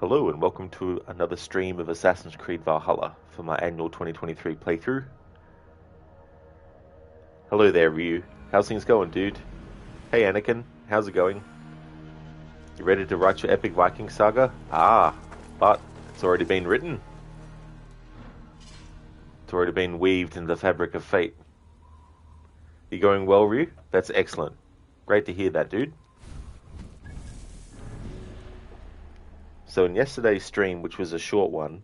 Hello and welcome to another stream of Assassin's Creed Valhalla for my annual 2023 playthrough. Hello there, Ryu. How's things going, dude? Hey, Anakin. How's it going? You ready to write your epic Viking saga? But it's already been written. It's already been weaved in the fabric of fate. You going well, Ryu? That's excellent. Great to hear that, dude. So in yesterday's stream, which was a short one,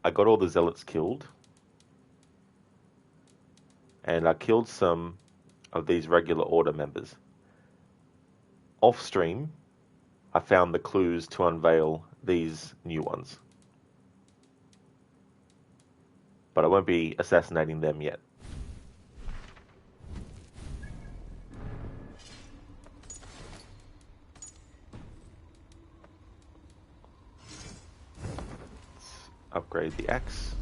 I got all the Zealots killed. And I killed some of these regular order members. Off stream, I found the clues to unveil these new ones. But I won't be assassinating them yet. Let's upgrade the axe.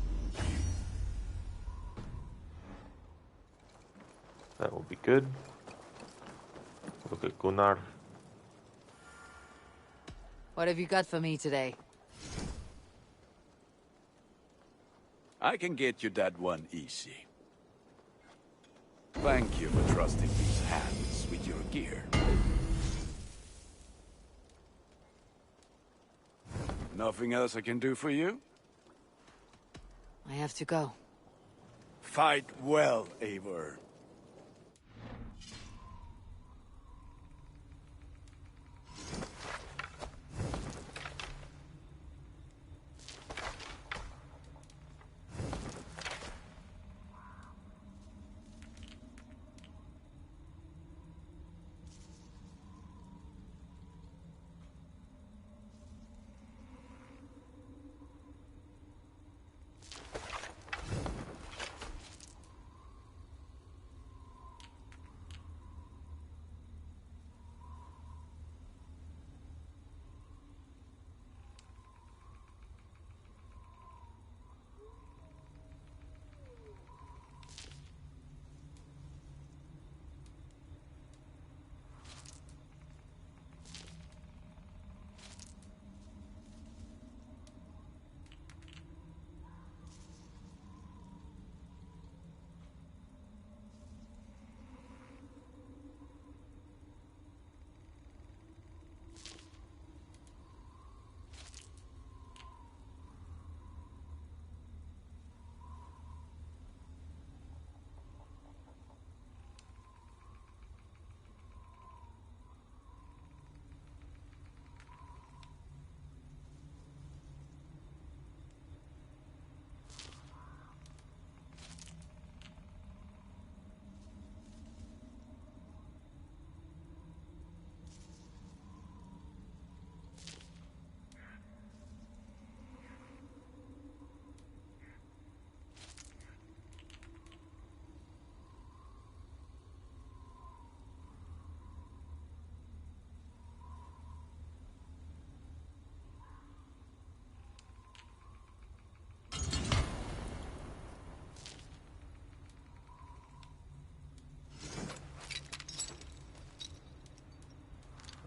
That will be good. Look at Gunnar. What have you got for me today? I can get you that one easy. Thank you for trusting these hands with your gear. Nothing else I can do for you? I have to go. Fight well, Eivor.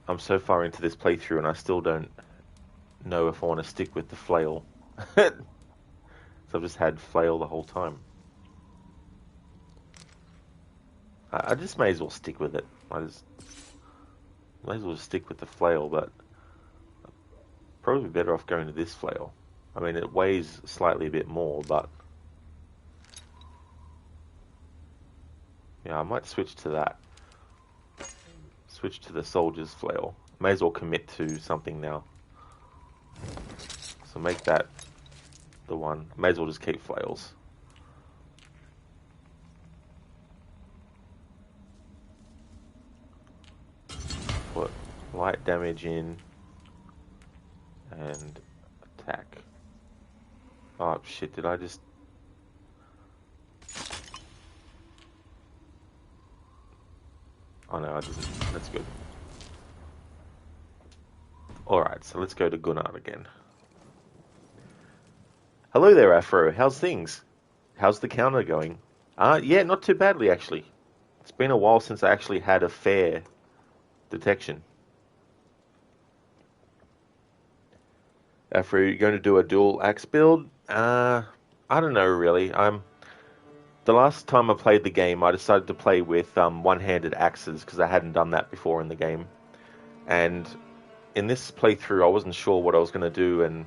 I'm so far into this playthrough and I still don't know if I want to stick with the flail. So I've just had flail the whole time. I just may as well stick with it. I just may as well just stick with the flail, but probably better off going to this flail. I mean, it weighs slightly a bit more, but yeah, I might switch to that. Switch to the soldier's flail. May as well commit to something now. So make that the one. May as well just keep flails. Put light damage in and attack. Oh shit, did I just... Oh no, I didn't. That's good. Alright, so let's go to Gunnar again. Hello there, Afro. How's things? How's the counter going? Yeah, not too badly, actually. It's been a while since I actually had a fair detection. If we're going to do a dual axe build, I don't know really. The last time I played the game, I decided to play with one-handed axes because I hadn't done that before in the game. And in this playthrough, I wasn't sure what I was going to do, and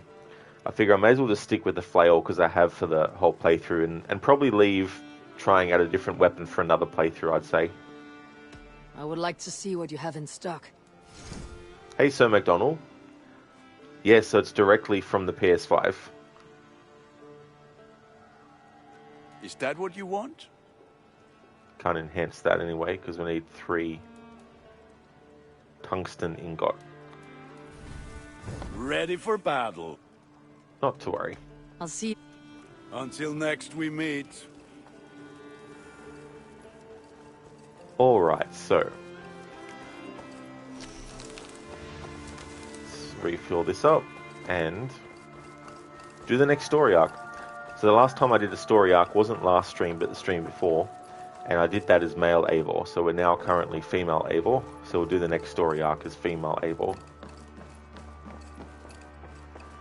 I figure I may as well just stick with the flail because I have for the whole playthrough, and probably leave trying out a different weapon for another playthrough, I'd say. I would like to see what you have in stock. Hey, Sir McDonald. Yeah, so it's directly from the PS5. Is that what you want? Can't enhance that anyway because we need 3 tungsten ingot. Ready for battle. Not to worry. I'll see. Until next we meet. Alright, so let's refill this up and do the next story arc. So the last time I did a story arc wasn't last stream, but the stream before, and I did that as male Eivor. So we're now currently female Eivor. So we'll do the next story arc as female Eivor.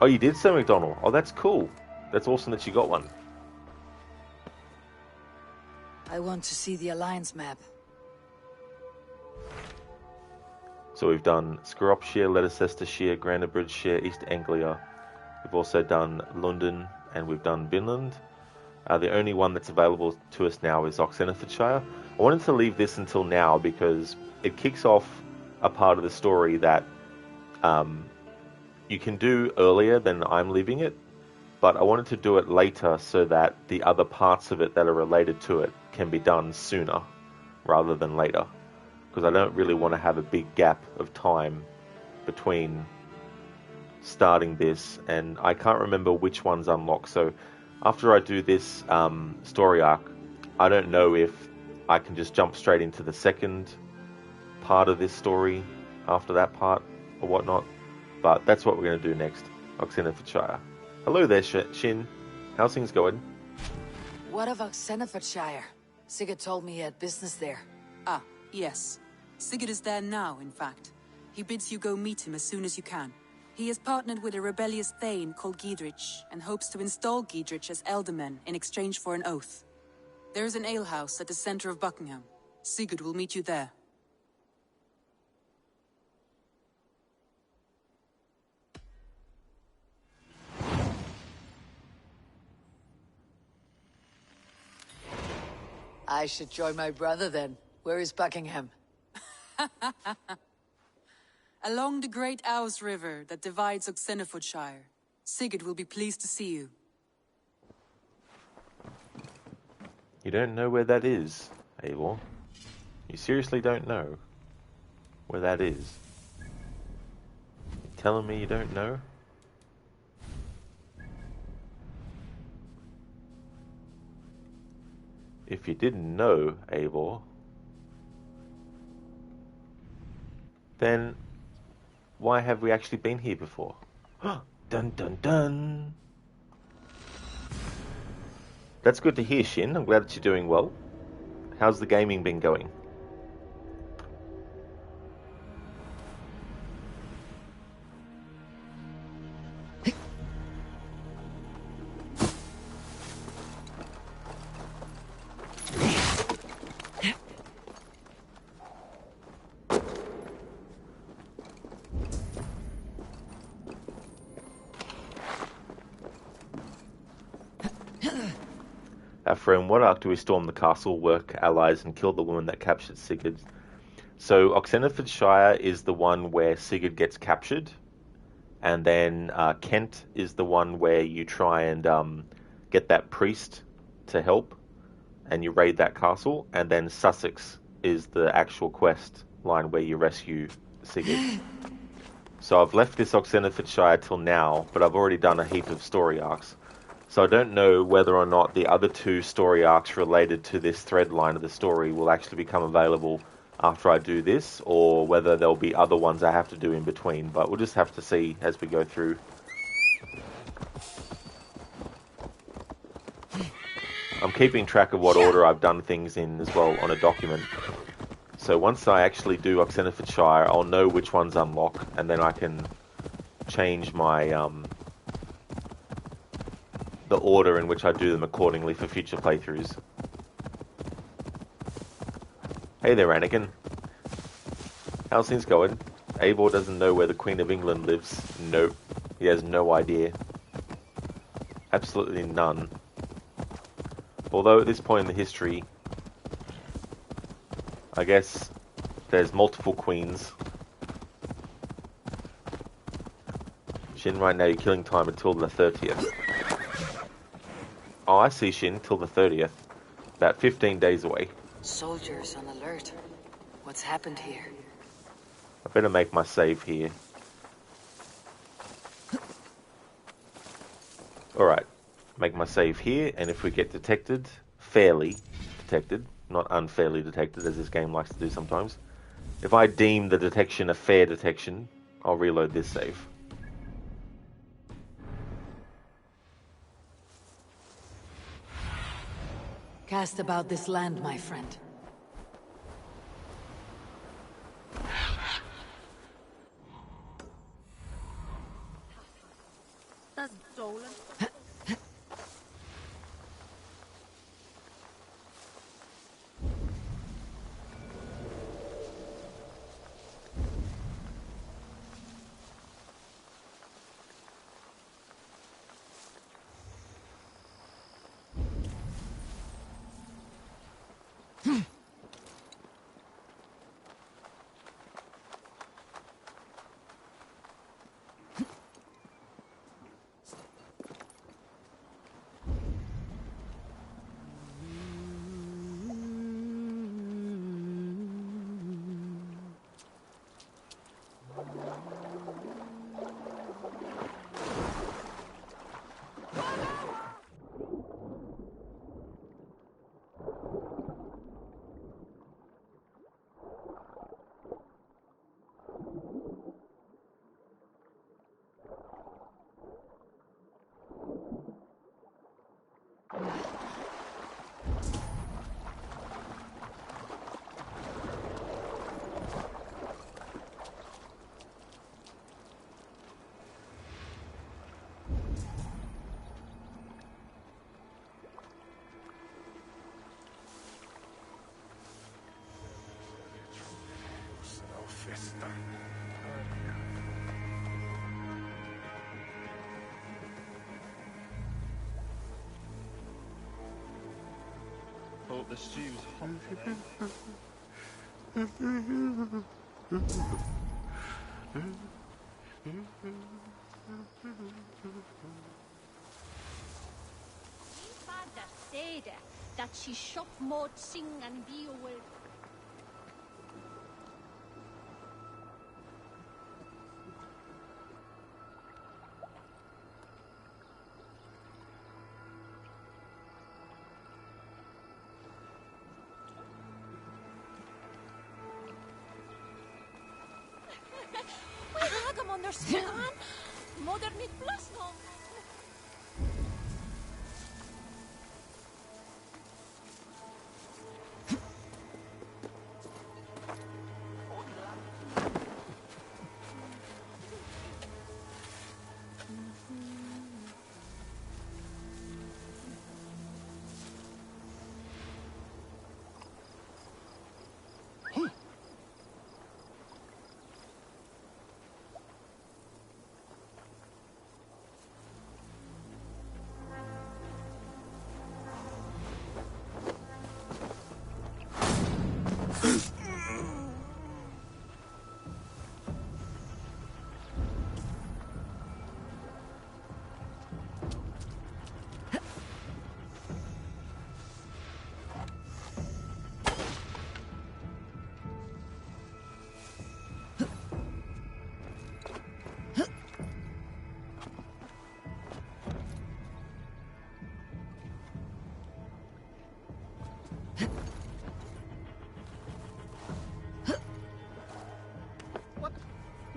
Oh, you did, Sir McDonald? Oh, that's cool. That's awesome that you got one. I want to see the Alliance map. So we've done Skopje, Leicestershire, Granabridgeshire, East Anglia. We've also done London, and we've done Vinland. The only one that's available to us now is Oxenfordshire. I wanted to leave this until now because it kicks off a part of the story that you can do earlier than I'm leaving it, but I wanted to do it later so that the other parts of it that are related to it can be done sooner rather than later, because I don't really want to have a big gap of time between starting this, and I can't remember which ones unlock. So after I do this story arc, I don't know if I can just jump straight into the second part of this story after that part or whatnot. But that's what we're going to do next. Oxenfordshire. Hello there, Shin. How's things going? What of Oxenfordshire? Sigurd told me he had business there. Ah, yes. Sigurd is there now, in fact. He bids you go meet him as soon as you can. He has partnered with a rebellious thane called Gidrich, and hopes to install Gidrich as Elderman in exchange for an oath. There is an alehouse at the center of Buckingham. Sigurd will meet you there. I should join my brother then. Where is Buckingham? Along the great Ouse River that divides Oxenfordshire. Sigurd will be pleased to see you. You don't know where that is, Eivor? You seriously don't know where that is? You telling me you don't know? If you didn't know, Eivor, then why have we actually been here before? Dun dun dun! That's good to hear, Shin. I'm glad that you're doing well. How's the gaming been going? In what arc do we storm the castle, work allies, and kill the woman that captured Sigurd? So Oxenfordshire is the one where Sigurd gets captured, and then Kent is the one where you try and get that priest to help, and you raid that castle, and then Sussex is the actual quest line where you rescue Sigurd. So I've left this Oxenfordshire till now, but I've already done a heap of story arcs. So I don't know whether or not the other 2 story arcs related to this thread line of the story will actually become available after I do this, or whether there'll be other ones I have to do in between, but we'll just have to see as we go through. I'm keeping track of what order I've done things in as well on a document. So once I actually do Oxenfordshire, I'll know which ones unlock, and then I can change my the order in which I do them accordingly for future playthroughs. Hey there, Anakin. How's things going? Eivor doesn't know where the Queen of England lives. Nope. He has no idea. Absolutely none. Although at this point in the history, I guess there's multiple queens. Shin, right now you're killing time until the 30th. Oh, I see, Shin, till the 30th. About 15 days away. Soldiers on alert. What's happened here? I better make my save here. Alright. Make my save here, and if we get detected, fairly detected, not unfairly detected, as this game likes to do sometimes. If I deem the detection a fair detection, I'll reload this save. Cast about this land, my friend. That's stolen. Oh, the stew's hot. Father said that she shop more sing and be well. We have him on their scan. Mother need plus no.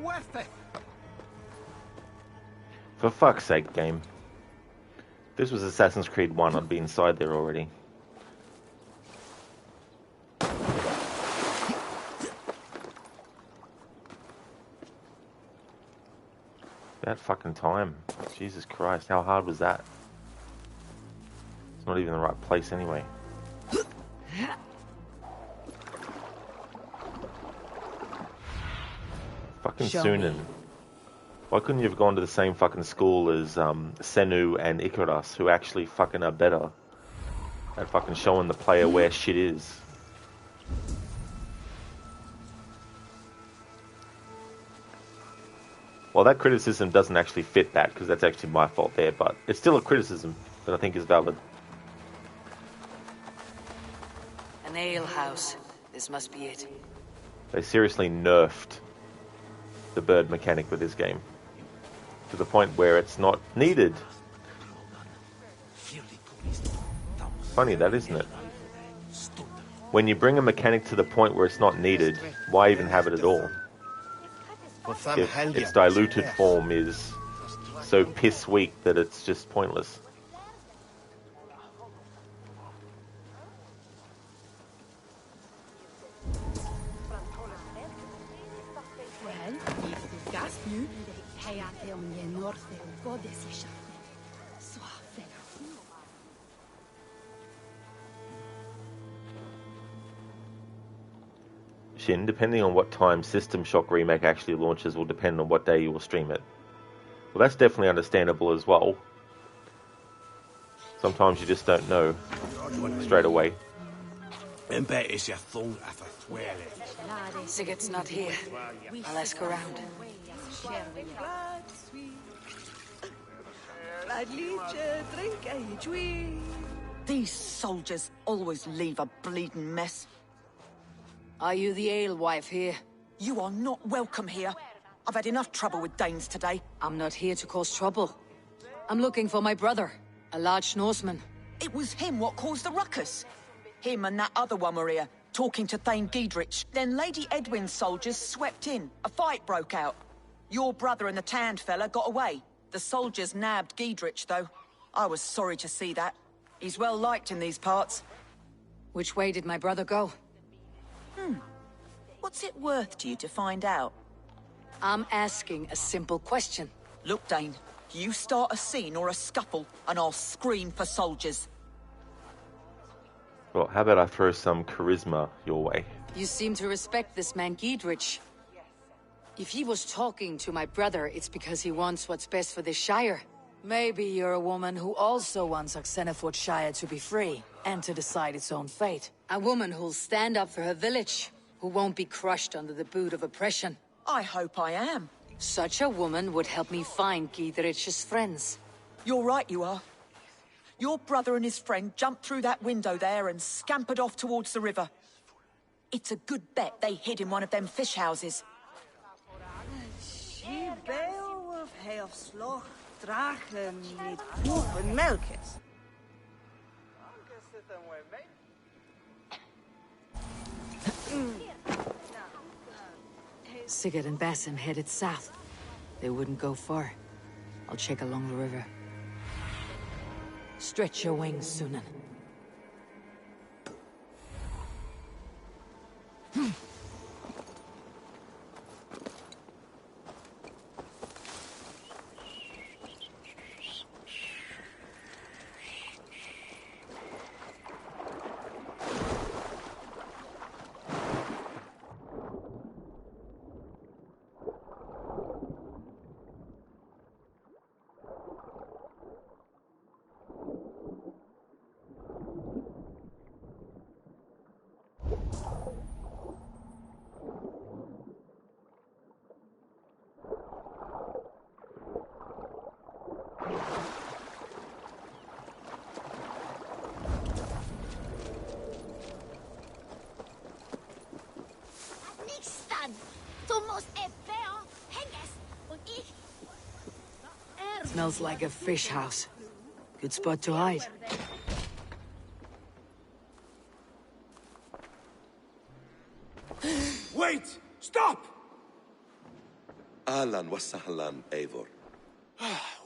Worth it! For fuck's sake, game. If this was Assassin's Creed 1, I'd be inside there already. That fucking time. Jesus Christ, how hard was that? It's not even the right place anyway. Fucking Show Sunan. me. Why couldn't you have gone to the same fucking school as Senu and Icarus, who actually fucking are better at fucking showing the player where shit is? Well, that criticism doesn't actually fit that, because that's actually my fault there, but it's still a criticism that I think is valid. An ale house. This must be it. They seriously nerfed the bird mechanic with this game, to the point where it's not needed. Funny that, isn't it? When you bring a mechanic to the point where it's not needed, why even have it at all? If its diluted form is so piss weak that it's just pointless. Shin, depending on what time System Shock Remake actually launches will depend on what day you will stream it. Well, that's definitely understandable as well. Sometimes you just don't know straight away. Sigurd's not here. I'll ask around. These soldiers always leave a bleeding mess. Are you the alewife here? You are not welcome here. I've had enough trouble with Danes today. I'm not here to cause trouble. I'm looking for my brother, a large Norseman. It was him what caused the ruckus. Him and that other one were here, talking to Thane Giedrich. Then Lady Edwin's soldiers swept in. A fight broke out. Your brother and the tanned fella got away. The soldiers nabbed Giedrich, though. I was sorry to see that. He's well liked in these parts. Which way did my brother go? What's it worth to you to find out? I'm asking a simple question. Look, Dane, you start a scene or a scuffle, and I'll scream for soldiers. Well, how about I throw some charisma your way? You seem to respect this man Giedrich. If he was talking to my brother, it's because he wants what's best for this Shire. Maybe you're a woman who also wants Oxenford Shire to be free, and to decide its own fate. A woman who'll stand up for her village, who won't be crushed under the boot of oppression. I hope I am. Such a woman would help me find Giedrich's friends. You're right, you are. Your brother and his friend jumped through that window there and scampered off towards the river. It's a good bet they hid in one of them fish houses. Sigurd and Basim headed south. They wouldn't go far. I'll check along the river. Stretch your wings, Sunan. Smells like a fish house. Good spot to hide. Wait! Stop! Ahlan wa sahlan, Eivor.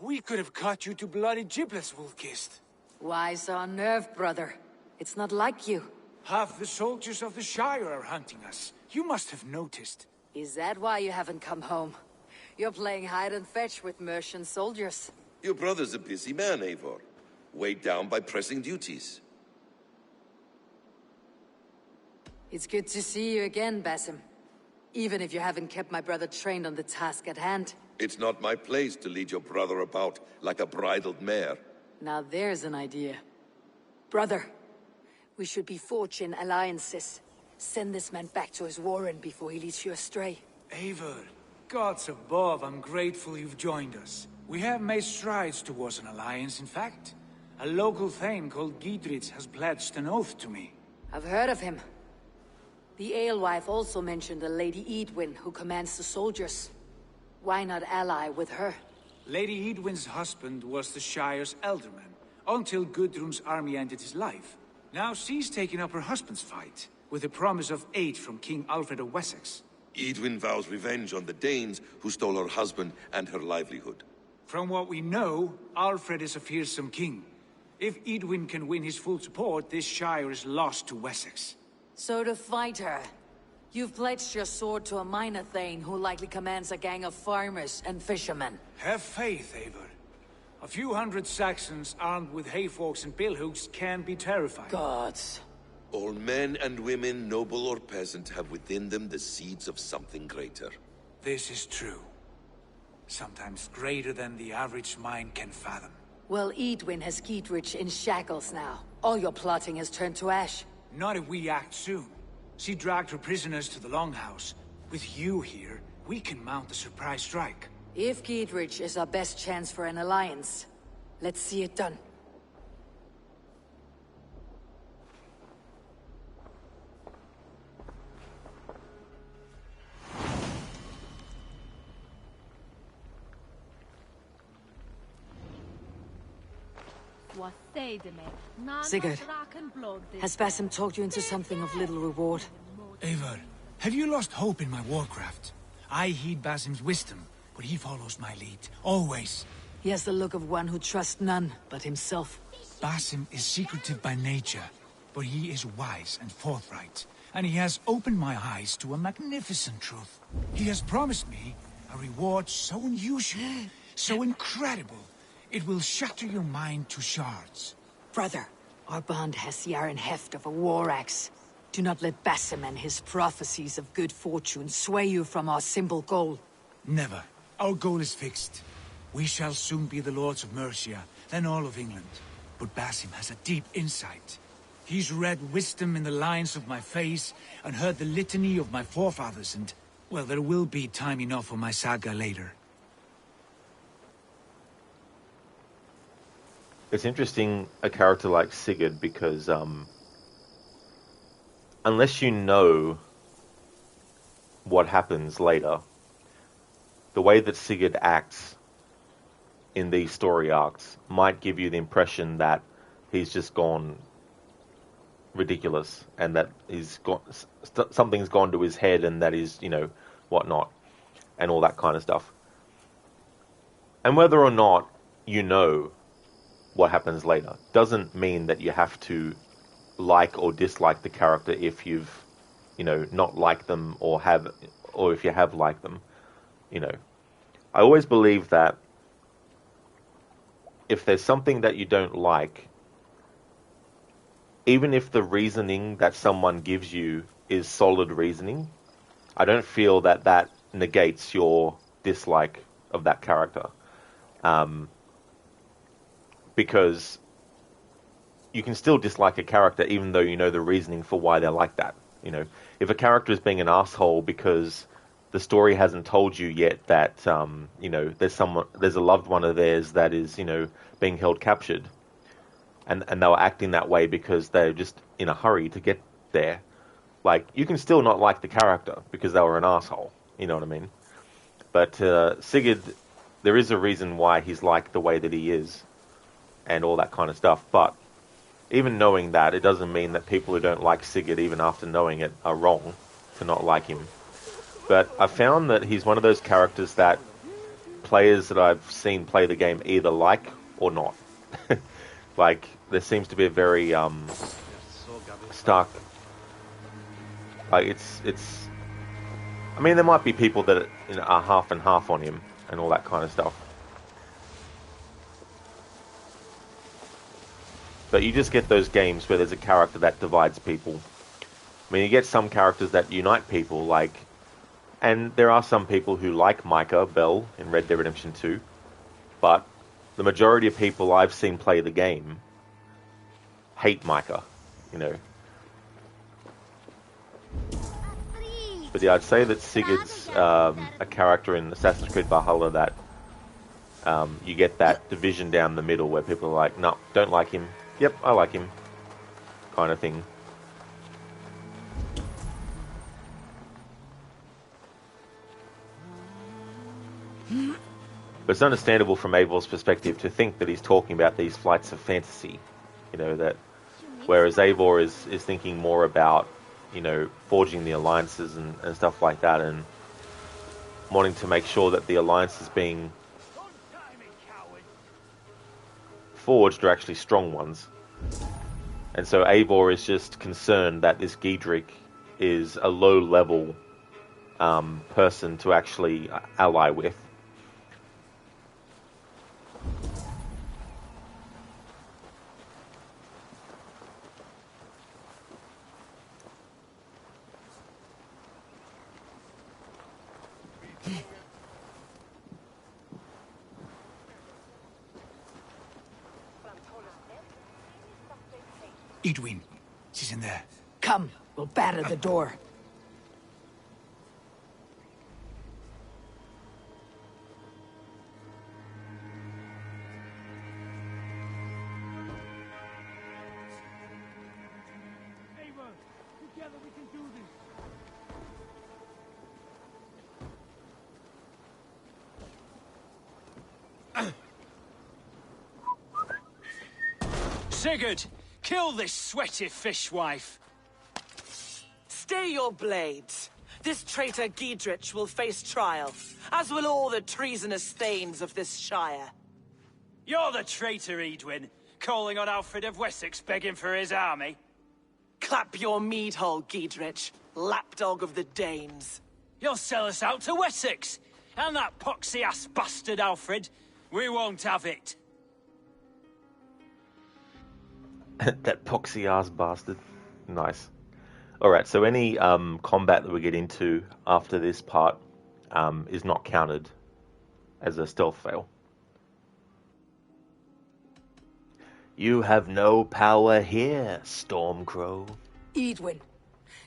We could have cut you to bloody giblets, Wolf-kissed. Why so unnerved, brother? It's not like you. Half the soldiers of the Shire are hunting us. You must have noticed. Is that why you haven't come home? You're playing hide and fetch with Mercian soldiers. Your brother's a busy man, Eivor. weighed down by pressing duties. It's good to see you again, Basim. Even if you haven't kept my brother trained on the task at hand. It's not my place to lead your brother about like a bridled mare. Now there's an idea. Brother, we should be forging alliances. Send this man back to his warren before he leads you astray. Eivor, gods above, I'm grateful you've joined us. We have made strides towards an alliance, in fact. A local thane called Giedrich has pledged an oath to me. I've heard of him. The alewife also mentioned a Lady Edwin who commands the soldiers. Why not ally with her? Lady Edwin's husband was the Shire's elderman, until Gudrun's army ended his life. Now she's taking up her husband's fight, with the promise of aid from King Alfred of Wessex. Edwin vows revenge on the Danes who stole her husband and her livelihood. From what we know, Alfred is a fearsome king. If Edwin can win his full support, this Shire is lost to Wessex. So to fight her, you've pledged your sword to a minor thane who likely commands a gang of farmers and fishermen. Have faith, Eivor. A few hundred Saxons armed with hayforks and billhooks can be terrifying. Gods. All men and women, noble or peasant, have within them the seeds of something greater. This is true. Sometimes greater than the average mind can fathom. Well, Edwin has Giedrich in shackles now. All your plotting has turned to ash. Not if we act soon. She dragged her prisoners to the Longhouse. With you here, we can mount a surprise strike. If Giedrich is our best chance for an alliance, let's see it done. Sigurd, has Basim talked you into something of little reward? Eivor, have you lost hope in my warcraft? I heed Basim's wisdom, but he follows my lead, always. He has the look of one who trusts none but himself. Basim is secretive by nature, but he is wise and forthright, and he has opened my eyes to a magnificent truth. He has promised me a reward so unusual, so incredible, it will shatter your mind to shards. Brother, our bond has the iron heft of a war axe. Do not let Basim and his prophecies of good fortune sway you from our simple goal. Never. Our goal is fixed. We shall soon be the lords of Mercia, then all of England. But Basim has a deep insight. He's read wisdom in the lines of my face, and heard the litany of my forefathers, and, well, there will be time enough for my saga later. It's interesting, a character like Sigurd, because unless you know what happens later, the way that Sigurd acts in these story arcs might give you the impression that he's just gone ridiculous, and that he's got something's gone to his head, and that he's, you know, whatnot, and all that kind of stuff. And whether or not you know what happens later doesn't mean that you have to like or dislike the character if you've, you know, not liked them, or if you have liked them. You know, I always believe that if there's something that you don't like, even if the reasoning that someone gives you is solid reasoning, I don't feel that that negates your dislike of that character. Because you can still dislike a character even though you know the reasoning for why they're like that. You know, if a character is being an asshole because the story hasn't told you yet that, you know, there's a loved one of theirs that is, you know, being held captured, and they were acting that way because they're just in a hurry to get there. Like, you can still not like the character because they were an asshole. You know what I mean? But Sigurd, there is a reason why he's like the way that he is, and all that kind of stuff. But even knowing that, it doesn't mean that people who don't like Sigurd, even after knowing it, are wrong to not like him. But I found that he's one of those characters that players that I've seen play the game either like or not. Like, there seems to be a very stark... Like, it's... I mean, there might be people that, you know, are half and half on him and all that kind of stuff. but you just get those games where there's a character that divides people. I mean, you get some characters that unite people, and there are some people who like Micah Bell in Red Dead Redemption 2, but the majority of people I've seen play the game hate Micah, you know. But yeah, I'd say that Sigurd's a character in Assassin's Creed Valhalla that you get that division down the middle where people are like, no, don't like him. Yep, I like him. Kind of thing. But it's understandable from Eivor's perspective to think that he's talking about these flights of fantasy. You know, that whereas Eivor is thinking more about, you know, forging the alliances and stuff like that, and wanting to make sure that the alliances being forged are actually strong ones. And so Eivor is just concerned that this Giedrick is a low-level person to actually ally with. Edwin, she's in there. Come, we'll batter the door. Eivor, together we can do this. Sigurd, kill this sweaty fishwife. Stay your blades. This traitor Giedrich will face trial, as will all the treasonous thanes of this shire. You're the traitor, Edwin, calling on Alfred of Wessex begging for his army. Clap your mead hole, Giedrich, lapdog of the Danes. You'll sell us out to Wessex, and that poxy-ass bastard Alfred. We won't have it. That poxy-ass bastard. Nice. Alright, so any combat that we get into after this part is not counted as a stealth fail. You have no power here, Stormcrow. Edwin,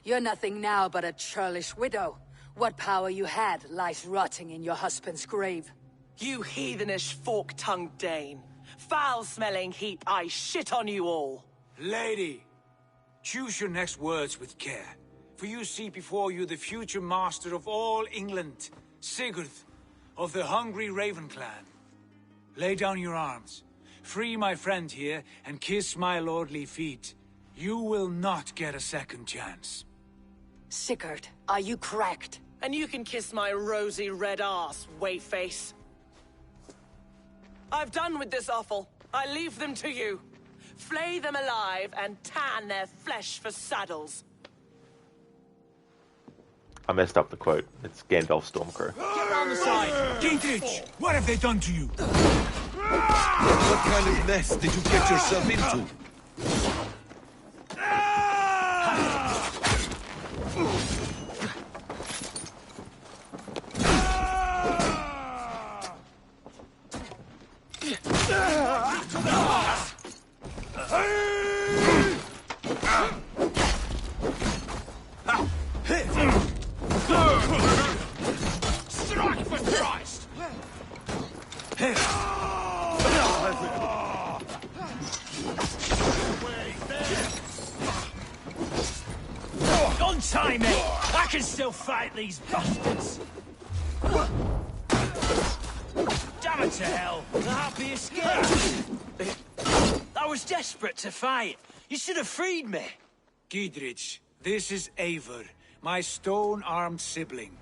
you're nothing now but a churlish widow. What power you had lies rotting in your husband's grave. You heathenish fork-tongued Dane. Foul-smelling heap, I shit on you all. Lady, choose your next words with care, for you see before you the future master of all England, Sigurd, of the hungry Raven clan. Lay down your arms, free my friend here, and kiss my lordly feet. You will not get a second chance. Sigurd, are you cracked? And you can kiss my rosy red ass, wayface. I've done with this offal. I leave them to you. Flay them alive and tan their flesh for saddles. I messed up the quote. It's Gandalf Stormcrow. Get round the side. Giedrich, what have they done to you? What kind of mess did you get yourself into? Strike for Christ! Untie me! I can still fight these bastards! Damn it to hell! The happy escape! I was desperate to fight. You should have freed me. Giedrich, this is Eivor, my stone-armed sibling.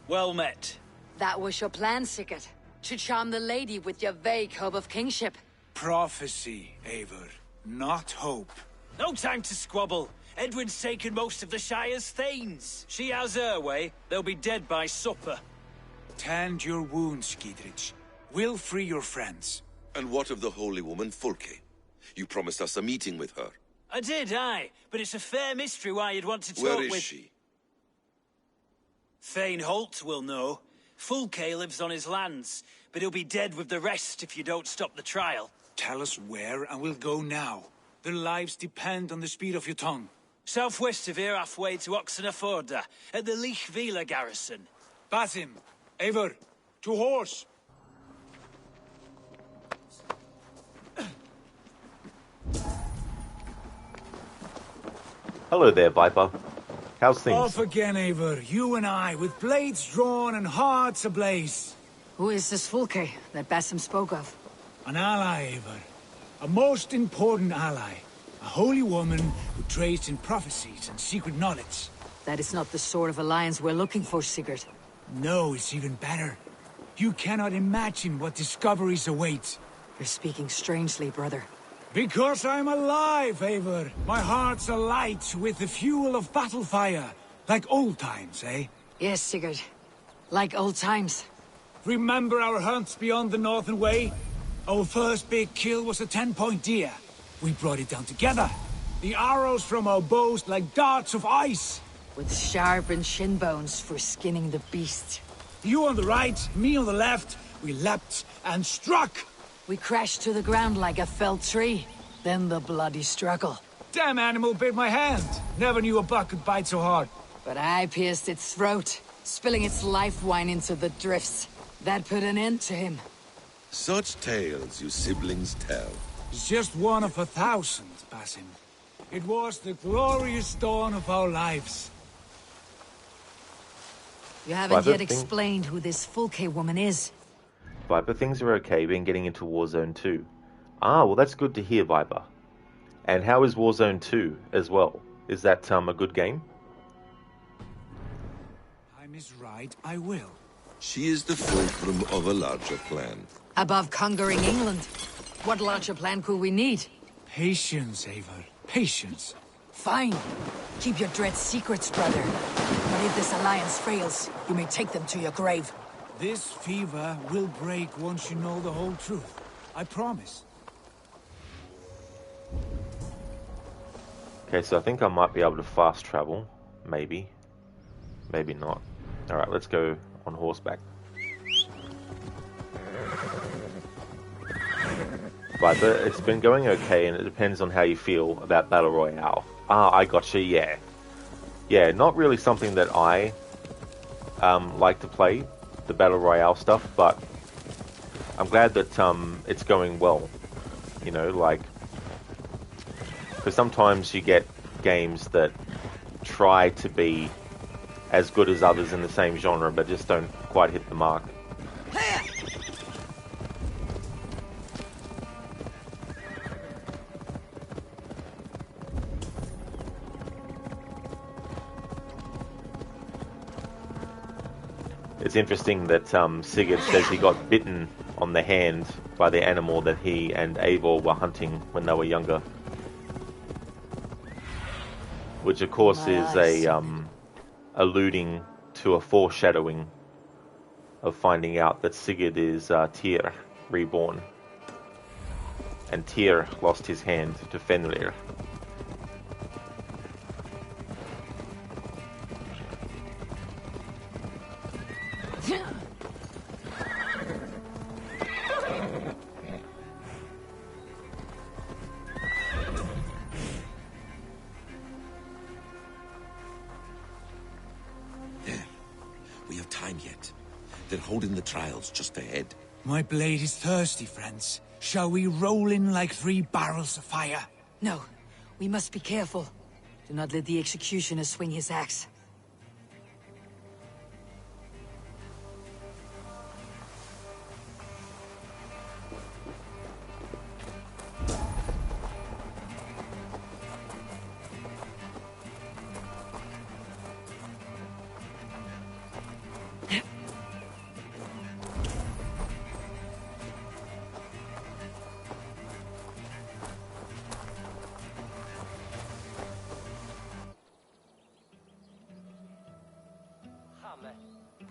Well met. That was your plan, Sigurd. To charm the lady with your vague hope of kingship. Prophecy, Eivor, not hope. No time to squabble. Edwin's taken most of the Shire's thanes. She has her way. They'll be dead by supper. Tend your wounds, Giedrich. We'll free your friends. And what of the holy woman Fulke? You promised us a meeting with her. I did, aye. But it's a fair mystery why you'd want to talk Where with... is she? Thane Holt will know. Fulke lives on his lands, but he'll be dead with the rest if you don't stop the trial. Tell us where, and we'll go now. Their lives depend on the speed of your tongue. Southwest of here, halfway to Oxenaforda, at the Lichvila garrison. Basim, Eivor, to horse! Hello there, Viper. How's things? Off again, Eivor. You and I, with blades drawn and hearts ablaze. Who is this Fulke that Basim spoke of? An ally, Eivor. A most important ally. A holy woman who trades in prophecies and secret knowledge. That is not the sort of alliance we're looking for, Sigurd. No, it's even better. You cannot imagine what discoveries await. You're speaking strangely, brother. Because I'm alive, Eivor. My heart's alight with the fuel of battle fire. Like old times, eh? Yes, Sigurd. Like old times. Remember our hunts beyond the Northern Way? Our first big kill was a 10-point deer. We brought it down together. The arrows from our bows like darts of ice. With sharpened shin bones for skinning the beast. You on the right, me on the left. We leapt and struck. We crashed to the ground like a felled tree. Then the bloody struggle. Damn animal bit my hand. Never knew a buck could bite so hard. But I pierced its throat, spilling its life wine into the drifts. That put an end to him. Such tales you siblings tell. It's just one of 1,000, Basim. It was the glorious dawn of our lives. You haven't yet thing- explained who this Fulke woman is. Viper, things are okay. Been getting into Warzone 2. Ah, well, that's good to hear, Viper. And how is Warzone 2 as well? Is that a good game? Time is right, I will. She is the fulcrum of a larger plan. Above conquering England, what larger plan could we need? Patience, Eivor. Patience. Fine. Keep your dread secrets, brother. But if this alliance fails, you may take them to your grave. This fever will break once you know the whole truth. I promise. Okay, so I think I might be able to fast travel. Maybe. Maybe not. Alright, let's go on horseback. Viper, it's been going okay, and it depends on how you feel about Battle Royale. Ah, I gotcha, yeah. Yeah, not really something that I like to play, the Battle Royale stuff, but I'm glad that it's going well. You know, like, because sometimes you get games that try to be as good as others in the same genre, but just don't quite hit the mark. It's interesting that Sigurd says he got bitten on the hand by the animal that he and Eivor were hunting when they were younger. Which of course is a alluding to a foreshadowing of finding out that Sigurd is Tyr, reborn. And Tyr lost his hand to Fenrir. We have time yet. They're holding the trials just ahead. My blade is thirsty, friends. Shall we roll in like 3 barrels of fire? No, we must be careful. Do not let the executioner swing his axe.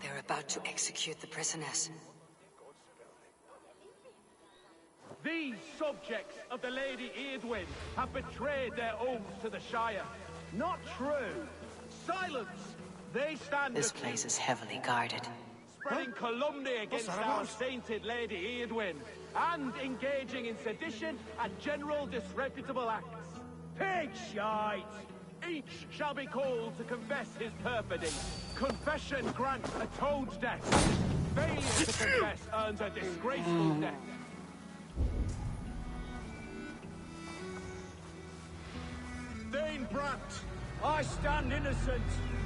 They're about to execute the prisoners. These These subjects of the Lady Eadwyn have betrayed their oaths to the Shire. Not true. Silence! They stand This accused, place is heavily guarded. spreading calumny against our sainted Lady Eadwyn, and engaging in sedition and general disreputable acts. Pig shite! Each shall be called to confess his perfidy. Confession grants a toad's death. Failure to confess earns a disgraceful death. Thane Brandt, I stand innocent.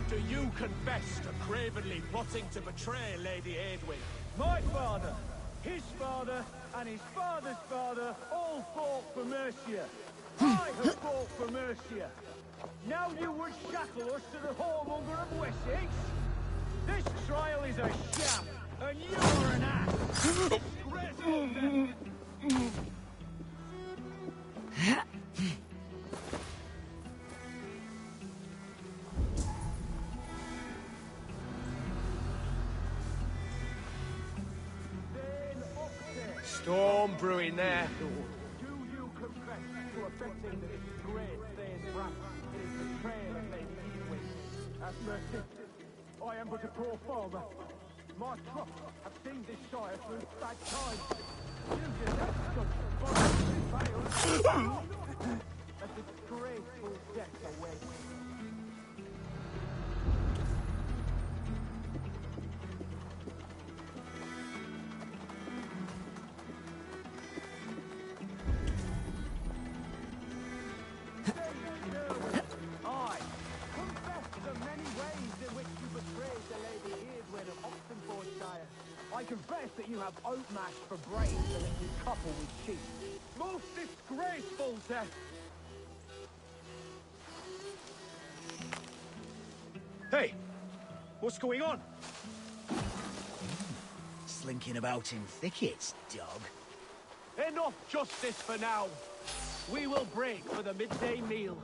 Do you confess to cravenly plotting to betray Lady Eadwyn? My father, his father, and his father's father all fought for Mercia. I have fought for Mercia. Now you would shackle us to the whoremonger of Wessex? This trial is a sham, and you're an ass! Disgraceful death! Storm brewing there. Do you confess to affecting the disgrace Thane Brandt in his betrayal of Lady Eadwyn? Have mercy. I am but a poor farmer. My crops have seen this shire through bad times. You deserve such betrayal. A disgraceful death awaits. I confess that you have oat mash for brains and that you couple with sheep. Most disgraceful death! Hey! What's going on? Slinking about in thickets, dog. Enough justice for now. We will break for the midday meal.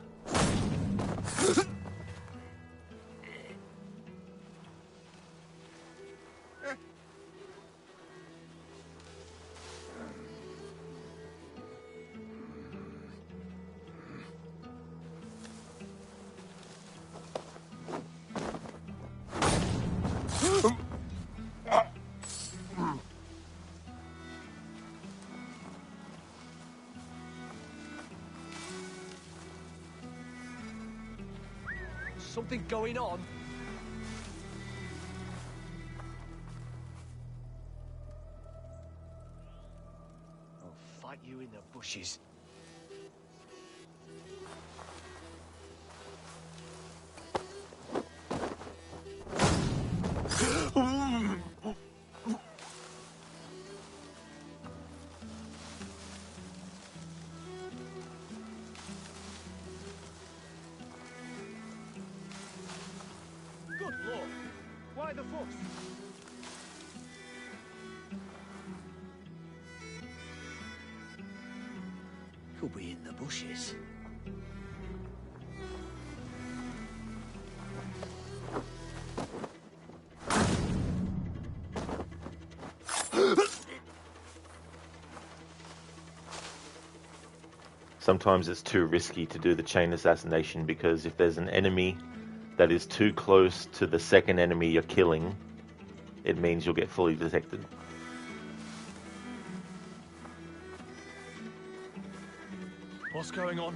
Something going on? I'll fight you in the bushes. Good Lord! Why the fuss? Could be in the bushes. Sometimes it's too risky to do the chain assassination because if there's an enemy that is too close to the second enemy you're killing, it means you'll get fully detected. What's going on?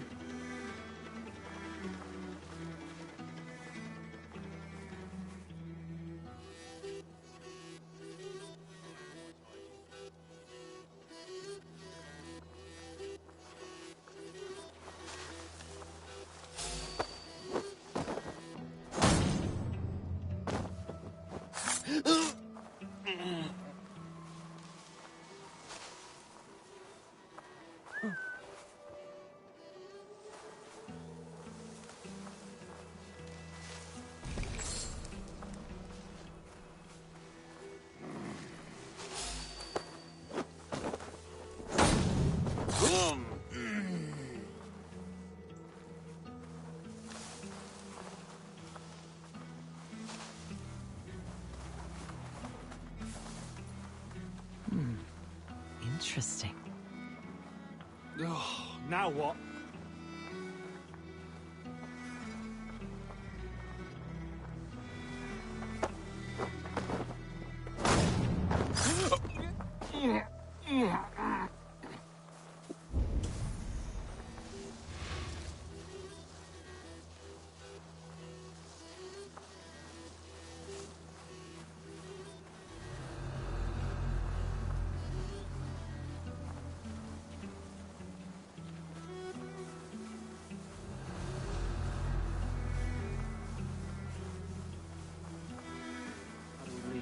Interesting. Oh, now what?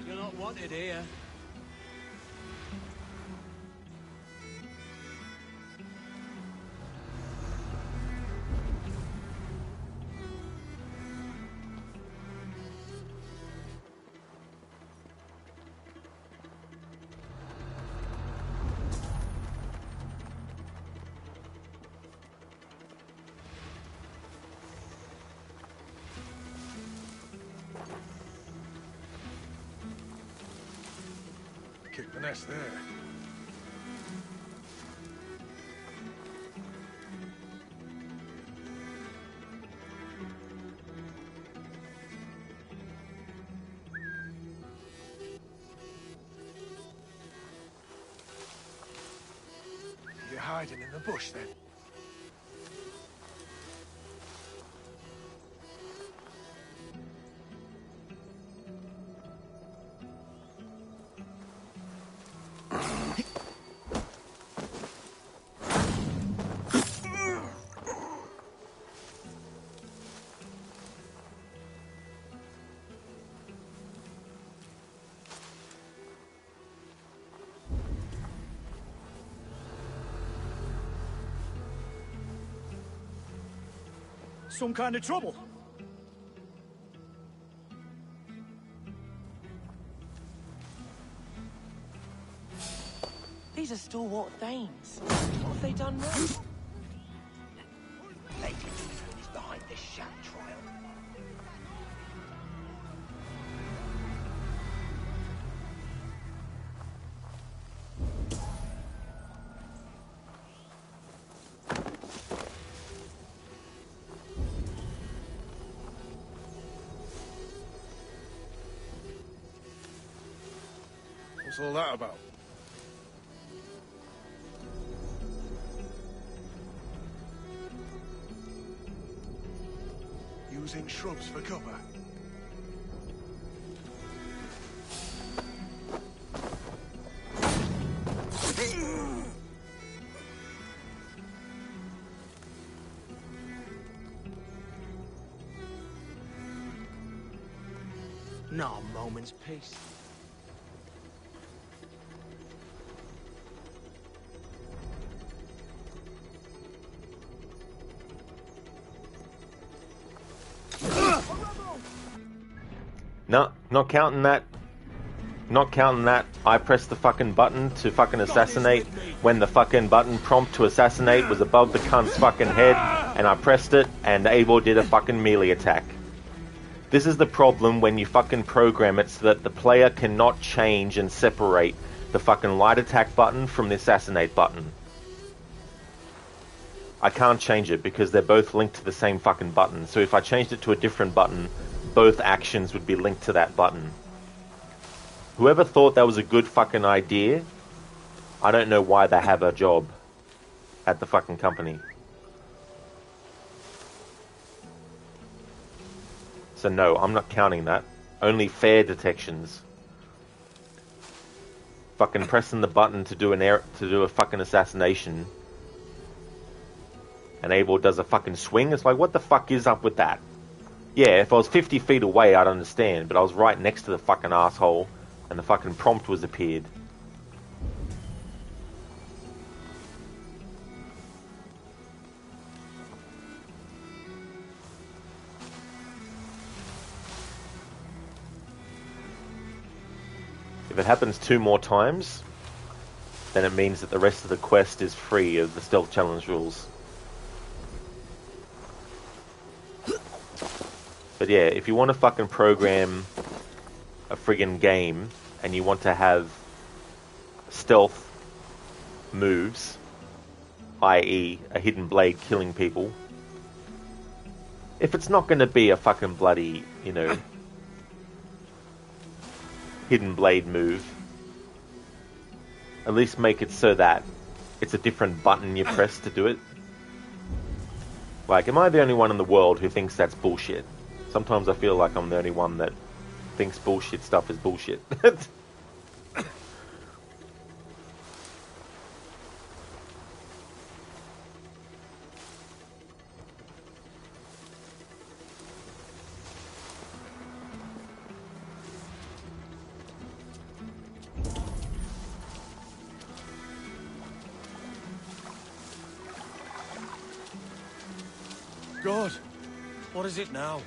You're not wanted here. Kick the nest there. You're hiding in the bush then? Some kind of trouble. These are stalwart Thanes. What have they done wrong? Lady Ethan is behind this sham trial. What's all that about? Using shrubs for cover. Not a moment's peace. No, not counting that. Not counting that. I pressed the fucking button to fucking assassinate when the fucking button prompt to assassinate was above the cunt's fucking head, and I pressed it, and Eivor did a fucking melee attack. This is the problem when you fucking program it so that the player cannot change and separate the fucking light attack button from the assassinate button. I can't change it because they're both linked to the same fucking button, so if I changed it to a different button, both actions would be linked to that button. Whoever thought that was a good fucking idea, I don't know why they have a job at the fucking company. So no, I'm not counting that. Only fair detections. Fucking pressing the button to do a fucking assassination, and Eivor does a fucking swing. It's like, what the fuck is up with that? Yeah, if I was 50 feet away, I'd understand, but I was right next to the fucking asshole, and the fucking prompt was appeared. If it happens 2 more times, then it means that the rest of the quest is free of the stealth challenge rules. But yeah, if you want to fucking program a friggin' game and you want to have stealth moves, i.e. a hidden blade killing people, if it's not going to be a fucking bloody, you know, hidden blade move, at least make it so that it's a different button you press to do it. Like, am I the only one in the world who thinks that's bullshit? Sometimes I feel like I'm the only one that thinks bullshit stuff is bullshit. God, what is it now?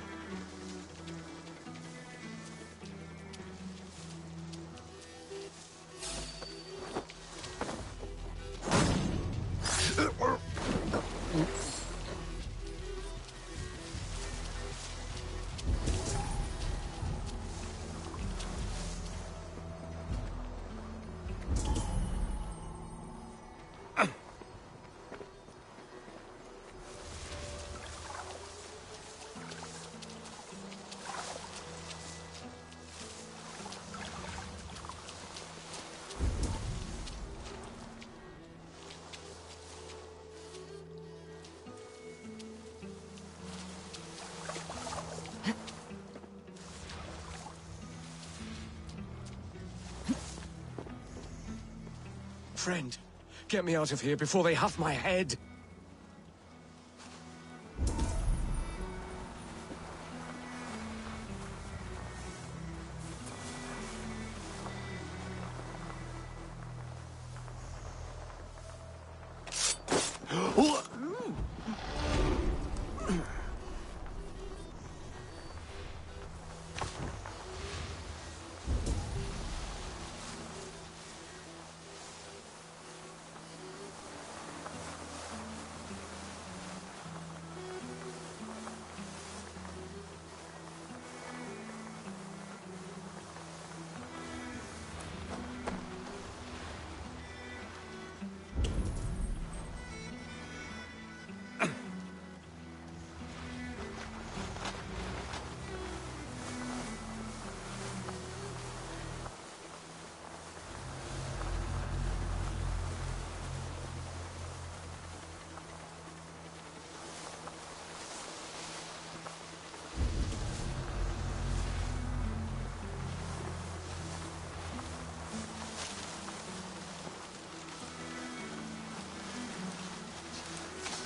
Friend, get me out of here before they have my head.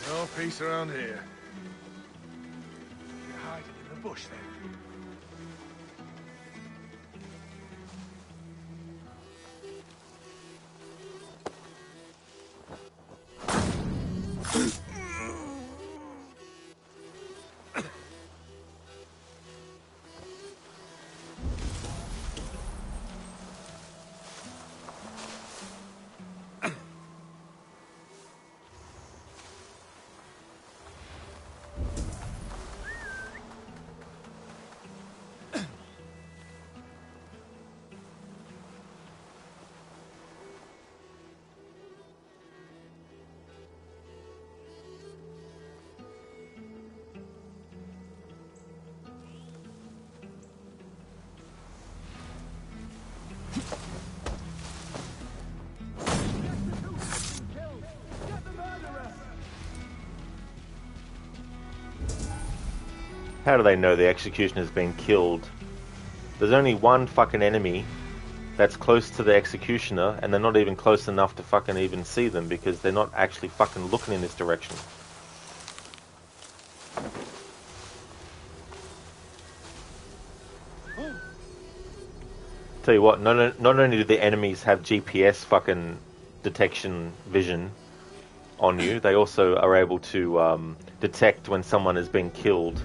No peace around here. You're hiding in the bush, then? How do they know the executioner's been killed? There's only one fucking enemy that's close to the executioner, and they're not even close enough to fucking even see them because they're not actually fucking looking in this direction. Tell you what, not only do the enemies have GPS fucking detection vision on you, they also are able to detect when someone has been killed.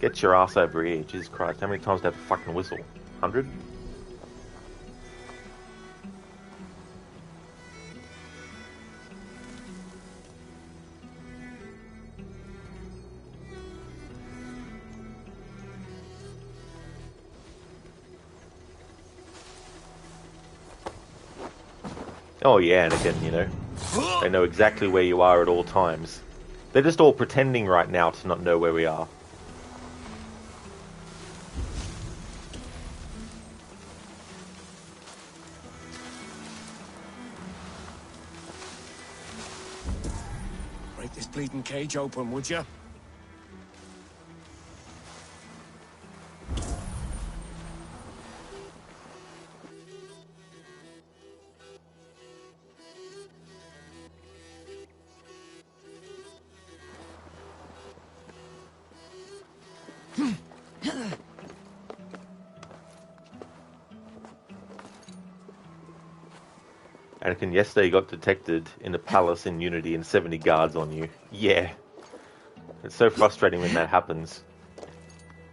Get your ass over here, Jesus Christ. How many times do I have to fucking whistle? 100? Oh yeah, Anakin, you know. They know exactly where you are at all times. They're just all pretending right now to not know where we are. Break this bleeding cage open, would you? Anakin, yesterday you got detected in a palace in Unity and 70 guards on you. Yeah. It's so frustrating when that happens.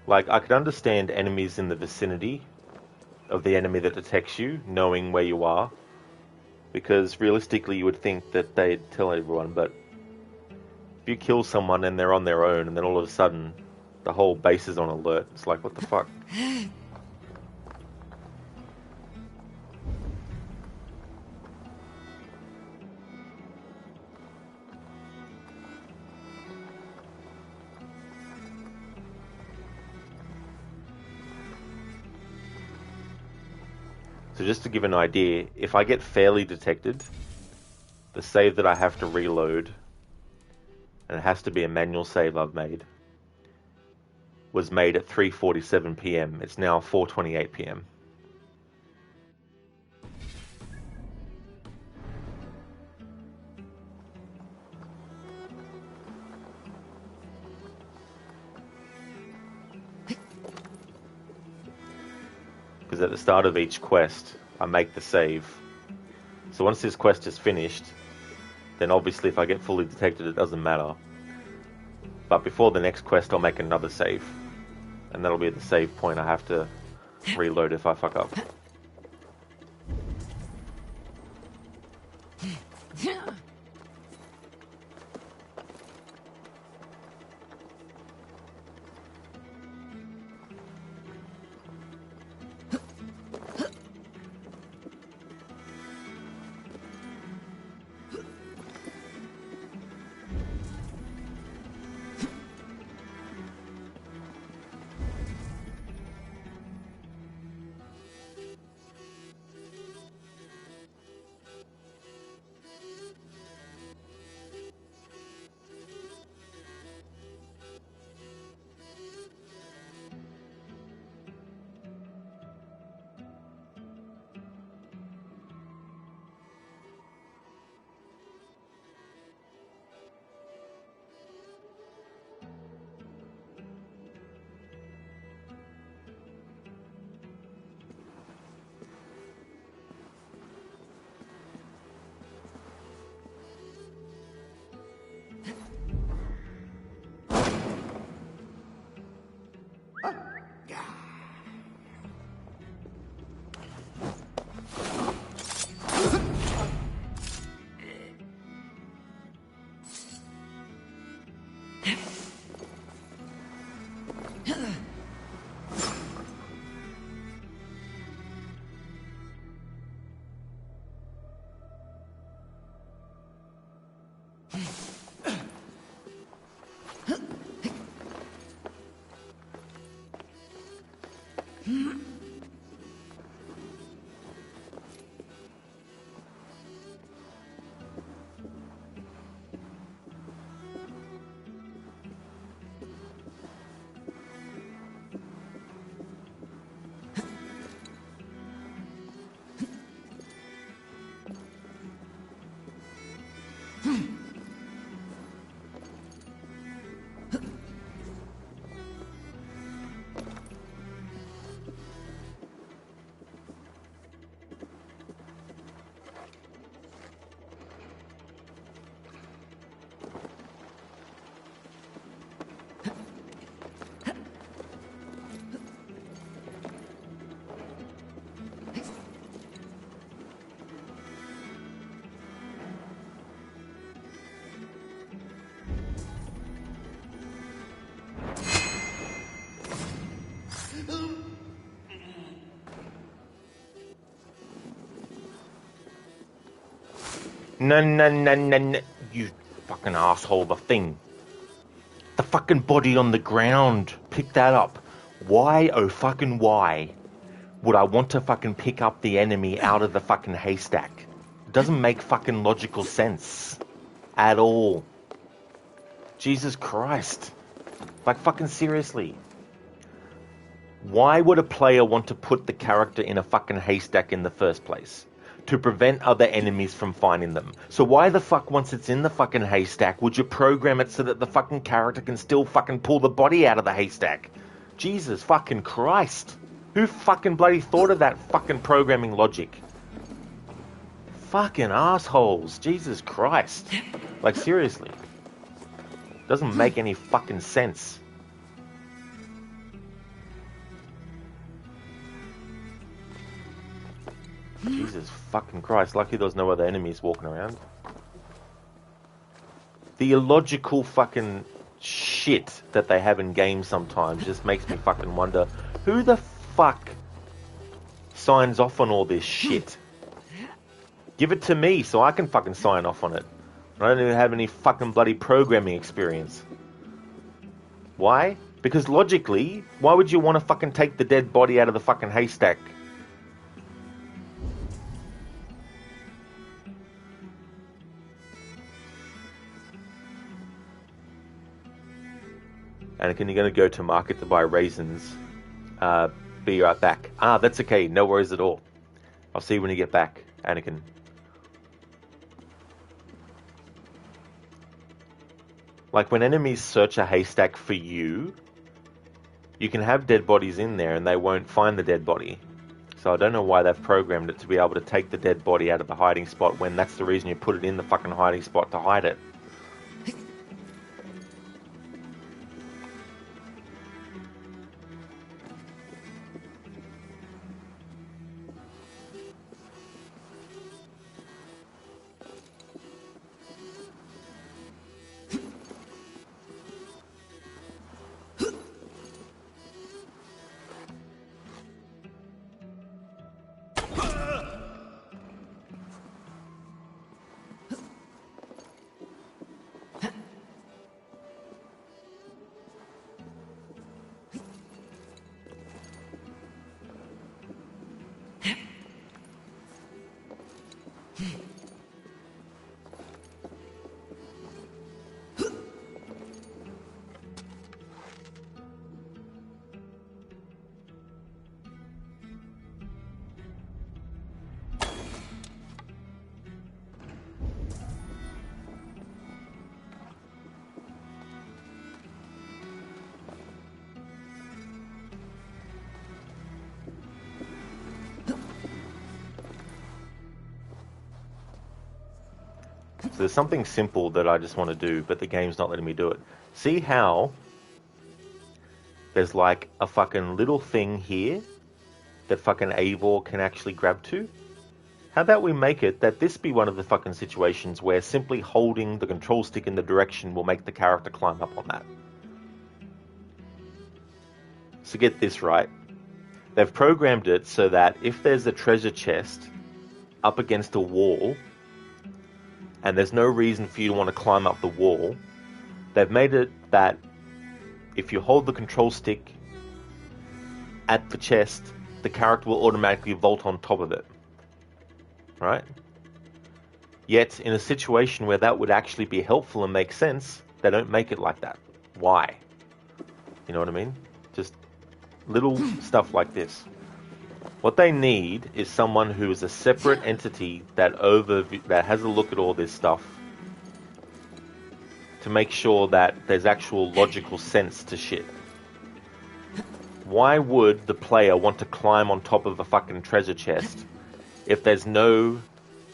Like, I could understand enemies in the vicinity of the enemy that detects you, knowing where you are. Because realistically you would think that they'd tell everyone, but if you kill someone and they're on their own and then all of a sudden the whole base is on alert, it's like, what the fuck? So just to give an idea, if I get fairly detected, the save that I have to reload, and it has to be a manual save I've made, was made at 3:47 PM. It's now 4:28 PM. Because at the start of each quest, I make the save. So once this quest is finished, then obviously if I get fully detected, it doesn't matter. But before the next quest, I'll make another save. And that'll be the save point I have to reload if I fuck up. No. You fucking asshole, the thing. The fucking body on the ground. Pick that up. Why, oh fucking why, would I want to fucking pick up the enemy out of the fucking haystack? It doesn't make fucking logical sense. At all. Jesus Christ. Like, fucking seriously. Why would a player want to put the character in a fucking haystack in the first place? To prevent other enemies from finding them. So why the fuck, once it's in the fucking haystack, would you program it so that the fucking character can still fucking pull the body out of the haystack? Jesus fucking Christ. Who fucking bloody thought of that fucking programming logic? Fucking assholes. Jesus Christ. Like, seriously. Doesn't make any fucking sense. Jesus fucking Christ. Lucky there was no other enemies walking around. The illogical fucking shit that they have in games sometimes just makes me fucking wonder, who the fuck signs off on all this shit? Give it to me so I can fucking sign off on it. I don't even have any fucking bloody programming experience. Why? Because logically, why would you want to fucking take the dead body out of the fucking haystack? Anakin, you're going to go to market to buy raisins. Be right back. That's okay. No worries at all. I'll see you when you get back, Anakin. Like, when enemies search a haystack for you, you can have dead bodies in there and they won't find the dead body. So I don't know why they've programmed it to be able to take the dead body out of the hiding spot when that's the reason you put it in the fucking hiding spot, to hide it. There's something simple that I just want to do, but the game's not letting me do it. See how there's like a fucking little thing here that fucking Eivor can actually grab to? How about we make it that this be one of the fucking situations where simply holding the control stick in the direction will make the character climb up on that? So get this right. They've programmed it so that if there's a treasure chest up against a wall, and there's no reason for you to want to climb up the wall, they've made it that if you hold the control stick at the chest, the character will automatically vault on top of it. Right? Yet, in a situation where that would actually be helpful and make sense, they don't make it like that. Why? You know what I mean? Just little stuff like this. What they need is someone who is a separate entity that has a look at all this stuff to make sure that there's actual logical sense to shit. Why would the player want to climb on top of a fucking treasure chest if there's no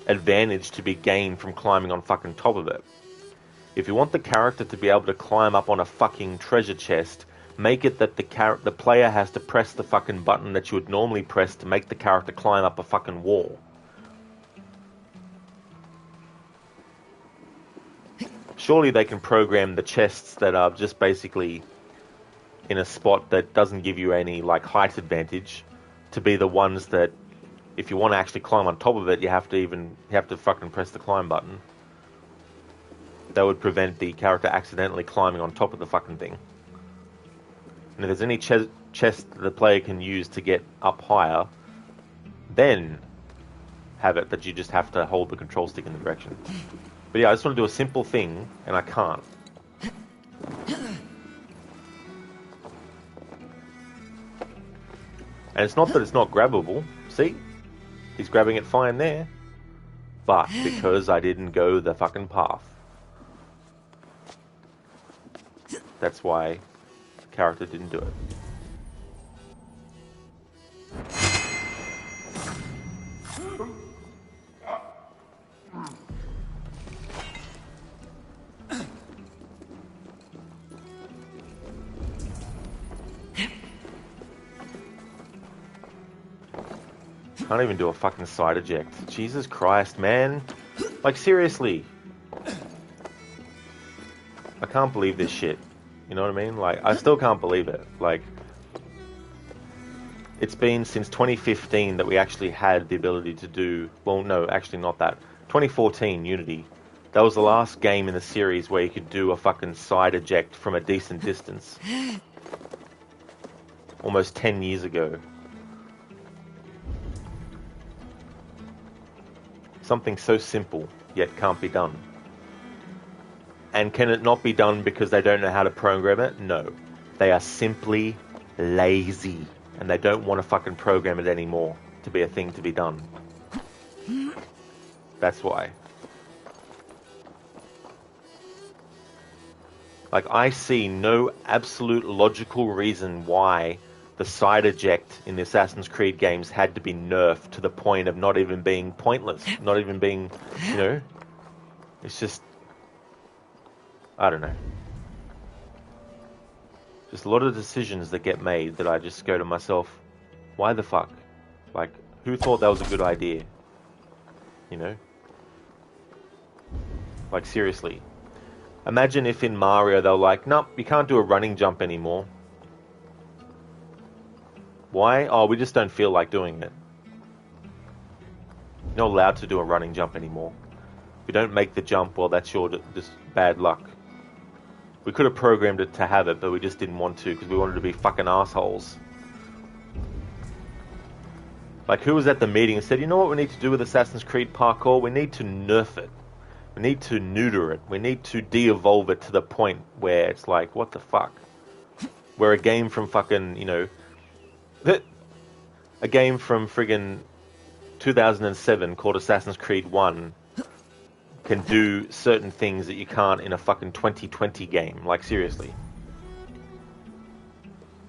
advantage to be gained from climbing on fucking top of it? If you want the character to be able to climb up on a fucking treasure chest, make it that the player has to press the fucking button that you would normally press to make the character climb up a fucking wall. Surely they can program the chests that are just basically in a spot that doesn't give you any like height advantage to be the ones that if you want to actually climb on top of it, you have to fucking press the climb button. That would prevent the character accidentally climbing on top of the fucking thing. And if there's any chest that the player can use to get up higher, then have it that you just have to hold the control stick in the direction. But yeah, I just want to do a simple thing, and I can't. And it's not that it's not grabbable. See? He's grabbing it fine there. But because I didn't go the fucking path. That's why the character didn't do it. Can't even do a fucking side eject. Jesus Christ, man. Like, seriously. I can't believe this shit. You know what I mean? Like, I still can't believe it. Like, it's been since 2015 that we actually had the ability to do... Well, no, actually not that. 2014, Unity. That was the last game in the series where you could do a fucking side eject from a decent distance. Almost 10 years ago. Something so simple, yet can't be done. And can it not be done because they don't know how to program it? No. They are simply lazy. And they don't want to fucking program it anymore to be a thing to be done. That's why. Like, I see no absolute logical reason why the side eject in the Assassin's Creed games had to be nerfed to the point of not even being pointless. Not even being, you know... It's just... I don't know. Just a lot of decisions that get made that I just go to myself, why the fuck? Like, who thought that was a good idea? You know? Like, seriously. Imagine if in Mario they were like, nope, you can't do a running jump anymore. Why? Oh, we just don't feel like doing it. You're not allowed to do a running jump anymore. If you don't make the jump, well, that's your just bad luck. We could have programmed it to have it, but we just didn't want to because we wanted to be fucking assholes. Like, who was at the meeting and said, you know what we need to do with Assassin's Creed parkour? We need to nerf it. We need to neuter it. We need to de-evolve it to the point where it's like, what the fuck? Where a game from fucking, you know... A game from friggin' 2007 called Assassin's Creed 1 can do certain things that you can't in a fucking 2020 game. Like, seriously.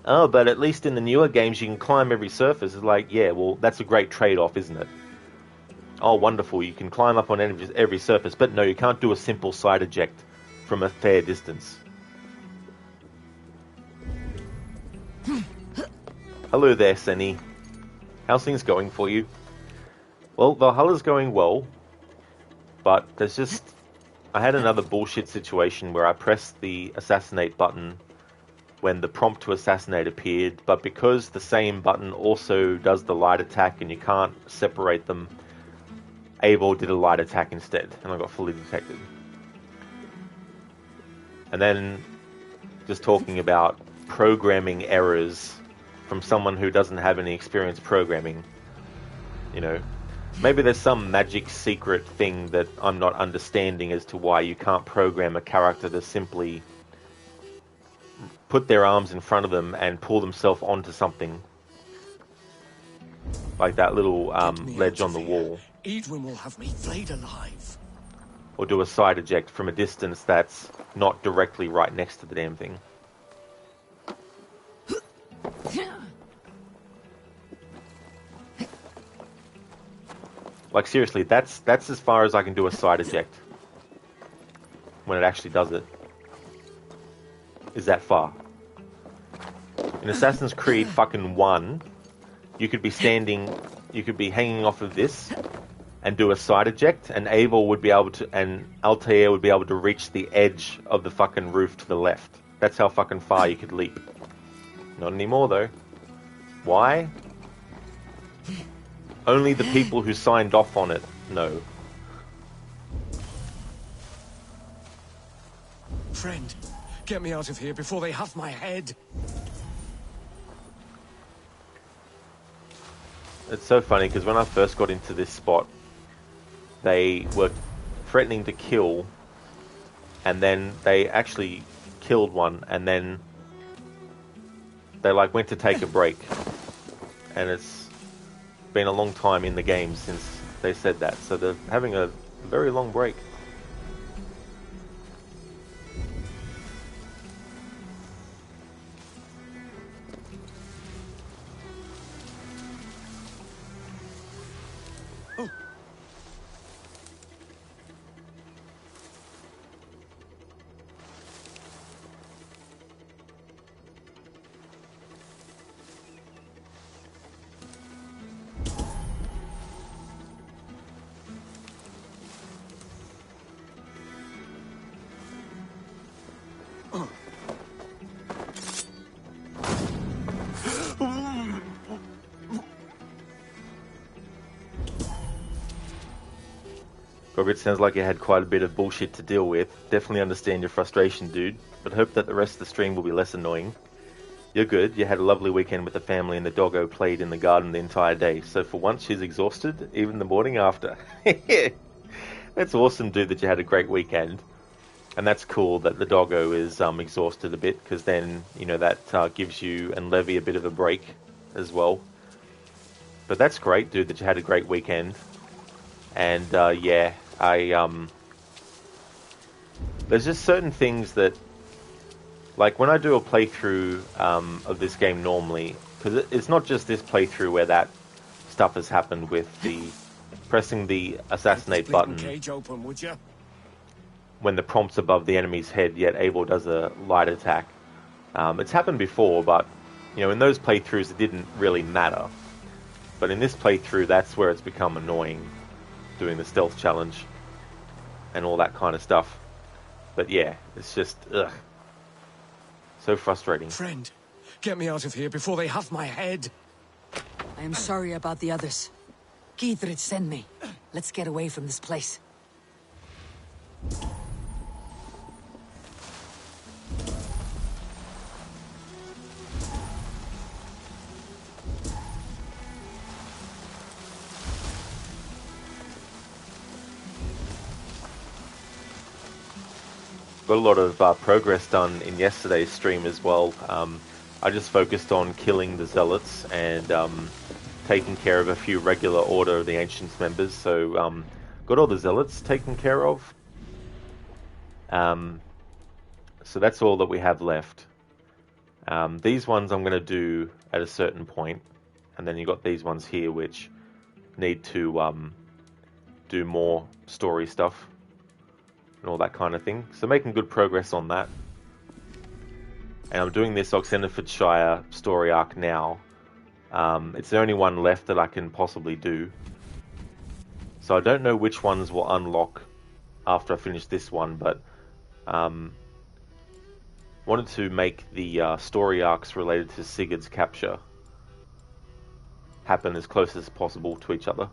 Oh, but at least in the newer games you can climb every surface. It's like, yeah, well, that's a great trade-off, isn't it? Oh, wonderful, you can climb up on every surface, but no, you can't do a simple side eject from a fair distance. Hello there, Senny. How's things going for you? Well, Valhalla's going well, but there's just... I had another bullshit situation where I pressed the assassinate button when the prompt to assassinate appeared, but because the same button also does the light attack and you can't separate them, Eivor did a light attack instead, and I got fully detected. And then, just talking about programming errors from someone who doesn't have any experience programming, you know, maybe there's some magic secret thing that I'm not understanding as to why you can't program a character to simply put their arms in front of them and pull themselves onto something. Like that little ledge on the wall. Edwin will have me flayed alive. Or do a side eject from a distance that's not directly right next to the damn thing. Like, seriously, that's as far as I can do a side eject. When it actually does it. Is that far. In Assassin's Creed fucking 1, you could be hanging off of this and do a side eject, and Eivor would be able to, and Altair would be able to reach the edge of the fucking roof to the left. That's how fucking far you could leap. Not anymore, though. Why? Only the people who signed off on it know. Friend, get me out of here before they have my head. It's so funny because when I first got into this spot, they were threatening to kill, and then they actually killed one, and then they like went to take a break. And it's been a long time in the game since they said that, so they're having a very long break. It sounds like you had quite a bit of bullshit to deal with. Definitely understand your frustration, dude, but hope that the rest of the stream will be less annoying. You're good. You had a lovely weekend with the family and the doggo played in the garden the entire day, so for once she's exhausted, even the morning after. That's awesome, dude, that you had a great weekend. And that's cool that the doggo is exhausted a bit, because then, you know, that gives you and Levy a bit of a break as well. But that's great, dude, that you had a great weekend. And, yeah... there's just certain things that, like when I do a playthrough of this game normally, because it's not just this playthrough where that stuff has happened with the pressing the assassinate button Open, would you? when the prompt's above the enemy's head, yet Eivor does a light attack. It's happened before, but you know, in those playthroughs it didn't really matter. But in this playthrough, that's where it's become annoying, doing the stealth challenge and all that kind of stuff. But yeah, it's just, ugh. So frustrating. Friend, get me out of here before they have my head. I am sorry about the others. Gidrit sent me. Let's get away from this place. Got a lot of progress done in yesterday's stream as well. I just focused on killing the Zealots and taking care of a few regular Order of the Ancients members. So got all the Zealots taken care of. So that's all that we have left. These ones I'm going to do at a certain point, and then you've got these ones here which need to do more story stuff and all that kind of thing. So making good progress on that. And I'm doing this Oxenfordshire story arc now. It's the only one left that I can possibly do. So I don't know which ones will unlock after I finish this one, but wanted to make the story arcs related to Sigurd's capture happen as close as possible to each other.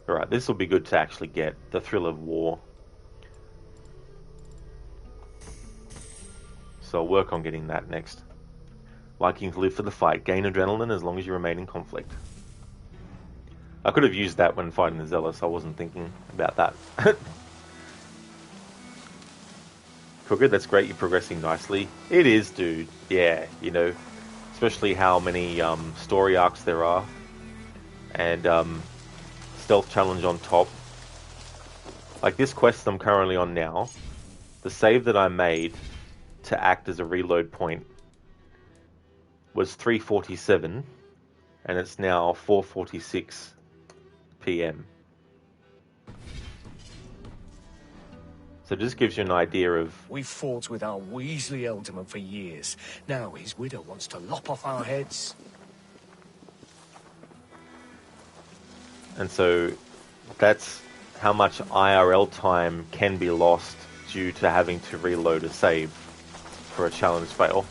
Alright, this will be good to actually get the thrill of war. So I'll work on getting that next. Liking to live for the fight. Gain adrenaline as long as you remain in conflict. I could have used that when fighting the Zealots. I wasn't thinking about that. Crooked, that's great. You're progressing nicely. It is, dude. Yeah, you know, especially how many story arcs there are. And stealth challenge on top. Like this quest I'm currently on now, the save that I made to act as a reload point was 3:47, and it's now 4:46 PM. So it just gives you an idea of... We've fought with our Weasley Elderman for years. Now his widow wants to lop off our heads. And so that's how much IRL time can be lost due to having to reload a save for a challenge fail.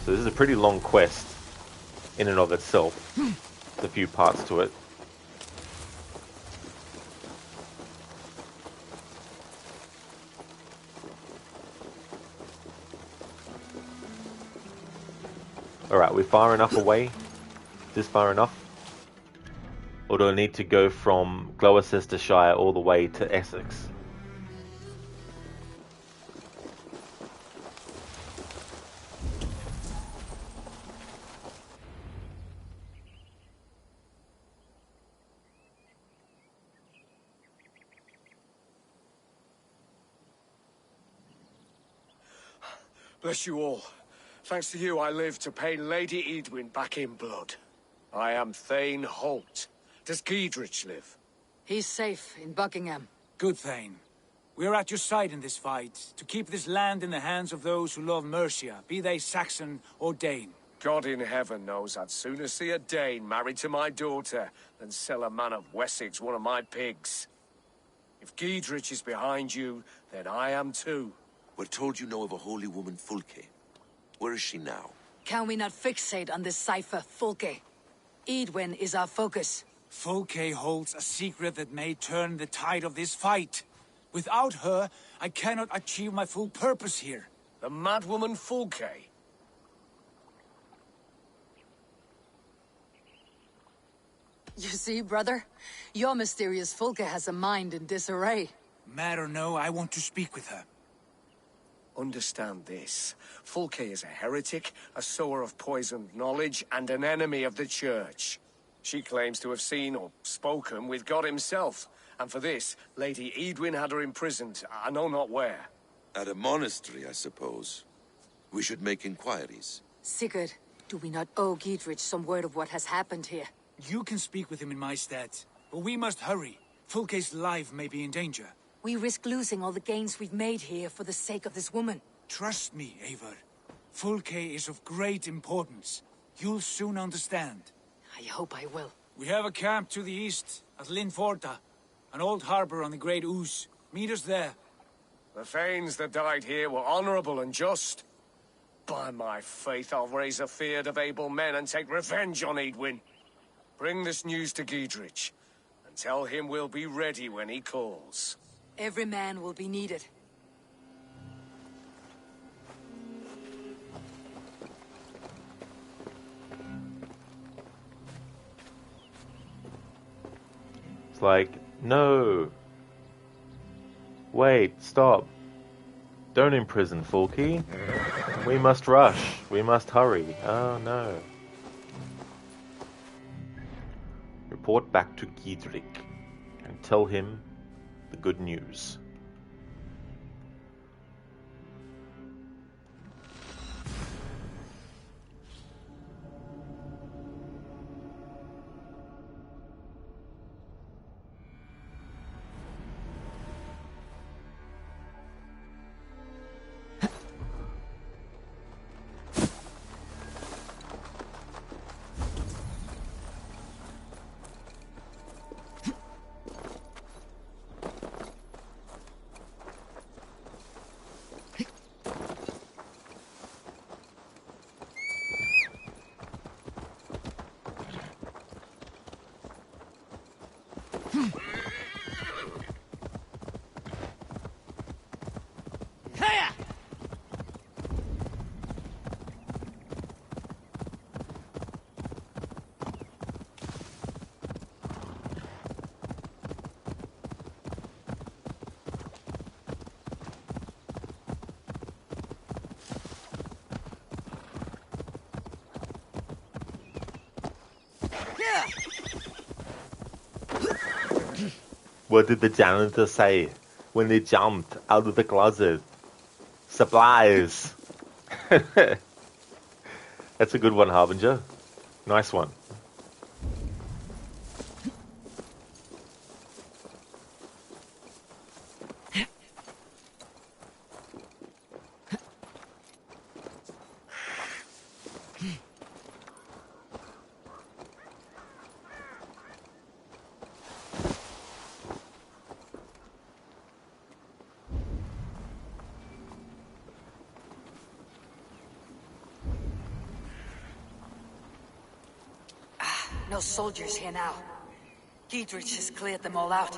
So this is a pretty long quest in and of itself. There's a few parts to it. Alright, we're far enough away. Is this far enough? Or do I need to go from Gloucestershire all the way to Essex? Bless you all. Thanks to you, I live to pay Lady Edwin back in blood. I am Thane Holt. Does Giedrich live? He's safe in Buckingham. Good, Thane. We are at your side in this fight, to keep this land in the hands of those who love Mercia, be they Saxon or Dane. God in heaven knows I'd sooner see a Dane married to my daughter than sell a man of Wessex one of my pigs. If Giedrich is behind you, then I am too. We're told you know of a holy woman, Fulke. Where is she now? Can we not fixate on this cipher, Fulke? Edwin is our focus. Fulke holds a secret that may turn the tide of this fight. Without her, I cannot achieve my full purpose here. The madwoman Fulke? You see, brother? Your mysterious Fulke has a mind in disarray. Mad or no, I want to speak with her. Understand this. Fulke is a heretic, a sower of poisoned knowledge, and an enemy of the Church. She claims to have seen or spoken with God himself. And for this, Lady Edwin had her imprisoned, I know not where. At a monastery, I suppose. We should make inquiries. Sigurd, do we not owe Giedrich some word of what has happened here? You can speak with him in my stead, but we must hurry. Fulke's life may be in danger. We risk losing all the gains we've made here for the sake of this woman. Trust me, Eivor. Fulke is of great importance. You'll soon understand. I hope I will. We have a camp to the east, at Linforta. An old harbor on the Great Ouse. Meet us there. The Thanes that died here were honorable and just. By my faith, I'll raise a feared of able men and take revenge on Edwin. Bring this news to Giedrich, and tell him we'll be ready when he calls. Every man will be needed. It's like, no. Wait, stop. Don't imprison Fulke. We must rush. We must hurry. Oh no. Report back to Giedrich and tell him the good news. What did the janitor say when they jumped out of the closet? Supplies! That's a good one, Harbinger. Nice one. no soldiers here now. Giedrich has cleared them all out.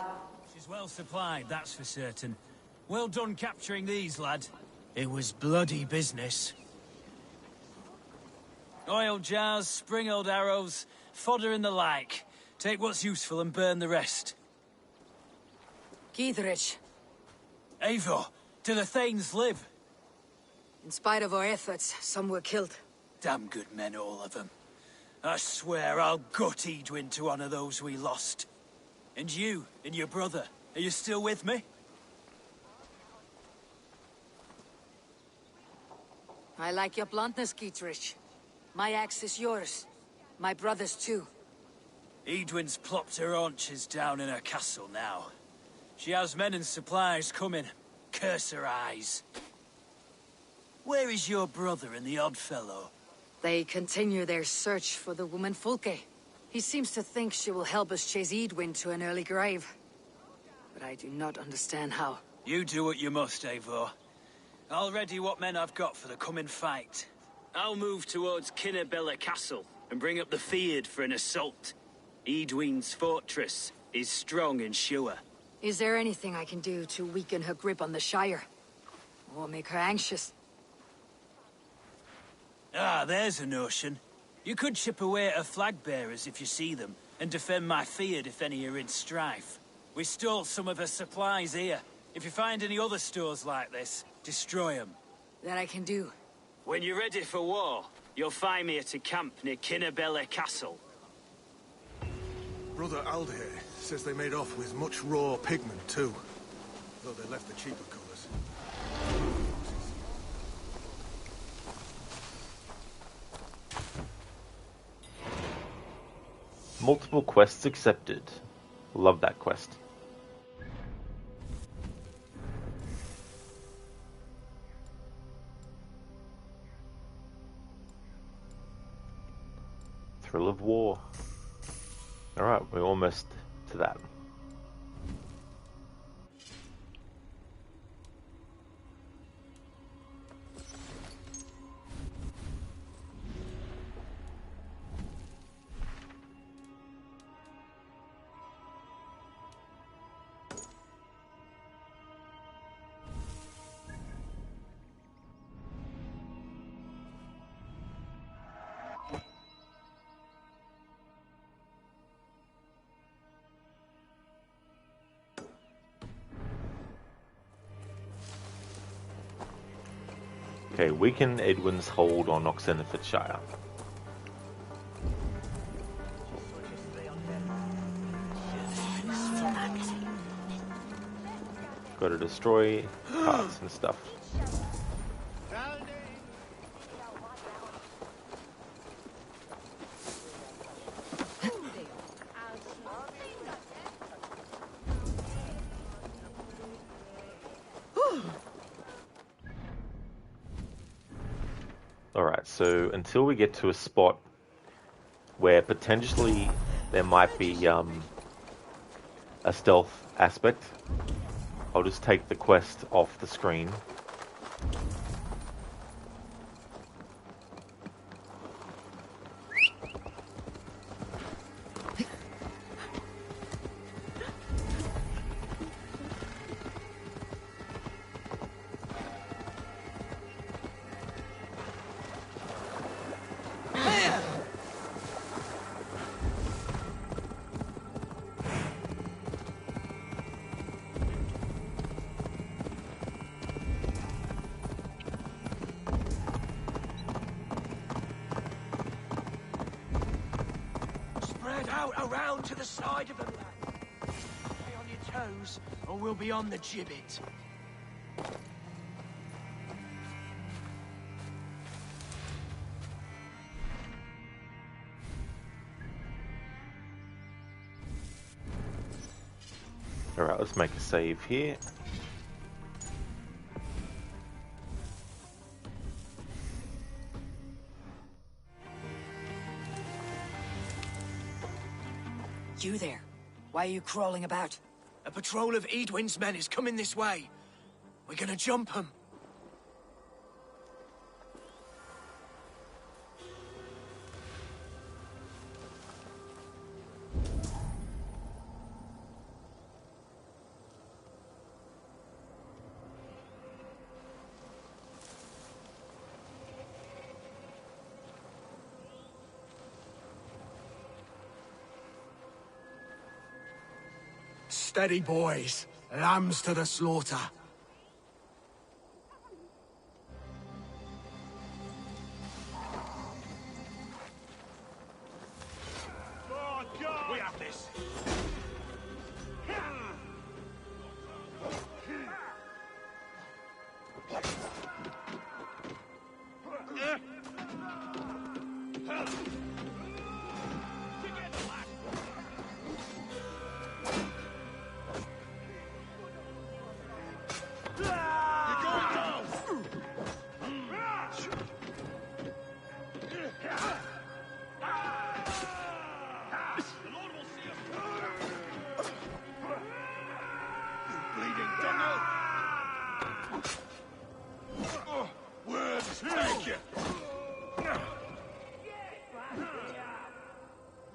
She's well supplied, that's for certain. Well done capturing these, lad. It was bloody business. Oil jars, spring-oiled arrows, fodder and the like. Take what's useful and burn the rest. Giedrich. Eivor, do the Thanes live? In spite of our efforts, some were killed. Damn good men, all of them. I swear I'll gut Edwin to honor those we lost. And you, and your brother, are you still with me? I like your bluntness, Giedrich. My axe is yours. My brother's too. Edwin's plopped her haunches down in her castle now. She has men and supplies coming. Curse her eyes. Where is your brother and the odd fellow? They continue their search for the woman Fulke. He seems to think she will help us chase Edwin to an early grave. But I do not understand how. You do what you must, Eivor. I'll ready what men I've got for the coming fight. I'll move towards Kinnabella Castle and bring up the Fyrd for an assault. Edwin's fortress is strong and sure. Is there anything I can do to weaken her grip on the Shire? Or make her anxious? Ah, there's a notion. You could chip away at her flag bearers if you see them, and defend my Fyrd if any are in strife. We stole some of her supplies here. If you find any other stores like this, destroy them. That I can do. When you're ready for war, you'll find me at a camp near Kinnabella Castle. Brother Aldair says they made off with much raw pigment too, though they left the cheaper colours. Multiple quests accepted. Love that quest. Thrill of war. Alright, we're almost to that. Okay, weaken Edwin's hold on Oxenfordshire. Got to destroy carts and stuff. Alright, so until we get to a spot where potentially there might be a stealth aspect, I'll just take the quest off the screen. Out around to the side of them, lad. Stay on your toes, or we'll be on the gibbet. Alright, let's make a save here. You there? Why are you crawling about? A patrol of Edwin's men is coming this way. We're gonna jump them. Steady, boys. Lambs to the slaughter. We have this.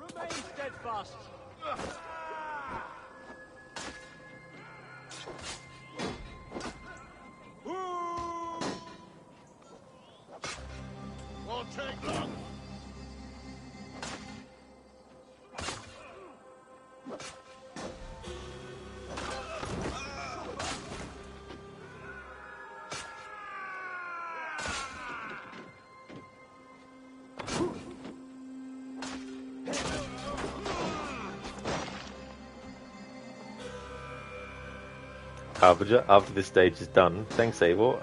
Remain steadfast. Won't take long. After this stage is done. Thanks, Eivor.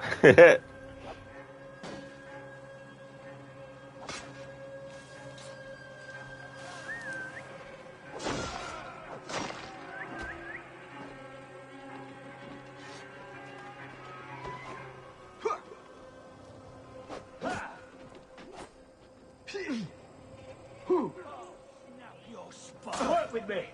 Work with me.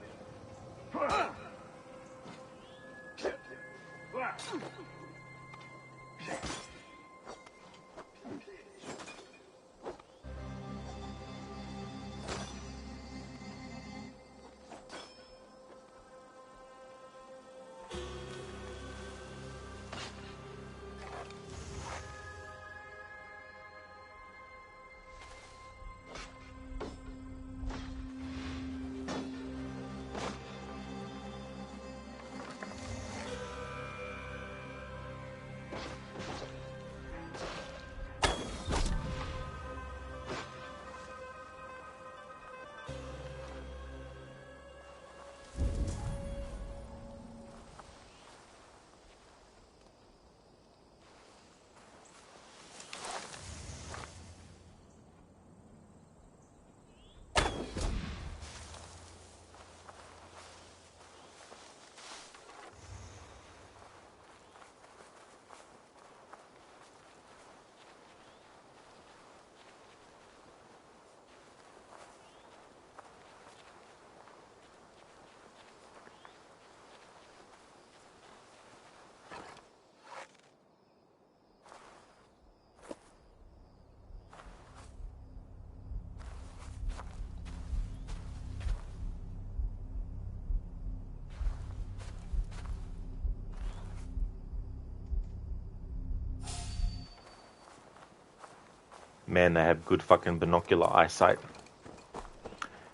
Man, they have good fucking binocular eyesight.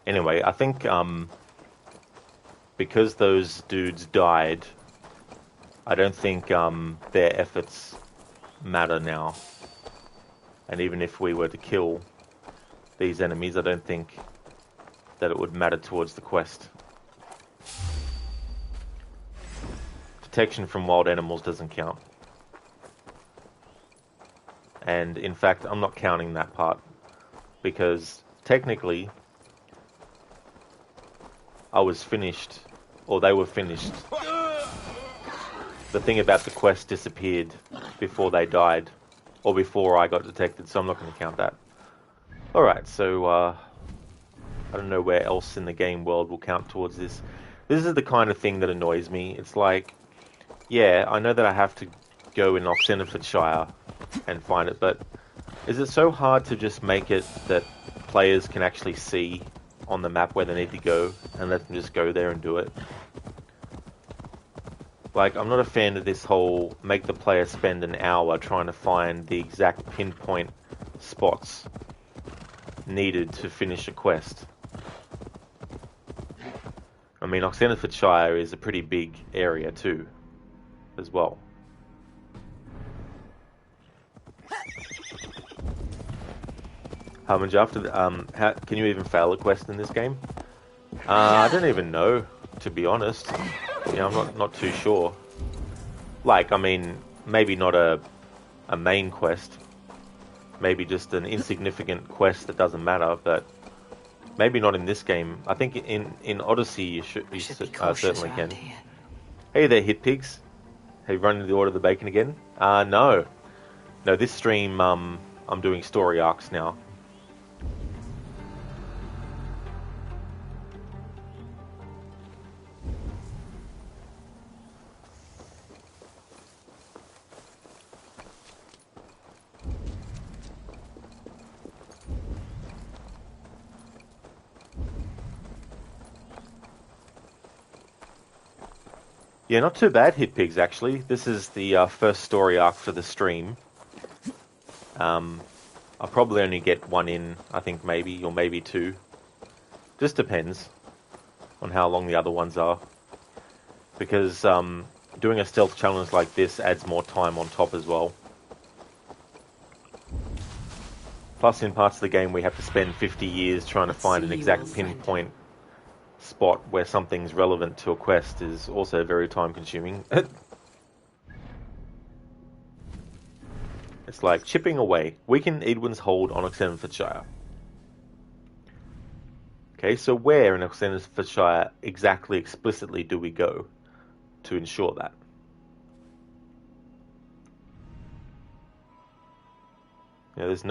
Anyway, I think because those dudes died, I don't think their efforts matter now. And even if we were to kill these enemies, I don't think that it would matter towards the quest. Detection from wild animals doesn't count. And in fact, I'm not counting that part, because technically I was finished, or they were finished. The thing about the quest disappeared before they died, or before I got detected, so I'm not going to count that. Alright, so I don't know where else in the game world will count towards this. This is the kind of thing that annoys me. It's like, yeah, I know that I have to go in Assassinations and find it, but is it so hard to just make it that players can actually see on the map where they need to go and let them just go there and do it? Like, I'm not a fan of this whole make the player spend an hour trying to find the exact pinpoint spots needed to finish a quest. I mean, Oxenfordshire is a pretty big area too, as well. Harmon, after the, can you even fail a quest in this game? I don't even know, to be honest. Yeah, I'm not too sure. Like, I mean, maybe not a main quest. Maybe just an insignificant quest that doesn't matter, but maybe not in this game. I think in Odyssey you certainly can. Here. Hey there, hit pigs. Have you run into the Order of the Bacon again? No. No, this stream, I'm doing story arcs now. Yeah, not too bad, hit pigs, actually. This is the first story arc for the stream. I'll probably only get one in, I think, maybe, or maybe two. Just depends on how long the other ones are. Because doing a stealth challenge like this adds more time on top as well. Plus, in parts of the game, we have to spend 50 years trying to find an exact pinpoint spot where something's relevant to a quest is also very time consuming. It's like chipping away. Weaken Edwin's hold on Oxenfordshire. Okay, so where in Oxenfordshire exactly explicitly do we go to ensure that? Yeah, there's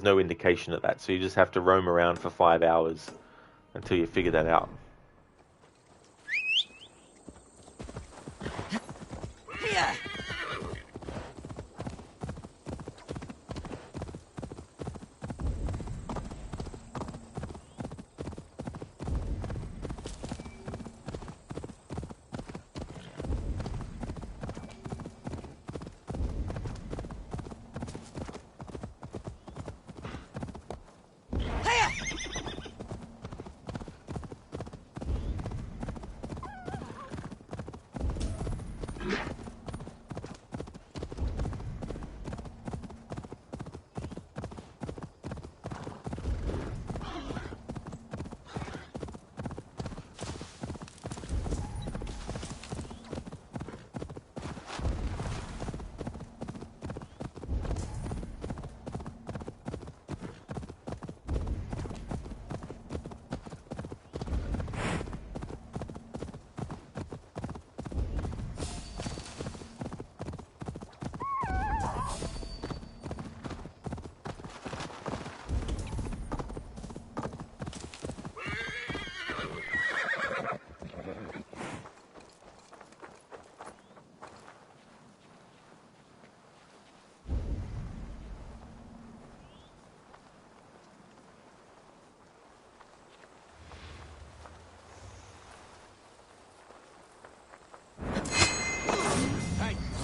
no indication of that, so you just have to roam around for 5 hours until you figure that out.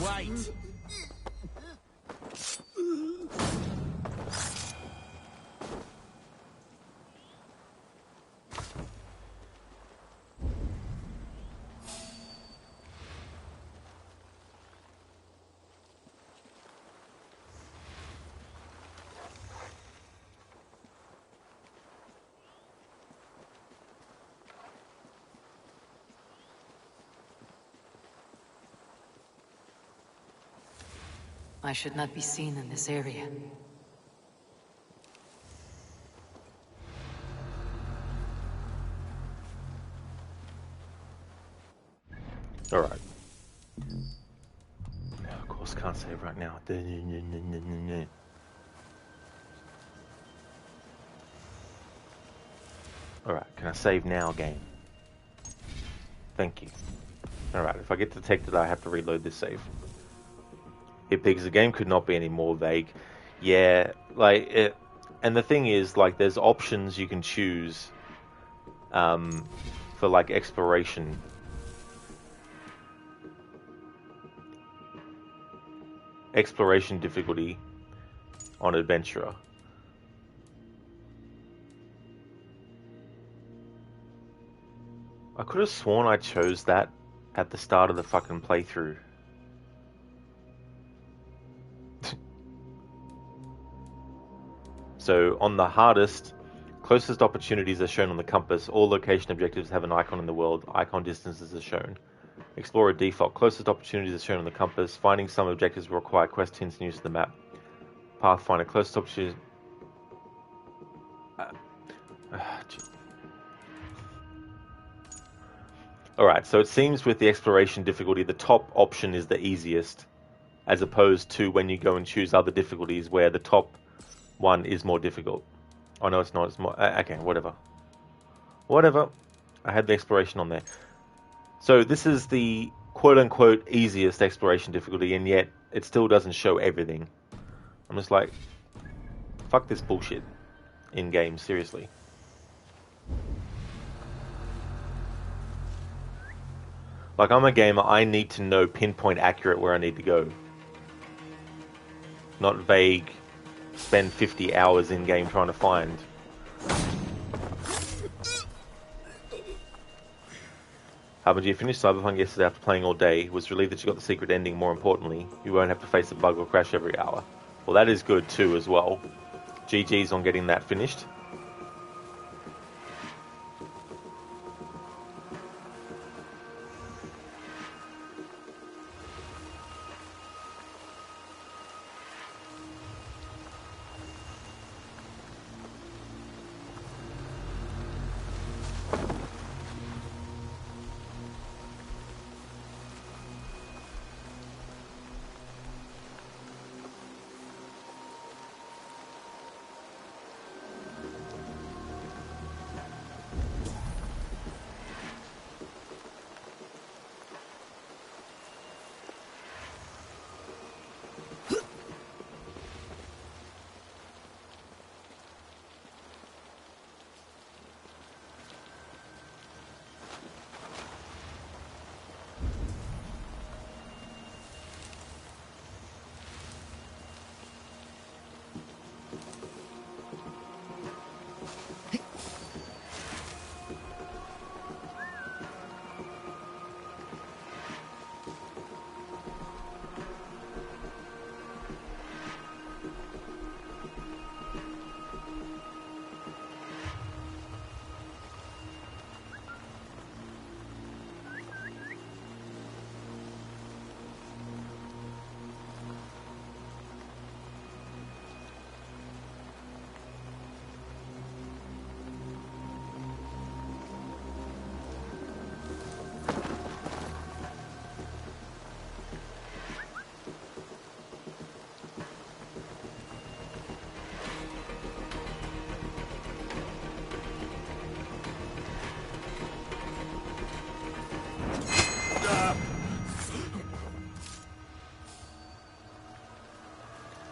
Wait! I should not be seen in this area. Alright. Of course, can't save right now. Alright, can I save now, game? Thank you. Alright, if I get detected, I have to reload this save. Because the game could not be any more vague. Yeah, like it, and the thing is, like, there's options you can choose for like exploration. Exploration difficulty on adventurer. I could have sworn I chose that at the start of the fucking playthrough. So on the hardest, closest opportunities are shown on the compass. All location objectives have an icon in the world. Icon distances are shown. Explorer default. Closest opportunities are shown on the compass. Finding some objectives will require quest hints and use of the map. Pathfinder. Closest opportunities... Alright, so it seems with the exploration difficulty, the top option is the easiest, as opposed to when you go and choose other difficulties where the top one is more difficult. Oh no, it's not. It's more... okay, whatever. Whatever. I had the exploration on there. So this is the quote-unquote easiest exploration difficulty, and yet it still doesn't show everything. I'm just like, fuck this bullshit in-game, seriously. Like, I'm a gamer, I need to know pinpoint accurate where I need to go. Not vague, spend 50 hours in-game trying to find. Haven't you finished Cyberpunk yesterday after playing all day? Was relieved that you got the secret ending. More importantly, you won't have to face a bug or crash every hour. Well, that is good too as well. GG's on getting that finished.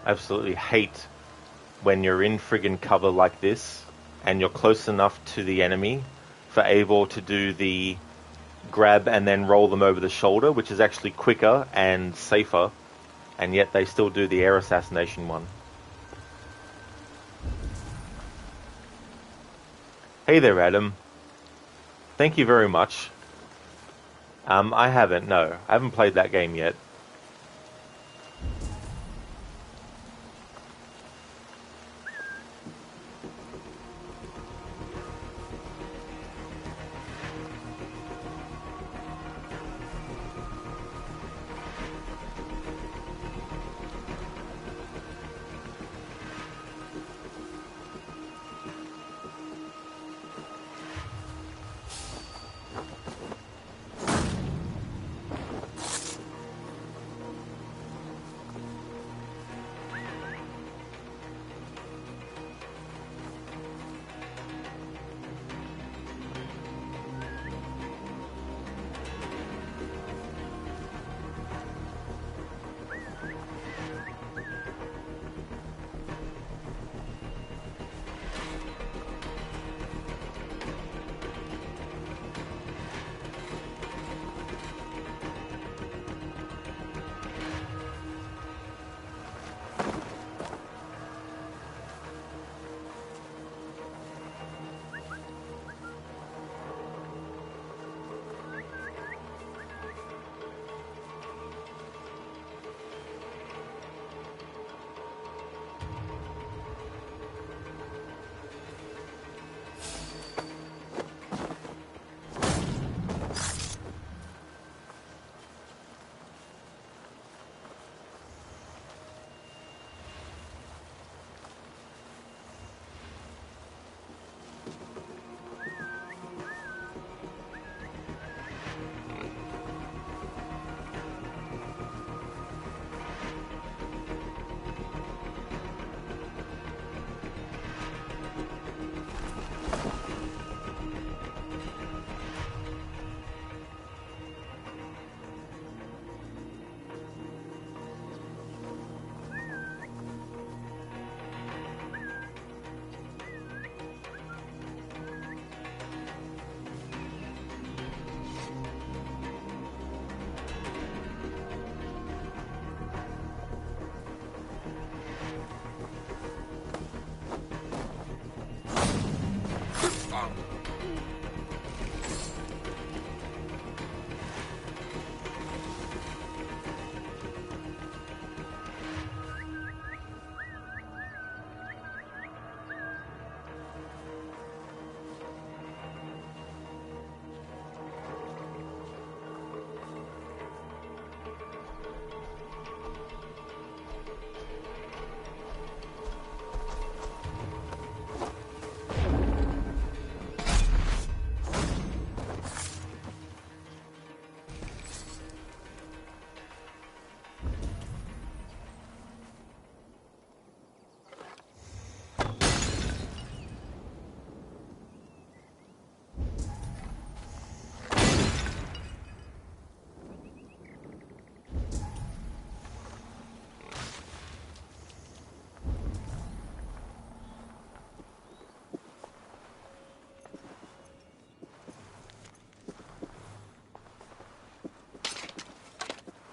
Absolutely hate when you're in friggin' cover like this and you're close enough to the enemy for Eivor to do the grab and then roll them over the shoulder, which is actually quicker and safer, and yet they still do the air assassination one. Hey there, Adam. Thank you very much. I haven't played that game yet.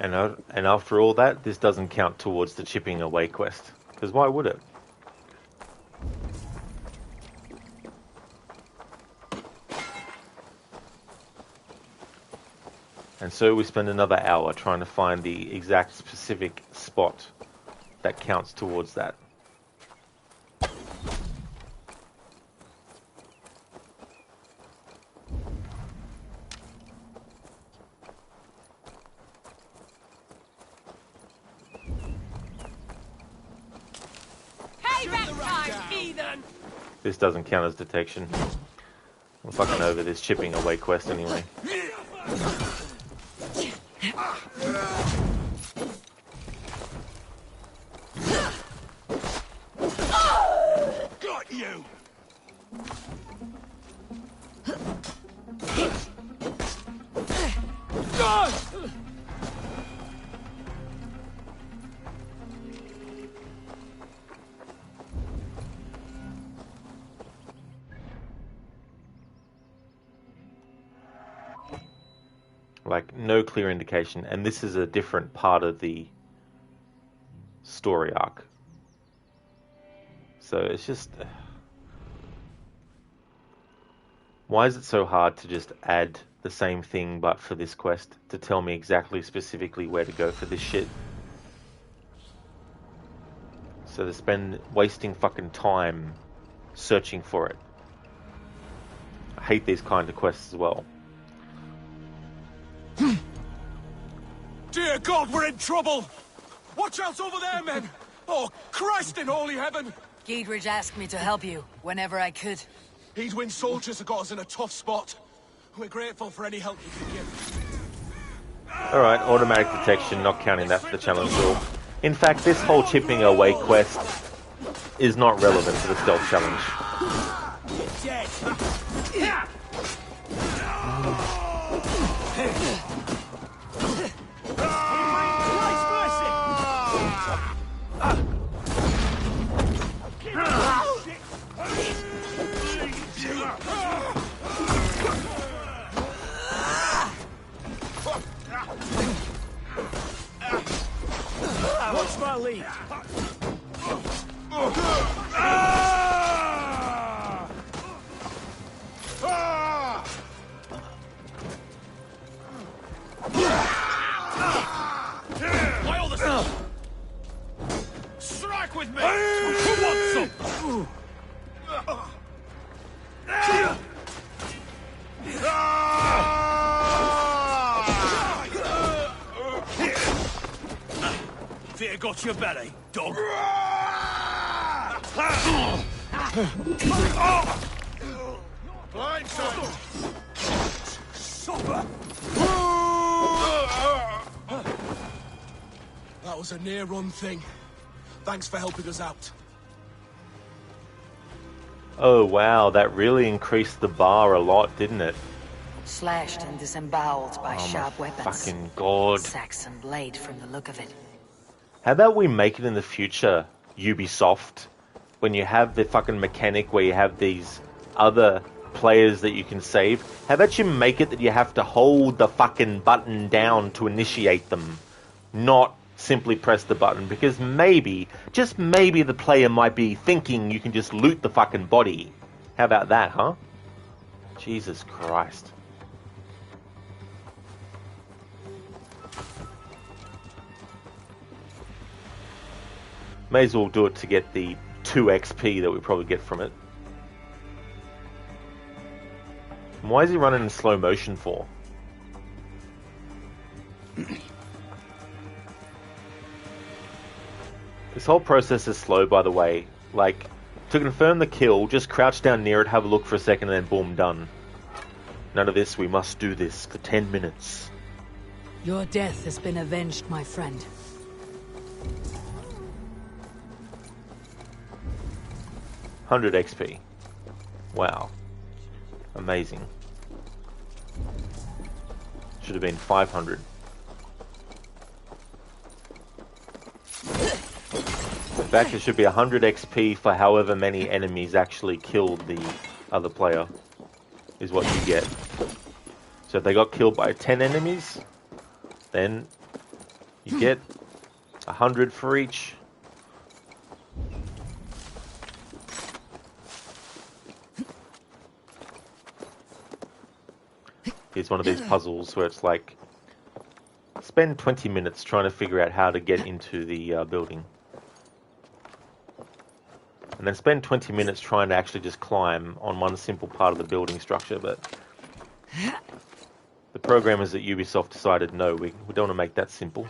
And after all that, this doesn't count towards the chipping away quest. Because why would it? And so we spend another hour trying to find the exact specific spot that counts towards that. This doesn't count as detection. I'm fucking over this chipping away quest anyway. Got you! Like, no clear indication. And this is a different part of the story arc. So it's just... Why is it so hard to just add the same thing but for this quest? To tell me exactly, specifically where to go for this shit? So to spend wasting fucking time searching for it. I hate these kind of quests as well. Dear God, we're in trouble! Watch out over there, men! Oh, Christ in holy heaven! Giedrich asked me to help you whenever I could. Edwin's soldiers have got us in a tough spot. We're grateful for any help you can give. Alright, automatic detection, not counting that for the challenge rule. In fact, this whole chipping away quest is not relevant to the stealth challenge. Watch my lead. Strike with me! Who wants some? Fear got your belly, dog. Blindside! That was a near-run thing. Thanks for helping us out. Oh wow, that really increased the bar a lot, didn't it? Slashed and disemboweled by Oh sharp my weapons. fucking god. Saxon blade from the look of it. How about we make it in the future, Ubisoft, when you have the fucking mechanic where you have these other players that you can save? How about you make it that you have to hold the fucking button down to initiate them, not simply press the button? Because maybe, just maybe, the player might be thinking you can just loot the fucking body. How about that, huh? Jesus Christ. May as well do it to get the 2 XP that we probably get from it. And why is he running in slow motion for? This whole process is slow, by the way. Like, to confirm the kill, just crouch down near it, have a look for a second, and then boom, done. None of this, we must do this for 10 minutes. Your death has been avenged, my friend. $100 XP. Wow. Amazing. Should have been 500. In fact, it should be 100 XP for however many enemies actually killed the other player, is what you get. So if they got killed by 10 enemies, then You get 100 for each. Here's one of these puzzles where it's like, spend 20 minutes trying to figure out how to get into the building. And then spend 20 minutes trying to actually just climb on one simple part of the building structure, but the programmers at Ubisoft decided, no, we don't want to make that simple.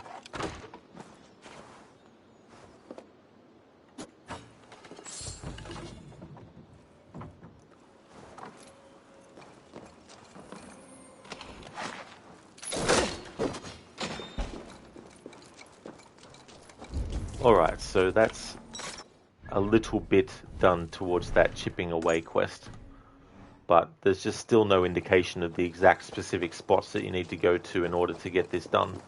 Alright, so that's a little bit done towards that chipping away quest. But there's just still no indication of the exact specific spots that you need to go to in order to get this done.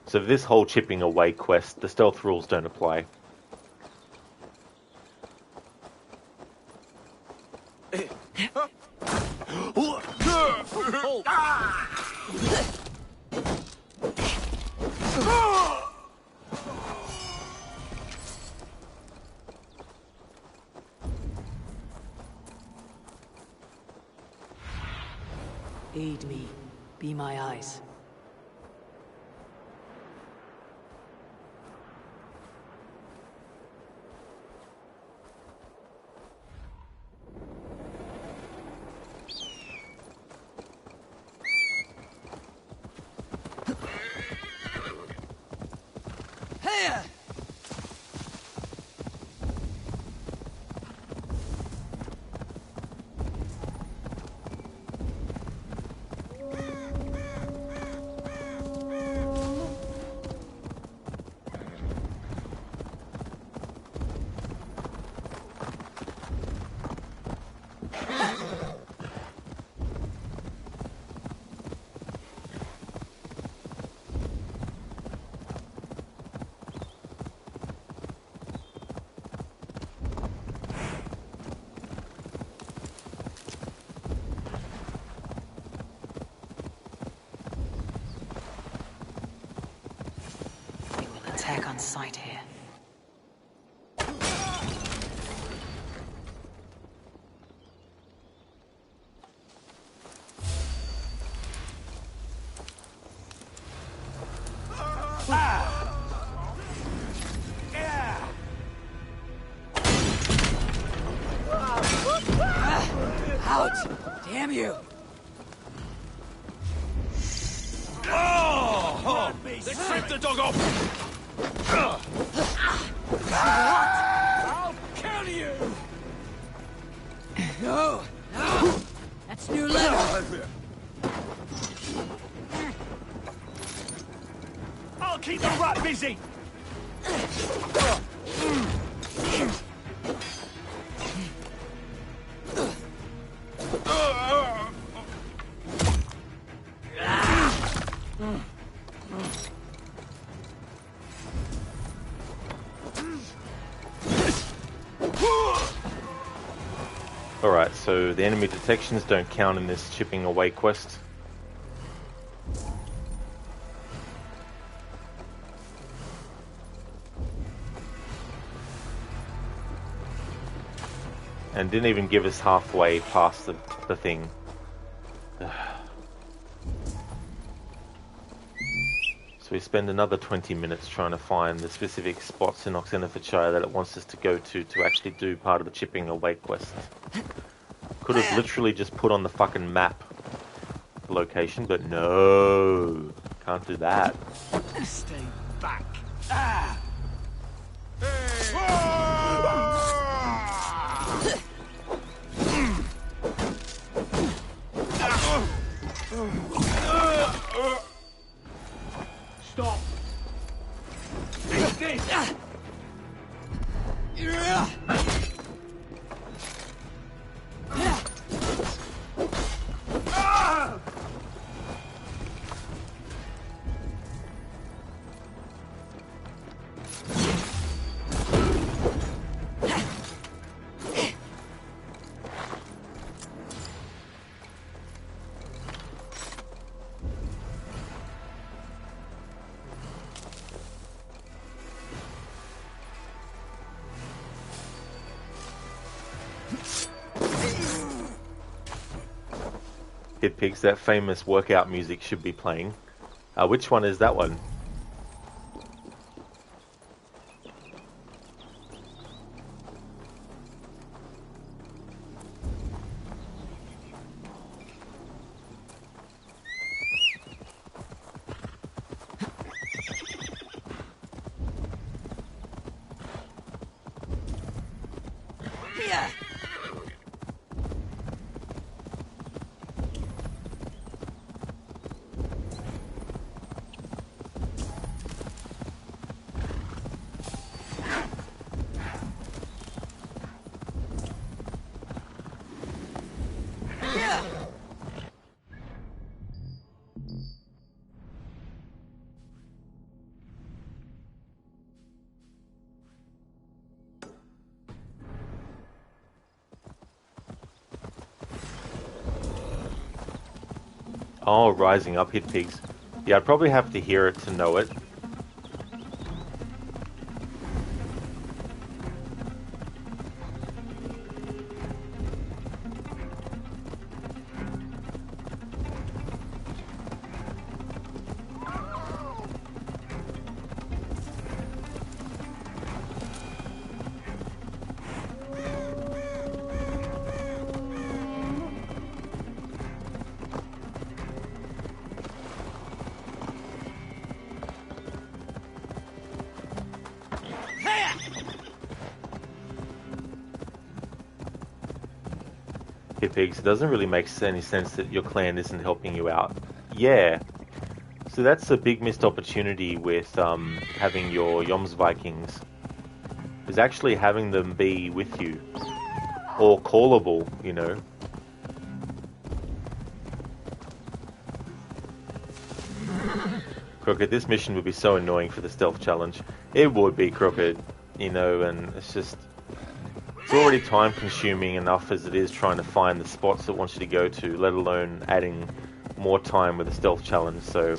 So for this whole chipping away quest, the stealth rules don't apply. Aid me. Be my eyes. Attack on sight here. Out! Damn you! Oh! They tripped the dog off! I'll kill you! No! No! That's new letter! I'll keep the rat busy! Alright, so the enemy detections don't count in this chipping away quest. And didn't even give us halfway past the thing. So we spend another 20 minutes trying to find the specific spots in Oxenfordshire that it wants us to go to actually do part of the chipping away quest. Could have literally just put on the fucking map the location, but no, can't do that. Stay back. Stop. Take this. Hit Pigs, that famous workout music should be playing. Which one is that one? Oh, rising up, Hit Pigs. Yeah, I'd probably have to hear it to know it. Pigs, it doesn't really make any sense that your clan isn't helping you out. Yeah. So that's a big missed opportunity with having your Yoms Vikings. Is actually having them be with you. Or callable, you know. Crooked, this mission would be so annoying for the stealth challenge. It would be, Crooked, you know, and it's just... It's already time consuming enough as it is trying to find the spots it wants you to go to, let alone adding more time with the stealth challenge, so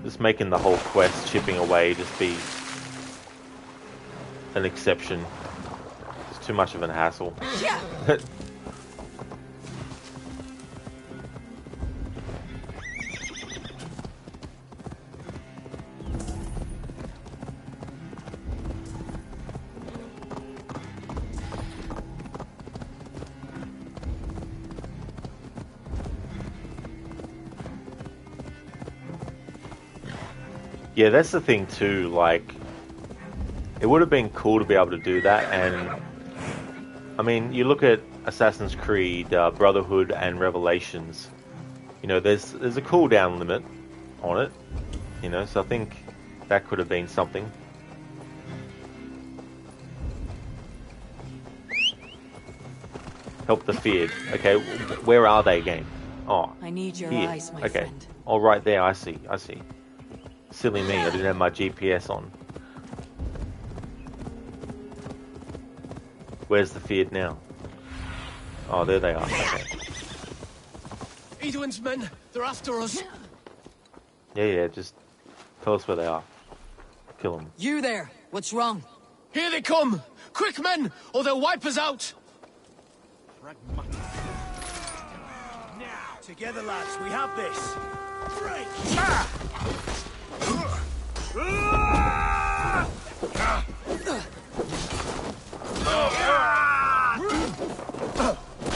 just making the whole quest chipping away just be an exception. It's too much of an hassle. Yeah, that's the thing too, like, it would have been cool to be able to do that, and, I mean, you look at Assassin's Creed, Brotherhood and Revelations, you know, there's a cooldown limit on it, you know, so I think that could have been something. Help the feared. Okay, where are they again? Oh, I need your here. eyes, my okay. friend. Oh, right there, I see. Silly me, I didn't have my GPS on. Where's the feared now? Oh, there they are. Okay. Edwin's men, they're after us. Yeah, just tell us where they are. Kill them. You there! What's wrong? Here they come! Quick, men, or they'll wipe us out! Now, together, lads, we have this. Break!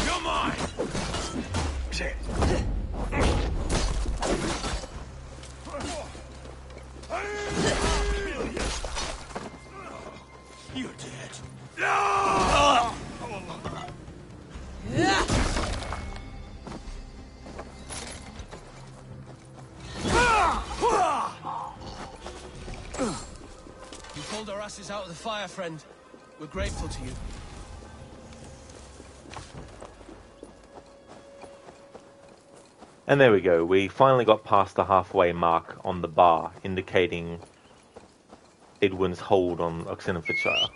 Come on! You're dead. You pulled our asses out of the fire, friend. We're grateful to you. And there we go, we finally got past the halfway mark on the bar, indicating Edwin's hold on Oxenfordshire.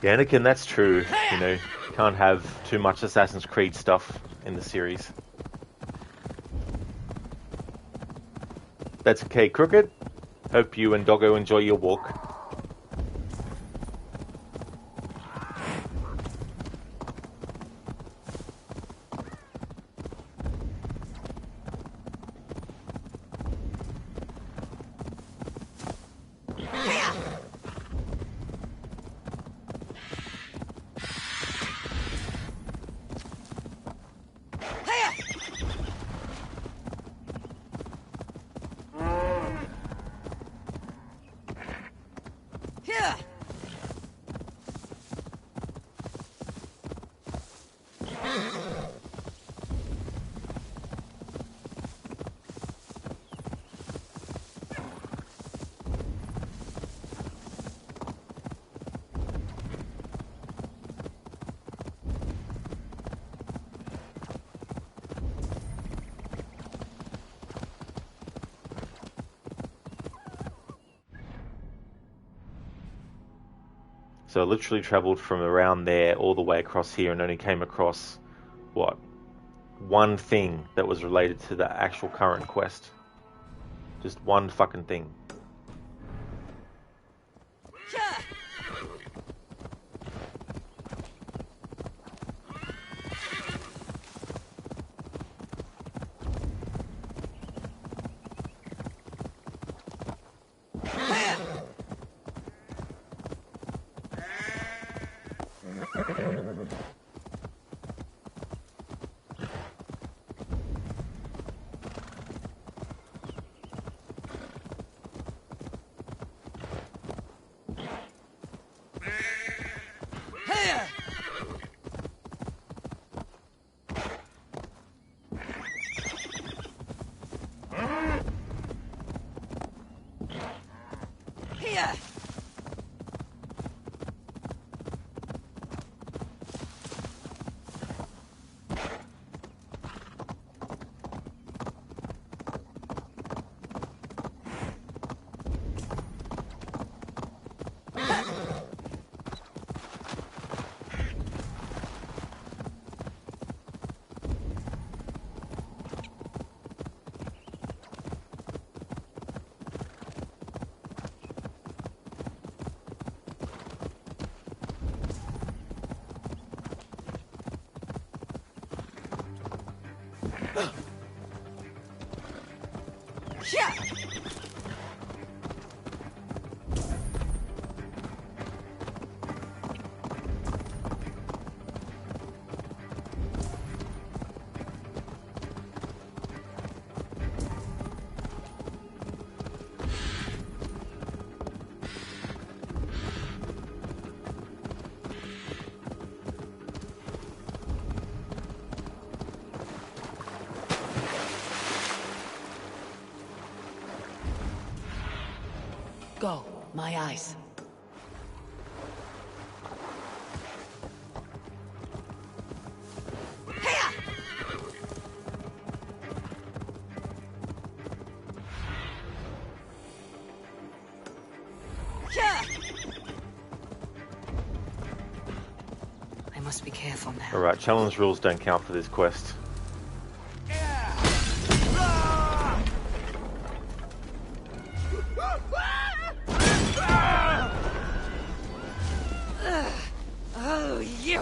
Yeah, Anakin, that's true, you know, you can't have too much Assassin's Creed stuff in the series. That's okay, Crooked. Hope you and Doggo enjoy your walk. So I literally travelled from around there all the way across here and only came across, what, one thing that was related to the actual current quest. Just one fucking thing. Go, my eyes. I must be careful now. Alright, challenge rules don't count for this quest. Oh, you!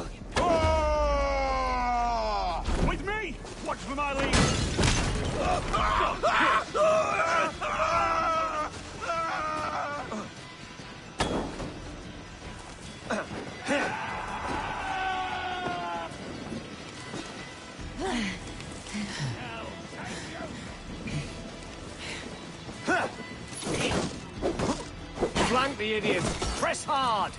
With me! Watch for my lead! Flank the idiot! Press hard!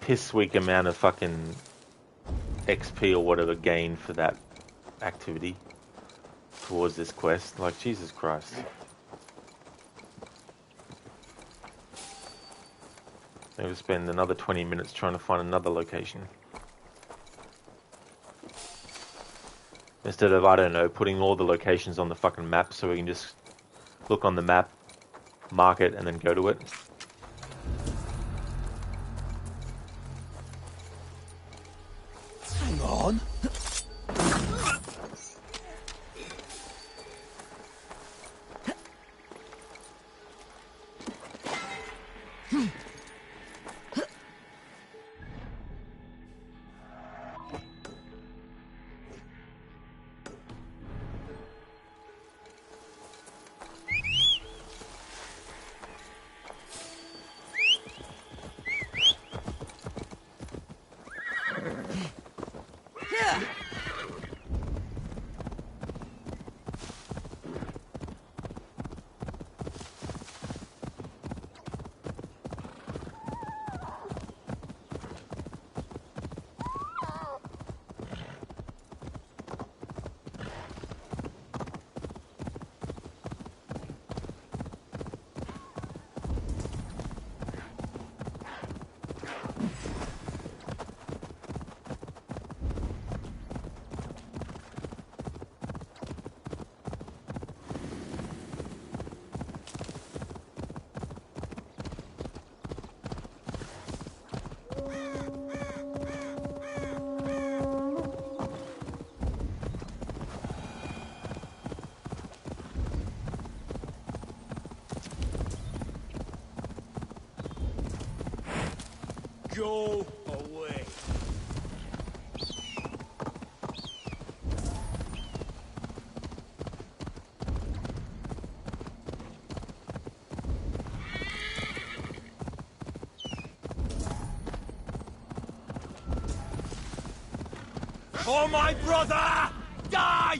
Piss weak amount of fucking XP or whatever gained for that activity towards this quest. Like, Jesus Christ. Maybe spend another 20 minutes trying to find another location. Instead of, I don't know, putting all the locations on the fucking map so we can just look on the map, mark it, and then go to it. Hang on. For my brother! Die!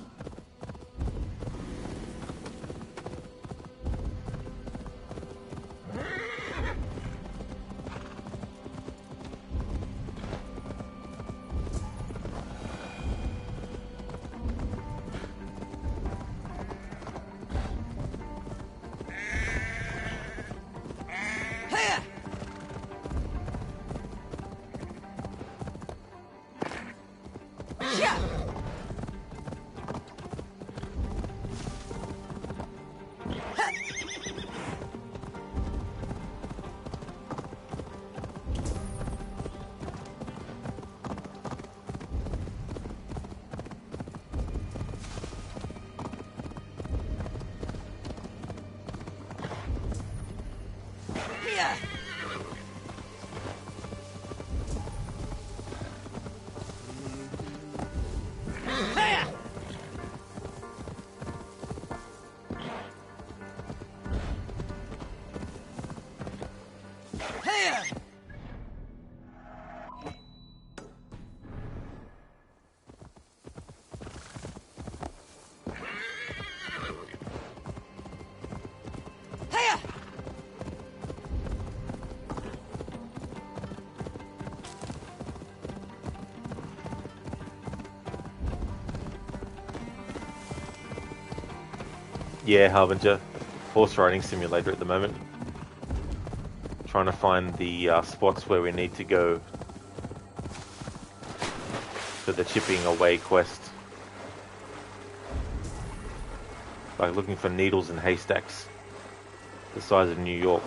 Yeah, Harbinger. Horse riding simulator at the moment. Trying to find the spots where we need to go for the chipping away quest. Like looking for needles in haystacks the size of New York.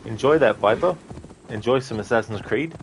Enjoy that, Viper. Enjoy some Assassin's Creed.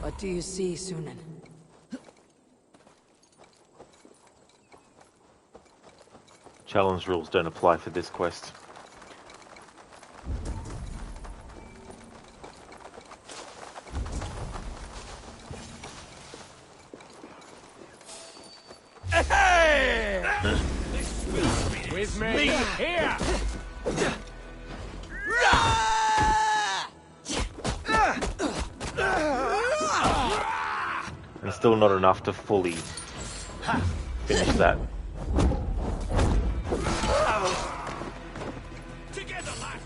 What do you see, Sunan? Challenge rules don't apply for this quest. Hey! With me here! And still not enough to fully finish that. Together, lad!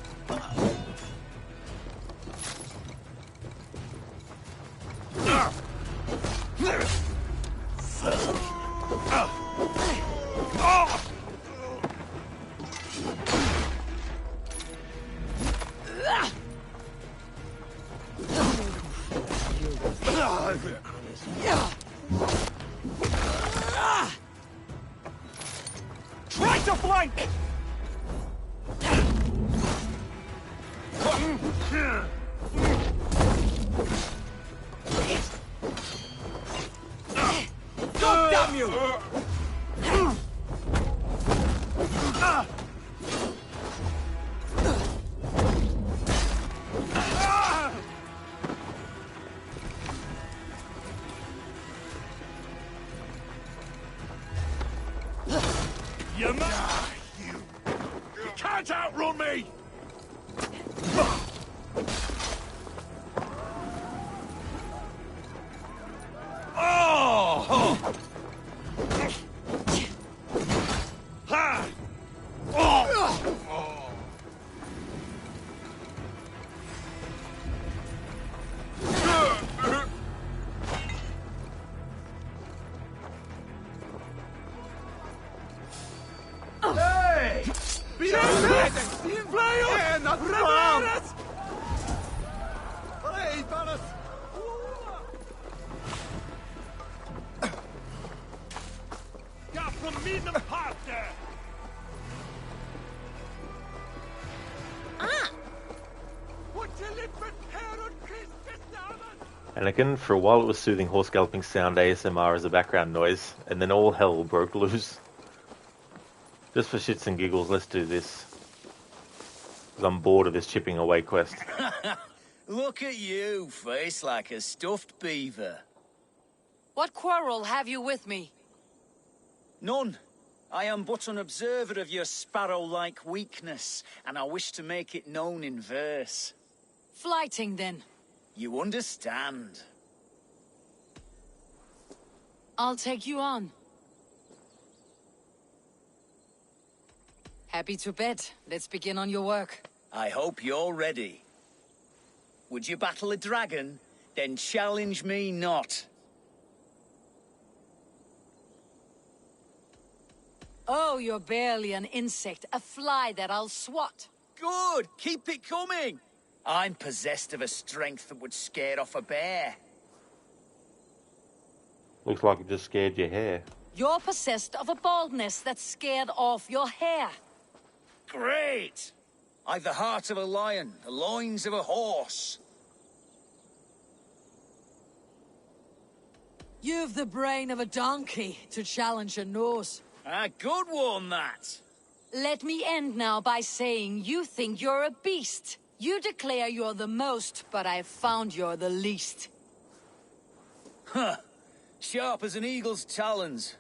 Try to flank! God damn you! You can't outrun me! Oh! Ha! Oh! Hey! Anakin, for a while it was soothing horse galloping sound ASMR as a background noise, and then all hell broke loose. Just for shits and giggles, let's do this. Because I'm bored of this chipping away quest. Look at you, face like a stuffed beaver. What quarrel have you with me? None. I am but an observer of your sparrow-like weakness, and I wish to make it known in verse. Flighting, then. You understand. I'll take you on. Happy to bet. Let's begin on your work. I hope you're ready. Would you battle a dragon? Then challenge me not. Oh, you're barely an insect, a fly that I'll swat. Good! Keep it coming! I'm possessed of a strength that would scare off a bear. Looks like it just scared your hair. You're possessed of a baldness that scared off your hair. Great! I've the heart of a lion, the loins of a horse. You've the brain of a donkey to challenge a nose. A good one, that. Let me end now by saying you think you're a beast. You declare you're the most, but I've found you're the least. Huh. Sharp as an eagle's talons.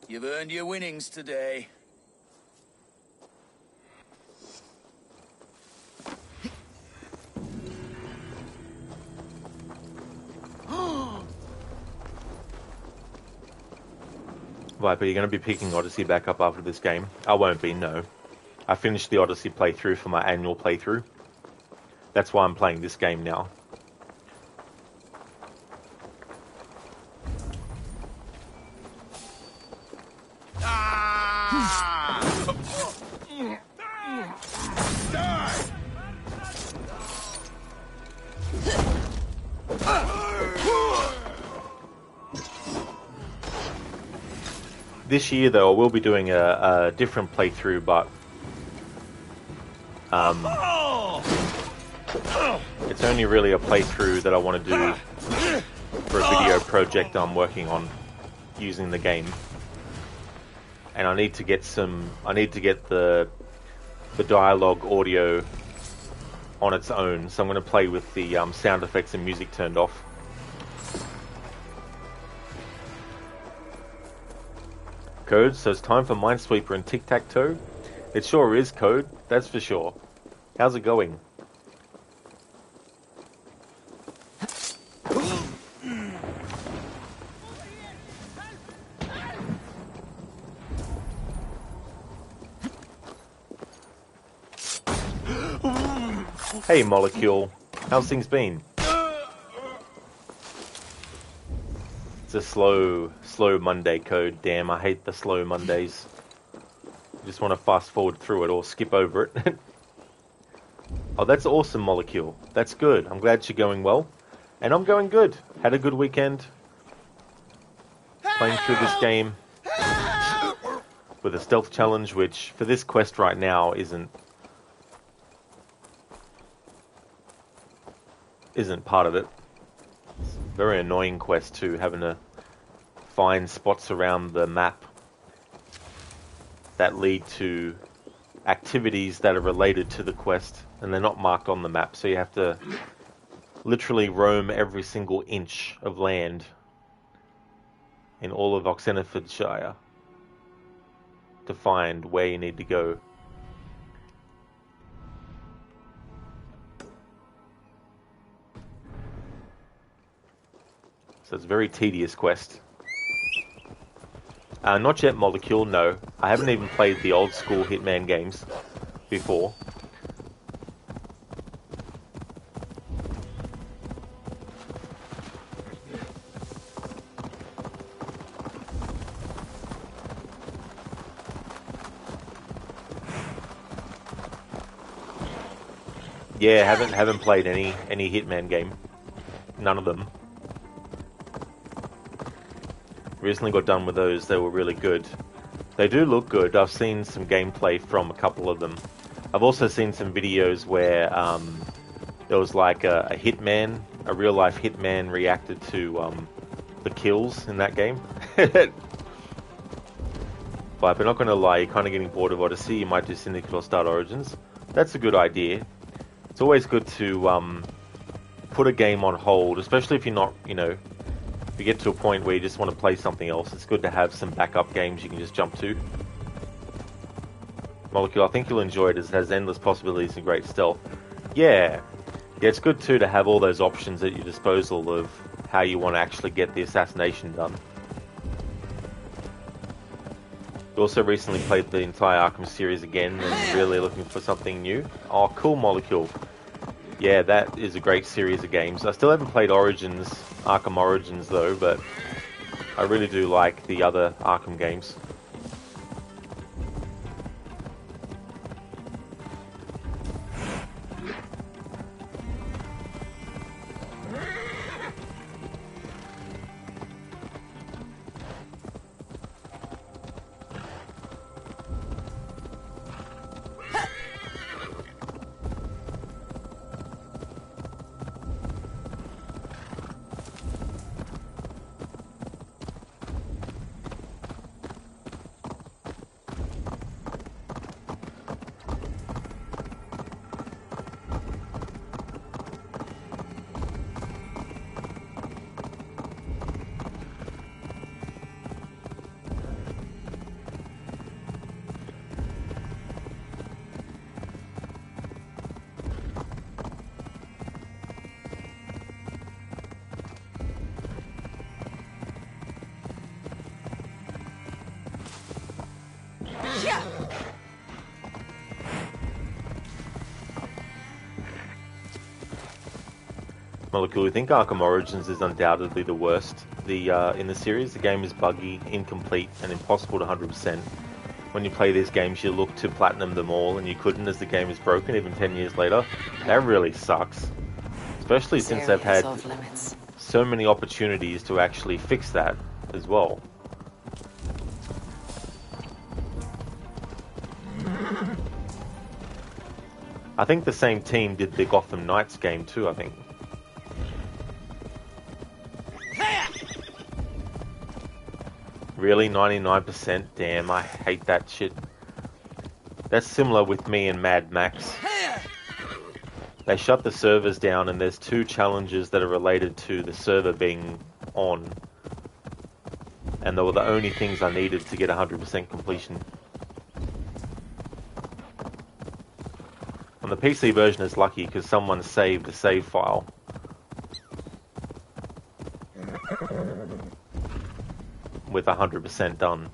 You've earned your winnings today. Viper, you're going to be picking Odyssey back up after this game? I won't be, no. I finished the Odyssey playthrough for my annual playthrough. That's why I'm playing this game now. This year, though, I will be doing a different playthrough, but it's only really a playthrough that I want to do for a video project I'm working on using the game, and I need to get the dialogue audio on its own. So I'm going to play with the sound effects and music turned off. Code, so it's time for Minesweeper and Tic-Tac-Toe. It sure is, Code, that's for sure. How's it going? Hey, Molecule. How's things been? It's a slow Monday, Code. Damn, I hate the slow Mondays. I just want to fast forward through it or skip over it. Oh, that's awesome, Molecule. That's good. I'm glad you're going well. And I'm going good. Had a good weekend. Playing through this game with a stealth challenge, which for this quest right now isn't part of it. It's a very annoying quest too, having to find spots around the map that lead to activities that are related to the quest, and they're not marked on the map, so you have to literally roam every single inch of land in all of Oxenfordshire to find where you need to go. So it's a very tedious quest. Not yet, Molecule, no. I haven't even played the old school Hitman games before. Yeah, haven't played any Hitman game. None of them. Recently got done with those. They were really good. They do look good. I've seen some gameplay from a couple of them. I've also seen some videos where there was like a hitman, a real life hitman reacted to the kills in that game. But I'm not going to lie, you're kind of getting bored of Odyssey. You might do Syndicate or start Origins. That's a good idea. It's always good to put a game on hold, especially if you're not, if you get to a point where you just want to play something else. It's good to have some backup games you can just jump to. Molecule, I think you'll enjoy it as it has endless possibilities and great stealth. Yeah, it's good too to have all those options at your disposal of how you want to actually get the assassination done. You also recently played the entire Arkham series again and really looking for something new. Oh, cool, Molecule. Yeah, that is a great series of games. I still haven't played Origins, Arkham Origins though, but I really do like the other Arkham games. Molecule, I think Arkham Origins is undoubtedly the worst. In the series, the game is buggy, incomplete, and impossible to 100%. When you play these games, you look to platinum them all, and you couldn't as the game is broken even 10 years later. That really sucks. Especially since they've had so many opportunities to actually fix that as well. I think the same team did the Gotham Knights game too, I think. Really? 99%? Damn, I hate that shit. That's similar with me and Mad Max. They shut the servers down and there's 2 challenges that are related to the server being on. And they were the only things I needed to get 100% completion. On the PC version it's lucky because someone saved the save file. With 100% done.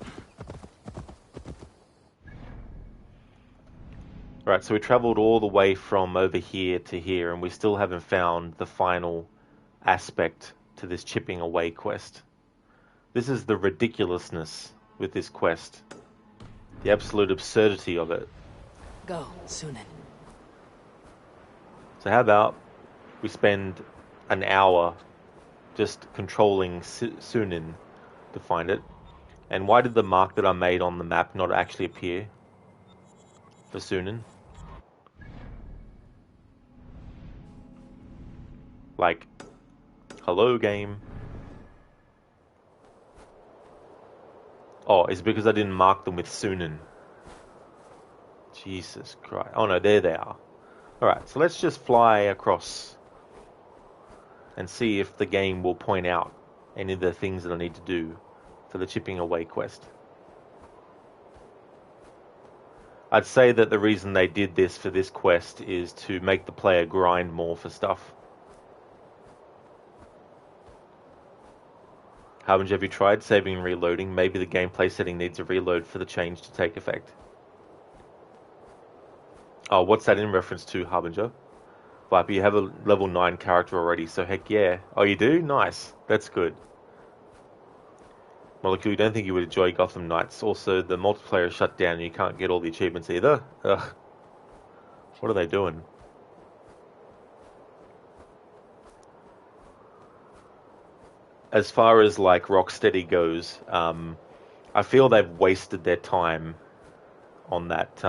Right, so we travelled all the way from over here to here and we still haven't found the final aspect to this chipping away quest. This is the ridiculousness with this quest. The absolute absurdity of it. Go, Sunan. So how about we spend an hour just controlling Sunan to find it? And why did the mark that I made on the map not actually appear for Sunan? Like, hello game. Oh, it's because I didn't mark them with Sunan. Jesus Christ. Oh no, there they are. Alright, so let's just fly across and see if the game will point out any of the things that I need to do for the chipping away quest. I'd say that the reason they did this for this quest is to make the player grind more for stuff. Harbinger, have you tried saving and reloading? Maybe the gameplay setting needs a reload for the change to take effect. Oh, what's that in reference to, Harbinger? Viper, you have a level 9 character already, so heck yeah. Oh, you do? Nice. That's good. Molecule, you don't think you would enjoy Gotham Knights. Also, the multiplayer is shut down and you can't get all the achievements either. Ugh. What are they doing? As far as like Rocksteady goes, I feel they've wasted their time on that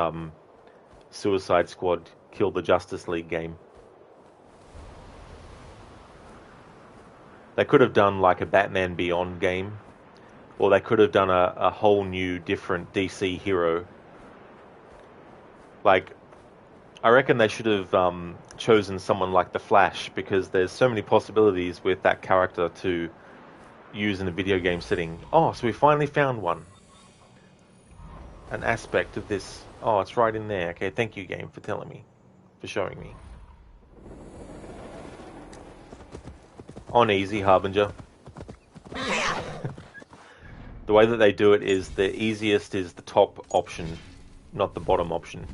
Suicide Squad Kill the Justice League game. They could have done like a Batman Beyond game, or they could have done a whole new different DC hero. Like, I reckon they should have chosen someone like the Flash, because there's so many possibilities with that character to use in a video game setting. Oh, so we finally found one. An aspect of this. Oh, it's right in there. Okay, thank you, game, for telling me. For showing me. On easy, Harbinger. The way that they do it is the easiest is the top option, not the bottom option.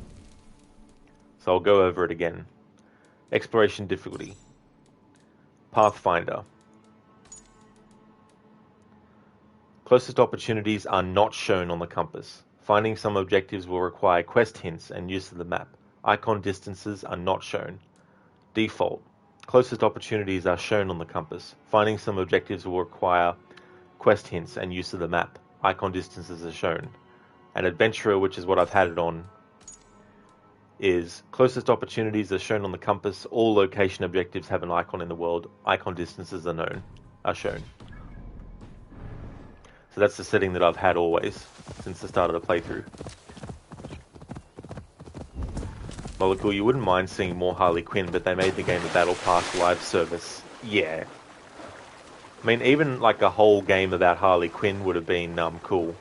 So I'll go over it again. Exploration difficulty. Pathfinder. Closest opportunities are not shown on the compass. Finding some objectives will require quest hints and use of the map. Icon distances are not shown. Default. Closest opportunities are shown on the compass. Finding some objectives will require quest hints and use of the map. Icon distances are shown. And Adventurer, which is what I've had it on, is closest opportunities are shown on the compass. All location objectives have an icon in the world. Icon distances are shown. So that's the setting that I've had always, since the start of the playthrough. Molecule, you wouldn't mind seeing more Harley Quinn, but they made the game a Battle Pass live service. Yeah. I mean, even like a whole game about Harley Quinn would have been cool.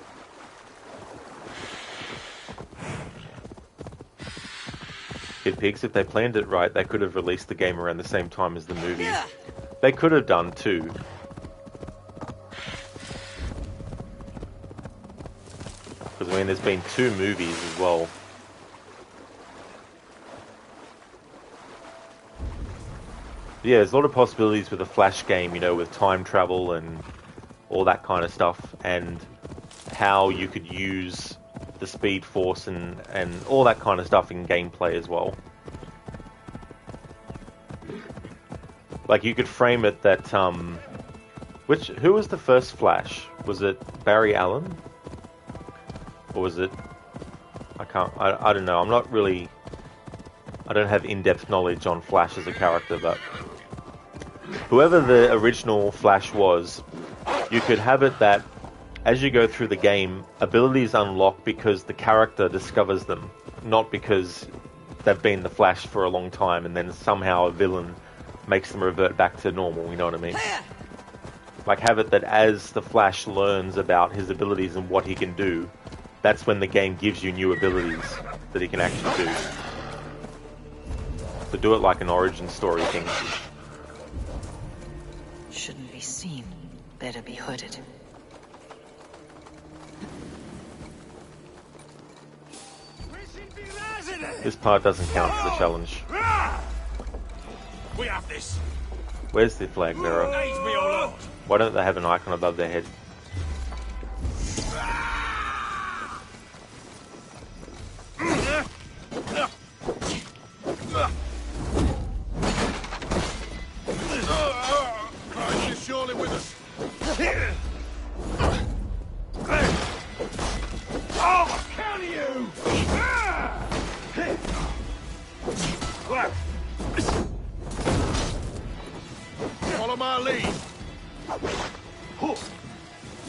Kid Pigs, if they planned it right, they could have released the game around the same time as the movie. They could have done too. Because, I mean, there's been 2 movies as well. yeah, there's a lot of possibilities with a Flash game, you know, with time travel and all that kind of stuff, and how you could use the Speed Force and all that kind of stuff in gameplay as well. Like, you could frame it that, who was the first Flash? Was it Barry Allen? Or was it... I don't know, I don't have in-depth knowledge on Flash as a character, but... whoever the original Flash was, you could have it that, as you go through the game, abilities unlock because the character discovers them, not because they've been the Flash for a long time and then somehow a villain makes them revert back to normal, you know what I mean? Like, have it that as the Flash learns about his abilities and what he can do, that's when the game gives you new abilities that he can actually do. So do it like an origin story thing. Shouldn't be seen. Better be hooded. This part doesn't count for the challenge. We have this. Where's the flag bearer? Why don't they have an icon above their head? Christ is surely with us. Oh, can you? Follow my lead.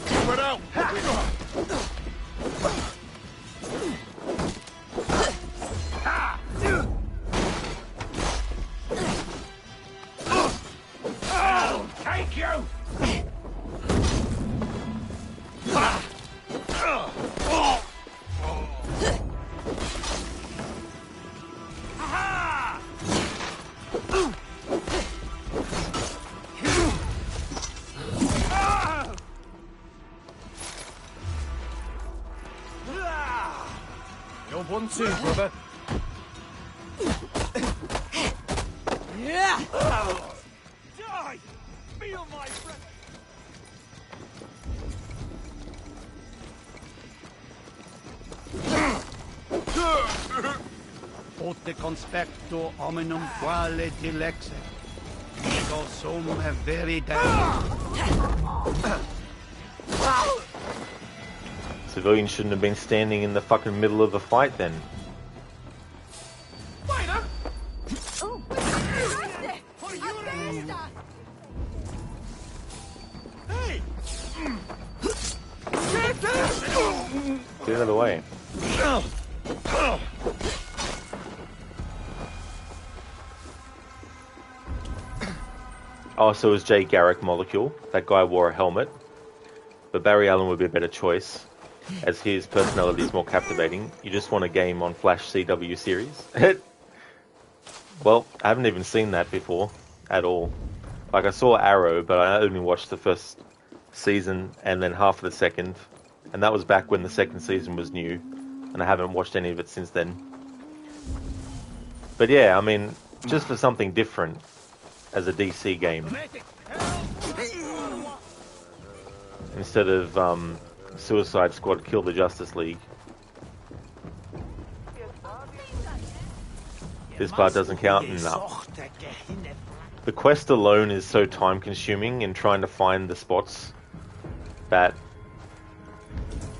Spread out. I'll take you. You're one too, brother. Yeah. Die. Feel my breath. Pote conspecto hominum quale dilexe. Ego sum verite. Civilians shouldn't have been standing in the fucking middle of a fight then. Get out of the way. Oh, so it was Jay Garrick Molecule. That guy wore a helmet. But Barry Allen would be a better choice, as his personality is more captivating. You just want a game on Flash CW series? Well, I haven't even seen that before, at all. Like, I saw Arrow, but I only watched the first season and then half of the second. And that was back when the second season was new. And I haven't watched any of it since then. But yeah, I mean, just for something different as a DC game. Instead of Suicide Squad Kill the Justice League. This part doesn't count? No. The quest alone is so time consuming in trying to find the spots that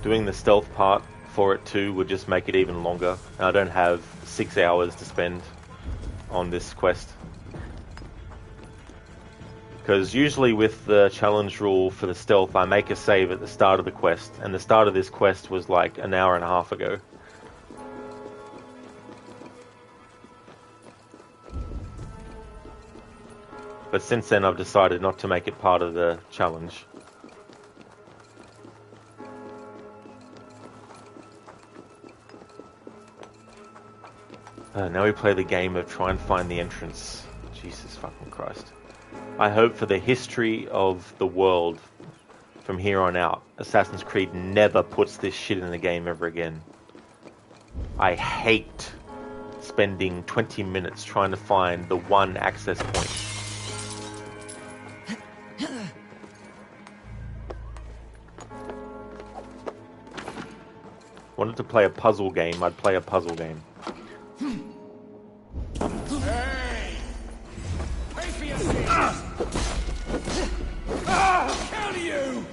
doing the stealth part for it too would just make it even longer. And I don't have 6 hours to spend on this quest. Because usually with the challenge rule for the stealth, I make a save at the start of the quest. And the start of this quest was like an hour and a half ago. But since then I've decided not to make it part of the challenge. Now we play the game of try and find the entrance. Jesus fucking Christ. I hope for the history of the world from here on out, Assassin's Creed never puts this shit in the game ever again. I hate spending 20 minutes trying to find the one access point. Wanted to play a puzzle game, I'd play a puzzle game. Hey! Pay for your sins! Kill you!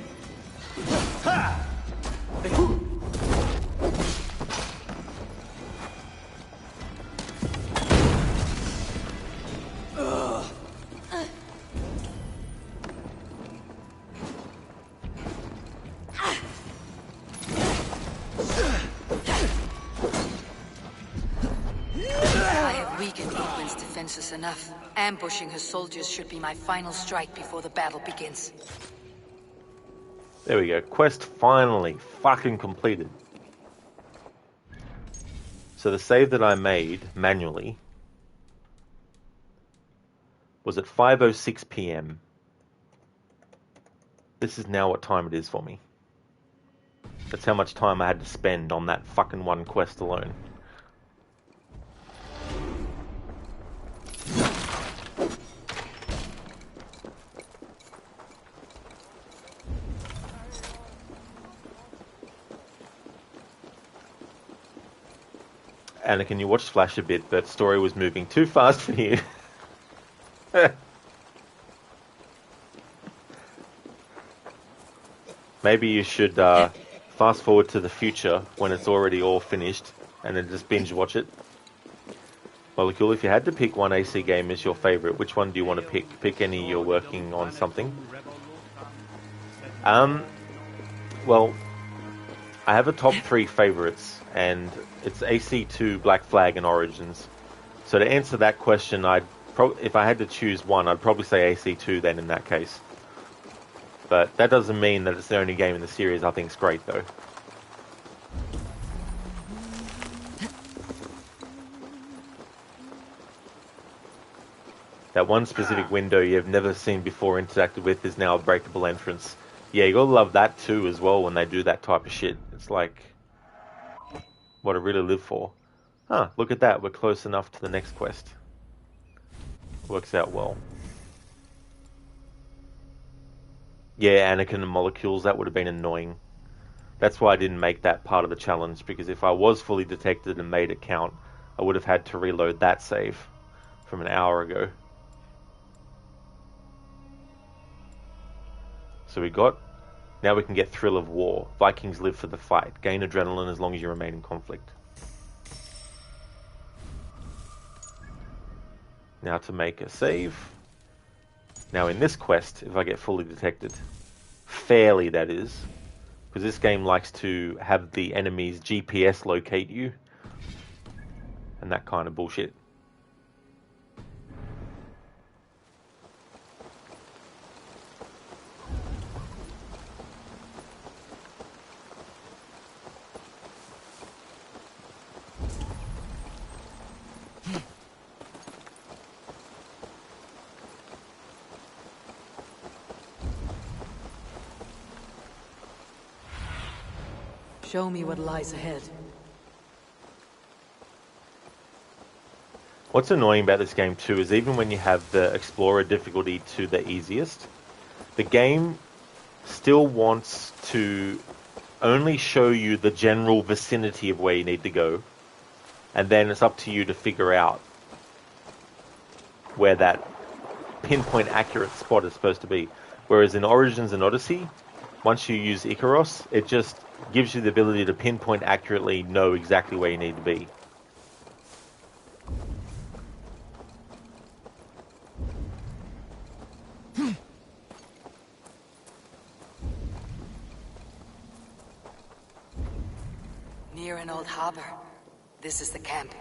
I have weakened Edwin's defenses enough. Ambushing her soldiers should be my final strike before the battle begins. There we go. Quest finally fucking completed. So the save that I made manually was at 5:06 p.m. This is now what time it is for me. That's how much time I had to spend on that fucking one quest alone. Anakin, you watched Flash a bit, but story was moving too fast for you. Maybe you should fast forward to the future when it's already all finished and then just binge watch it. Molecule, if you had to pick one AC game as your favorite, which one do you want to pick? Pick any you're working on something. Well, I have a top 3 favorites, and it's AC2, Black Flag, and Origins. So to answer that question, if I had to choose one, I'd probably say AC2 then in that case. But that doesn't mean that it's the only game in the series I think is great, though. That one specific window you've never seen before interacted with is now a breakable entrance. Yeah, you gotta love that too as well when they do that type of shit. It's like what I really live for. Huh, look at that, we're close enough to the next quest. Works out well. Yeah, Anakin and Molecules, that would have been annoying. That's why I didn't make that part of the challenge, because if I was fully detected and made it count, I would have had to reload that save from an hour ago. So now we can get Thrill of War. Vikings live for the fight. Gain adrenaline as long as you remain in conflict. Now to make a save. Now in this quest, if I get fully detected, fairly that is, because this game likes to have the enemy's GPS locate you, and that kind of bullshit. Show me what lies ahead. What's annoying about this game too is even when you have the Explorer difficulty to the easiest, the game still wants to only show you the general vicinity of where you need to go, and then it's up to you to figure out where that pinpoint accurate spot is supposed to be. Whereas in Origins and Odyssey, once you use Icaros, it just gives you the ability to pinpoint accurately know exactly where you need to be. Near an old harbor. This is the camp.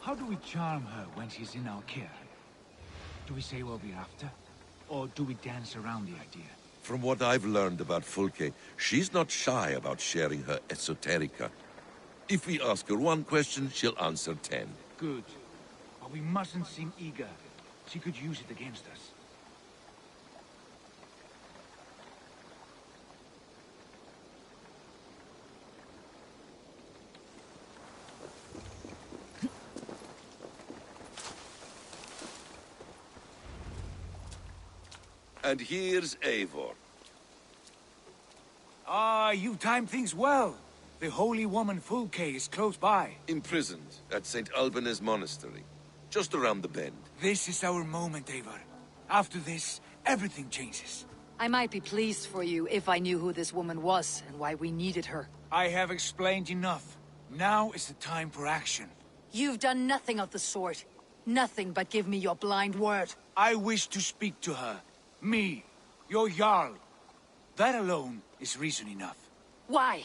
How do we charm her when she's in our care? Do we say what we're after? Or do we dance around the idea? From what I've learned about Fulke, she's not shy about sharing her esoterica. If we ask her one question, she'll answer 10. Good. But we mustn't seem eager. She could use it against us. And here's Eivor. Ah, you timed things well. The holy woman Fulke is close by. Imprisoned at St. Alban's Monastery, just around the bend. This is our moment, Eivor. After this, everything changes. I might be pleased for you if I knew who this woman was and why we needed her. I have explained enough. Now is the time for action. You've done nothing of the sort. Nothing but give me your blind word. I wish to speak to her. Me, your Jarl. That alone is reason enough. Why?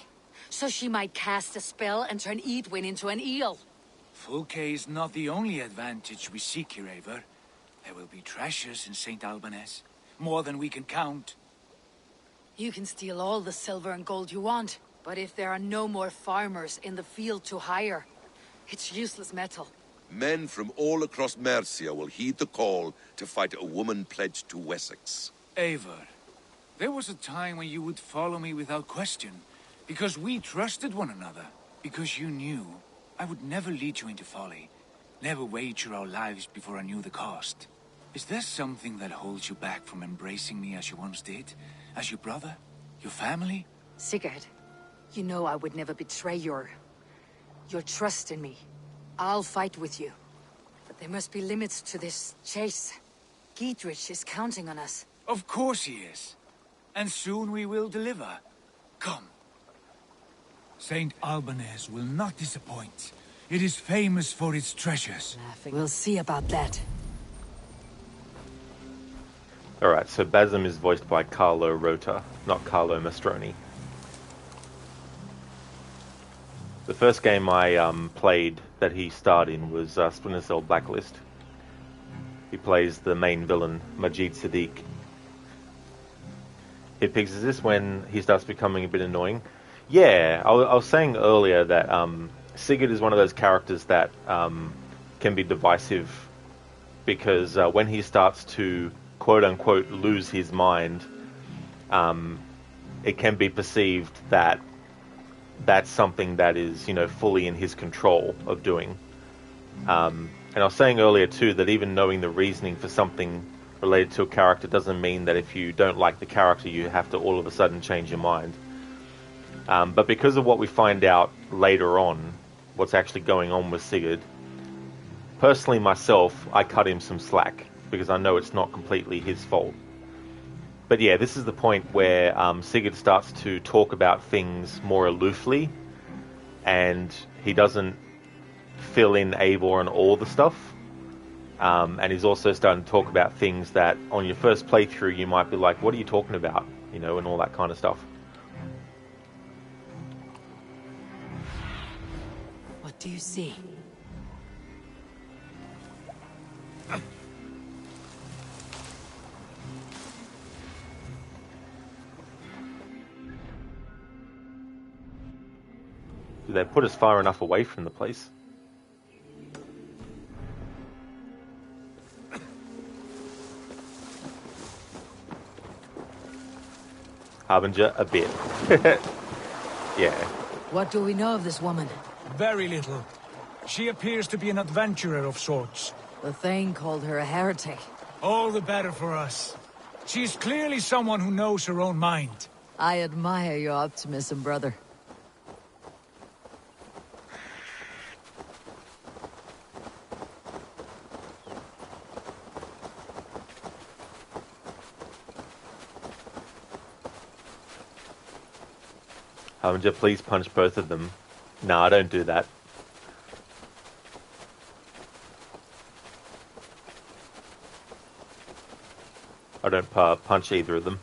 So she might cast a spell and turn Edwin into an eel. Fulke is not the only advantage we seek here, Eivor. There will be treasures in St. Alban's. More than we can count. You can steal all the silver and gold you want, but if there are no more farmers in the field to hire, it's useless metal. Men from all across Mercia will heed the call to fight a woman pledged to Wessex. Eivor, there was a time when you would follow me without question, because we trusted one another, because you knew I would never lead you into folly, never wager our lives before I knew the cost. Is there something that holds you back from embracing me as you once did? As your brother? Your family? Sigurd, you know I would never betray your trust in me. I'll fight with you. But there must be limits to this chase. Giedrich is counting on us. Of course he is. And soon we will deliver. Come. St. Alban's will not disappoint. It is famous for its treasures. We'll see about that. Alright, so Basim is voiced by Carlo Rota, not Carlo Mastroni. The first game I played that he starred in was Splinter Cell Blacklist. He plays the main villain, Majid Sadiq. He picks this when he starts becoming a bit annoying. Yeah, I was saying earlier that Sigurd is one of those characters that can be divisive because when he starts to quote-unquote lose his mind, it can be perceived that that's something that is, fully in his control of doing. And I was saying earlier too that even knowing the reasoning for something related to a character doesn't mean that if you don't like the character you have to all of a sudden change your mind. But because of what we find out later on, what's actually going on with Sigurd, personally myself, I cut him some slack because I know it's not completely his fault. But yeah, this is the point where Sigurd starts to talk about things more aloofly, and he doesn't fill in Eivor and all the stuff. And he's also starting to talk about things that on your first playthrough you might be like, what are you talking about? And all that kind of stuff. What do you see? Do they put us far enough away from the place? Harbinger, a bit. Yeah. What do we know of this woman? Very little. She appears to be an adventurer of sorts. The Thane called her a heretic. All the better for us. She's clearly someone who knows her own mind. I admire your optimism, brother. Harbinger, please punch both of them. No, I don't do that. I don't punch either of them.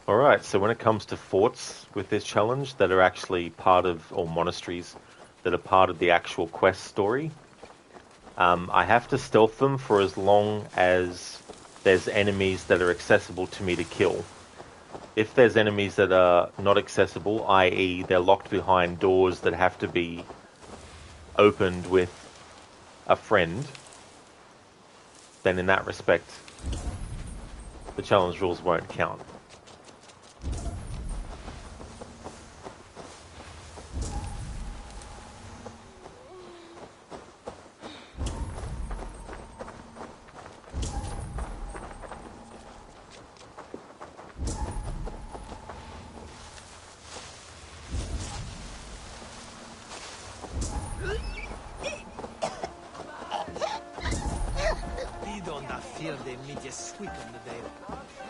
Alright, so when it comes to forts with this challenge that are actually part of, or monasteries that are part of the actual quest story, I have to stealth them for as long as there's enemies that are accessible to me to kill. If there's enemies that are not accessible, i.e. they're locked behind doors that have to be opened with a friend, then in that respect, the challenge rules won't count.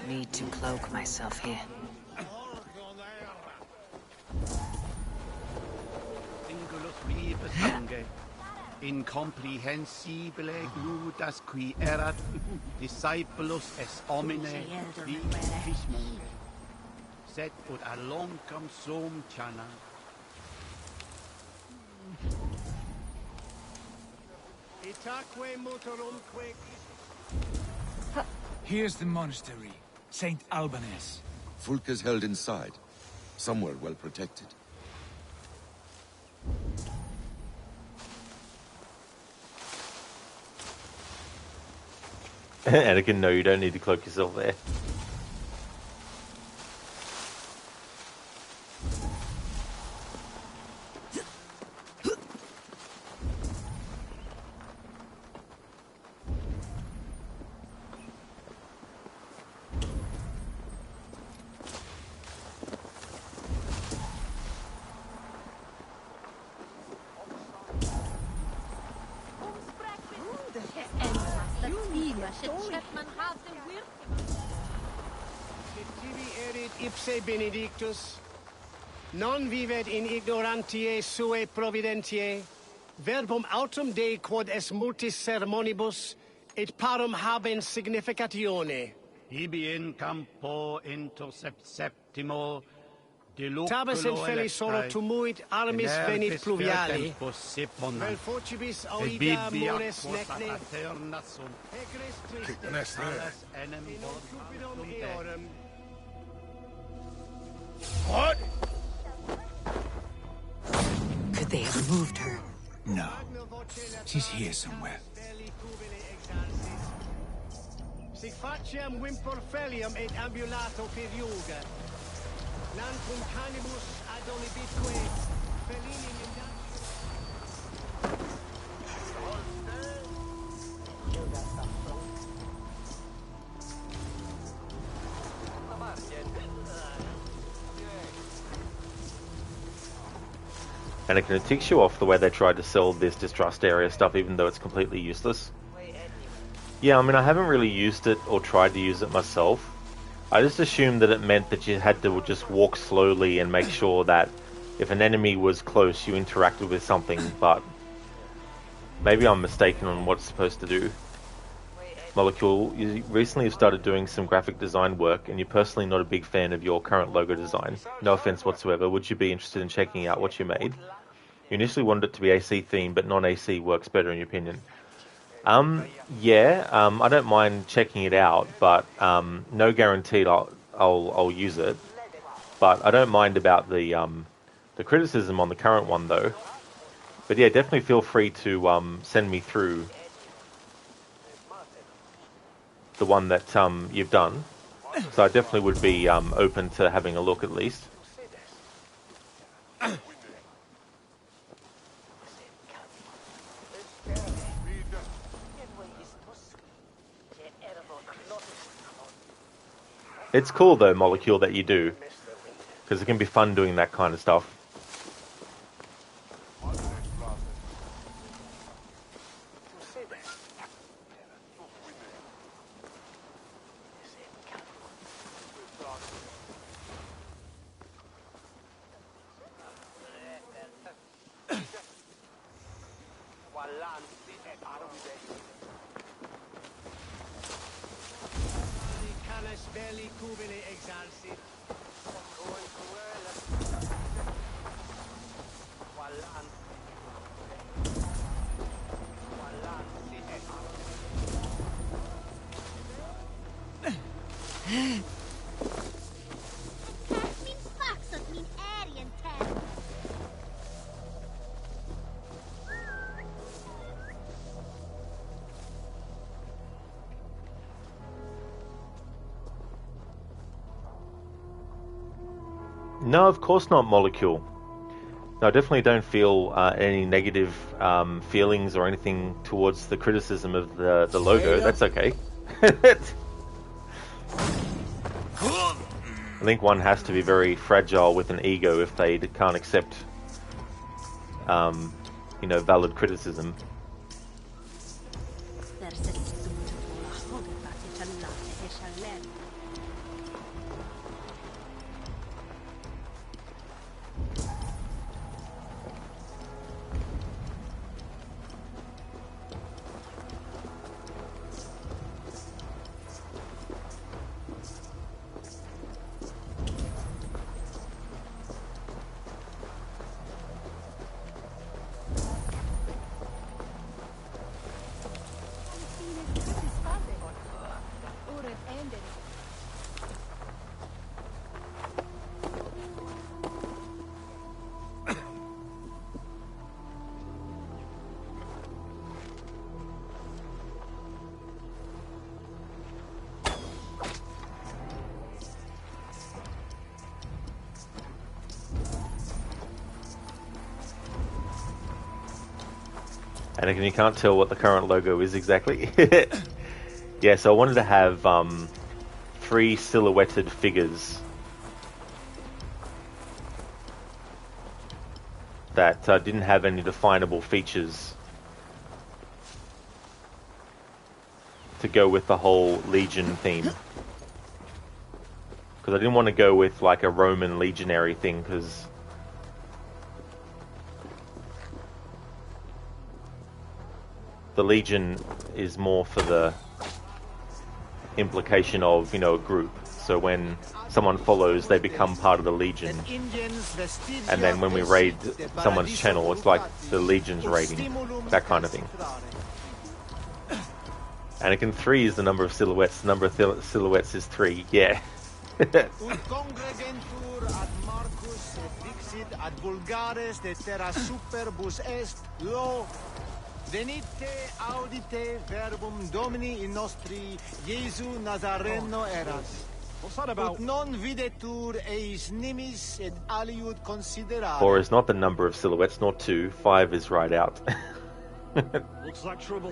Need to cloak myself here. Singulus rebus sangue. Incomprehensibile gludas qui erat discipulus es homine fismonge. Sed ut alloncam sum chana. Itaque motorumque. Here's the monastery, Saint Albanese. Fulke's held inside, somewhere well protected. Anakin, no, you don't need to cloak yourself there. Ipse benedictus, non vivet in ignorantiae suae providentiae, verbum autum Dei quod es multis sermonibus, et parum habens significatione. Ibi in campo intercept septimo, Tabes in feli solo tumuit armis venit pluviali, vel focibis auida mores necne, Kick the nest there. cupidum eorum. What? Could they have moved her? No. She's here somewhere. Sic faciem vimpor felium et ambulato per iuga. Nantum canibus adolibitque felini Anakin, it ticks you off the way they tried to sell this distrust area stuff, even though it's completely useless. Yeah, I mean, I haven't really used it or tried to use it myself. I just assumed that it meant that you had to just walk slowly and make sure that if an enemy was close, you interacted with something, but maybe I'm mistaken on what it's supposed to do. Molecule, you recently have started doing some graphic design work, and you're personally not a big fan of your current logo design. No offense whatsoever. Would you be interested in checking out what you made? You initially wanted it to be AC themed, but non-AC works better in your opinion. Yeah, I don't mind checking it out, but no guaranteed I'll use it. But I don't mind about the criticism on the current one though. But yeah, definitely feel free to send me through the one that you've done. So I definitely would be open to having a look at least. It's cool though, Molecule, that you do, because it can be fun doing that kind of stuff. No, of course not, Molecule. No, I definitely don't feel any negative feelings or anything towards the criticism of the logo. That's okay. I think one has to be very fragile with an ego if they can't accept, you know, valid criticism. And again, you can't tell what the current logo is exactly. Yeah, so I wanted to have 3 silhouetted figures that didn't have any definable features to go with the whole Legion theme. Because I didn't want to go with like a Roman legionary thing, because the Legion is more for the implication of, you know, a group. So when someone follows, they become part of the Legion. And then when we raid someone's channel, it's like the Legion's raiding. That kind of thing. And again, 3 is the number of silhouettes. The number of silhouettes is 3. Yeah. Venite audite verbum Domini in nostri Jesu Nazareno eras. What's that about? Ut non videtur eis nimis et aliud considerare. 4 is not the number of silhouettes, nor 2. 5 is right out. Looks like trouble.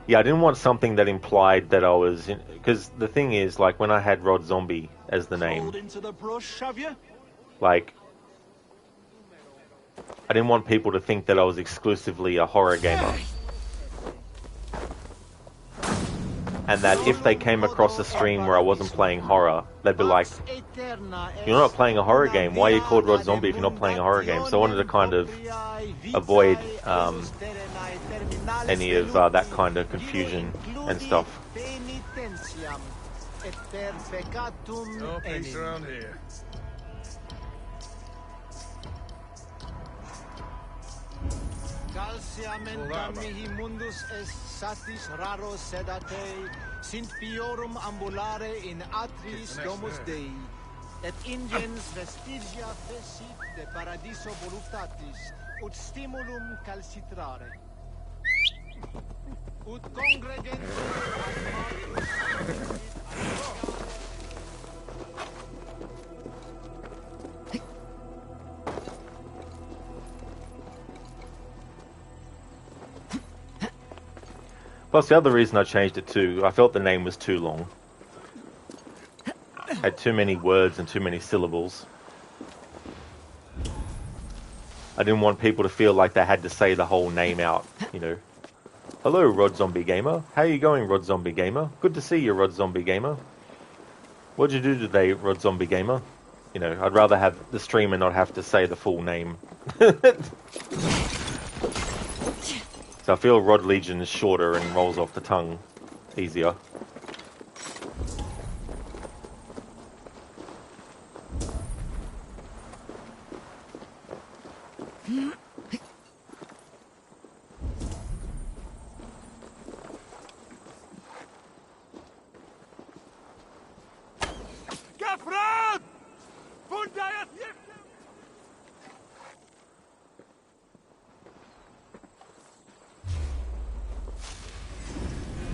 Yeah, I didn't want something that implied that I was in, because the thing is, like, when I had Rod Zombie as the name, Into the brush, have you? like, I didn't want people to think that I was exclusively a horror gamer. And that if they came across a stream where I wasn't playing horror, they'd be like, you're not playing a horror game, why are you called Rod Zombie if you're not playing a horror game? So I wanted to kind of avoid any of that kind of confusion and stuff. No peace around here. Calciamenta mihi mundus est satis raro sedate, sint piorum ambulare in atris domus Dei, et ingens vestigia fecit de paradiso voluptatis, ut stimulum calcitrare. Ut congregentur Plus, the other reason I changed it too, I felt the name was too long. Had too many words and too many syllables. I didn't want people to feel like they had to say the whole name out, you know. Hello, Rod Zombie Gamer. How you going, Rod Zombie Gamer? Good to see you, Rod Zombie Gamer. What'd you do today, Rod Zombie Gamer? You know, I'd rather have the streamer not have to say the full name. So I feel Rod Legion is shorter and rolls off the tongue easier.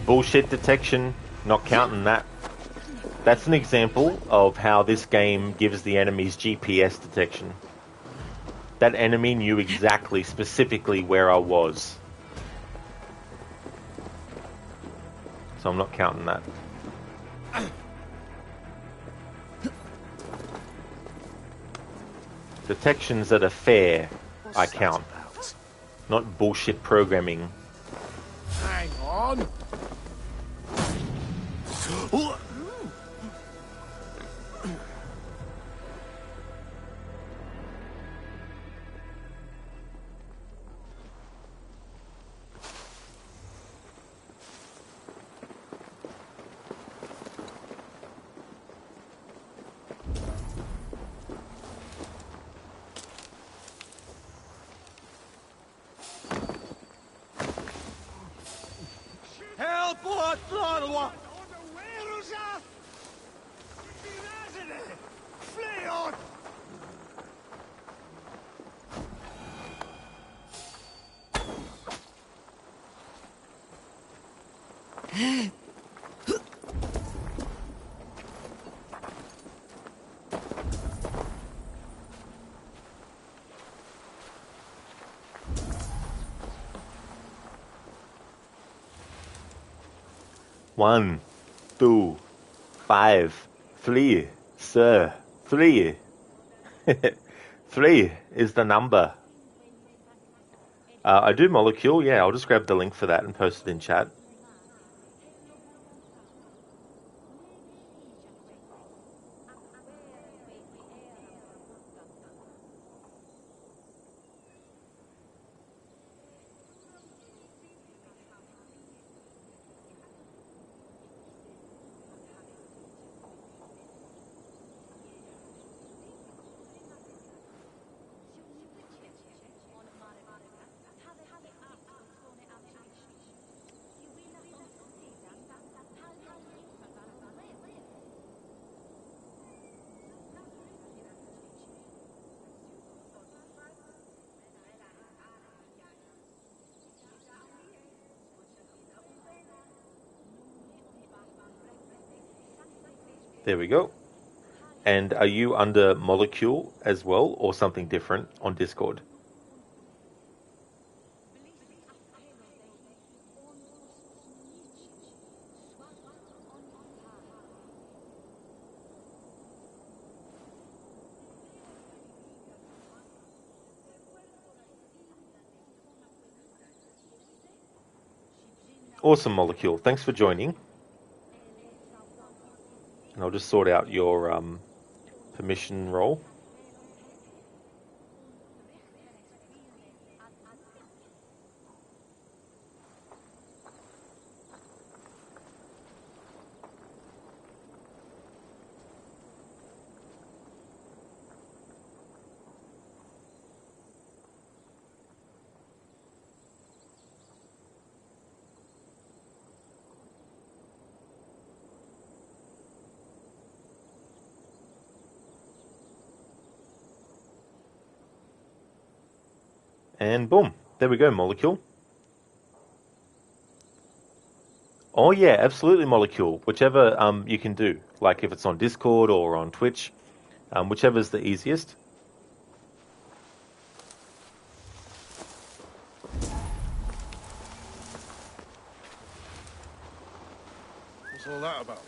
Bullshit detection, not counting that. That's an example of how this game gives the enemies GPS detection. That enemy knew exactly, specifically where I was. So I'm not counting that. Detections that are fair, I count. Not bullshit programming. Hang on. Help oss, Lorwa! Fly oss! One, 2, 5. Flee, sir. Flee. 3 is the number. I do molecule, yeah, I'll just grab the link for that and post it in chat. There we go. And are you under molecule as well, or something different on Discord? Awesome, Molecule. Thanks for joining. And I'll just sort out your permission role. And boom, there we go, Molecule. Oh yeah, absolutely, Molecule. Whichever you can do, like if it's on Discord or on Twitch, whichever's the easiest. What's all that about?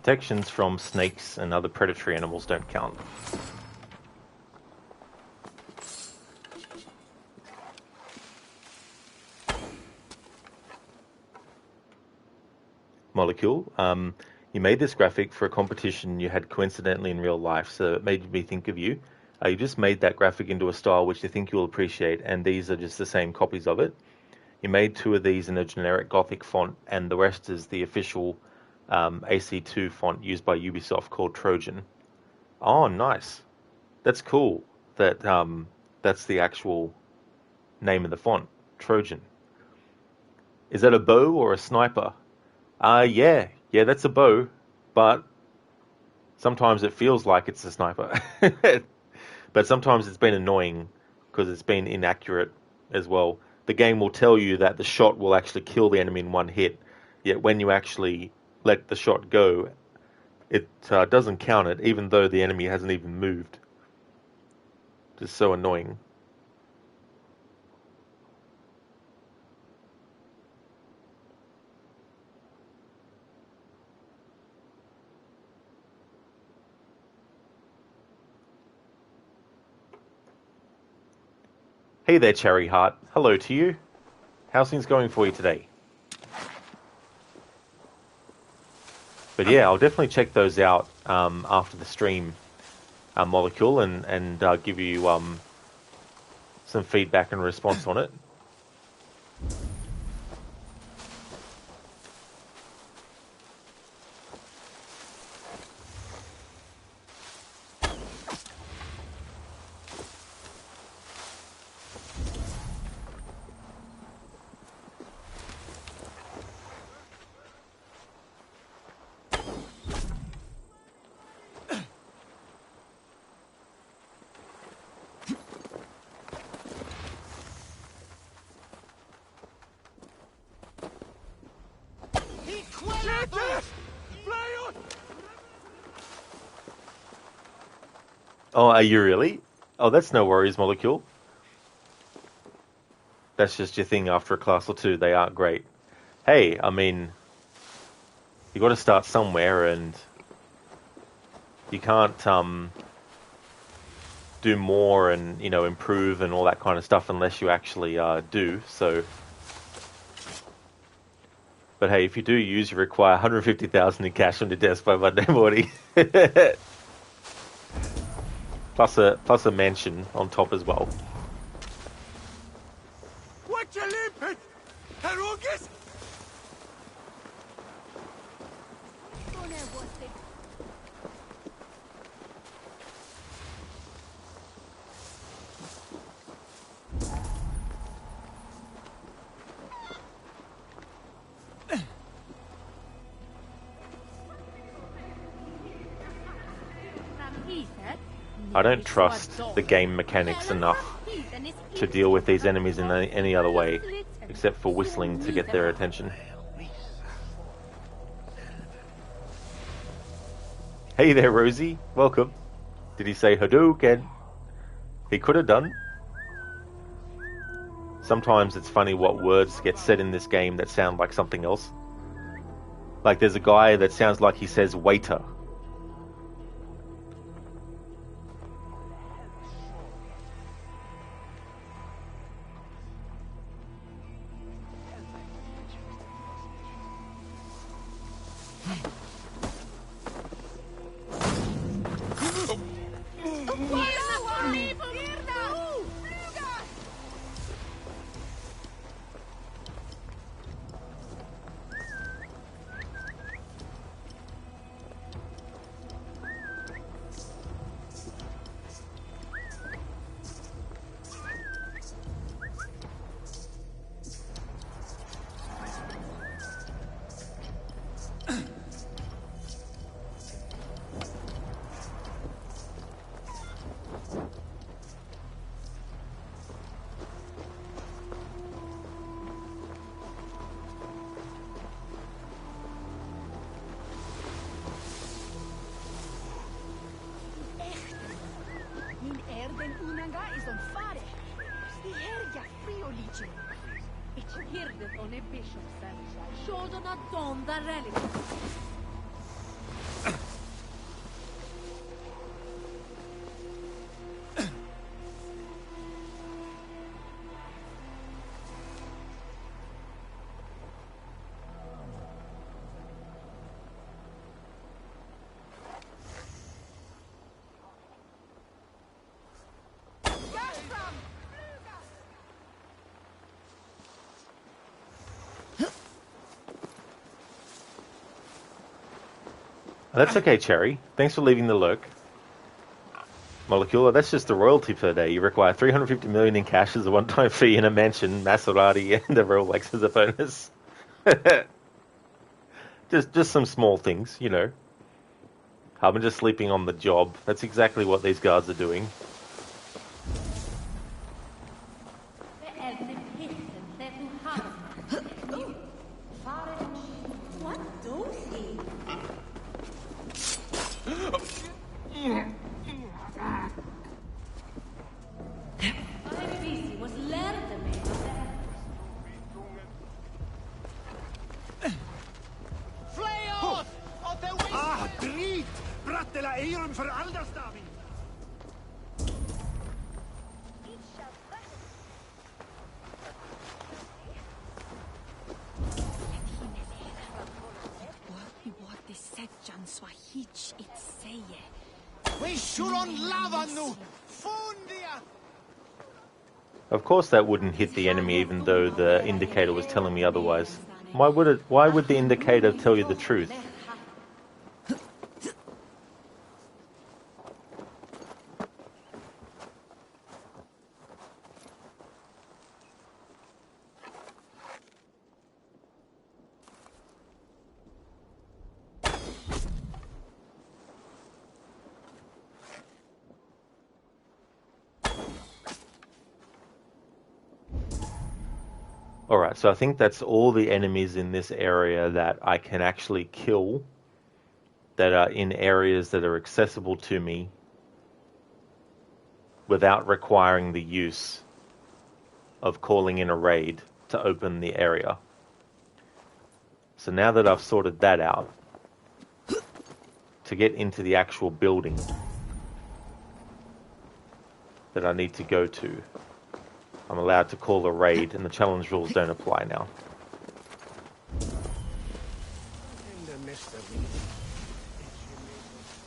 Protections from snakes and other predatory animals don't count. Molecule, you made this graphic for a competition you had coincidentally in real life, so it made me think of you. You just made that graphic into a style which you think you'll appreciate, and these are just the same copies of it. You made 2 of these in a generic Gothic font, and the rest is the official AC2 font used by Ubisoft called Trojan. Oh, nice. That's cool. That's the actual name of the font, Trojan. Is that a bow or a sniper? Yeah, that's a bow, but sometimes it feels like it's a sniper. But sometimes it's been annoying because it's been inaccurate as well. The game will tell you that the shot will actually kill the enemy in one hit, yet when you actually let the shot go, it doesn't count it, even though the enemy hasn't even moved. Just so annoying. Hey there, Cherry Heart. Hello to you. How's things going for you today? But yeah, I'll definitely check those out after the stream, Molecule, and give you some feedback and response on it. Oh, are you really? Oh, that's no worries, Molecule. That's just your thing after a class or two. They aren't great. Hey, I mean, you got to start somewhere, and you can't do more and, you know, improve and all that kind of stuff unless you actually do. So, but hey, if you do use, you require 150,000 in cash on your desk by Monday morning. Plus a mansion on top as well. What you limping? Herugis? I don't trust the game mechanics enough to deal with these enemies in any other way, except for whistling to get their attention. Hey there, Rosie. Welcome. Did he say Hadouken? He could have done. Sometimes it's funny what words get said in this game that sound like something else. Like there's a guy that sounds like he says waiter. That's okay, Cherry. Thanks for leaving the lurk. Molecule, that's just the royalty per day. You require 350 million in cash as a one-time fee in a mansion, Maserati, and a Rolex as a bonus. just some small things, you know. I'm just sleeping on the job. That's exactly what these guards are doing. Of course that wouldn't hit the enemy even though the indicator was telling me otherwise. Why would the indicator tell you the truth? Alright, so I think that's all the enemies in this area that I can actually kill that are in areas that are accessible to me without requiring the use of calling in a raid to open the area. So now that I've sorted that out, to get into the actual building that I need to go to, I'm allowed to call a raid, and the challenge rules don't apply now.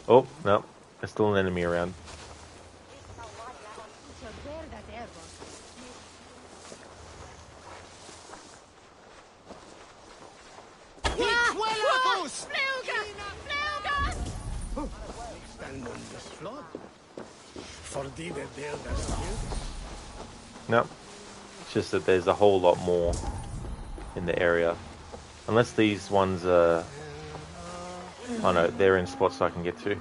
Oh, no. There's still an enemy around. No. It's just that there's a whole lot more in the area. Unless these ones are... Oh no, they're in spots I can get to.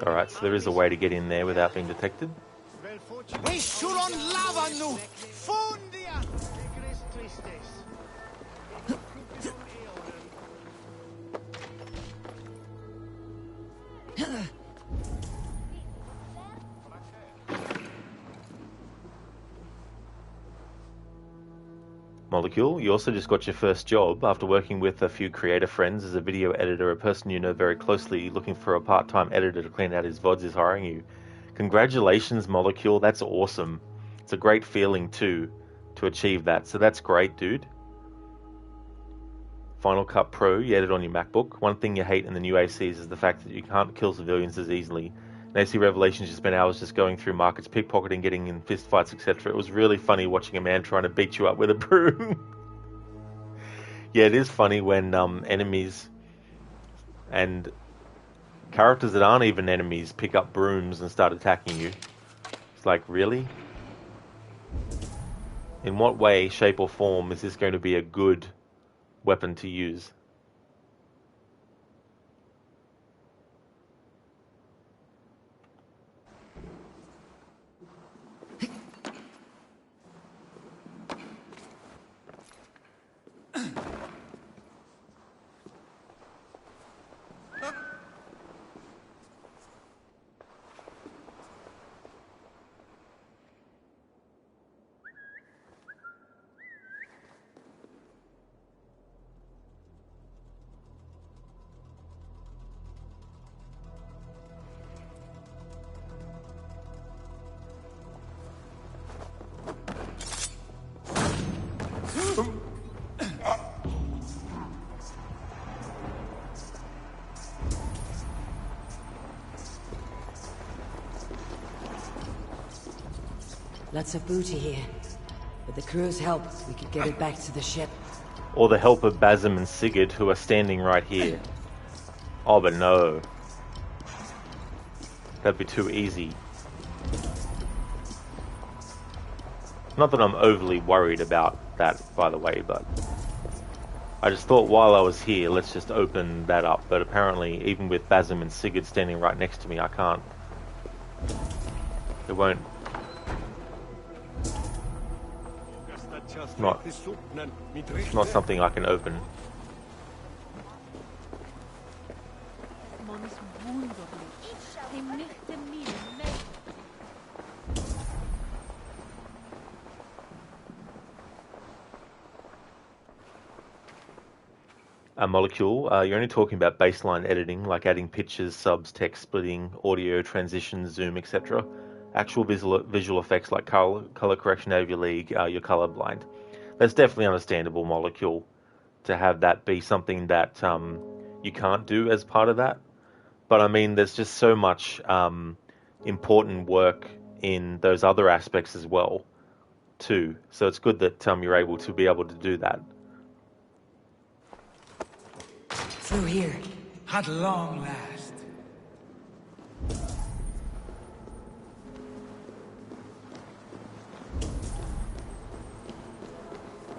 Alright, so there is a way to get in there without being detected. Molecule, you also just got your first job after working with a few creator friends as a video editor. A person you know very closely looking for a part-time editor to clean out his VODs is hiring you. Congratulations, Molecule. That's awesome. It's a great feeling too to achieve that. So that's great, dude. Final Cut Pro, you edit on your MacBook. One thing you hate in the new ACs is the fact that you can't kill civilians as easily. In AC Revelations, you spent hours just going through markets, pickpocketing, getting in fistfights, etc. It was really funny watching a man trying to beat you up with a broom. Yeah, it is funny when enemies and characters that aren't even enemies pick up brooms and start attacking you. It's like, really? In what way, shape or form is this going to be a good weapon to use? Lots of booty here. With the crew's help, we could get it back to the ship. Or the help of Basim and Sigurd, who are standing right here. Oh, but no. That'd be too easy. Not that I'm overly worried about that, by the way, but I just thought while I was here, let's just open that up. But apparently, even with Basim and Sigurd standing right next to me, I can't. It won't. It's not something I can open. A molecule, you're only talking about baseline editing, like adding pictures, subs, text splitting, audio, transitions, zoom, etc. Actual visual effects like color correction out of your league, you're colorblind. That's definitely understandable, molecule, to have that be something that you can't do as part of that. But I mean, there's just so much important work in those other aspects as well, too. So it's good that you're able to do that. Through here. At long last.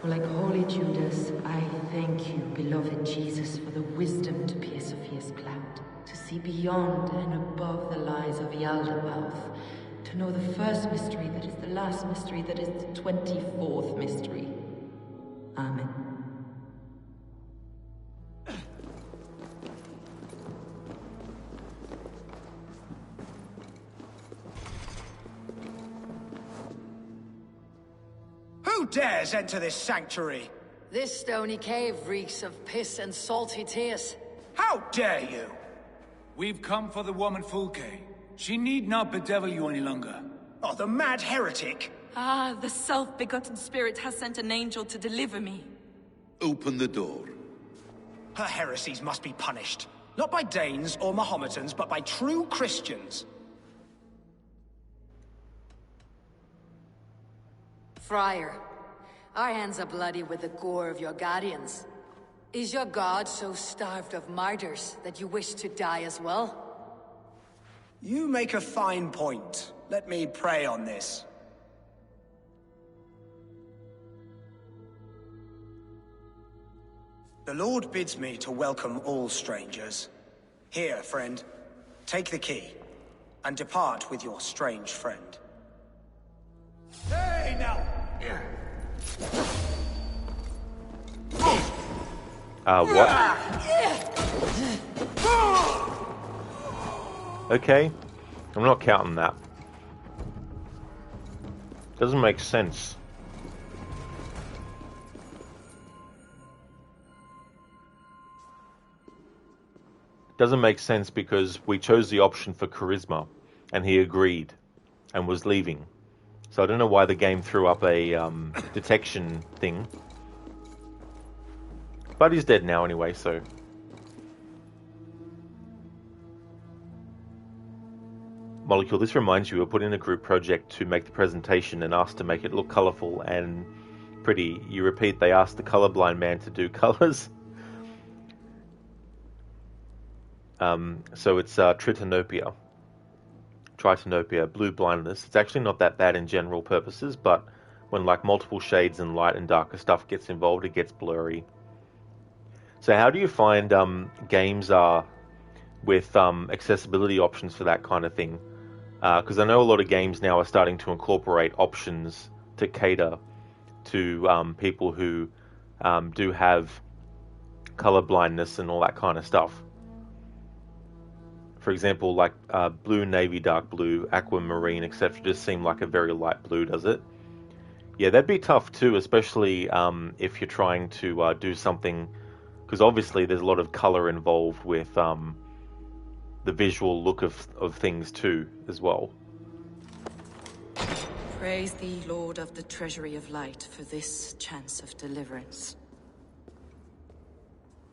Like holy Judas, I thank you, beloved Jesus, for the wisdom to pierce Sophia's cloud, to see beyond and above the lies of Yaldabaoth, to know the first mystery that is the last mystery that is the 24th mystery. Amen. Who dares enter this sanctuary? This stony cave reeks of piss and salty tears. How dare you? We've come for the woman Fulke. She need not bedevil you any longer. Oh, the mad heretic! Ah, the self-begotten spirit has sent an angel to deliver me. Open the door. Her heresies must be punished. Not by Danes or Mahometans, but by true Christians. Friar, our hands are bloody with the gore of your guardians. Is your god so starved of martyrs that you wish to die as well? You make a fine point. Let me pray on this. The Lord bids me to welcome all strangers. Here, friend, take the key, and depart with your strange friend. Hey, now! What? Okay, I'm not counting that. Doesn't make sense. Doesn't make sense because we chose the option for charisma, and he agreed, and was leaving. So I don't know why the game threw up a detection thing. But he's dead now anyway, so... Molecule, this reminds you, we were put in a group project to make the presentation and asked to make it look colourful and pretty. You repeat, they asked the colourblind man to do colours. So it's tritanopia. Tritanopia, blue blindness. It's actually not that bad in general purposes, but when like multiple shades and light and darker stuff gets involved, it gets blurry. So how do you find games are with accessibility options for that kind of thing? Because I know a lot of games now are starting to incorporate options to cater to people who do have color blindness and all that kind of stuff. For example, like blue, navy, dark blue, aquamarine, etc. just seem like a very light blue, does it? Yeah, that'd be tough too, especially if you're trying to do something, because obviously there's a lot of color involved with the visual look of things too, as well. Praise thee, Lord of the Treasury of Light, for this chance of deliverance.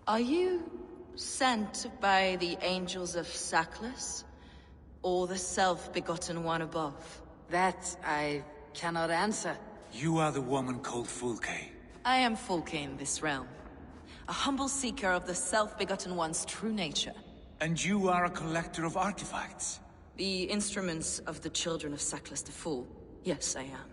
Are you sent by the angels of Saklas, or the self-begotten one above? That I cannot answer. You are the woman called Fulke. I am Fulke in this realm. A humble seeker of the self-begotten one's true nature. And you are a collector of artifacts? The instruments of the children of Sackless the Fool. Yes, I am.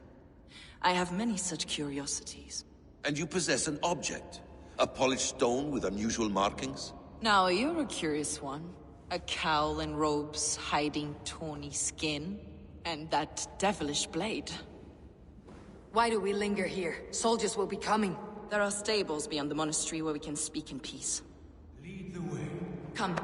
I have many such curiosities. And you possess an object? A polished stone with unusual markings? Now, you're a curious one. A cowl and robes hiding tawny skin. And that devilish blade. Why do we linger here? Soldiers will be coming. There are stables beyond the monastery where we can speak in peace. Lead the way. Come.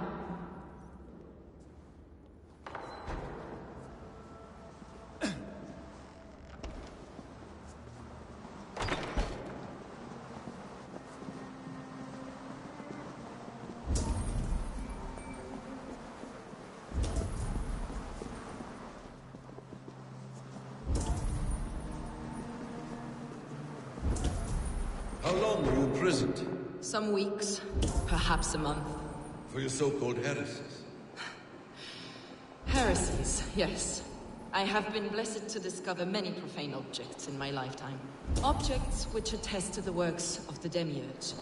How long were you imprisoned? Some weeks, perhaps a month. For your so-called heresies? Heresies, yes. I have been blessed to discover many profane objects in my lifetime. Objects which attest to the works of the Demiurge.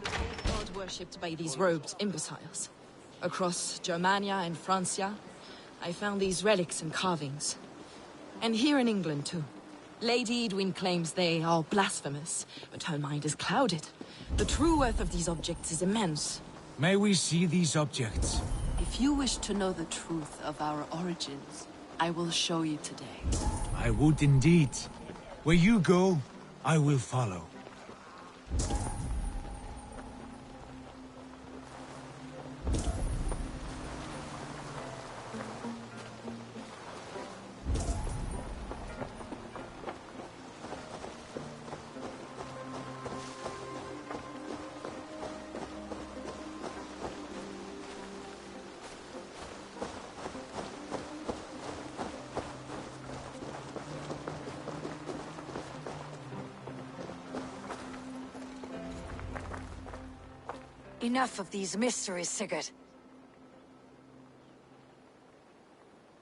God worshipped by these robed imbeciles. Across Germania and Francia, I found these relics and carvings. And here in England, too. Lady Edwin claims they are blasphemous, but her mind is clouded. The true worth of these objects is immense. May we see these objects? If you wish to know the truth of our origins, I will show you today. I would indeed. Where you go, I will follow. Enough of these mysteries, Sigurd.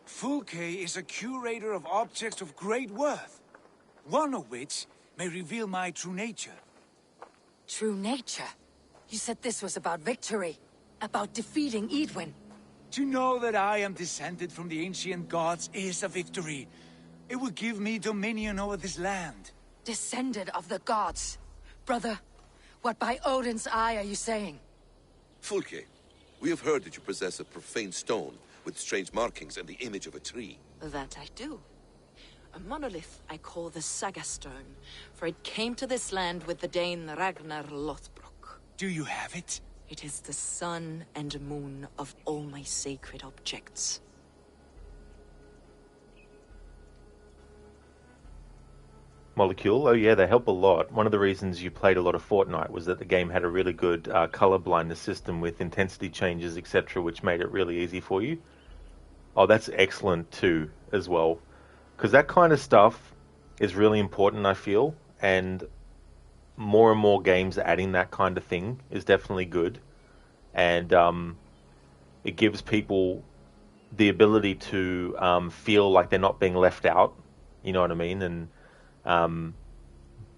Fulke is a curator of objects of great worth, one of which may reveal my true nature. True nature? You said this was about victory, about defeating Edwin. To know that I am descended from the ancient gods is a victory. It will give me dominion over this land. Descended of the gods? Brother, what by Odin's eye are you saying? Fulke, we have heard that you possess a profane stone with strange markings and the image of a tree. That I do. A monolith I call the Saga Stone, for it came to this land with the Dane Ragnar Lothbrok. Do you have it? It is the sun and moon of all my sacred objects. Molecule, oh yeah, they help a lot. One of the reasons you played a lot of Fortnite was that the game had a really good color blindness system with intensity changes, etc., which made it really easy for you. Oh, that's excellent too, as well. Because that kind of stuff is really important, I feel, and more games adding that kind of thing is definitely good. And it gives people the ability to feel like they're not being left out, you know what I mean? And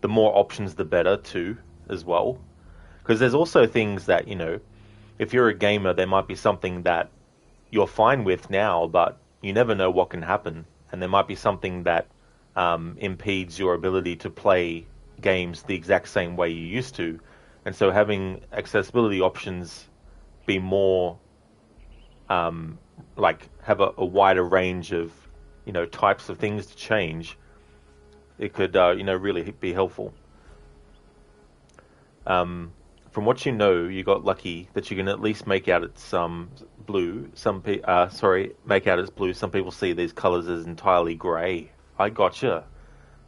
the more options, the better too, as well. Because there's also things that, you know, if you're a gamer, there might be something that you're fine with now, but you never know what can happen. And there might be something that impedes your ability to play games the exact same way you used to. And so having accessibility options be more, like, have a wider range of, you know, types of things to change, it could, you know, really be helpful. From what you know, you got lucky that you can at least make out it's blue. Make out it's blue. Some people see these colors as entirely grey. I gotcha.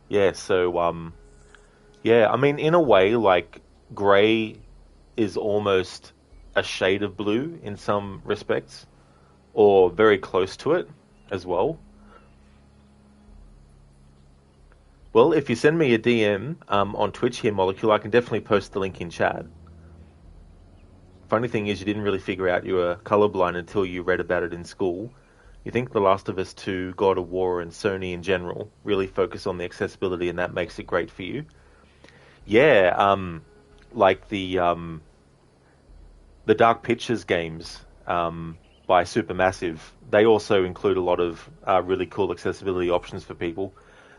Yeah, so, yeah, I mean, in a way, like, grey is almost a shade of blue in some respects, or very close to it as well. Well, if you send me a DM on Twitch here, Molecule, I can definitely post the link in chat. Funny thing is, you didn't really figure out you were colorblind until you read about it in school. You think The Last of Us 2, God of War, and Sony in general really focus on the accessibility, and that makes it great for you? Yeah, like the Dark Pictures games by Supermassive, they also include a lot of really cool accessibility options for people.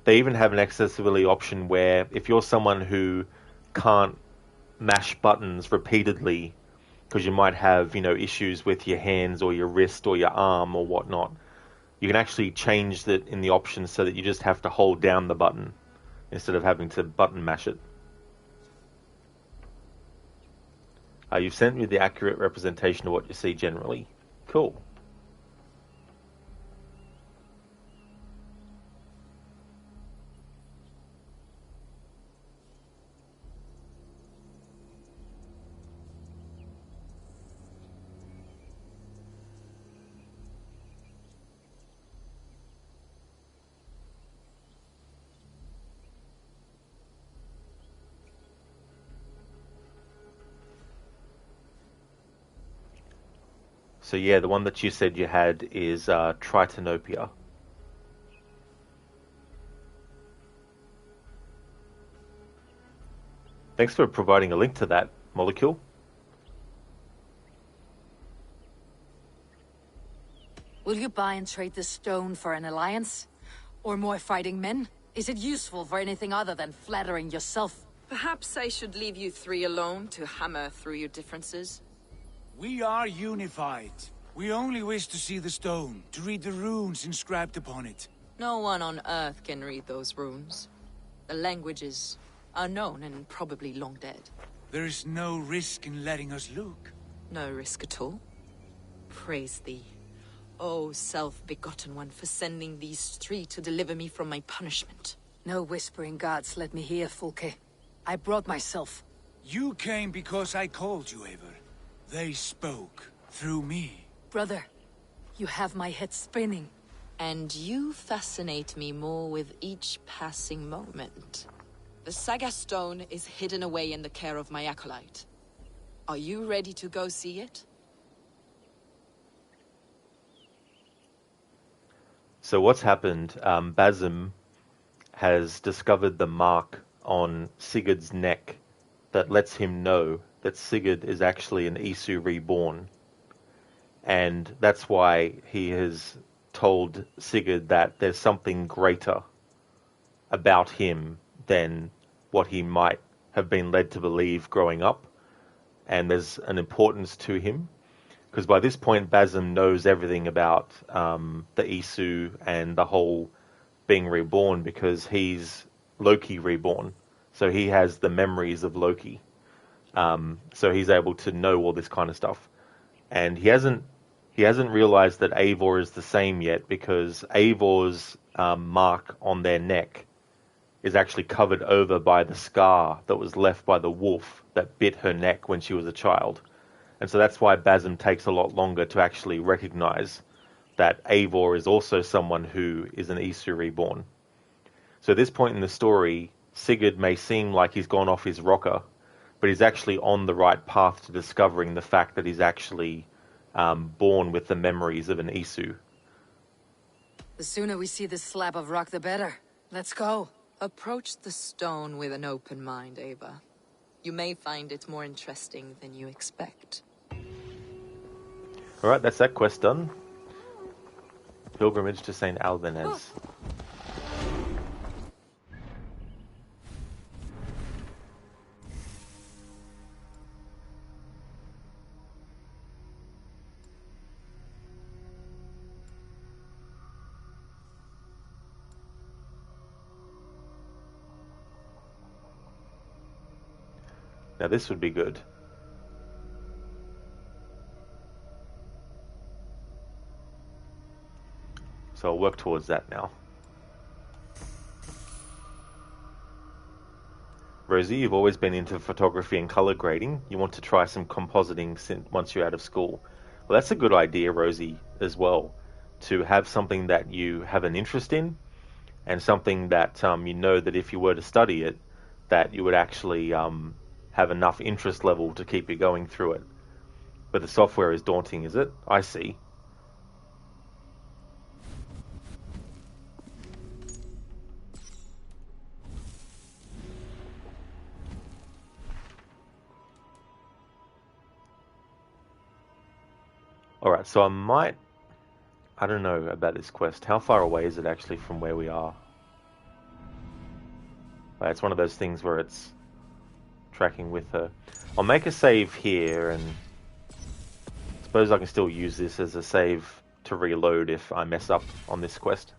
They even have an accessibility option where if you're someone who can't mash buttons repeatedly because you might have, issues with your hands or your wrist or your arm or whatnot, you can actually change that in the options so that you just have to hold down the button instead of having to button mash it. You've sent me the accurate representation of what you see generally. Cool. So yeah, the one that you said you had is Tritonopia. Thanks for providing a link to that, Molecule. Will you buy and trade the stone for an alliance? Or more fighting men? Is it useful for anything other than flattering yourself? Perhaps I should leave you three alone to hammer through your differences. We are unified. We only wish to see the stone, to read the runes inscribed upon it. No one on Earth can read those runes. The languages are known and probably long dead. There is no risk in letting us look. No risk at all. Praise thee, O self-begotten one, for sending these three to deliver me from my punishment. No whispering gods let me hear, Fulke. I brought myself. You came because I called you, Eivor. They spoke through me. Brother, you have my head spinning. And you fascinate me more with each passing moment. The Saga Stone is hidden away in the care of my acolyte. Are you ready to go see it? So what's happened, Basim has discovered the mark on Sigurd's neck that lets him know that Sigurd is actually an Isu reborn. And that's why he has told Sigurd that there's something greater about him than what he might have been led to believe growing up. And there's an importance to him. Because by this point, Basim knows everything about the Isu and the whole being reborn, because he's Loki reborn. So he has the memories of Loki. So he's able to know all this kind of stuff. And he hasn't realized that Eivor is the same yet, because Eivor's mark on their neck is actually covered over by the scar that was left by the wolf that bit her neck when she was a child. And so that's why Basim takes a lot longer to actually recognize that Eivor is also someone who is an Isu reborn. So at this point in the story, Sigurd may seem like he's gone off his rocker, but he's actually on the right path to discovering the fact that he's actually born with the memories of an Isu. The sooner we see this slab of rock, the better. Let's go. Approach the stone with an open mind, Ava. You may find it more interesting than you expect. Alright, that's that quest done. Pilgrimage to St. Albanese. Now this would be good. So I'll work towards that now. Rosie, you've always been into photography and color grading. You want to try some compositing once you're out of school. Well, that's a good idea, Rosie, as well. To have something that you have an interest in, and something that you know that if you were to study it, that you would actually have enough interest level to keep you going through it. But the software is daunting, is it? I see. Alright, so I don't know about this quest. How far away is it actually from where we are? Like, it's one of those things where it's tracking with her. I'll make a save here, and I suppose I can still use this as a save to reload if I mess up on this quest.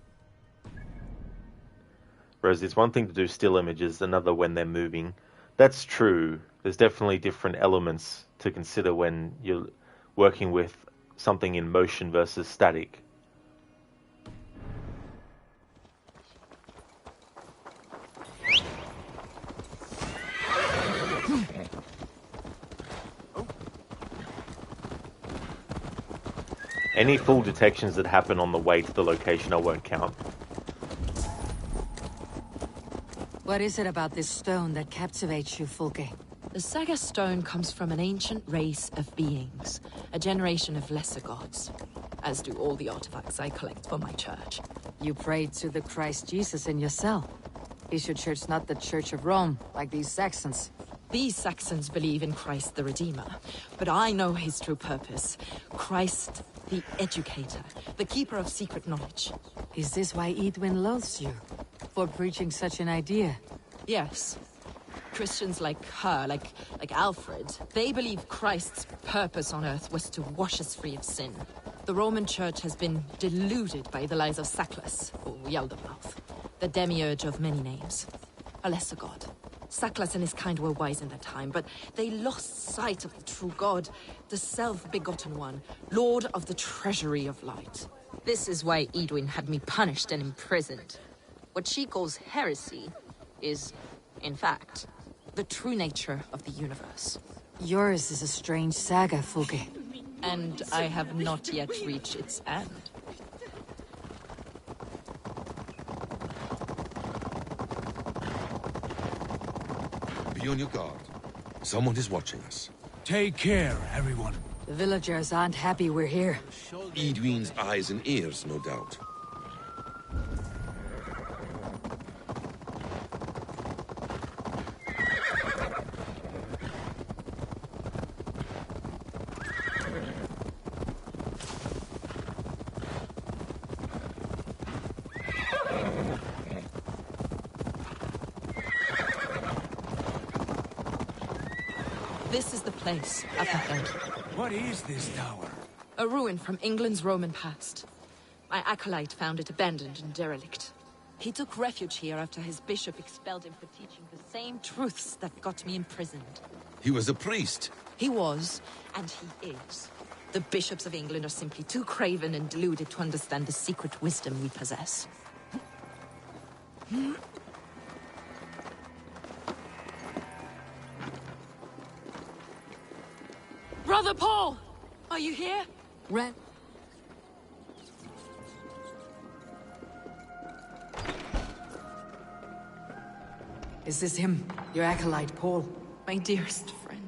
Whereas it's one thing to do still images, another when they're moving. That's true. There's definitely different elements to consider when you're working with something in motion versus static. Any full detections that happen on the way to the location I won't count. What is it about this stone that captivates you, Fulke? The Saga stone comes from an ancient race of beings, a generation of lesser gods, as do all the artifacts I collect for my church. You prayed to the Christ Jesus in your cell. Is your church not the Church of Rome, like these Saxons? These Saxons believe in Christ the Redeemer, but I know his true purpose. Christ the Educator, the keeper of secret knowledge. Is this why Edwin loathes you? For preaching such an idea? Yes. Christians like her, like Alfred, they believe Christ's purpose on earth was to wash us free of sin. The Roman Church has been deluded by the lies of Saklas, or Yaldabaoth, the demiurge of many names. A lesser god. Saklas and his kind were wise in their time, but they lost sight of the true god, the self-begotten one, lord of the treasury of light. This is why Edwin had me punished and imprisoned. What she calls heresy is, in fact, the true nature of the universe. Yours is a strange saga, Fulke. And I have not yet reached its end. Be on your guard. Someone is watching us. Take care, everyone. The villagers aren't happy we're here. Edwin's eyes and ears, no doubt. This is the place, up ahead. What is this tower? A ruin from England's Roman past. My acolyte found it abandoned and derelict. He took refuge here after his bishop expelled him for teaching the same truths that got me imprisoned. He was a priest. He was, and he is. The bishops of England are simply too craven and deluded to understand the secret wisdom we possess. Brother Paul! Are you here? Ren. Is this him? Your acolyte, Paul? My dearest friend.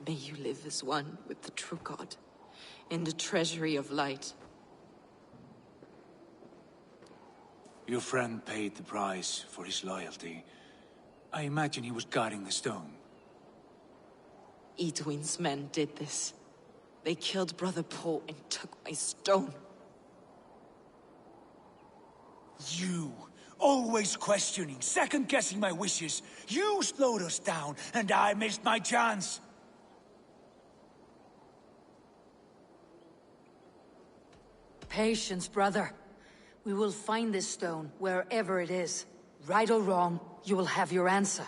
May you live as one with the true God, in the treasury of light. Your friend paid the price for his loyalty. I imagine he was guarding the stone. Edwin's men did this. They killed Brother Paul and took my stone. You, always questioning, second-guessing my wishes. You slowed us down, and I missed my chance. Patience, brother. We will find this stone, wherever it is. Right or wrong, you will have your answer.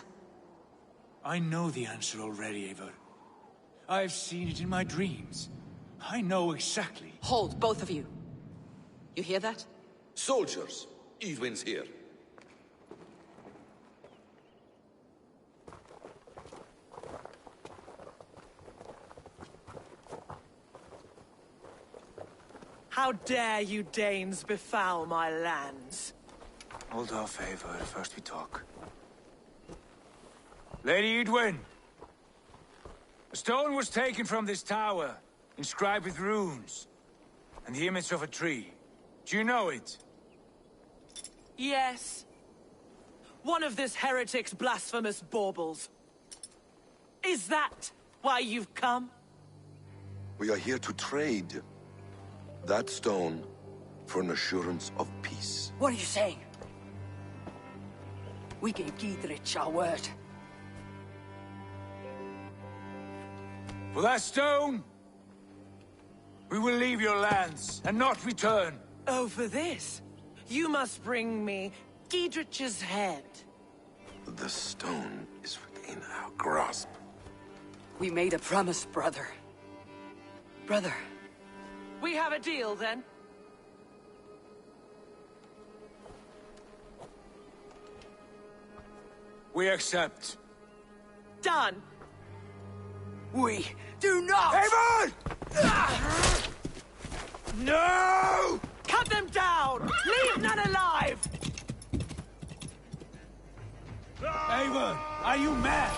I know the answer already, Eivor. I've seen it in my dreams. I know exactly. Hold, both of you. You hear that? Soldiers, Edwin's here. How dare you Danes befoul my lands? Hold off, Eivor. First we talk. Lady Edwin! A stone was taken from this tower, inscribed with runes, and the image of a tree. Do you know it? Yes. one of this heretic's blasphemous baubles. Is that why you've come? We are here to trade. That stone for an assurance of peace. What are you saying? We gave Giedrich our word. For that stone, we will leave your lands and not return. Oh, for this? You must bring me Giedrich's head. The stone is within our grasp. We made a promise, brother. Brother. We have a deal, then? We accept. Done. We do not! Avon! No! Cut them down! Leave none alive! Avon, are you mad?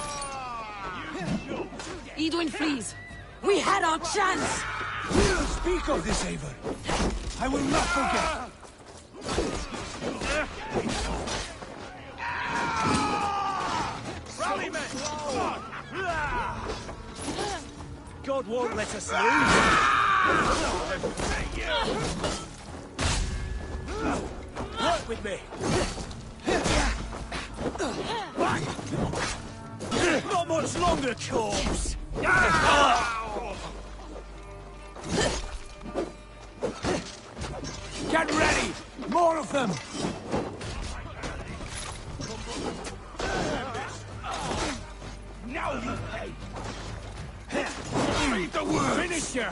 Edwin flees. We had our chance! We don't speak of this, Avon. I will not forget. Rally, men! God won't let us lose. Work with me. Not much longer, corpse. Get ready! More of them! Now you pay. Read the word. Finish her.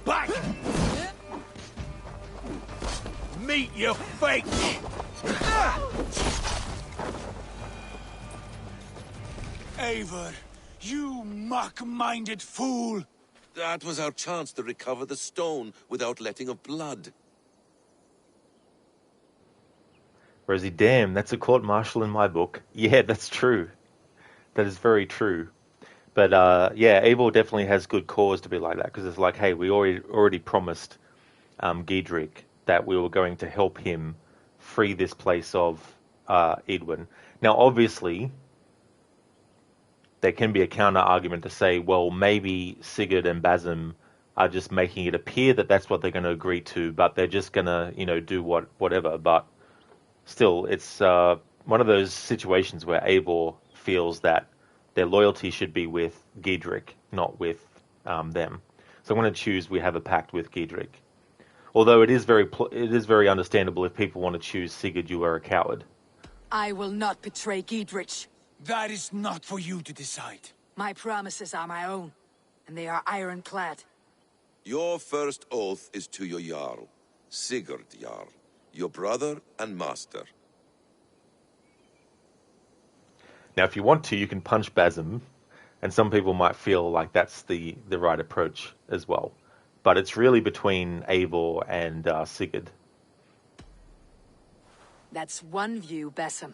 Back! Meet your fate! Eivor, you mock-minded fool! That was our chance to recover the stone without letting of blood. Rosie, damn, that's a court-martial in my book. Yeah, that's true. That is very true. But yeah, Eivor definitely has good cause to be like that, because it's like, hey, we already promised Giedrich that we were going to help him free this place of Edwin. Now, obviously, there can be a counter-argument to say, well, maybe Sigurd and Basim are just making it appear that that's what they're going to agree to, but they're just going to, do whatever. But still, it's one of those situations where Eivor feels that their loyalty should be with Giedrich, not with them. So I'm going to choose we have a pact with Giedrich. Although it is very understandable if people want to choose Sigurd, you are a coward. I will not betray Giedrich. That is not for you to decide. My promises are my own, and they are ironclad. Your first oath is to your Jarl, Sigurd Jarl, your brother and master. Now, if you want to, you can punch Basim, and some people might feel like that's the right approach as well. But it's really between Eivor and Sigurd. That's one view, Basim.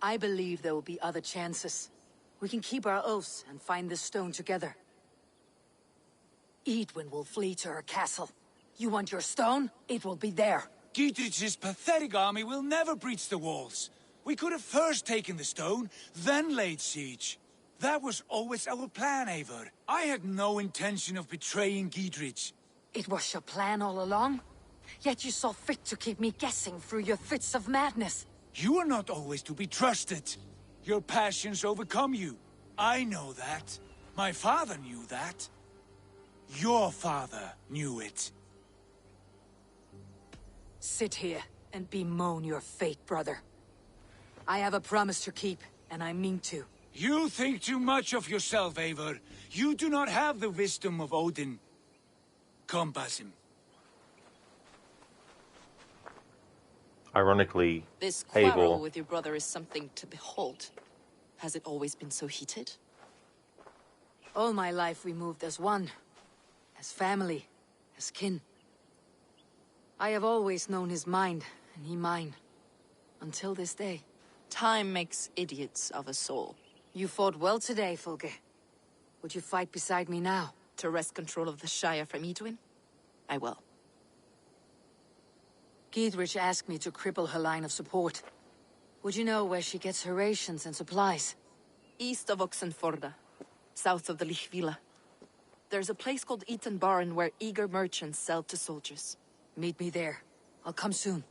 I believe there will be other chances. We can keep our oaths and find this stone together. Edwin will flee to her castle. You want your stone? It will be there. Giedrich's pathetic army will never breach the walls. We could have first taken the stone, then laid siege. That was always our plan, Eivor. I had no intention of betraying Giedrich. It was your plan all along? Yet you saw fit to keep me guessing through your fits of madness. You are not always to be trusted. Your passions overcome you. I know that. My father knew that. Your father knew it. Sit here and bemoan your fate, brother. I have a promise to keep, and I mean to. You think too much of yourself, Eivor. You do not have the wisdom of Odin. Come, Basim. Ironically, This quarrel Eivor... with your brother is something to behold. Has it always been so heated? All my life we moved as one. As family. As kin. I have always known his mind, and he mine. Until this day. Time makes idiots of us all. You fought well today, Fulke. Would you fight beside me now? To wrest control of the Shire from Edwin? I will. Giedrich asked me to cripple her line of support. Would you know where she gets her rations and supplies? East of Oxenforda. South of the Lichvila. There's a place called Eaton Barn where eager merchants sell to soldiers. Meet me there. I'll come soon.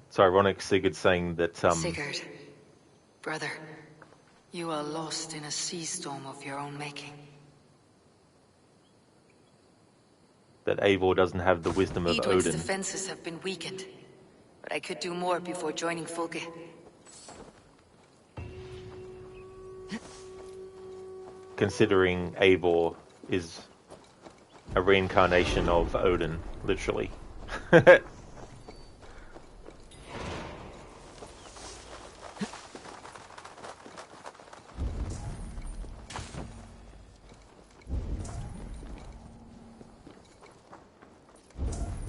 It's ironic Sigurd saying that... Sigurd, brother, you are lost in a sea storm of your own making. That Eivor doesn't have the wisdom of Edwin's Odin. defenses have been weakened, but I could do more before joining Fulke. Considering Eivor is a reincarnation of Odin, literally.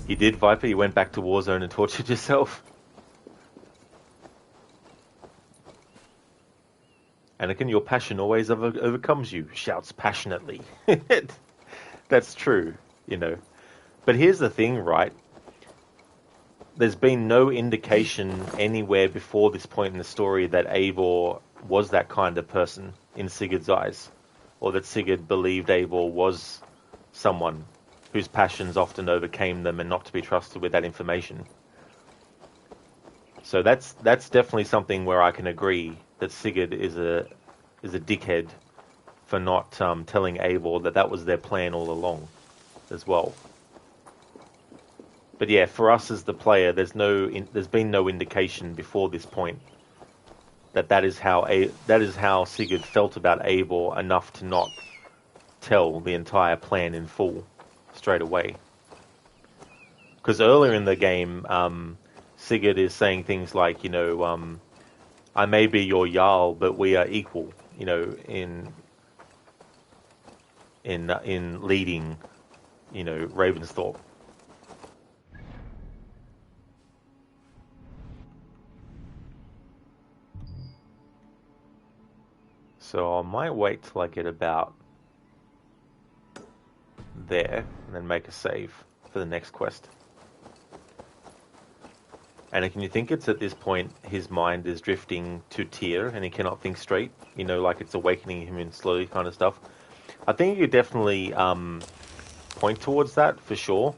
You did, Viper? You went back to Warzone and tortured yourself? Anakin, your passion always overcomes you, shouts passionately. That's true, you know. But here's the thing, right? There's been no indication anywhere before this point in the story that Eivor was that kind of person in Sigurd's eyes. Or that Sigurd believed Eivor was someone whose passions often overcame them and not to be trusted with that information. So that's definitely something where I can agree that Sigurd is a dickhead for not telling Eivor that was their plan all along as well. But yeah, for us as the player, there's been no indication before this point that is how Sigurd felt about Eivor enough to not tell the entire plan in full straight away. Because earlier in the game, Sigurd is saying things like, you know, I may be your Jarl, but we are equal, you know, in leading, you know, Ravensthorpe. So I might wait till I get about there and then make a save for the next quest. And can you think it's at this point his mind is drifting to Tyr and he cannot think straight? You know, like it's awakening him in slowly kind of stuff. I think you could definitely point towards that for sure.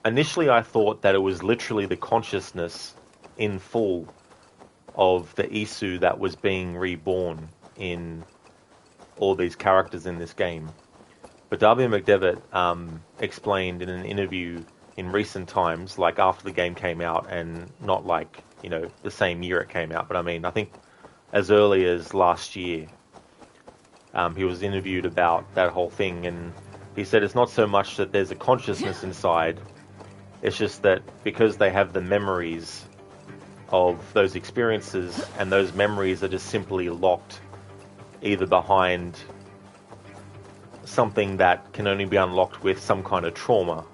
Initially I thought that it was literally the consciousness in full of the Isu that was being reborn in all these characters in this game. But Darby McDevitt explained in an interview in recent times, like after the game came out, and not like, you know, the same year it came out, but I mean, I think as early as last year, he was interviewed about that whole thing, and he said it's not so much that there's a consciousness inside, it's just that because they have the memories of those experiences, and those memories are just simply locked either behind something that can only be unlocked with some kind of trauma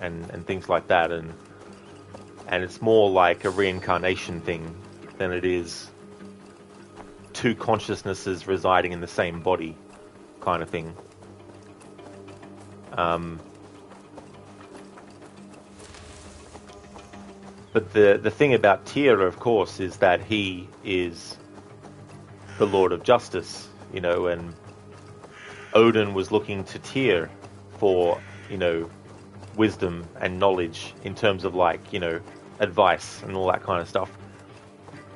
and things like that, and it's more like a reincarnation thing than it is two consciousnesses residing in the same body kind of thing. But the thing about Tyr, of course, is that he is the Lord of Justice, you know, and Odin was looking to Tyr for, you know, wisdom and knowledge in terms of, like, you know, advice and all that kind of stuff.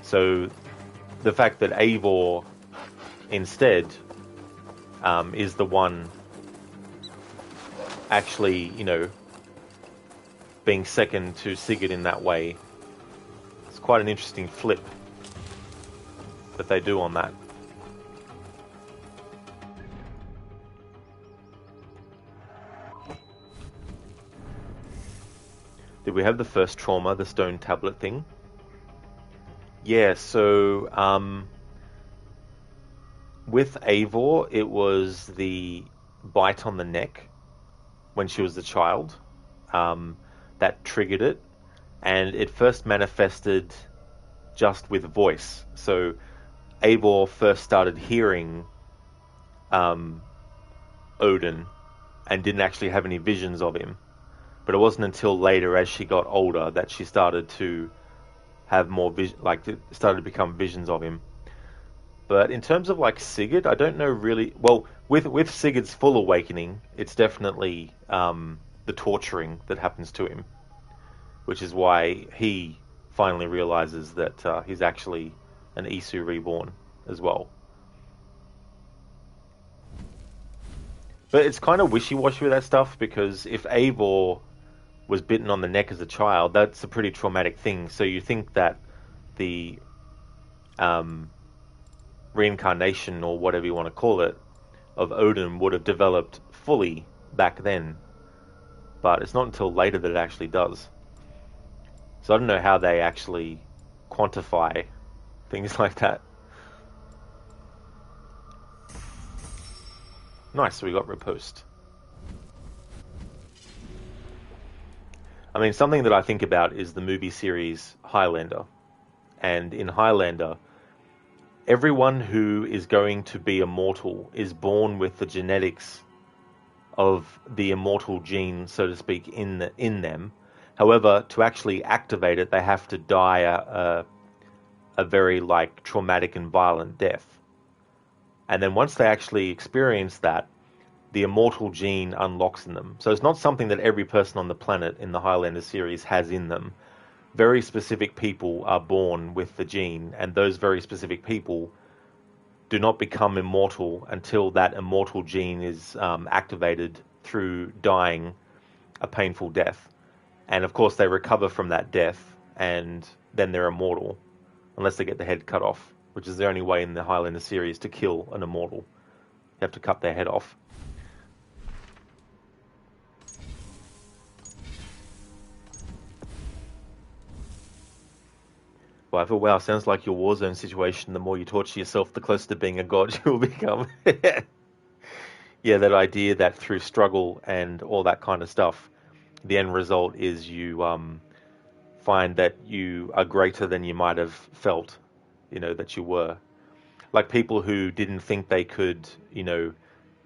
So the fact that Eivor instead is the one actually, you know, being second to Sigurd in that way. It's quite an interesting flip that they do on that. Did we have the first trauma, the stone tablet thing? Yeah, so with Eivor, it was the bite on the neck when she was a child that triggered it, and it first manifested just with voice. So Eivor first started hearing Odin and didn't actually have any visions of him. But it wasn't until later, as she got older, that she started to have more vision, like it started to become visions of him. But in terms of like Sigurd, I don't know really. Well, with Sigurd's full awakening, it's definitely the torturing that happens to him, which is why he finally realizes that he's actually an Isu reborn as well. But it's kind of wishy-washy with that stuff, because if Eivor was bitten on the neck as a child, that's a pretty traumatic thing. So you think that the reincarnation, or whatever you want to call it, of Odin would have developed fully back then. But it's not until later that it actually does. So I don't know how they actually quantify things like that. Nice, so we got riposte. I mean, something that I think about is the movie series Highlander. And in Highlander, everyone who is going to be immortal is born with the genetics of the immortal gene, so to speak, in them. However, to actually activate it, they have to die a very like traumatic and violent death. And then once they actually experience that, the immortal gene unlocks in them. So it's not something that every person on the planet in the Highlander series has in them. Very specific people are born with the gene, and those very specific people do not become immortal until that immortal gene is activated through dying a painful death. And of course they recover from that death, and then they're immortal, unless they get the head cut off, which is the only way in the Highlander series to kill an immortal. You have to cut their head off. Wow, sounds like your Warzone situation. The more you torture yourself, the closer to being a god you will become. Yeah, that idea that through struggle and all that kind of stuff, the end result is you find that you are greater than you might have felt, that you were. Like people who didn't think they could,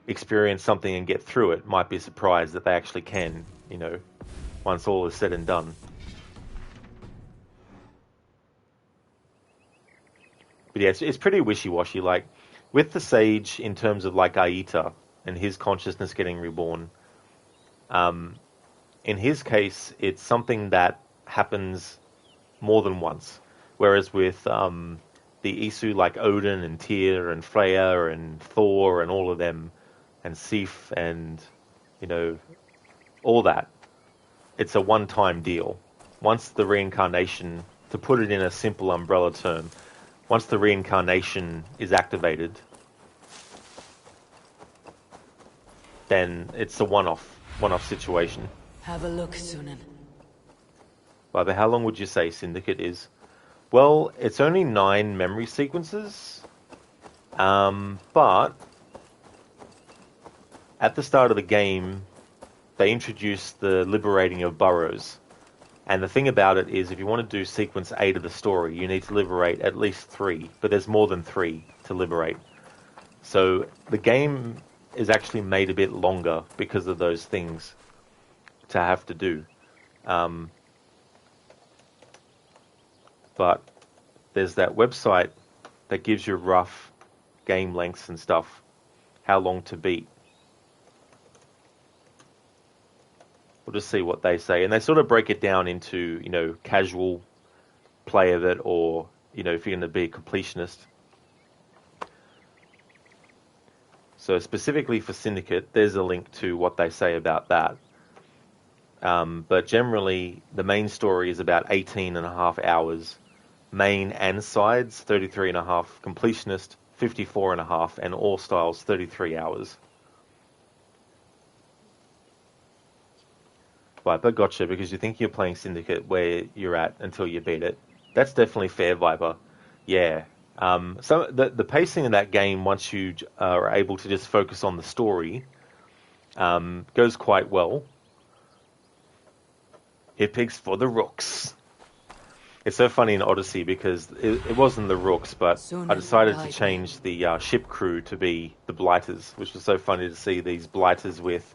experience something and get through it might be surprised that they actually can, once all is said and done. But yeah, it's pretty wishy-washy. Like, with the Sage, in terms of, like, Aita and his consciousness getting reborn, in his case, it's something that happens more than once. Whereas with the Isu, like Odin and Tyr and Freya and Thor and all of them, and Sif and, all that, it's a one-time deal. Once the reincarnation, to put it in a simple umbrella term, once the reincarnation is activated, then it's a one-off situation. Have a look, Sunan. But how long would you say Syndicate is? Well, it's only 9 memory sequences, but at the start of the game, they introduced the liberating of burrows. And the thing about it is, if you want to do sequence 8 of the story, you need to liberate at least 3, but there's more than 3 to liberate. So the game is actually made a bit longer because of those things to have to do. But there's that website that gives you rough game lengths and stuff, how long to beat. We'll just see what they say. And they sort of break it down into, casual play of it, or, if you're going to be a completionist. So specifically for Syndicate, there's a link to what they say about that. But generally, the main story is about 18 and a half hours. Main and sides, 33 and a half. Completionist, 54 and a half. And all styles, 33 hours. Viper, gotcha, because you think you're playing Syndicate where you're at until you beat it. That's definitely fair, Viper. Yeah. So the pacing of that game, once you are able to just focus on the story, goes quite well. It picks for the Rooks. It's so funny in Odyssey because it wasn't the Rooks, but I decided to change the ship crew to be the Blighters, which was so funny to see these Blighters with,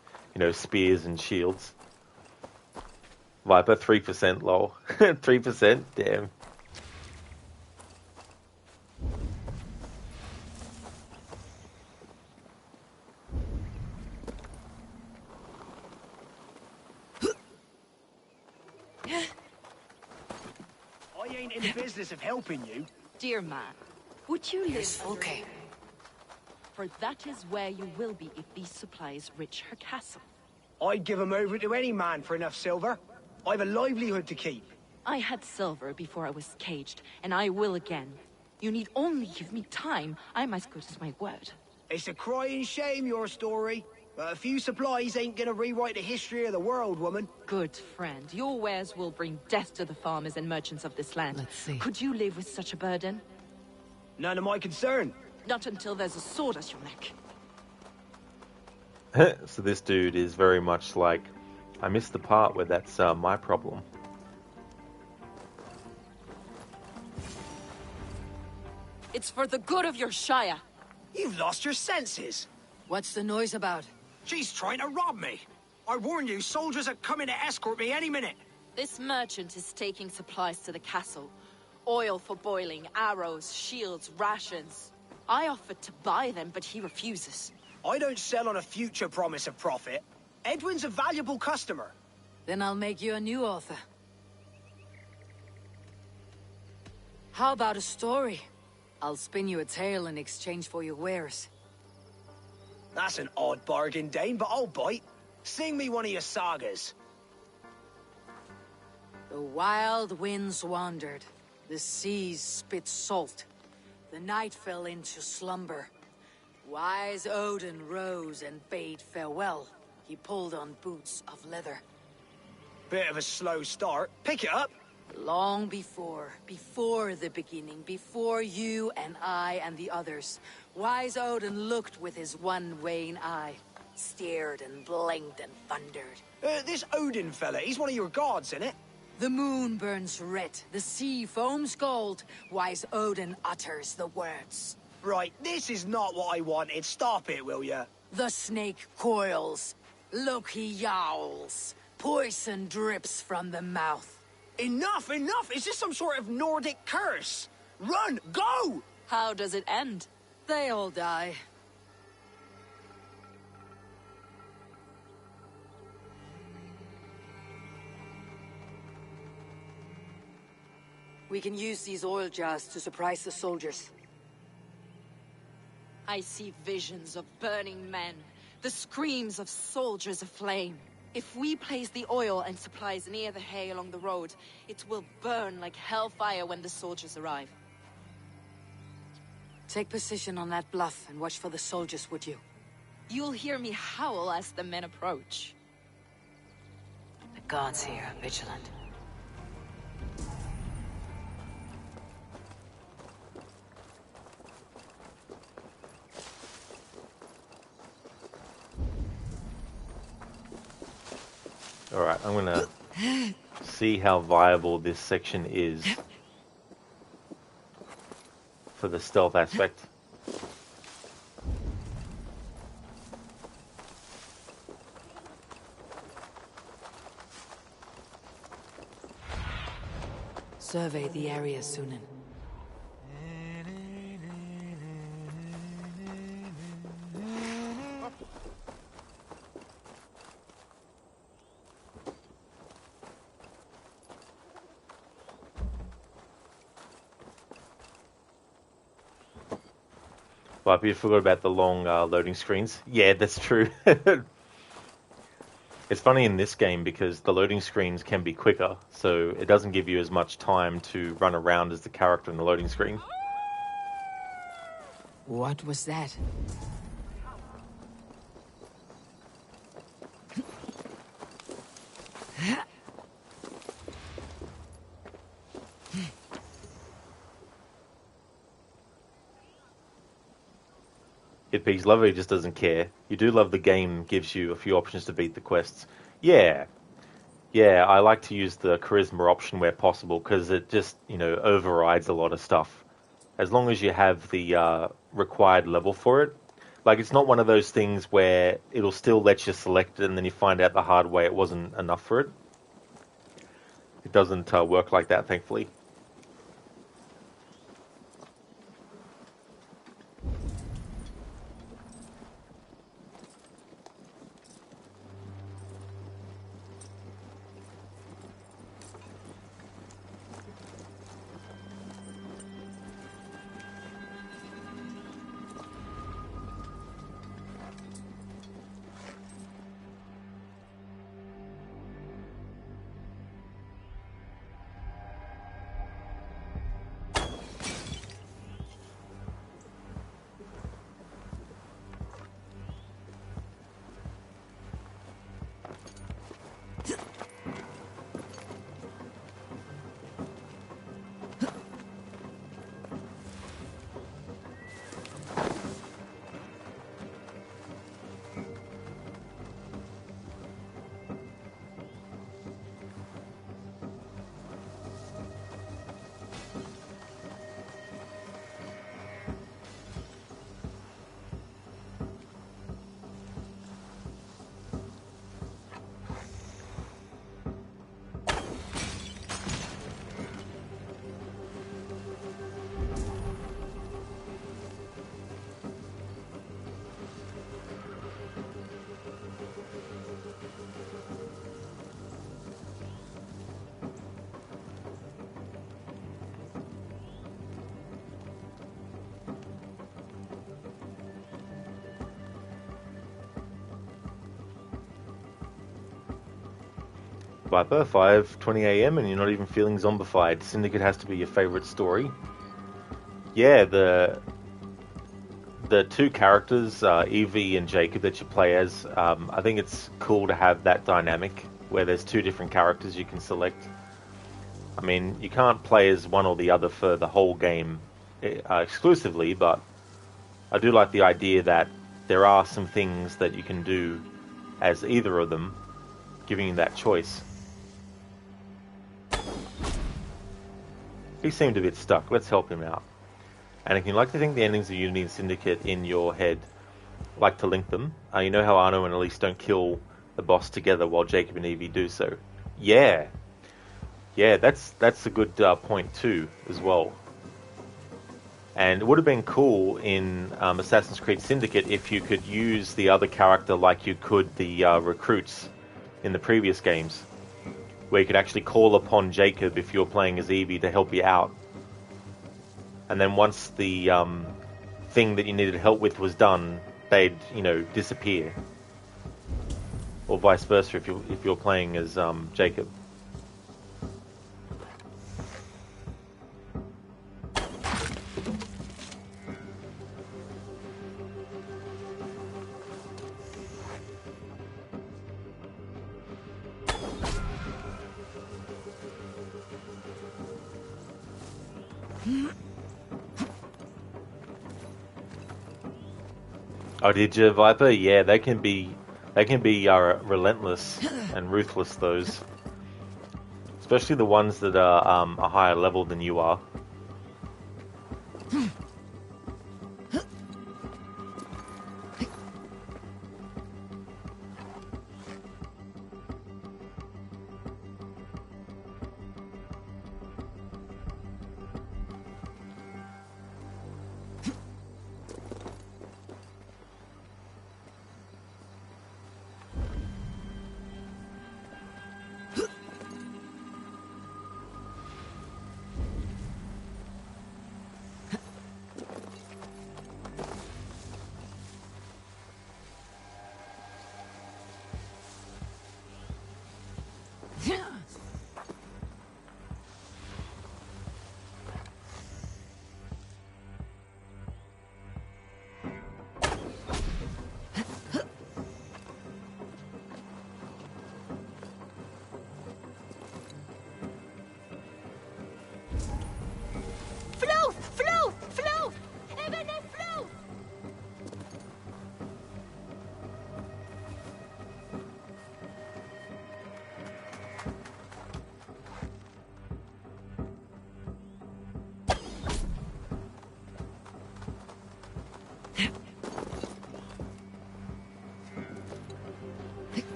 spears and shields. Viper, 3%, lol. 3%? Damn. I ain't in the business of helping you. Dear man, would you live Fulke? For that is where you will be if these supplies reach her castle. I'd give 'em over to any man for enough silver. I've a livelihood to keep. I had silver before I was caged, and I will again. You need only give me time. I'm as good as my word. It's a crying shame, your story. But a few supplies ain't gonna rewrite the history of the world, woman. Good friend, your wares will bring death to the farmers and merchants of this land. Let's see. Could you live with such a burden? None of my concern. Not until there's a sword at your neck. So this dude is very much like, I missed the part where that's my problem. It's for the good of your Shire. You've lost your senses. What's the noise about? She's trying to rob me. I warn you, soldiers are coming to escort me any minute. This merchant is taking supplies to the castle. Oil for boiling, arrows, shields, rations. I offered to buy them, but he refuses. I don't sell on a future promise of profit. Edwin's a valuable customer. Then I'll make you a new author. How about a story? I'll spin you a tale in exchange for your wares. That's an odd bargain, Dane, but I'll bite. Sing me one of your sagas. The wild winds wandered. The seas spit salt. The night fell into slumber. Wise Odin rose and bade farewell. He pulled on boots of leather. Bit of a slow start. Pick it up. Long before the beginning, before you and I and the others, Wise Odin looked with his one wan eye, stared and blinked and thundered. This Odin fella, he's one of your gods, isn't it? The moon burns red, the sea foams gold. Wise Odin utters the words. Right, this is not what I wanted. Stop it, will ya? The snake coils. Look, he yowls. Poison drips from the mouth. Enough, enough! Is this some sort of Nordic curse? Run! Go! How does it end? They all die. We can use these oil jars to surprise the soldiers. I see visions of burning men, the screams of soldiers aflame. If we place the oil and supplies near the hay along the road, it will burn like hellfire when the soldiers arrive. Take position on that bluff and watch for the soldiers, would you? You'll hear me howl as the men approach. The gods here are vigilant. Alright, I'm gonna see how viable this section is for the stealth aspect. Survey the area, Sunan. But you forgot about the long loading screens. Yeah, that's true. It's funny in this game because the loading screens can be quicker, so it doesn't give you as much time to run around as the character in the loading screen. What was that? Hitpigs love it, he just doesn't care. You do love the game gives you a few options to beat the quests. Yeah, I like to use the charisma option where possible because it just, overrides a lot of stuff. As long as you have the required level for it. Like, it's not one of those things where it'll still let you select it and then you find out the hard way it wasn't enough for it. It doesn't work like that, thankfully. Viper, 5:20 AM and you're not even feeling zombified. Syndicate has to be your favourite story. Yeah, the two characters, Evie and Jacob, that you play as, I think it's cool to have that dynamic where there's two different characters you can select. I mean, you can't play as one or the other for the whole game exclusively, but I do like the idea that there are some things that you can do as either of them, giving you that choice. He seemed a bit stuck. Let's help him out. Anakin, you like to think the endings of Unity and Syndicate in your head. Like to link them. You know how Arno and Elise don't kill the boss together while Jacob and Evie do so? Yeah, that's a good point too, as well. And it would have been cool in Assassin's Creed Syndicate if you could use the other character like you could the recruits in the previous games, where you could actually call upon Jacob if you're playing as Evie to help you out. And then once the thing that you needed help with was done, they'd, disappear. Or vice versa if you're playing as Jacob. Oh, did you, Viper? Yeah, they can be relentless and ruthless. Those, especially the ones that are a higher level than you are.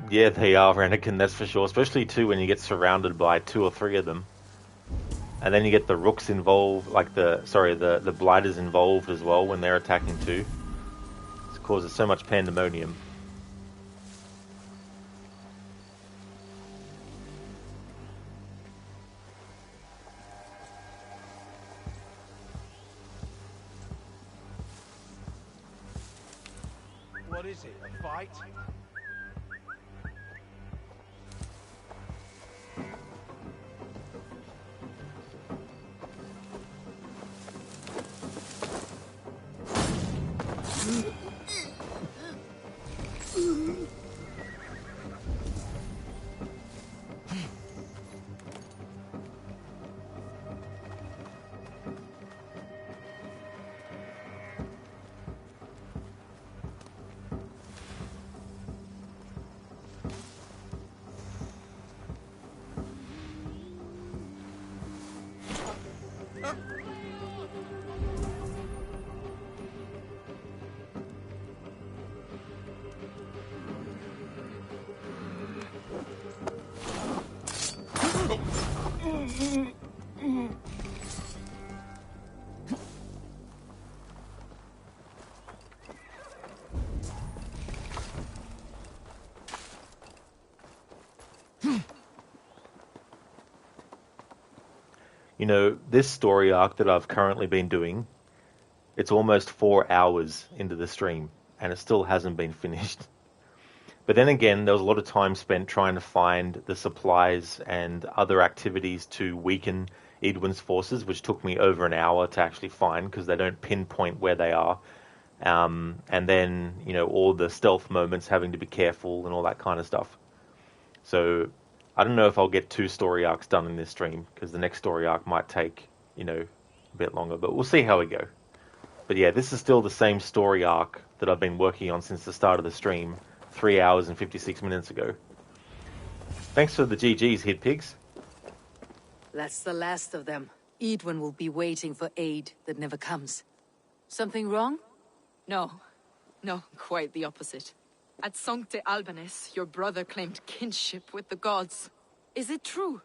Yeah, they are, Anakin, that's for sure. Especially too when you get surrounded by 2 or 3 of them. And then you get the rooks involved, like the blighters involved as well when they're attacking too. It causes so much pandemonium. What is it, a fight? You know, this story arc that I've currently been doing, it's almost 4 hours into the stream, and it still hasn't been finished. But then again, there was a lot of time spent trying to find the supplies and other activities to weaken Edwin's forces, which took me over an hour to actually find, because they don't pinpoint where they are. And then, you know, all the stealth moments, having to be careful and all that kind of stuff. So I don't know if I'll get 2 story arcs done in this stream, because the next story arc might take, you know, a bit longer, but we'll see how we go. But yeah, this is still the same story arc that I've been working on since the start of the stream, 3 hours and 56 minutes ago. Thanks for the GGs, Hit Pigs. That's the last of them. Edwin will be waiting for aid that never comes. Something wrong? No. No, quite the opposite. At Sancte Albanus, your brother claimed kinship with the gods. Is it true?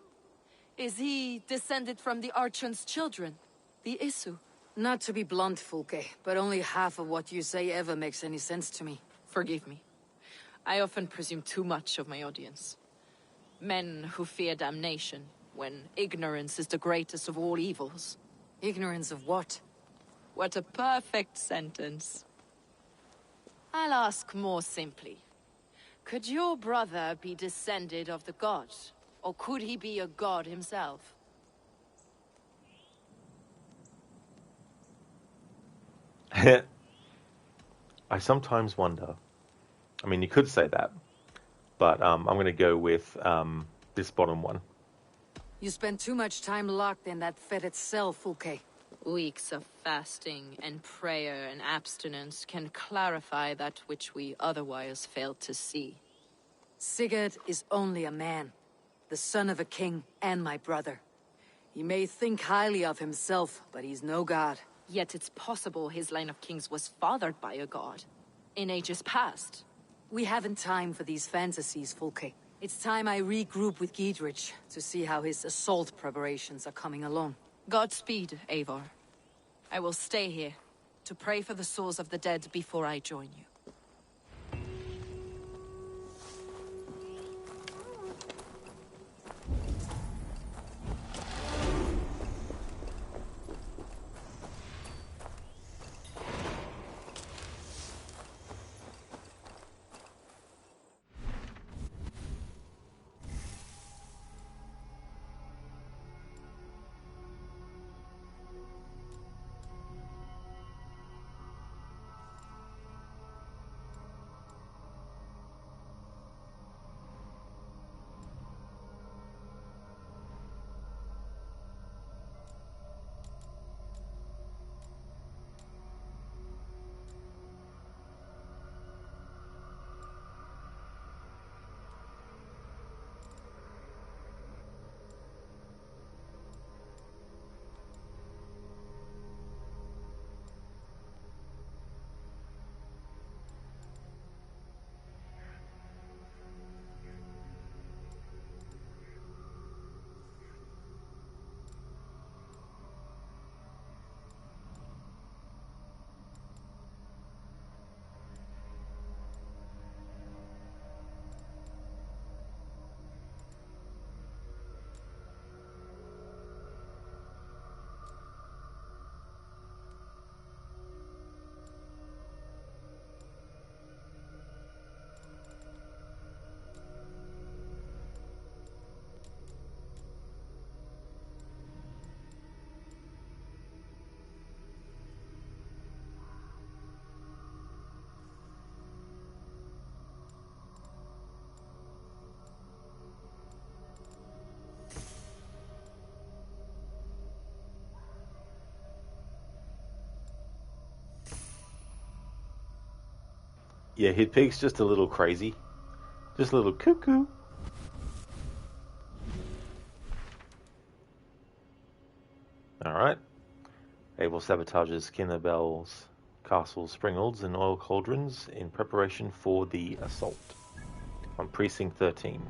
Is he descended from the Archon's children, the Isu? Not to be blunt, Fulke, but only half of what you say ever makes any sense to me. Forgive me. I often presume too much of my audience. Men who fear damnation, when ignorance is the greatest of all evils. Ignorance of what? What a perfect sentence. I'll ask more simply. Could your brother be descended of the gods? Or could he be a god himself? I sometimes wonder. I mean, you could say that, but I'm going to go with this bottom one. You spend too much time locked in that fetid cell, Fulke. Weeks of fasting and prayer and abstinence can clarify that which we otherwise fail to see. Sigurd is only a man, the son of a king and my brother. He may think highly of himself, but he's no god. Yet it's possible his line of kings was fathered by a god, in ages past. We haven't time for these fantasies, Fulke. It's time I regroup with Giedrich to see how his assault preparations are coming along. Godspeed, Eivor. I will stay here to pray for the souls of the dead before I join you. Yeah, his pig's just a little crazy. Just a little cuckoo. Alright. Abel sabotages Kinnabel's castle springolds and oil cauldrons in preparation for the assault on Precinct 13.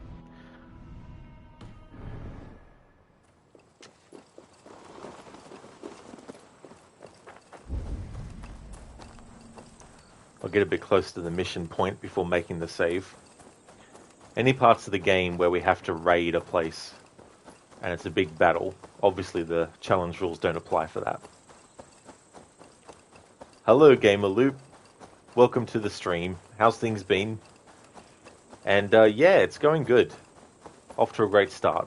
I'll get a bit close to the mission point before making the save. Any parts of the game where we have to raid a place and it's a big battle, obviously the challenge rules don't apply for that. Hello Gamer Loop, welcome to the stream. How's things been? And yeah, it's going good. Off to a great start.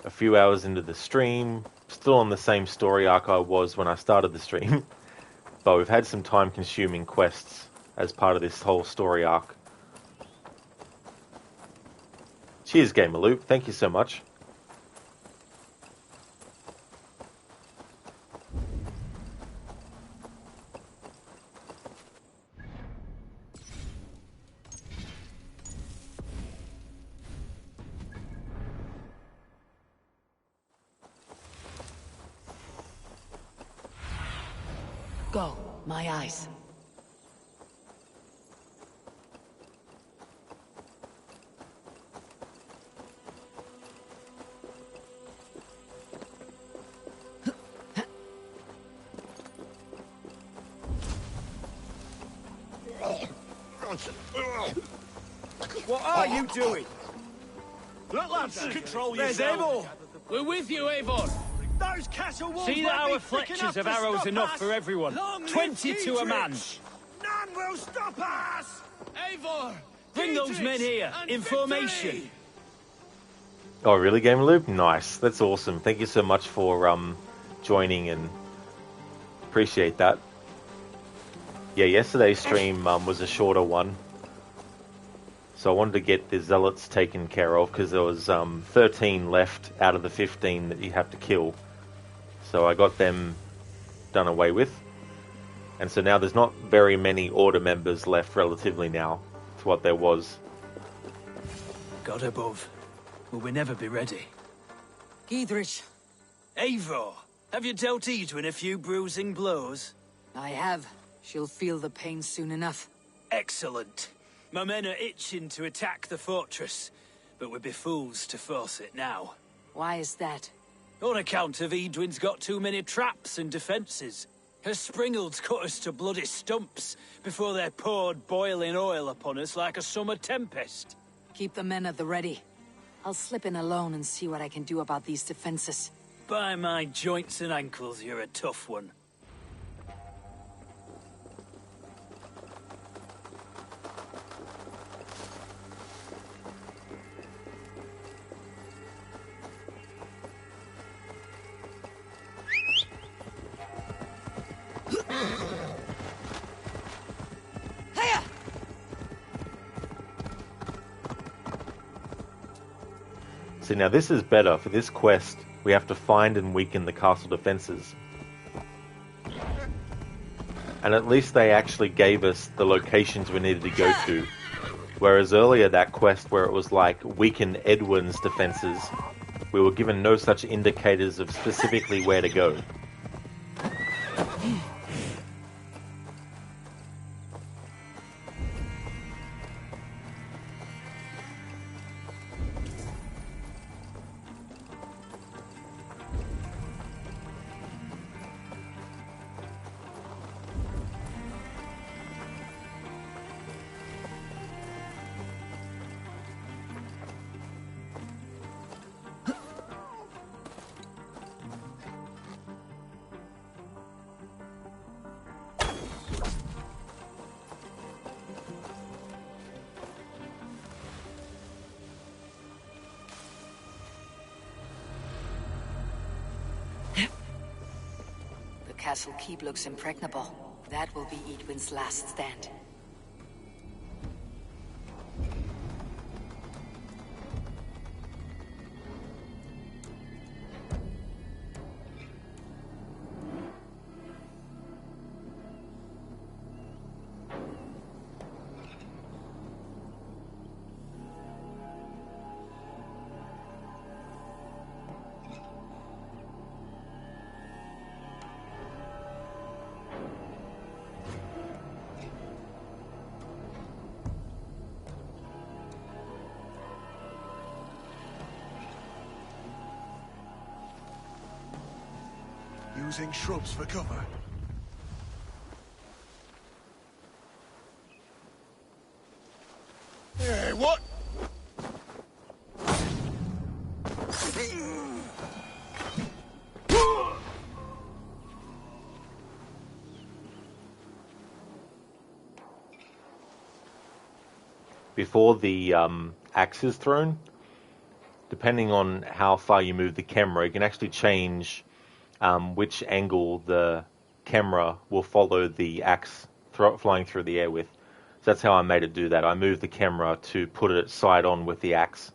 A few hours into the stream, still on the same story arc I was when I started the stream, but we've had some time-consuming quests as part of this whole story arc. Cheers, Gamer Loop. Thank you so much. Go, my eyes. What are you doing? Look, lads, control yourself. We're with you, Avon. Those castle walls See that won't be our thick fletchers enough of to arrows stop enough us. for everyone. Long live 22 a man. Dietrich. None will stop us. Avon, bring those men here in formation. Oh, really, Gamer Loop? Nice. That's awesome. Thank you so much for joining and appreciate that. Yeah, yesterday's stream was a shorter one. So I wanted to get the Zealots taken care of because there was 13 left out of the 15 that you have to kill. So I got them done away with. And so now there's not very many Order members left relatively now to what there was. God above, will we never be ready? Giedrich. Eivor, have you dealt Edwin a few bruising blows? I have. She'll feel the pain soon enough. Excellent. My men are itching to attack the fortress, but we'd be fools to force it now. Why is that? On account of Edwin's got too many traps and defences. Her springolds cut us to bloody stumps before they poured boiling oil upon us like a summer tempest. Keep the men at the ready. I'll slip in alone and see what I can do about these defences. By my joints and ankles, you're a tough one. So now this is better. For this quest, we have to find and weaken the castle defenses. And at least they actually gave us the locations we needed to go to. Whereas earlier that quest where it was like weaken Edwin's defenses, we were given no such indicators of specifically where to go. Castle keep looks impregnable. That will be Edwin's last stand. using shrubs for cover. Hey, what? Before the axe is thrown, depending on how far you move the camera, you can actually change which angle the camera will follow the axe flying through the air with. So that's how I made it do that. I moved the camera to put it side on with the axe.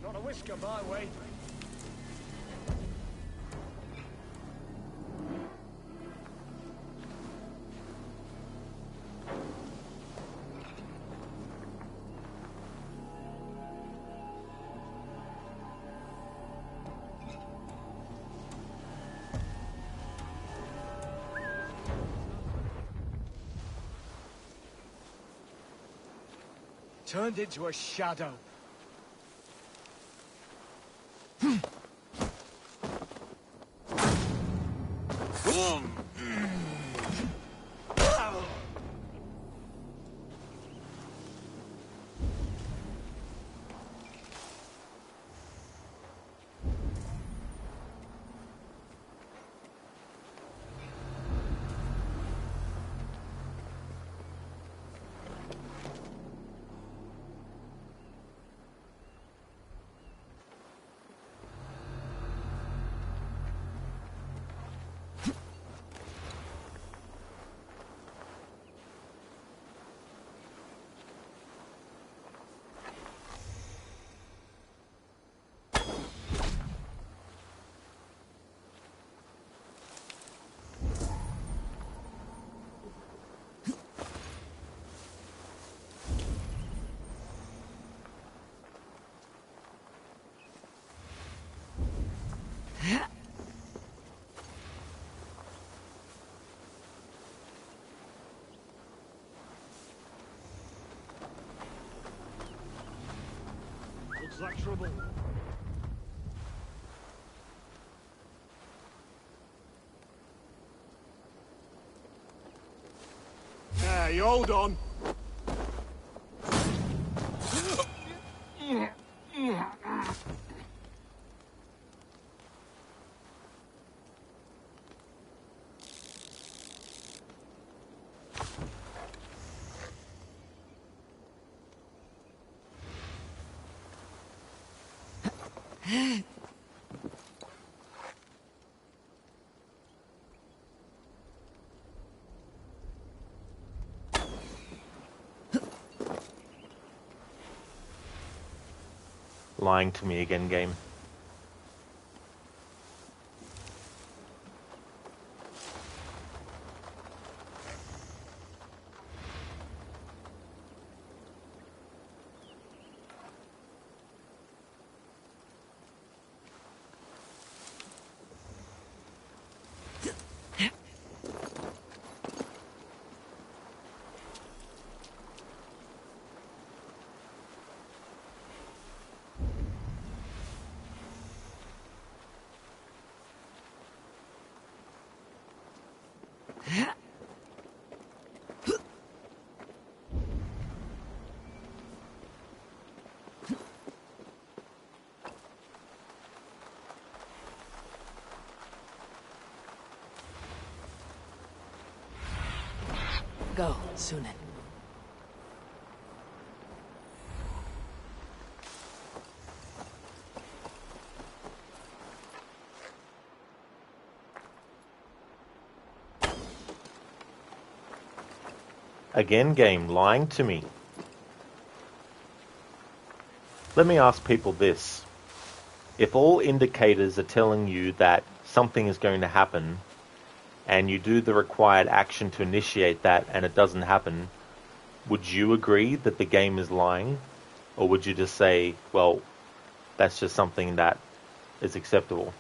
Not a whisker my way. Turned into a shadow. What's that trouble? Hey, hold on. Lying to me again, game. Go, Sunan. Again, game, lying to me. Let me ask people this. If all indicators are telling you that something is going to happen, and you do the required action to initiate that and it doesn't happen, would you agree that the game is lying? Or would you just say, well, that's just something that is acceptable?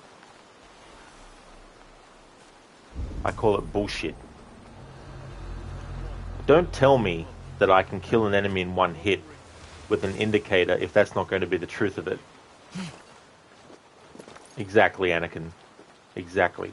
I call it bullshit. Don't tell me that I can kill an enemy in one hit with an indicator if that's not going to be the truth of it. Exactly, Anakin. Exactly.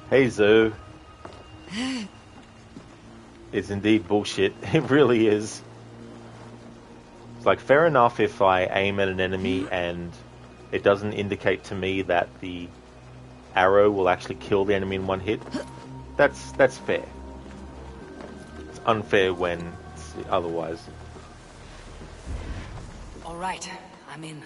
Hey Zoo. It's indeed bullshit. It really is. It's like, fair enough if I aim at an enemy and it doesn't indicate to me that the arrow will actually kill the enemy in one hit. That's fair. It's unfair when it's otherwise. All right, I'm in.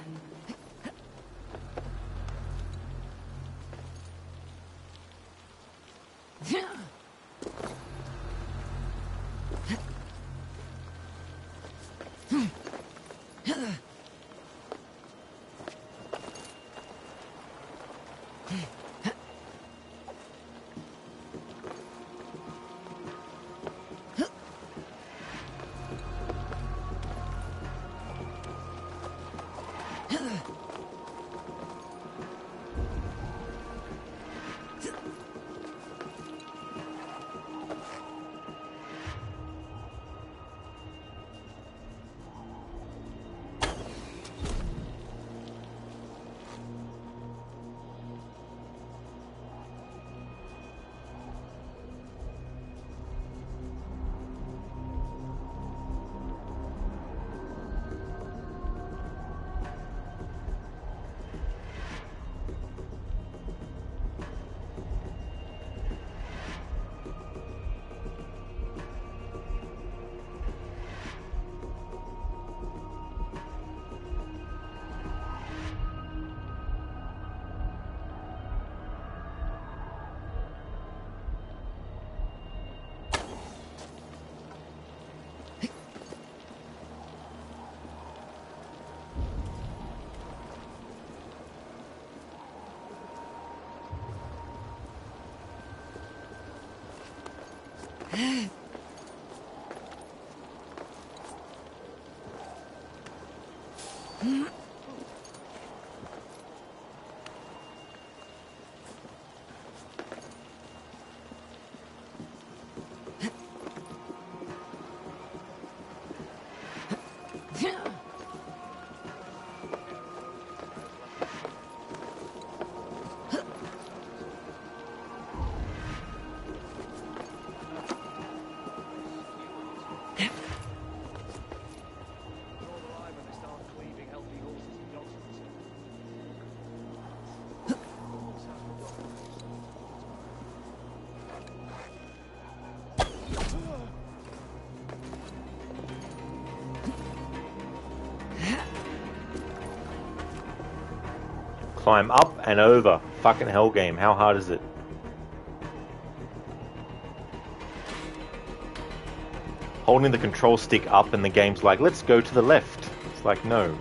Climb up and over. Fucking hell game. How hard is it? Holding the control stick up and the game's like, let's go to the left. It's like, no.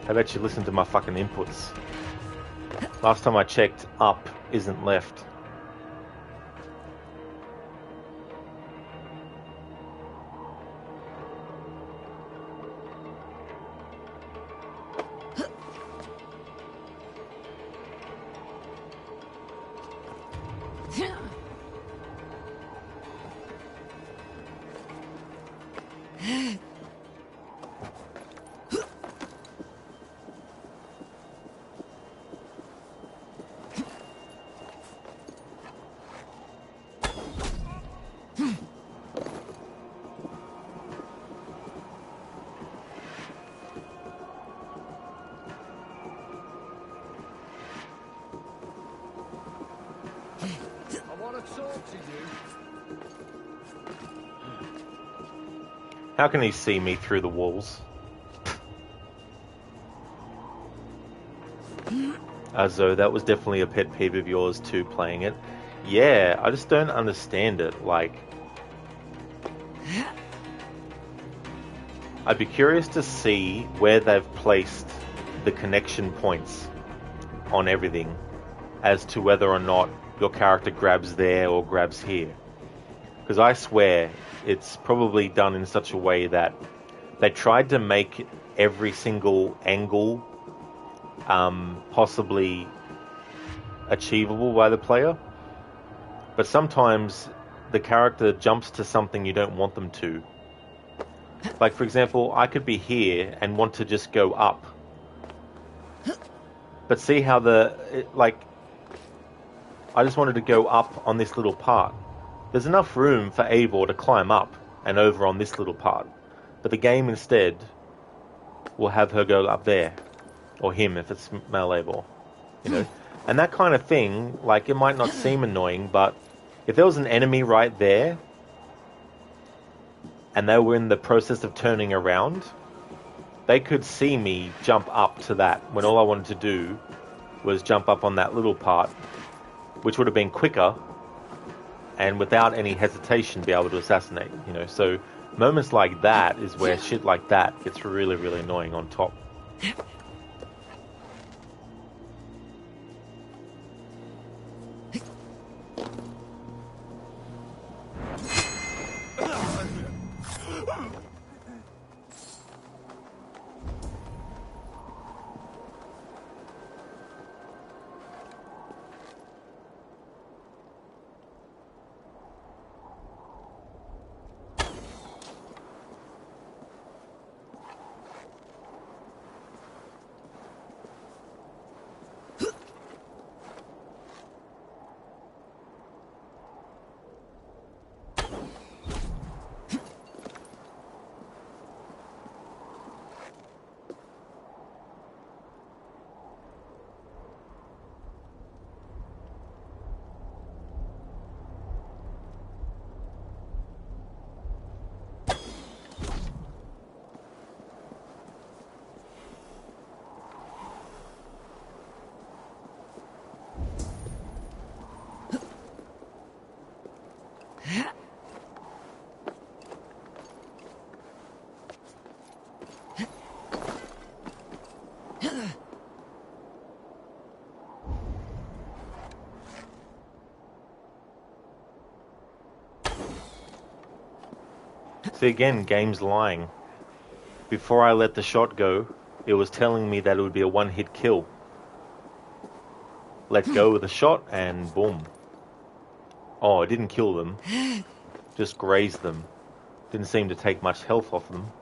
How about you listen to my fucking inputs? Last time I checked, up isn't left. How can he see me through the walls? Azo, that was definitely a pet peeve of yours too, playing it. Yeah, I just don't understand it. Like, I'd be curious to see where they've placed the connection points on everything as to whether or not your character grabs there or grabs here. Because I swear it's probably done in such a way that they tried to make every single angle possibly achievable by the player. But sometimes the character jumps to something you don't want them to. Like, for example, I could be here and want to just go up. But see how I just wanted to go up on this little part. There's enough room for Eivor to climb up and over on this little part. But the game instead will have her go up there. Or him if it's male Eivor. You know? And that kind of thing, like, it might not seem annoying, but if there was an enemy right there and they were in the process of turning around, they could see me jump up to that when all I wanted to do was jump up on that little part, which would have been quicker and without any hesitation be able to assassinate, you know. So moments like that is where shit like that gets really, really annoying on top. See, again, game's lying. Before I let the shot go, it was telling me that it would be a one-hit kill. Let go of the shot and boom. Oh, it didn't kill them. Just grazed them. Didn't seem to take much health off them.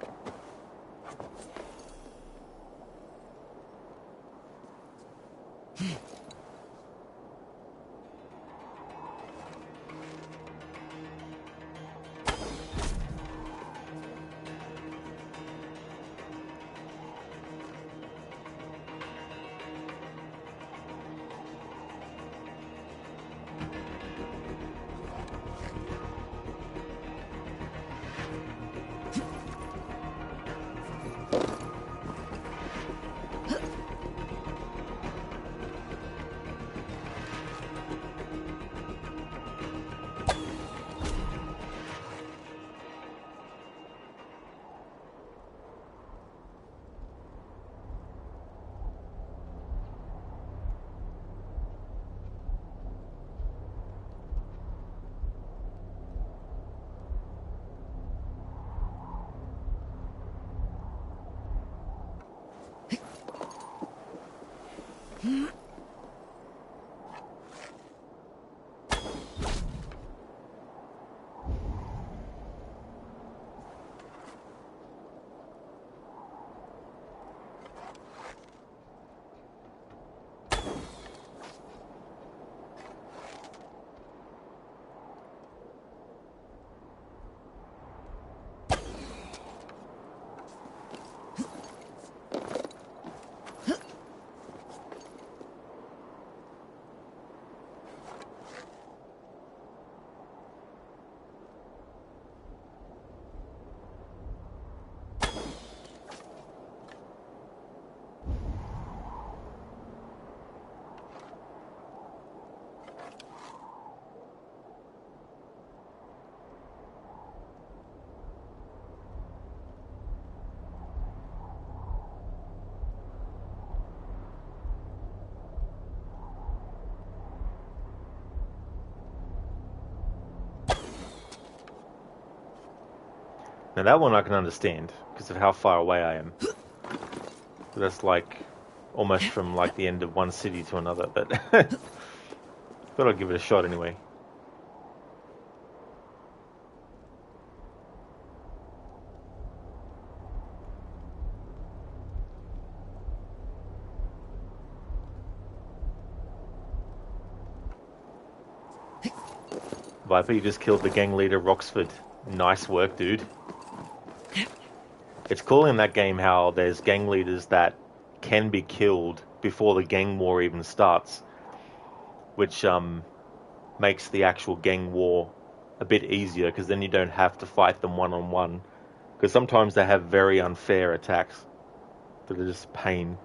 Now that one I can understand because of how far away I am. That's like almost from like the end of one city to another, but thought I'd give it a shot anyway. Viper, you just killed the gang leader Roxford. Nice work, dude. It's cool in that game how there's gang leaders that can be killed before the gang war even starts, which makes the actual gang war a bit easier because then you don't have to fight them one-on-one, because sometimes they have very unfair attacks that are just pain.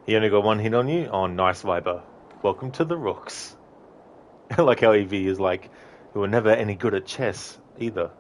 He only got one hit on you? Oh, nice, Viper. Welcome to the Rooks. I like how EV is like, you were never any good at chess, either.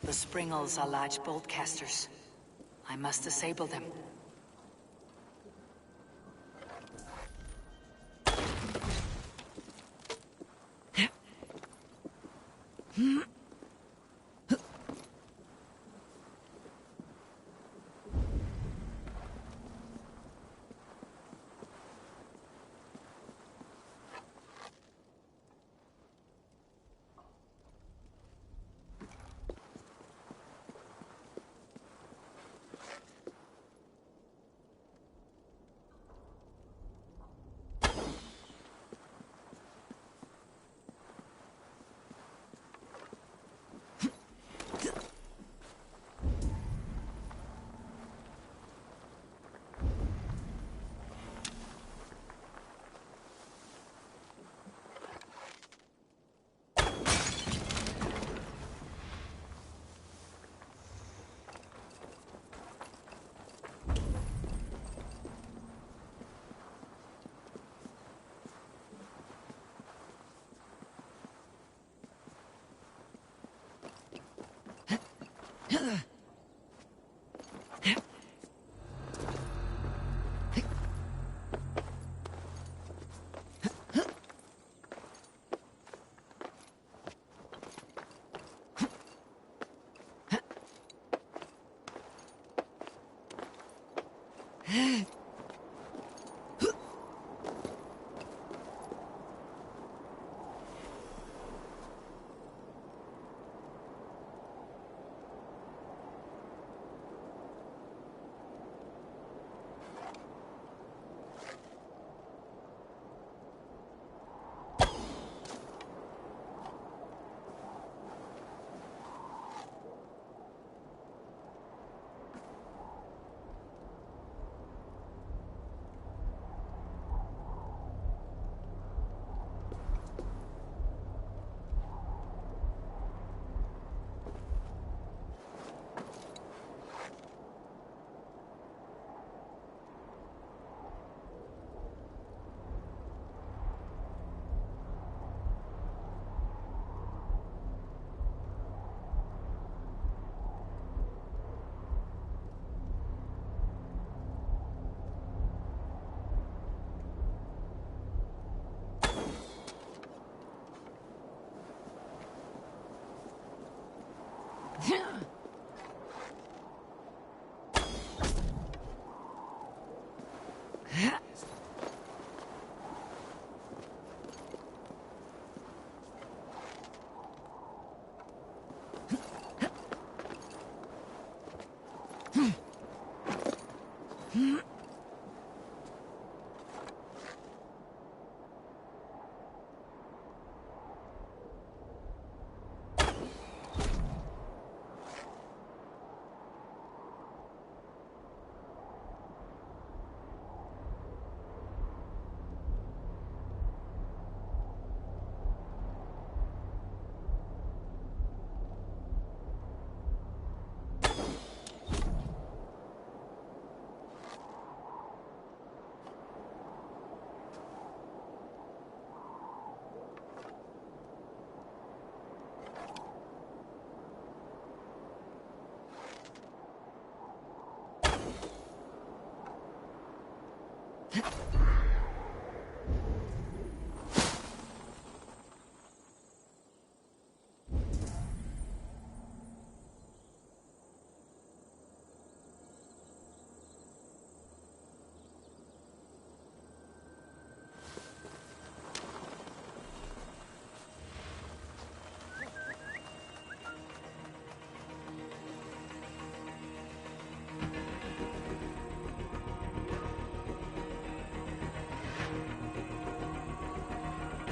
The Springles are large bolt casters. I must disable them.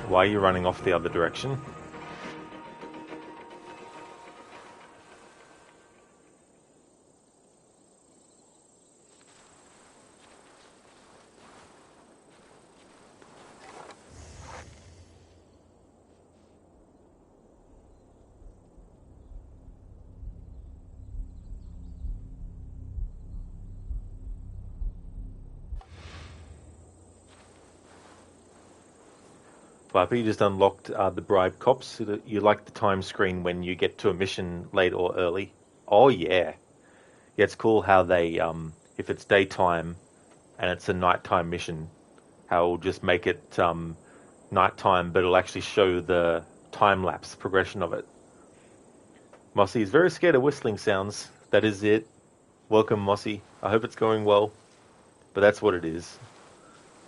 Why are you running off the other direction? Viper, you just unlocked the bribe cops. So you like the time screen when you get to a mission late or early. Oh yeah. Yeah, it's cool how they, if it's daytime and it's a nighttime mission, how it'll just make it nighttime, but it'll actually show the time-lapse progression of it. Mossy is very scared of whistling sounds. That is it. Welcome, Mossy. I hope it's going well. But that's what it is.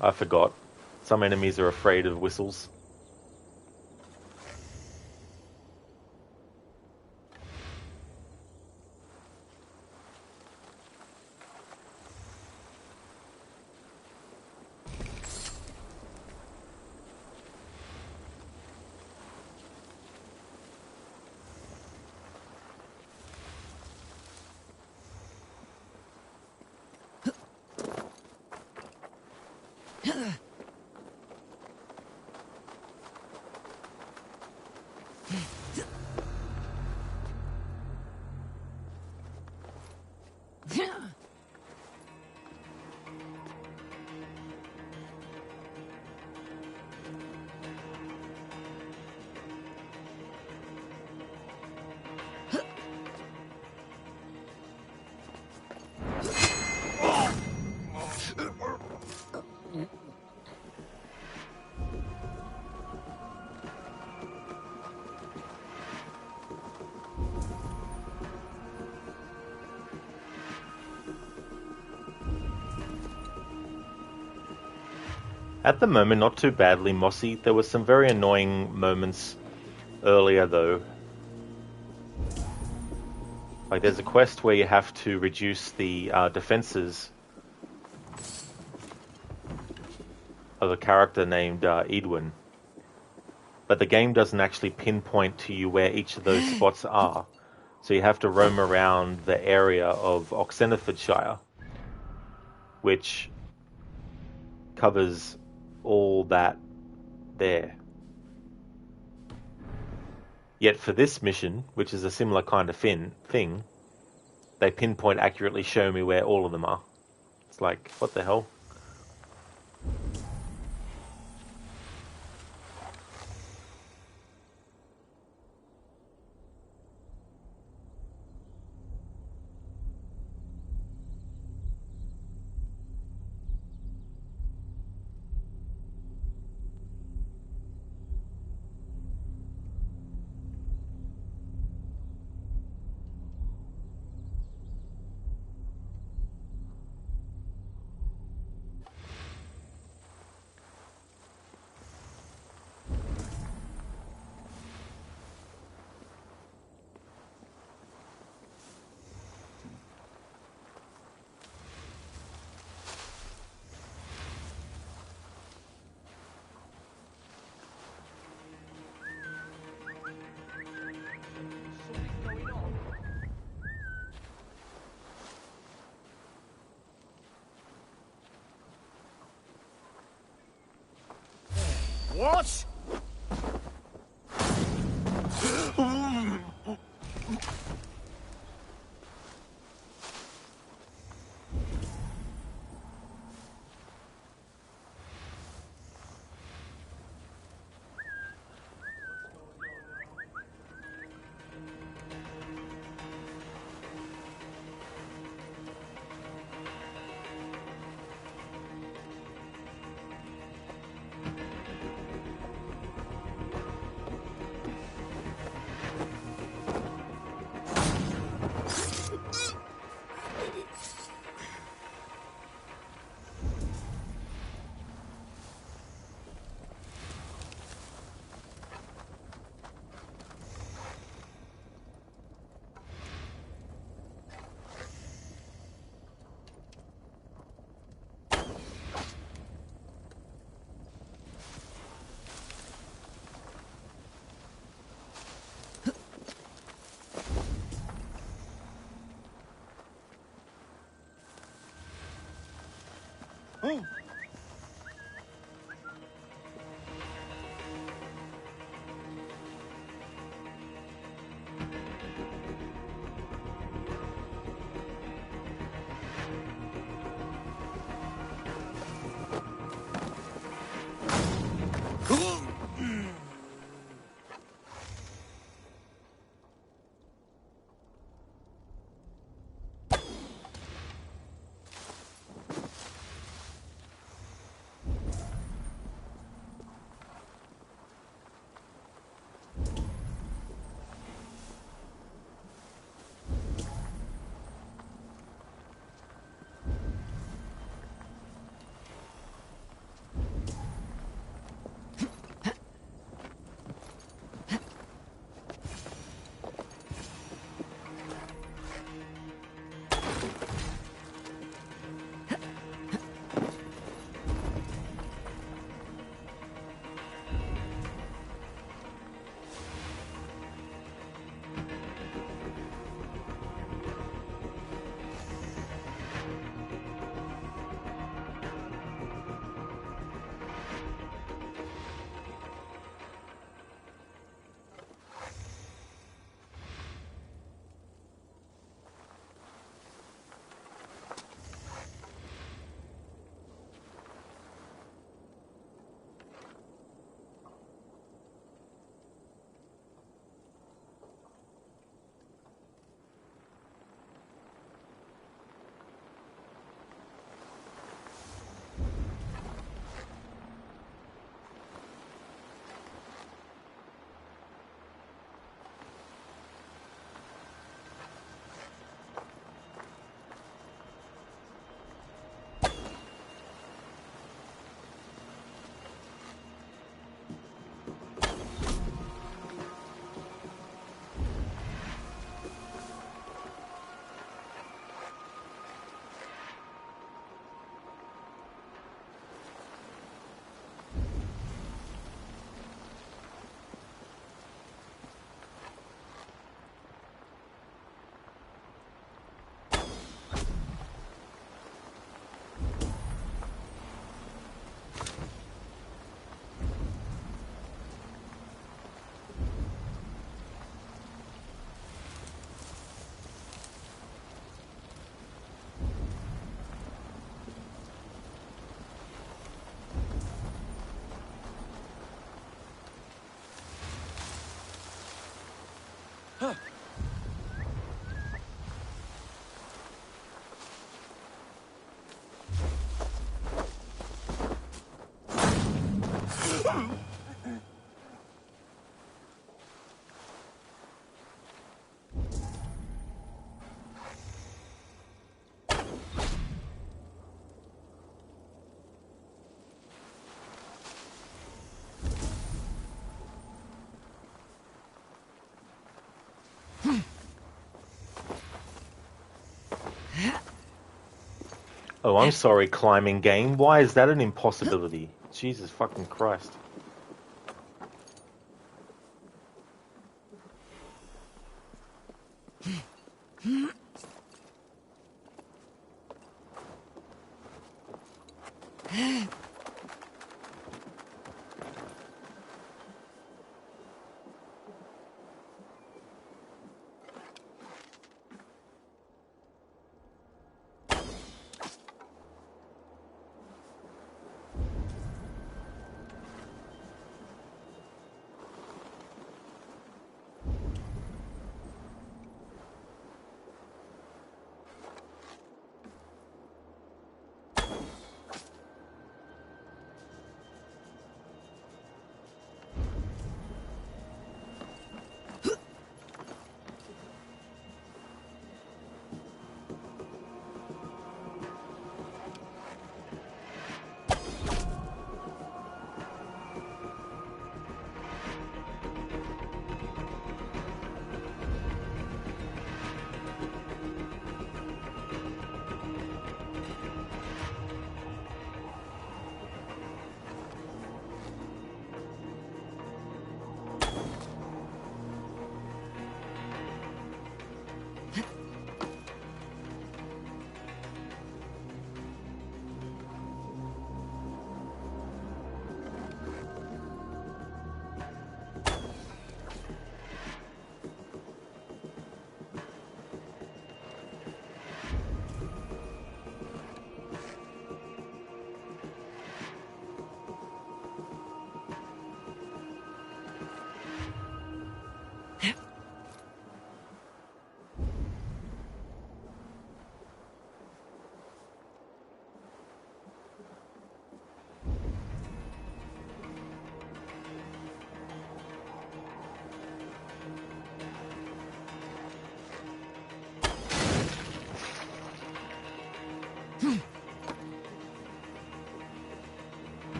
I forgot. Some enemies are afraid of whistles. At the moment, not too badly, Mossy. There were some very annoying moments earlier, though. Like, there's a quest where you have to reduce the defenses of a character named Edwin. But the game doesn't actually pinpoint to you where each of those spots are. So you have to roam around the area of Oxenfordshire, which covers all that there. Yet for this mission, which is a similar kind of thing, they pinpoint accurately show me where all of them are. It's like, what the hell? What? Oh, I'm sorry, climbing game. Why is that an impossibility? Jesus fucking Christ.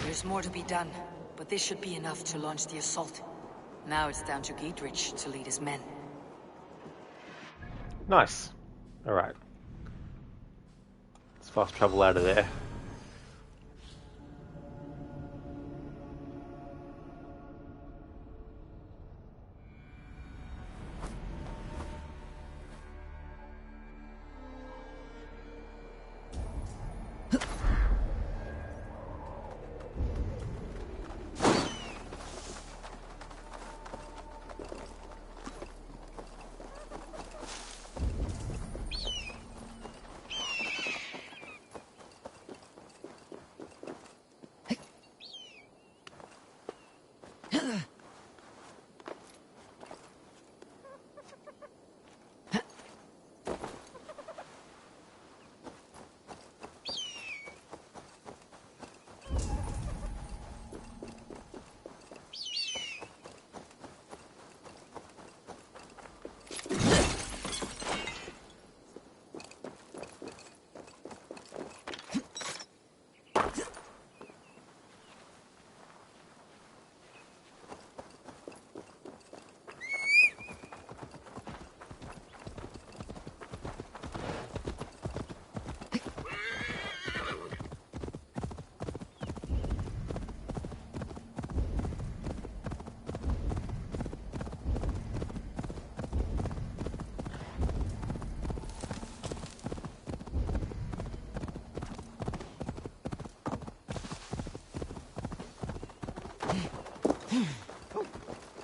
There's more to be done, but this should be enough to launch the assault. Now it's down to Giedrich to lead his men. Nice. Alright. Let's fast travel out of there.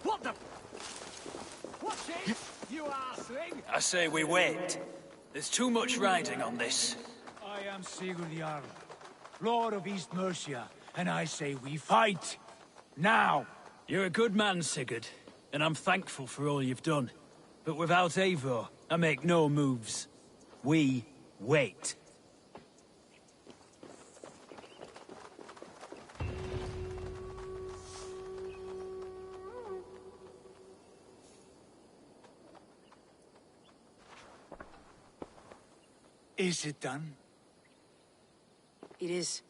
What the? I say we wait. There's too much riding on this. I am Sigurd Jarl, Lord of East Mercia, and I say we fight! Now! You're a good man, Sigurd, and I'm thankful for all you've done. But without Eivor, I make no moves. We wait. Is it done? It is.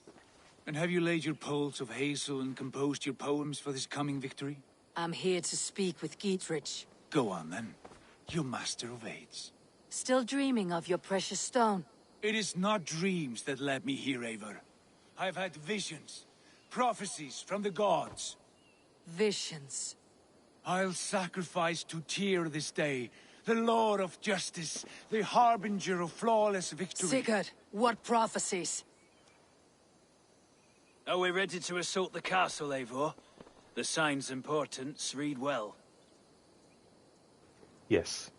And have you laid your poles of hazel and composed your poems for this coming victory? I'm here to speak with Gietrich. Go on, then. You master of aids. Still dreaming of your precious stone? It is not dreams that led me here, Eivor. I've had visions, prophecies from the gods. Visions. I'll sacrifice to Tyr this day, the Lord of Justice, the harbinger of flawless victory. Sigurd, what prophecies? Are we ready to assault the castle, Eivor? The sign's importance read well. Yes,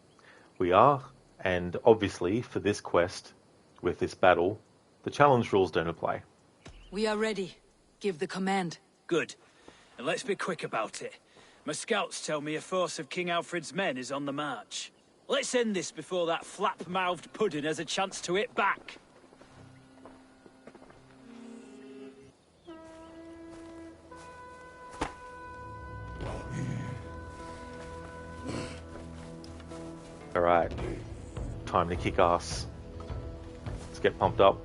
we are, and obviously for this quest, with this battle, the challenge rules don't apply. We are ready. Give the command. Good. And let's be quick about it. My scouts tell me a force of King Alfred's men is on the march. Let's end this before that flap-mouthed pudding has a chance to hit back. Alright, time to kick ass. Let's get pumped up.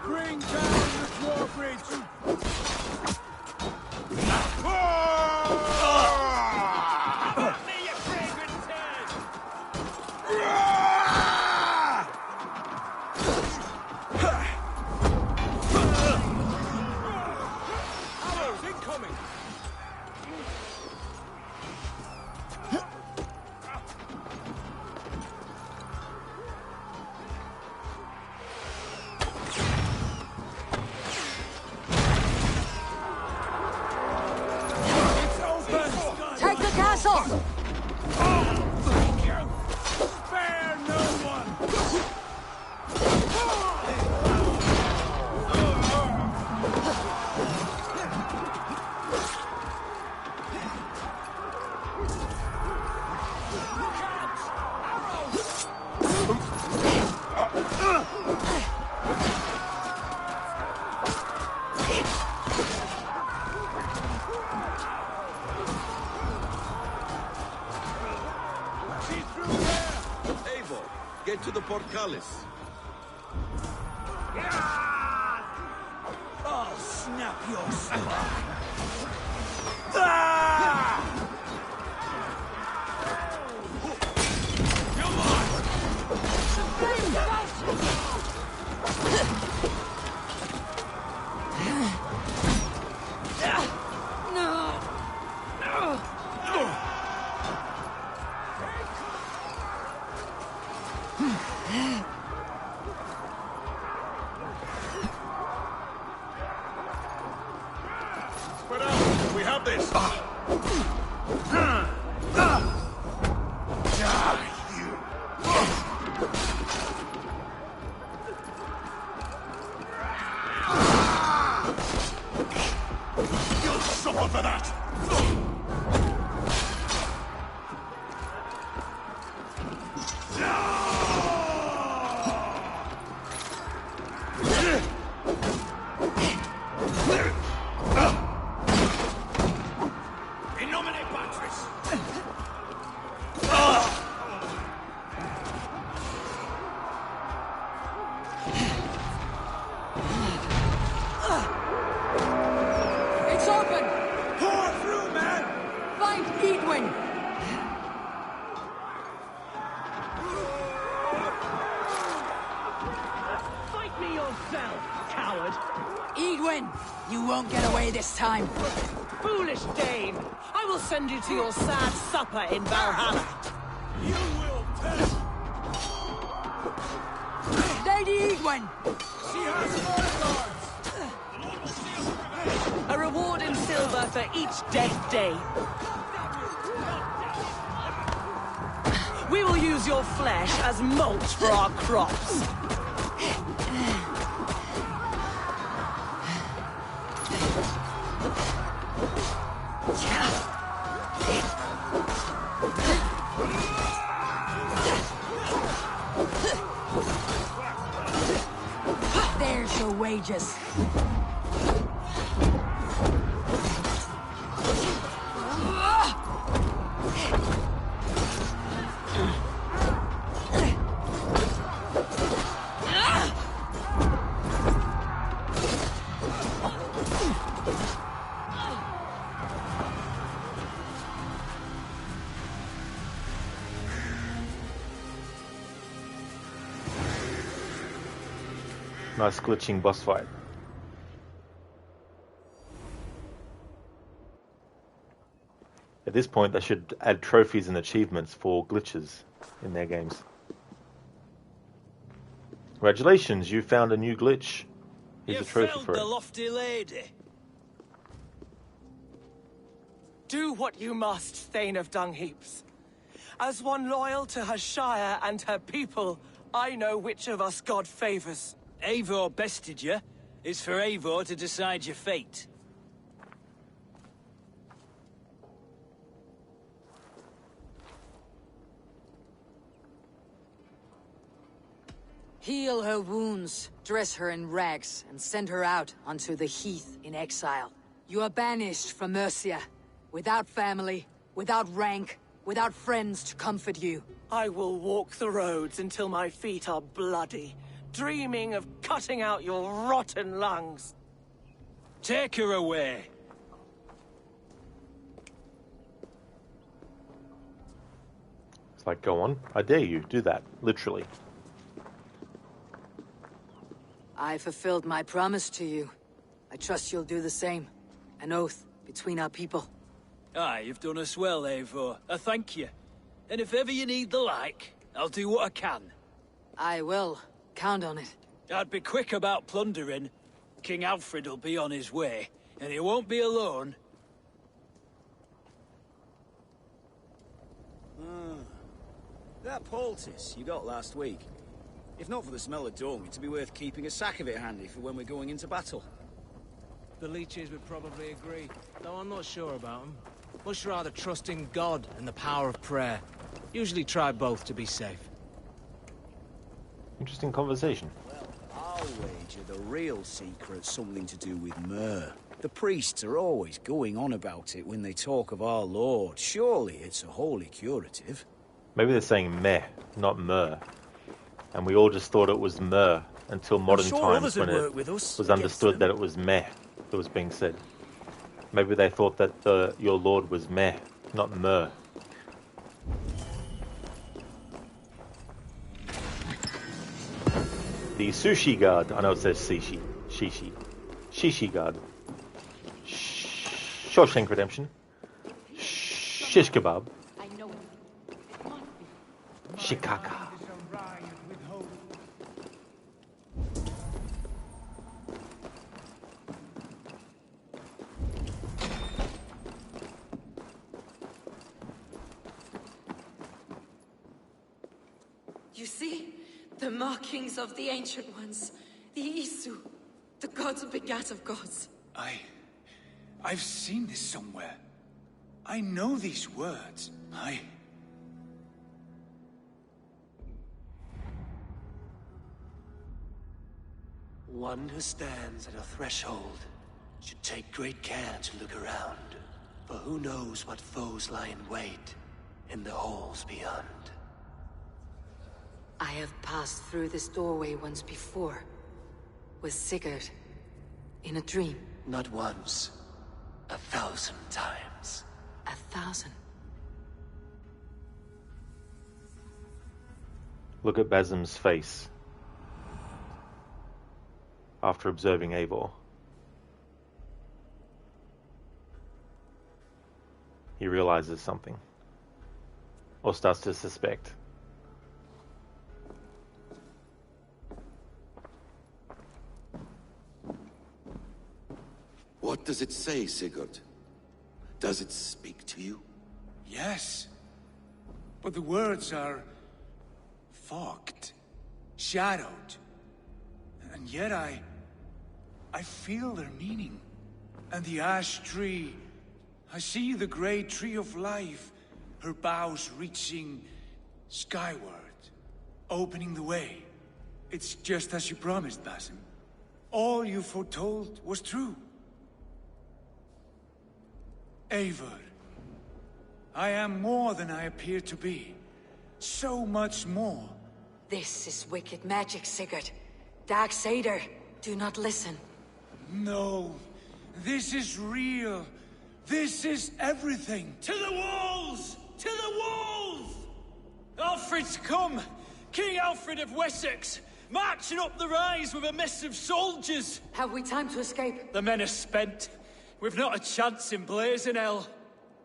Bring down the drawbridge! Take the castle! Spare no one! Get to the portcullis. I'll snap your spine! Spread out! We have this! You'll suffer for that! It's open! Pour through, man! coward! Edwin! You won't get away this time! Foolish Dane! I will send you to your sad supper in Valhalla! You will perish! Lady Edwin! She has bodyguards! A reward in silver for each dead Dane. We will use your flesh as mulch for our crops. There's your wages. Nice glitching boss fight. At this point, they should add trophies and achievements for glitches in their games. Congratulations, you found a new glitch. Here's a trophy for it. The lofty lady. Do what you must, Thane of Dungheaps. As one loyal to her shire and her people, I know which of us God favors. Eivor bested you. It's for Eivor to decide your fate. Heal her wounds, dress her in rags, and send her out onto the heath in exile. You are banished from Mercia, without family, without rank, without friends to comfort you. I will walk the roads until my feet are bloody, dreaming of cutting out your rotten lungs. Take her away. It's like, go on. I dare you. Do that. Literally. I fulfilled my promise to you. I trust you'll do the same. An oath between our people. Aye, you've done us well, Eivor. I thank you. And if ever you need the like, I'll do what I can. I will. Count on it. I'd be quick about plundering. King Alfred will be on his way, and he won't be alone. That poultice you got last week. If not for the smell of dung, it'd be worth keeping a sack of it handy for when we're going into battle. The leeches would probably agree, though I'm not sure about them. Much rather trust in God and the power of prayer. Usually try both to be safe. Interesting conversation. I'll wager the real secret's something to do with myrrh. The priests are always going on about it when they talk of our Lord. Surely it's a holy curative. Maybe they're saying meh, not myrrh. And we all just thought it was myrrh until modern times when it was understood that it was meh that was being said. Maybe they thought that your Lord was meh, not myrrh. The sushi guard. I know it says shishi. Shishi guard. Shawshank Redemption. Shish kebab. Shikaka. You see? The markings of the Ancient Ones. The Isu. The gods begat of gods. I've seen this somewhere. I know these words. One who stands at a threshold should take great care to look around, for who knows what foes lie in wait in the halls beyond. I have passed through this doorway once before. With Sigurd. In a dream. Not once. 1,000 times. 1,000? Look at Basim's face. after observing Eivor. He realizes something, or starts to suspect. What does it say, Sigurd? Does it speak to you? Yes. But the words are fogged, shadowed. And yet I feel their meaning. And the ash tree, I see the great tree of life, her boughs reaching skyward, opening the way. It's just as you promised, Basim. All you foretold was true. Eivor, I am more than I appear to be. So much more. This is wicked magic, Sigurd. Darksader, do not listen. No, this is real. This is everything. To the walls! To the walls! Alfred's come! King Alfred of Wessex! Marching up the rise with a mess of soldiers! Have we time to escape? The men are spent. We've not a chance in blazing hell.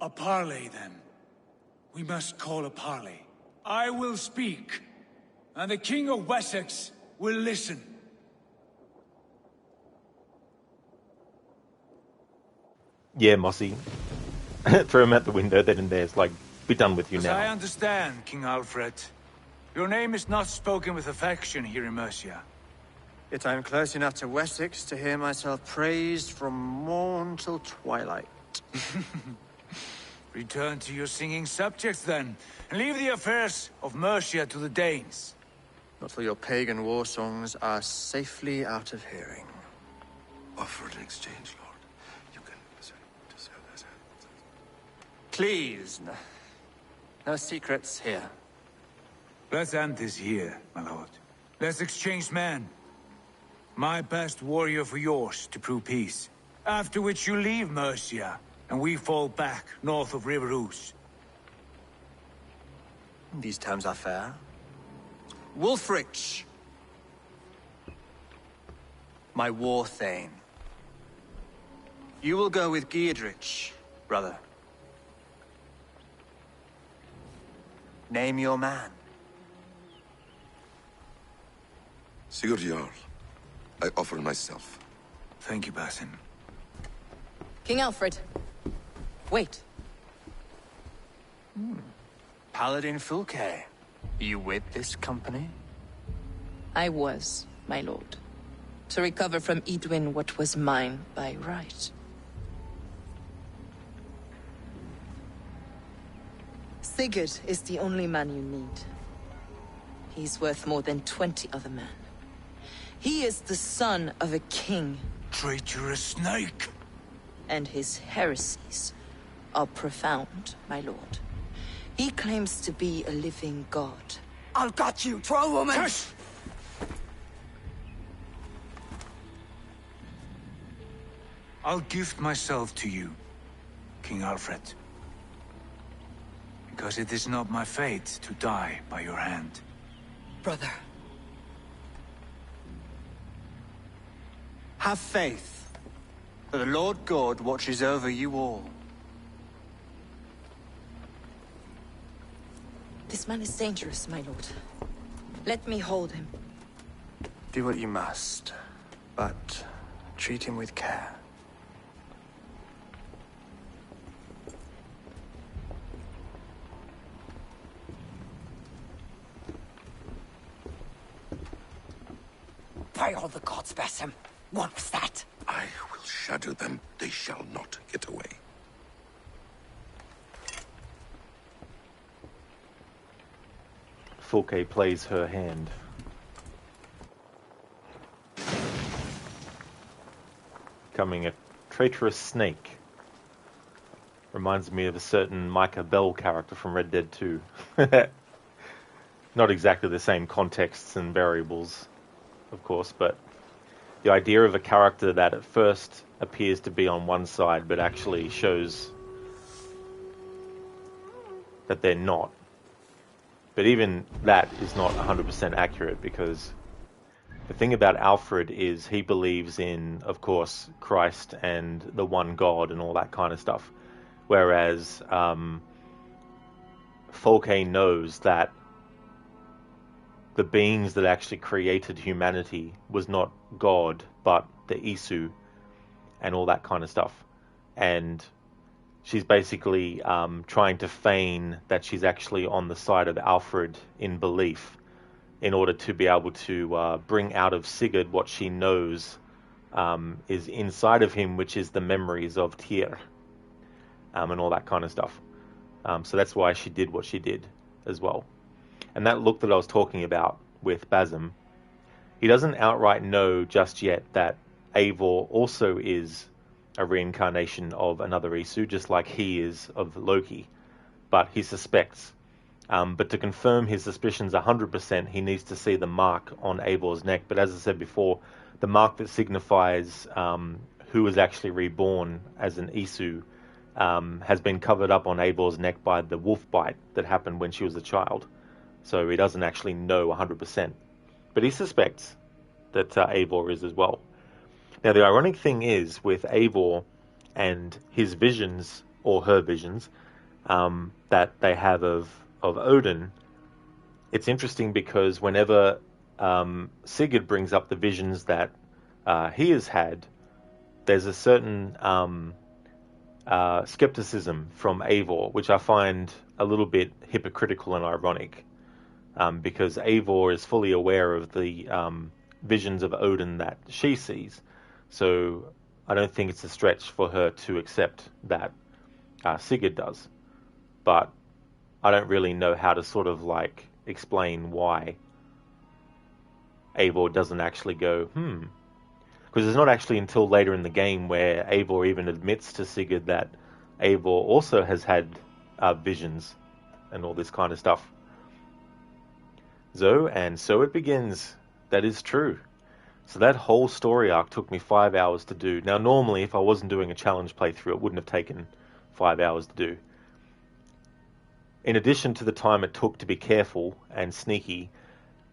A parley, then. We must call a parley. I will speak, and the King of Wessex will listen. Yeah, Mossy. Throw him out the window then and there. It's like, be done with you As now. I understand, King Alfred, your name is not spoken with affection here in Mercia. Yet I am close enough to Wessex to hear myself praised from morn till twilight. Return to your singing subjects, then, and leave the affairs of Mercia to the Danes. Not till your pagan war songs are safely out of hearing. Offer an exchange, Lord. You can deserve this. Please, no secrets here. Let's end this here, my lord. Let's exchange men. My best warrior for yours to prove peace. After which you leave Mercia, and we fall back north of River Ouse. These terms are fair. Wulfrich, my war thane. You will go with Giedrich, brother. Name your man. Sigurd Jarl, I offer myself. Thank you, Basim. King Alfred. Wait. Paladin Fulke. You with this company? I was, my lord. To recover from Edwin what was mine by right. Sigurd is the only man you need. He's worth more than 20 other men. He is the son of a king. Traitorous snake! And his heresies are profound, my lord. He claims to be a living god. I'll got you, troll woman! Hush! I'll gift myself to you, King Alfred. Because it is not my fate to die by your hand. Brother. Have faith, for the Lord God watches over you all. This man is dangerous, my lord. Let me hold him. Do what you must, but treat him with care. By all the gods, Basim. What was that? I will shatter them. They shall not get away. Fulke plays her hand. Becoming a traitorous snake. Reminds me of a certain Micah Bell character from Red Dead 2. Not exactly the same contexts and variables, of course, but the idea of a character that at first appears to be on one side but actually shows that they're not. But even that is not 100% accurate, because the thing about Alfred is he believes in, of course, Christ and the one God and all that kind of stuff. Whereas Folke knows that the beings that actually created humanity was not God, but the Isu and all that kind of stuff. And she's basically trying to feign that she's actually on the side of Alfred in belief, in order to be able to bring out of Sigurd what she knows is inside of him, which is the memories of Tyr and all that kind of stuff. So that's why she did what she did as well. And that look that I was talking about with Basim, he doesn't outright know just yet that Eivor also is a reincarnation of another Isu, just like he is of Loki. But he suspects. But to confirm his suspicions 100%, he needs to see the mark on Eivor's neck. But as I said before, the mark that signifies who is actually reborn as an Isu has been covered up on Eivor's neck by the wolf bite that happened when she was a child. So he doesn't actually know 100%. But he suspects that Eivor is as well. Now, the ironic thing is with Eivor and his visions, or her visions, that they have of Odin, it's interesting because whenever Sigurd brings up the visions that he has had, there's a certain skepticism from Eivor, which I find a little bit hypocritical and ironic, because Eivor is fully aware of the visions of Odin that she sees. So I don't think it's a stretch for her to accept that Sigurd does. But I don't really know how to sort of like explain why Eivor doesn't actually go, because it's not actually until later in the game where Eivor even admits to Sigurd that Eivor also has had visions and all this kind of stuff. So it begins. That is true. So that whole story arc took me 5 hours to do. Now, normally, if I wasn't doing a challenge playthrough, it wouldn't have taken 5 hours to do. In addition to the time it took to be careful and sneaky,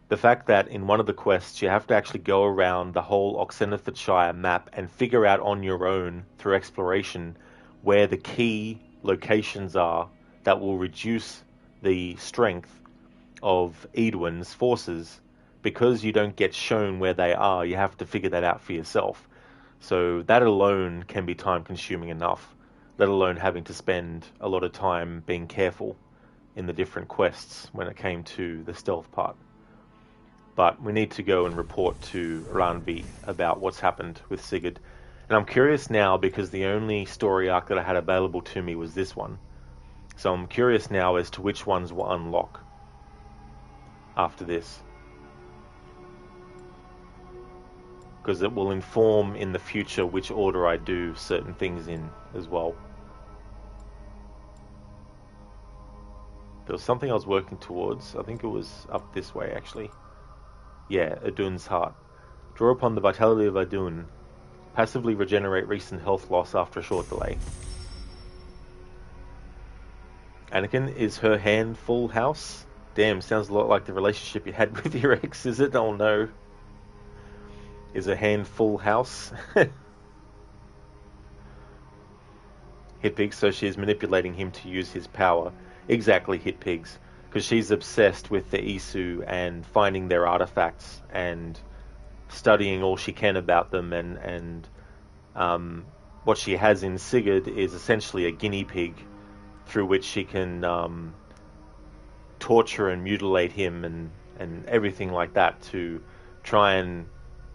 the fact that in one of the quests you have to actually go around the whole Oxenfordshire map and figure out on your own through exploration where the key locations are that will reduce the strength of Edwin's forces. Because you don't get shown where they are, you have to figure that out for yourself. So that alone can be time consuming enough, let alone having to spend a lot of time being careful in the different quests when it came to the stealth part. But we need to go and report to Randvi about what's happened with Sigurd. And I'm curious now because the only story arc that I had available to me was this one. So I'm curious now as to which ones will unlock after this. Because it will inform in the future which order I do certain things in as well. There was something I was working towards. I think it was up this way, actually. Yeah, Idun's Heart. Draw upon the vitality of Idun. Passively regenerate recent health loss after a short delay. Anakin, is her hand full house? Damn, sounds a lot like the relationship you had with your ex, is it? Oh no. Is a hand full house? Hit Pigs, so she's manipulating him to use his power. Exactly, Hit Pigs. Because she's obsessed with the Isu and finding their artifacts and studying all she can about them, and what she has in Sigurd is essentially a guinea pig through which she can torture and mutilate him and everything like that to try and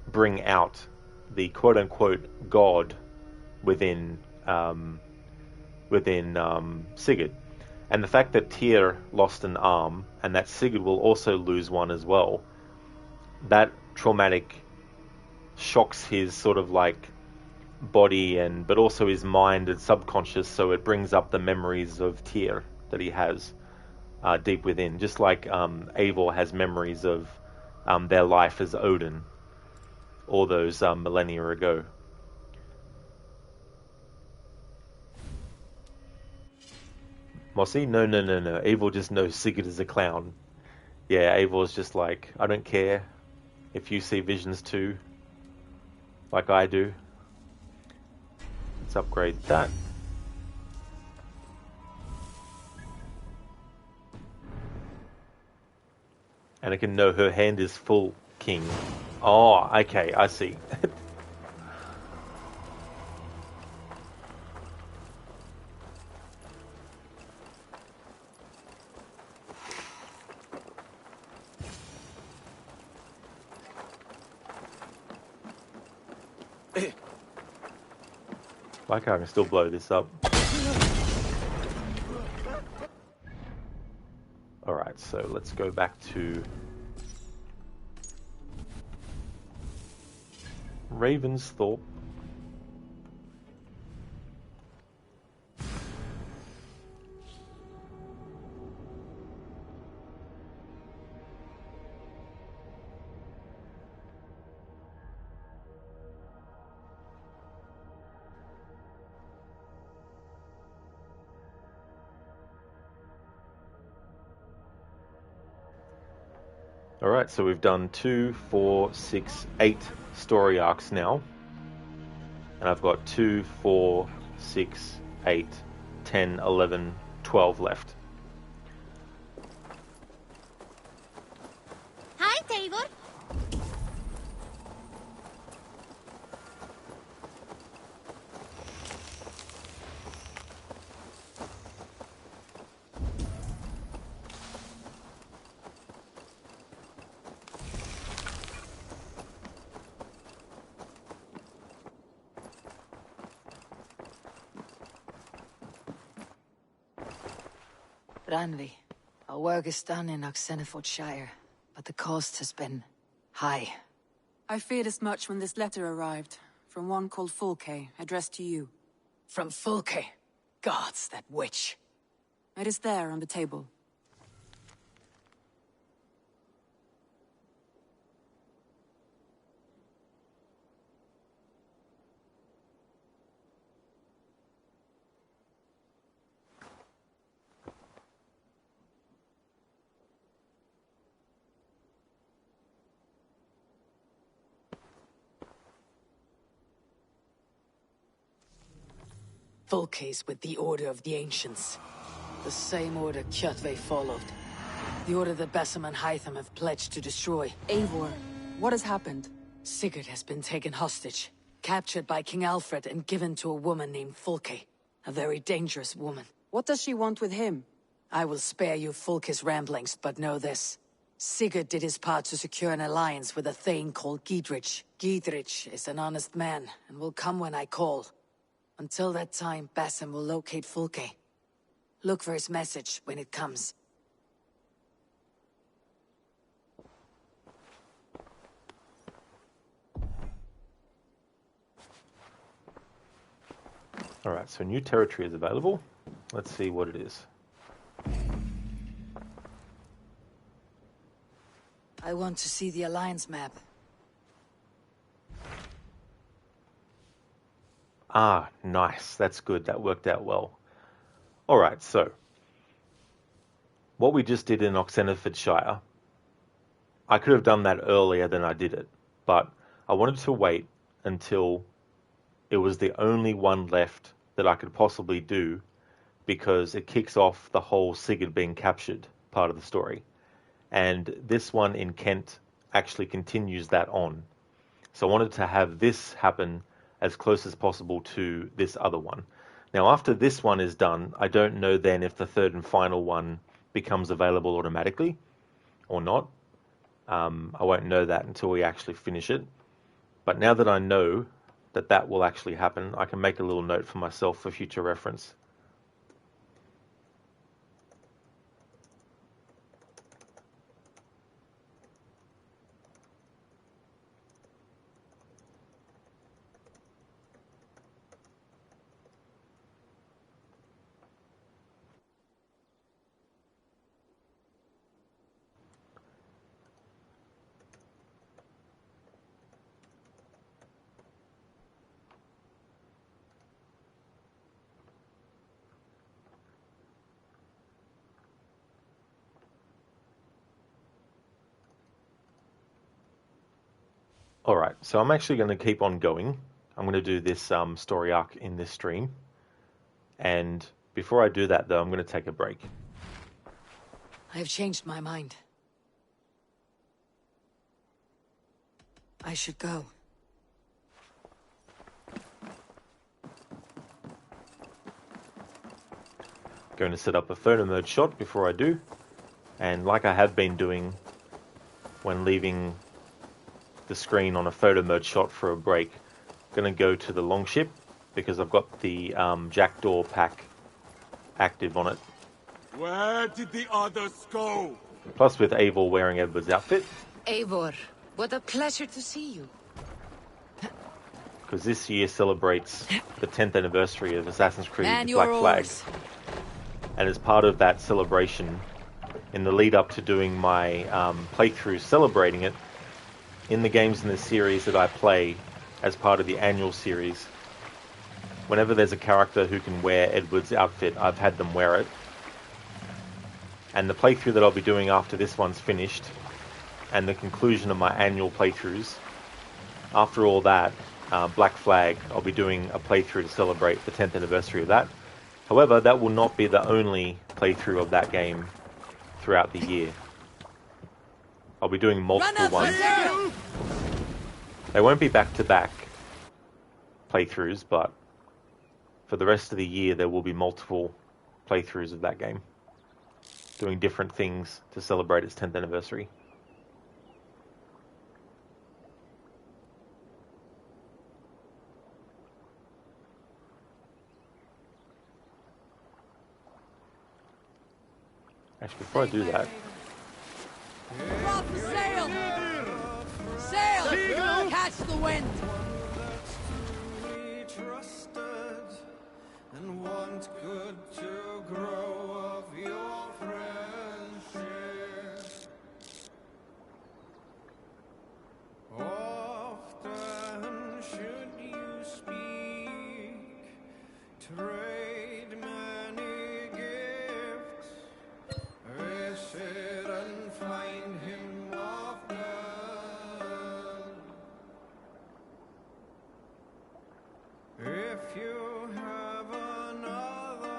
bring out the quote-unquote god within Sigurd. And the fact that Tyr lost an arm and that Sigurd will also lose one as well, that traumatic shocks his sort of like body but also his mind and subconscious, so it brings up the memories of Tyr that he has deep within, just like Eivor has memories of their life as Odin all those millennia ago. Mossy? No. Eivor just knows Sigurd is a clown. Yeah, Eivor's just like, I don't care. If you see visions too, like I do, let's upgrade that. And I can know her hand is full, King. Oh, okay, I see. Like I can still blow this up. Alright, so let's go back to Ravensthorpe. Alright, so we've done 2, 4, 6, 8 story arcs now. And I've got 2, 4, 6, 8, 10, 11, 12 left. Hi, Davor. Ranvi, our work is done in Shire, but the cost has been high. I feared as much when this letter arrived, from one called Fulke, addressed to you. From Fulke? Gods, that witch. It is there on the table. Fulke's with the Order of the Ancients. The same order Kjotve followed. The order that Basim and Hytham have pledged to destroy. Eivor, what has happened? Sigurd has been taken hostage, captured by King Alfred and given to a woman named Fulke. A very dangerous woman. What does she want with him? I will spare you Fulke's ramblings, but know this. Sigurd did his part to secure an alliance with a thane called Gidrich. Gidrich is an honest man, and will come when I call. Until that time, Basim will locate Fulke. Look for his message when it comes. Alright, so new territory is available. Let's see what it is. I want to see the Alliance map. Ah, nice. That's good. That worked out well. Alright, so what we just did in Shire, I could have done that earlier than I did it, but I wanted to wait until it was the only one left that I could possibly do, because it kicks off the whole Sigurd being captured part of the story. And this one in Kent actually continues that on. So I wanted to have this happen as close as possible to this other one. Now, after this one is done, I don't know then if the third and final one becomes available automatically or not. I won't know that until we actually finish it. But now that I know that that will actually happen, I can make a little note for myself for future reference. Alright, so I'm actually going to keep on going. I'm going to do this story arc in this stream. And before I do that, though, I'm going to take a break. I have changed my mind. I should go. Going to set up a photo mode shot before I do. And like I have been doing when leaving the screen on a photo mode shot for a break, going to go to the longship because I've got the jackdaw pack active on it. Where did the others go? Plus with Eivor wearing Edward's outfit. Eivor, what a pleasure to see you. Because this year celebrates the 10th anniversary of Assassin's Creed Man Black your Flag. oars. And as part of that celebration, in the lead up to doing my playthrough celebrating it, in the games in the series that I play as part of the annual series, whenever there's a character who can wear Edward's outfit, I've had them wear it. And the playthrough that I'll be doing after this one's finished, and the conclusion of my annual playthroughs, after all that, Black Flag, I'll be doing a playthrough to celebrate the 10th anniversary of that. However, that will not be the only playthrough of that game throughout the year. I'll be doing multiple ones. They won't be back-to-back playthroughs, but for the rest of the year there will be multiple playthroughs of that game, doing different things to celebrate its 10th anniversary. Actually, before I do that... Drop the sail! Sail! Catch the wind! And want good to grow of your friendship. Often should you speak, trade many gifts, visit and find him often. If you have another,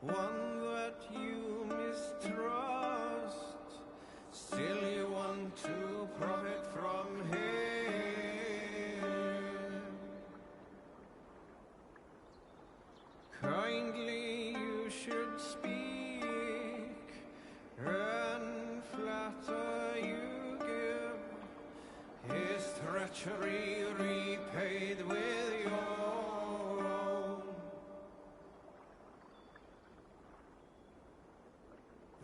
one that you mistrust, still you want to profit from him. Kindly you should speak, and flatter you give, his treachery repaid with your own.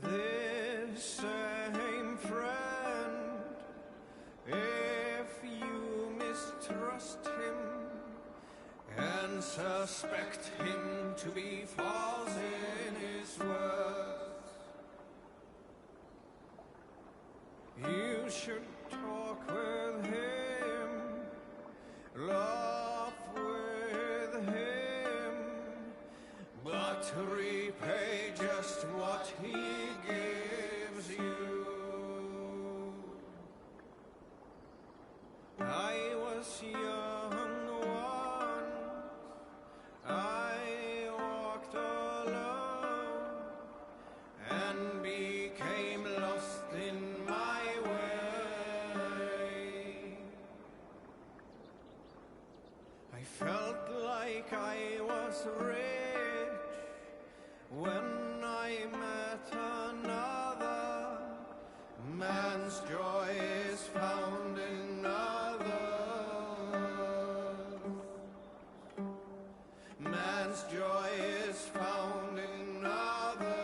This same friend, if you mistrust him and suspect him to be false in his words, you should talk with him, laugh with him, but repay just what he gives you. I was young once, I walked alone, and became lost in my way. I felt like I was rich when I met another. Man's joy is found in others. Man's joy is found in others.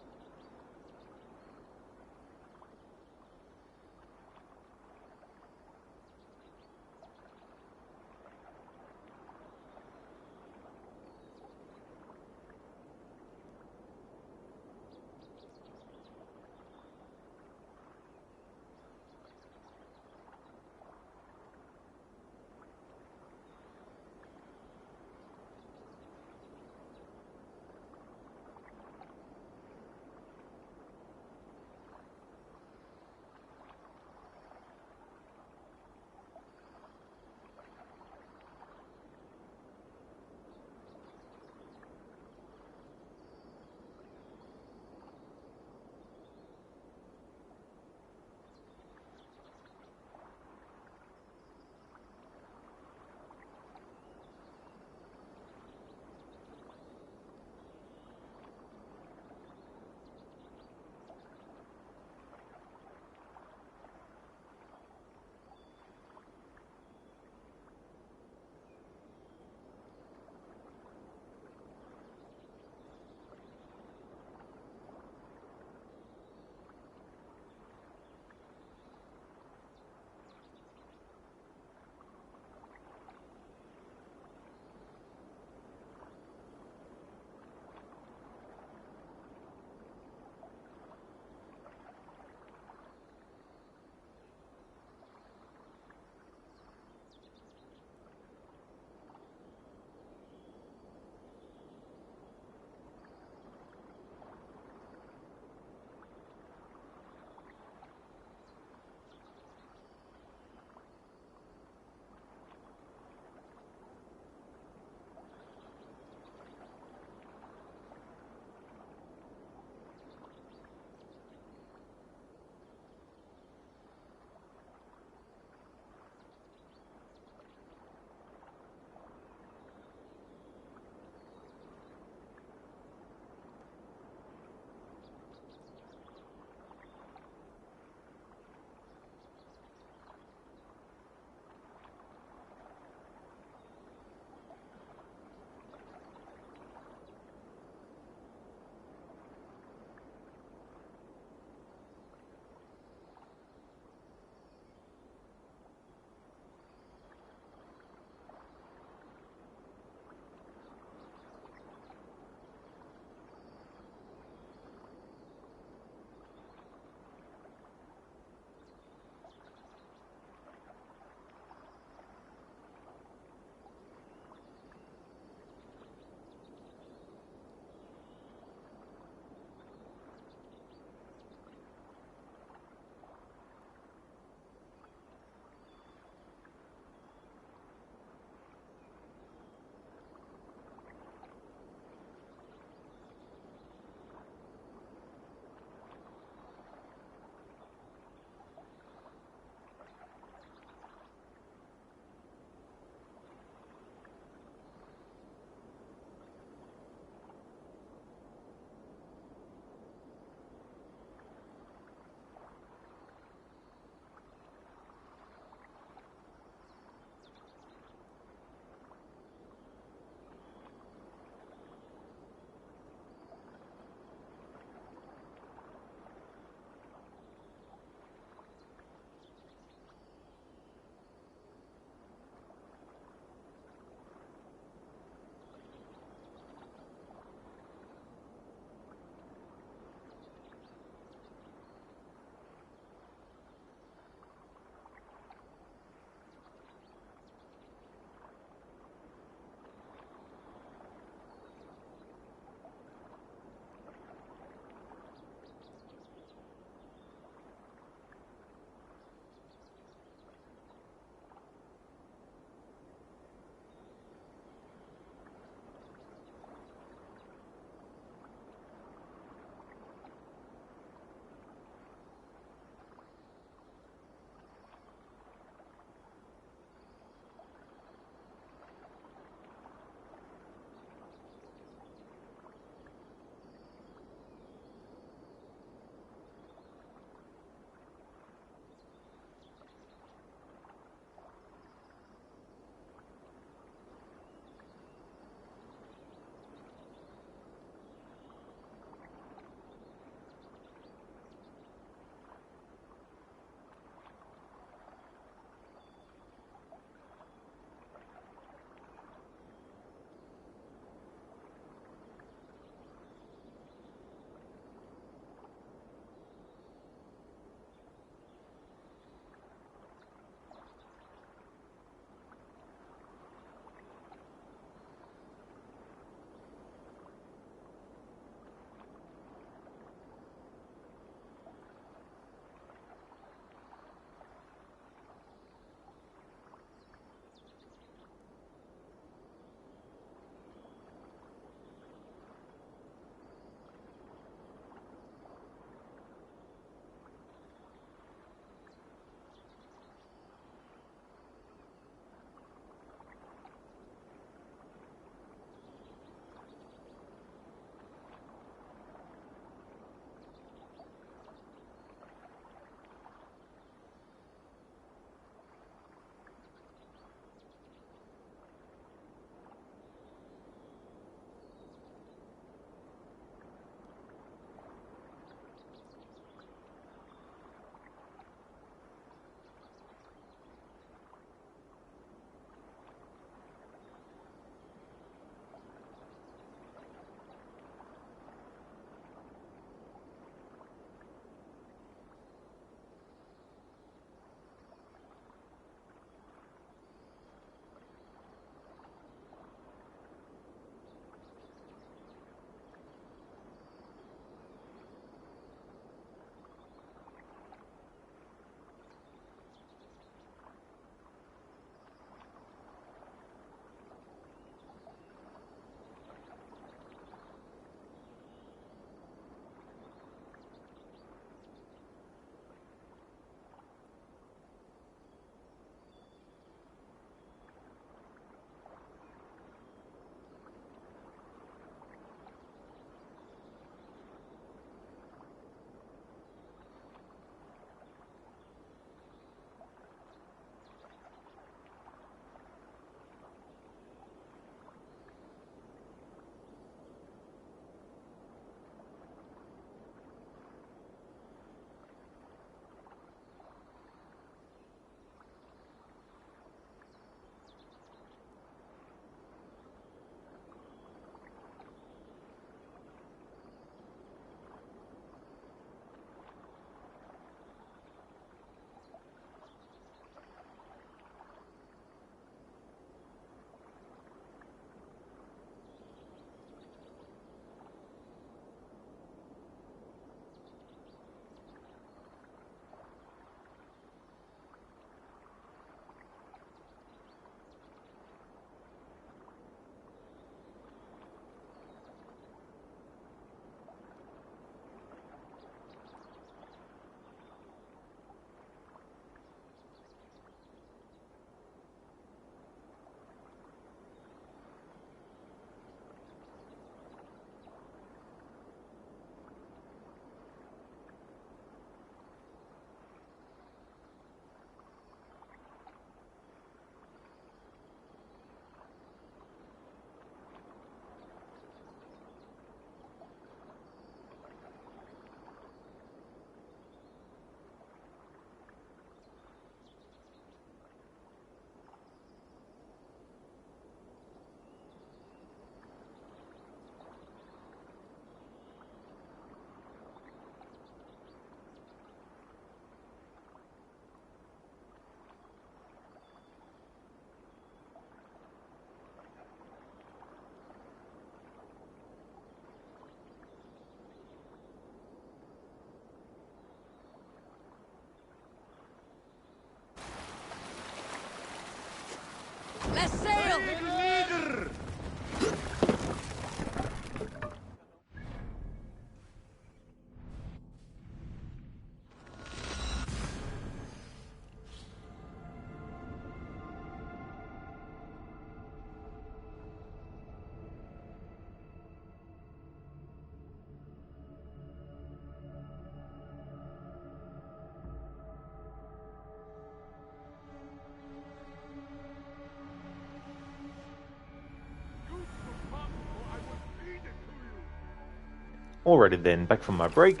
Alrighty then, back from my break.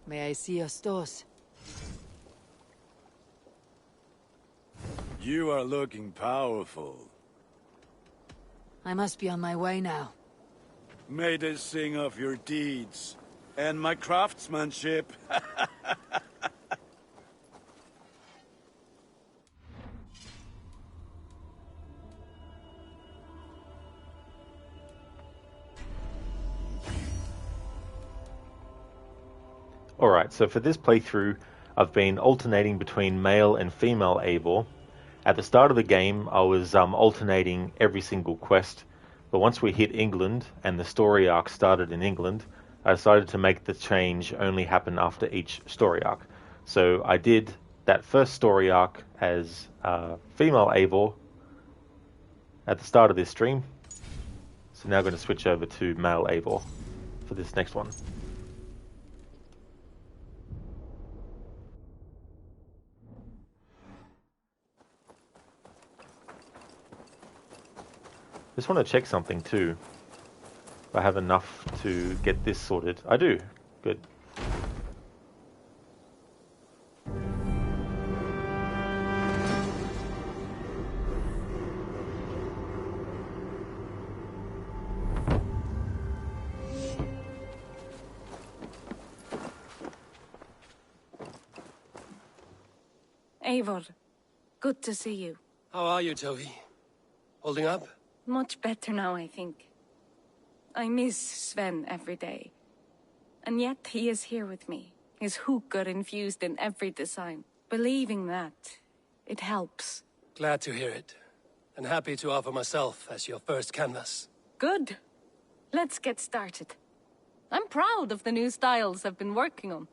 May I see your stores? You are looking powerful. I must be on my way now. May they sing of your deeds and my craftsmanship. Alright, so for this playthrough, I've been alternating between male and female Eivor. At the start of the game, I was alternating every single quest, but once we hit England and the story arc started in England, I decided to make the change only happen after each story arc. So I did that first story arc as female Eivor at the start of this stream. So now I'm going to switch over to male Eivor for this next one. Just want to check something too. If I have enough to get this sorted. I do. Good. Eivor, good to see you. How are you, Tovi? Holding up? Much better now, I think. I miss Sven every day. And yet he is here with me, his hookah infused in every design. Believing that, it helps. Glad to hear it. And happy to offer myself as your first canvas. Good. Let's get started. I'm proud of the new styles I've been working on.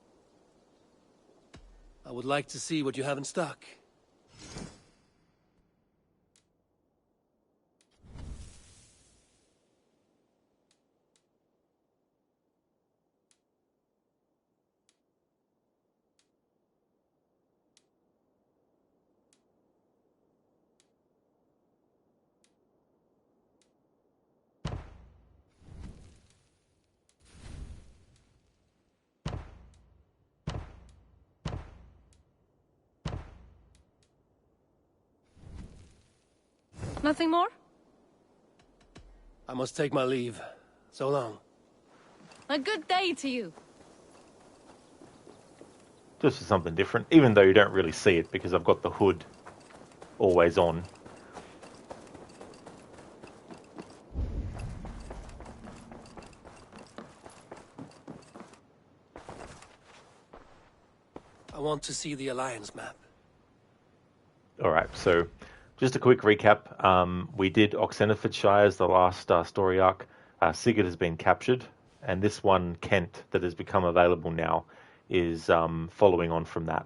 I would like to see what you have in stock. Nothing more? I must take my leave. So long. A good day to you. Just for something different, even though you don't really see it because I've got the hood always on. I want to see the Alliance map. Alright, so just a quick recap. We did Oxenford Shire as the last story arc. Sigurd has been captured, and this one, Kent, that has become available now, is following on from that.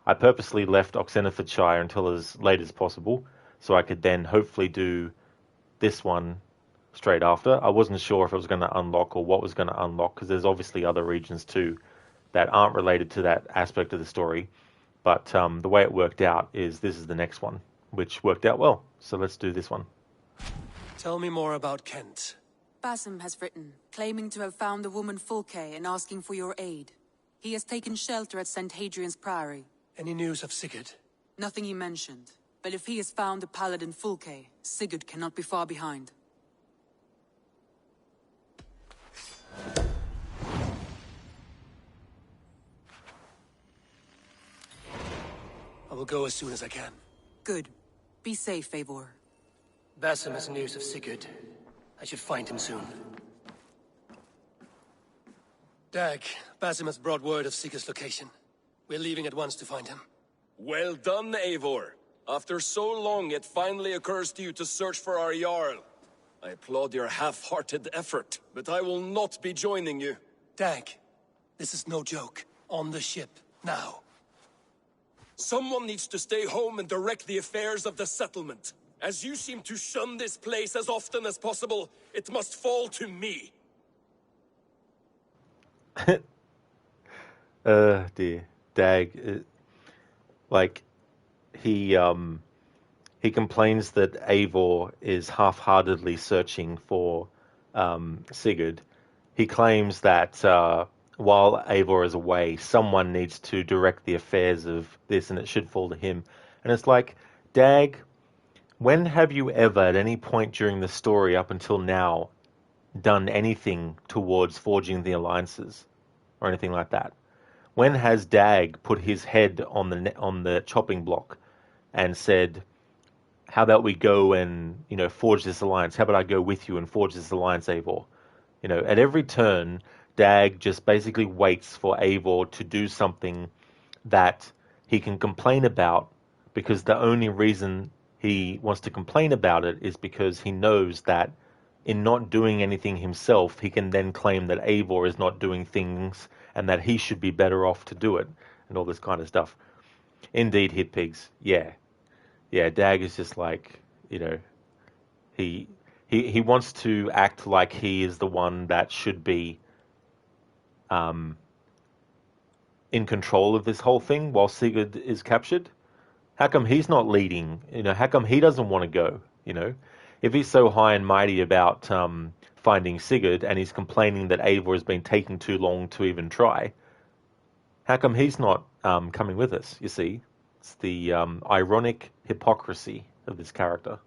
I purposely left Oxenford Shire until as late as possible, so I could then hopefully do this one straight after. I wasn't sure if it was going to unlock or what was going to unlock, because there's obviously other regions too that aren't related to that aspect of the story. But the way it worked out is this is the next one, which worked out well. So let's do this one. Tell me more about Kent. Basim has written, claiming to have found the woman Fulke and asking for your aid. He has taken shelter at St. Hadrian's Priory. Any news of Sigurd? Nothing he mentioned. But if he has found the paladin Fulke, Sigurd cannot be far behind. I will go as soon as I can. Good. Be safe, Eivor. Basim has news of Sigurd. I should find him soon. Dag, Basim has brought word of Sigurd's location. We're leaving at once to find him. Well done, Eivor. After so long, it finally occurs to you to search for our Jarl. I applaud your half-hearted effort, but I will not be joining you. Dag, this is no joke. On the ship, now. Someone needs to stay home and direct the affairs of the settlement. As you seem to shun this place as often as possible, it must fall to me. Dear. Dag, like, he complains that Eivor is half-heartedly searching for Sigurd. He claims that while Eivor is away, someone needs to direct the affairs of this, and it should fall to him. And it's like, Dag, when have you ever, at any point during the story up until now, done anything towards forging the alliances or anything like that? When has Dag put his head on the chopping block and said, "How about we go and forge this alliance? How about I go with you and forge this alliance, Eivor?" At every turn, Dag just basically waits for Eivor to do something that he can complain about, because the only reason he wants to complain about it is because he knows that in not doing anything himself, he can then claim that Eivor is not doing things and that he should be better off to do it, and all this kind of stuff. Indeed, Hitpigs. Yeah. Yeah, Dag is just like, he wants to act like he is the one that should be in control of this whole thing while Sigurd is captured. How come he's not leading? How come he doesn't want to go? If he's so high and mighty about finding Sigurd, and he's complaining that Eivor has been taking too long to even try, how come he's not coming with us? You see, it's the ironic hypocrisy of this character.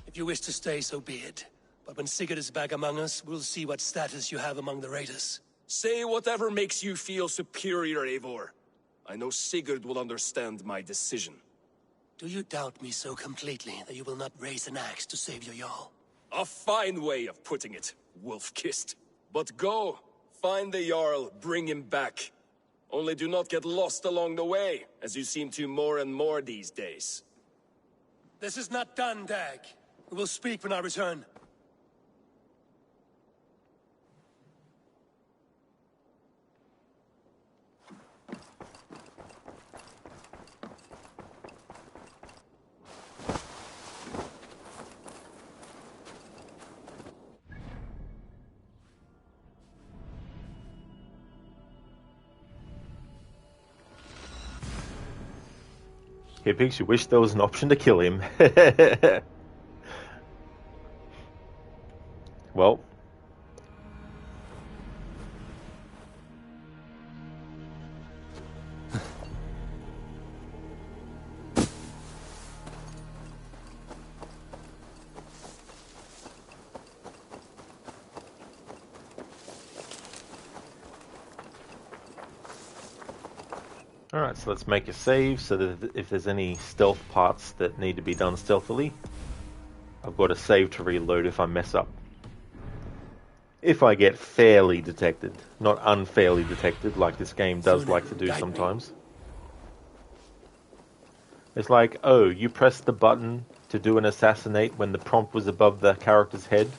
If you wish to stay, so be it. But when Sigurd is back among us, we'll see what status you have among the raiders. Say whatever makes you feel superior, Eivor. I know Sigurd will understand my decision. Do you doubt me so completely that you will not raise an axe to save your Jarl? A fine way of putting it, wolf-kissed. But go, find the Jarl, bring him back. Only do not get lost along the way, as you seem to more and more these days. This is not done, Dag. We will speak when I return. Hitpigs, you wish there was an option to kill him. Well. Alright, so let's make a save so that if there's any stealth parts that need to be done stealthily, I've got a save to reload if I mess up. If I get fairly detected, not unfairly detected like this game does like to do sometimes. It's like, oh, you pressed the button to do an assassinate when the prompt was above the character's head.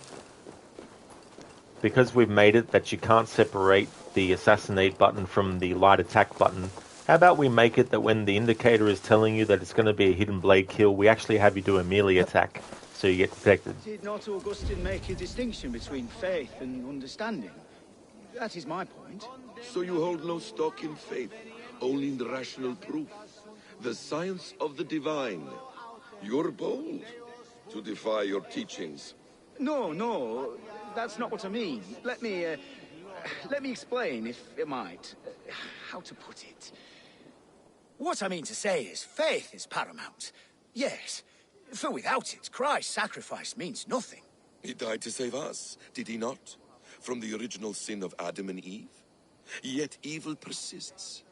Because we've made it that you can't separate the assassinate button from the light attack button, how about we make it that when the indicator is telling you that it's going to be a hidden blade kill, we actually have you do a melee attack, so you get detected. Did not Augustine make a distinction between faith and understanding? That is my point. So you hold no stock in faith, only in the rational proof. The science of the divine. You're bold to defy your teachings. No, that's not what I mean. Let me explain, if I might. How to put it? What I mean to say is, faith is paramount. Yes, for without it, Christ's sacrifice means nothing. He died to save us, did he not? From the original sin of Adam and Eve? Yet evil persists.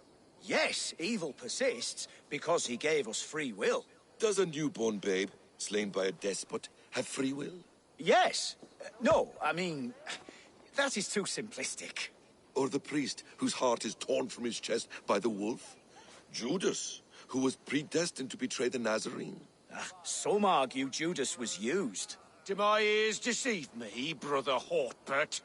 Yes, evil persists because he gave us free will. Does a newborn babe, slain by a despot, have free will? Yes. No, I mean, that is too simplistic. Or the priest whose heart is torn from his chest by the wolf? Judas, who was predestined to betray the Nazarene? Some argue Judas was used. Do my ears deceive me, Brother Hortbert?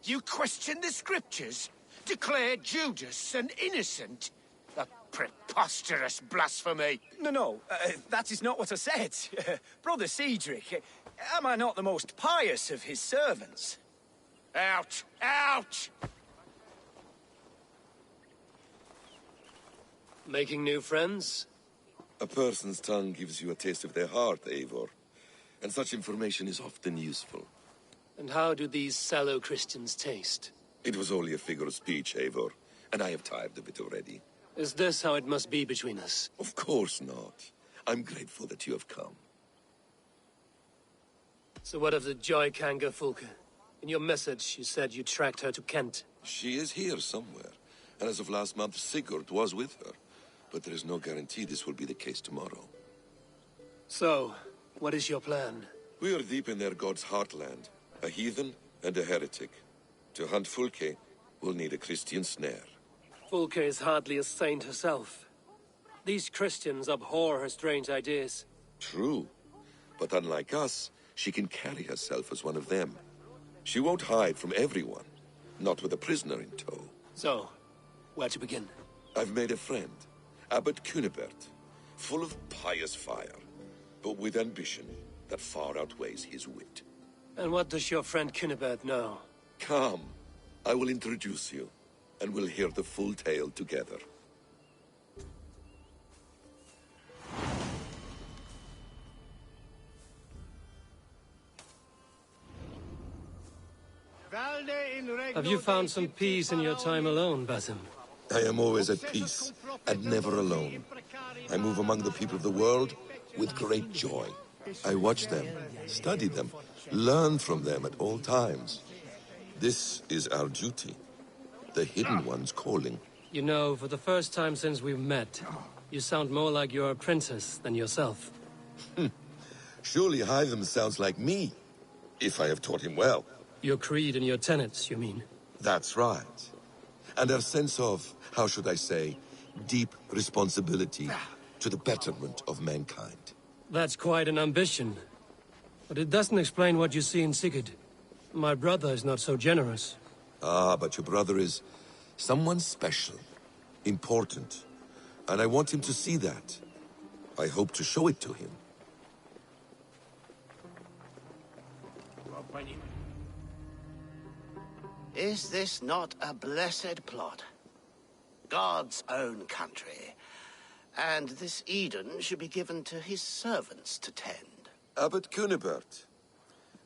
You question the scriptures? Declare Judas an innocent? A preposterous blasphemy! No, that is not what I said. Brother Cedric, am I not the most pious of his servants? Out! Out! Making new friends? A person's tongue gives you a taste of their heart, Eivor. And such information is often useful. And how do these sallow Christians taste? It was only a figure of speech, Eivor, and I have tired of it already. Is this how it must be between us? Of course not. I'm grateful that you have come. So what of the Joykanga Fulke? In your message, you said you tracked her to Kent. She is here somewhere, and as of last month, Sigurd was with her. But there is no guarantee this will be the case tomorrow. So, what is your plan? We are deep in their god's heartland, a heathen and a heretic. To hunt Fulke, we'll need a Christian snare. Fulke is hardly a saint herself. These Christians abhor her strange ideas. True, but unlike us, she can carry herself as one of them. She won't hide from everyone, not with a prisoner in tow. So, where to begin? I've made a friend, Abbot Cunibert, full of pious fire, but with ambition that far outweighs his wit. And what does your friend Cunibert know? Come, I will introduce you, and we'll hear the full tale together. Have you found some peace in your time alone, Basim? I am always at peace, and never alone. I move among the people of the world with great joy. I watch them, study them, learn from them at all times. This is our duty, the Hidden One's calling. You know, for the first time since we've met, you sound more like your apprentice than yourself. Surely Hytham sounds like me, if I have taught him well. Your creed and your tenets, you mean? That's right. And our sense of, how should I say, deep responsibility to the betterment of mankind. That's quite an ambition. But it doesn't explain what you see in Sigurd. My brother is not so generous. Ah, but your brother is someone special, important. And I want him to see that. I hope to show it to him. Is this not a blessed plot? God's own country. And this Eden should be given to his servants to tend. Abbot Cunibert.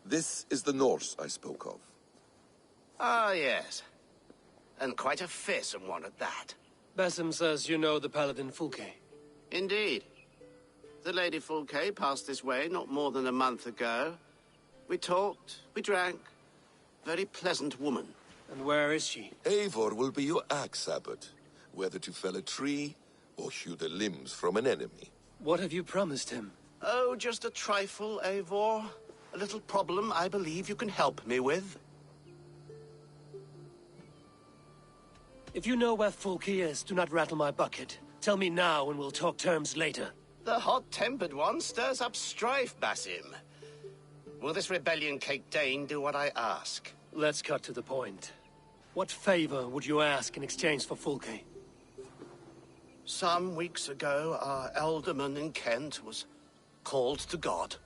This is the Norse I spoke of. Ah, yes. And quite a fearsome one at that. Basim says you know the paladin Fulke. Indeed. The Lady Fulke passed this way not more than a month ago. We talked, we drank. Very pleasant woman. And where is she? Eivor will be your axe, Abbot. Whether to fell a tree or hew the limbs from an enemy. What have you promised him? Oh, just a trifle, Eivor. A little problem I believe you can help me with. If you know where Fulke is, do not rattle my bucket. Tell me now and we'll talk terms later. The hot-tempered one stirs up strife, Basim. Will this rebellion-caked Dane do what I ask? Let's cut to the point. What favor would you ask in exchange for Fulke? Some weeks ago, our alderman in Kent was called to God.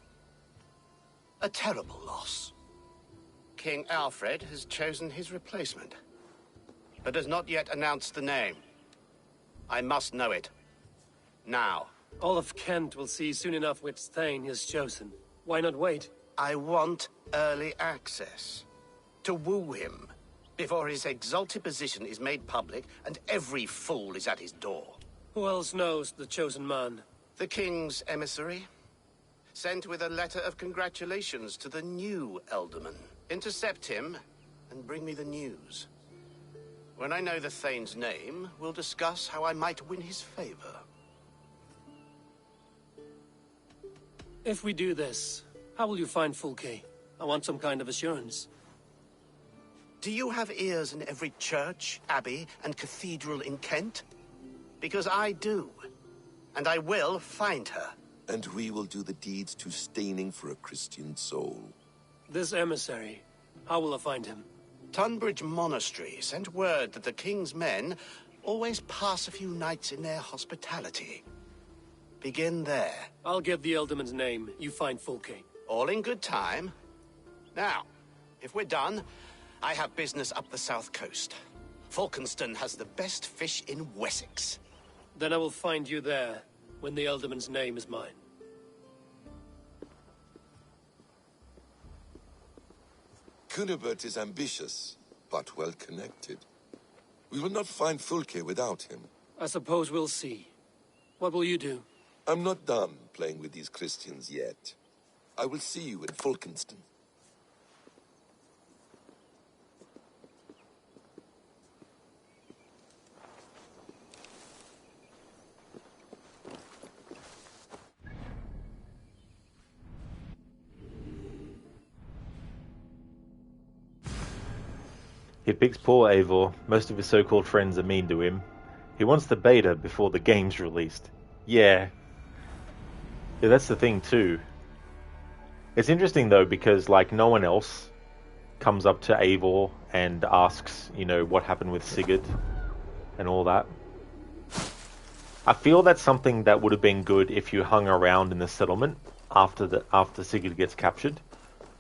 A terrible loss. King Alfred has chosen his replacement, but has not yet announced the name. I must know it. Now. All of Kent will see soon enough which Thane he has chosen. Why not wait? I want early access. To woo him, before his exalted position is made public and every fool is at his door. Who else knows the chosen man? The king's emissary. Sent with a letter of congratulations to the new alderman. Intercept him and bring me the news. When I know the Thane's name, we'll discuss how I might win his favor. If we do this, how will you find Fulke? I want some kind of assurance. Do you have ears in every church, abbey, and cathedral in Kent? Because I do. And I will find her. And we will do the deeds to staining for a Christian soul. This emissary, how will I find him? Tunbridge Monastery sent word that the king's men always pass a few nights in their hospitality. Begin there. I'll give the Alderman's name. You find Fulke. All in good time. Now, if we're done, I have business up the south coast. Falkenston has the best fish in Wessex. Then I will find you there, when the Elderman's name is mine. Cunibert is ambitious, but well-connected. We will not find Fulke without him. I suppose we'll see. What will you do? I'm not done playing with these Christians yet. I will see you in Falkenston. He picks poor Eivor. Most of his so-called friends are mean to him. He wants the beta before the game's released. Yeah, that's the thing too. It's interesting though, because like no one else comes up to Eivor and asks, you know, what happened with Sigurd and all that. I feel that's something that would have been good if you hung around in the settlement after Sigurd gets captured.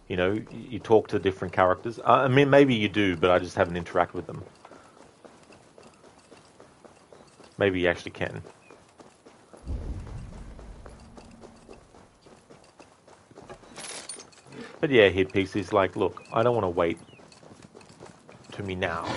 You know, you talk to different characters. I mean, maybe you do, but I just haven't interacted with them. Maybe you actually can. But yeah, Headpiece, he's like, look, I don't want to wait to me now.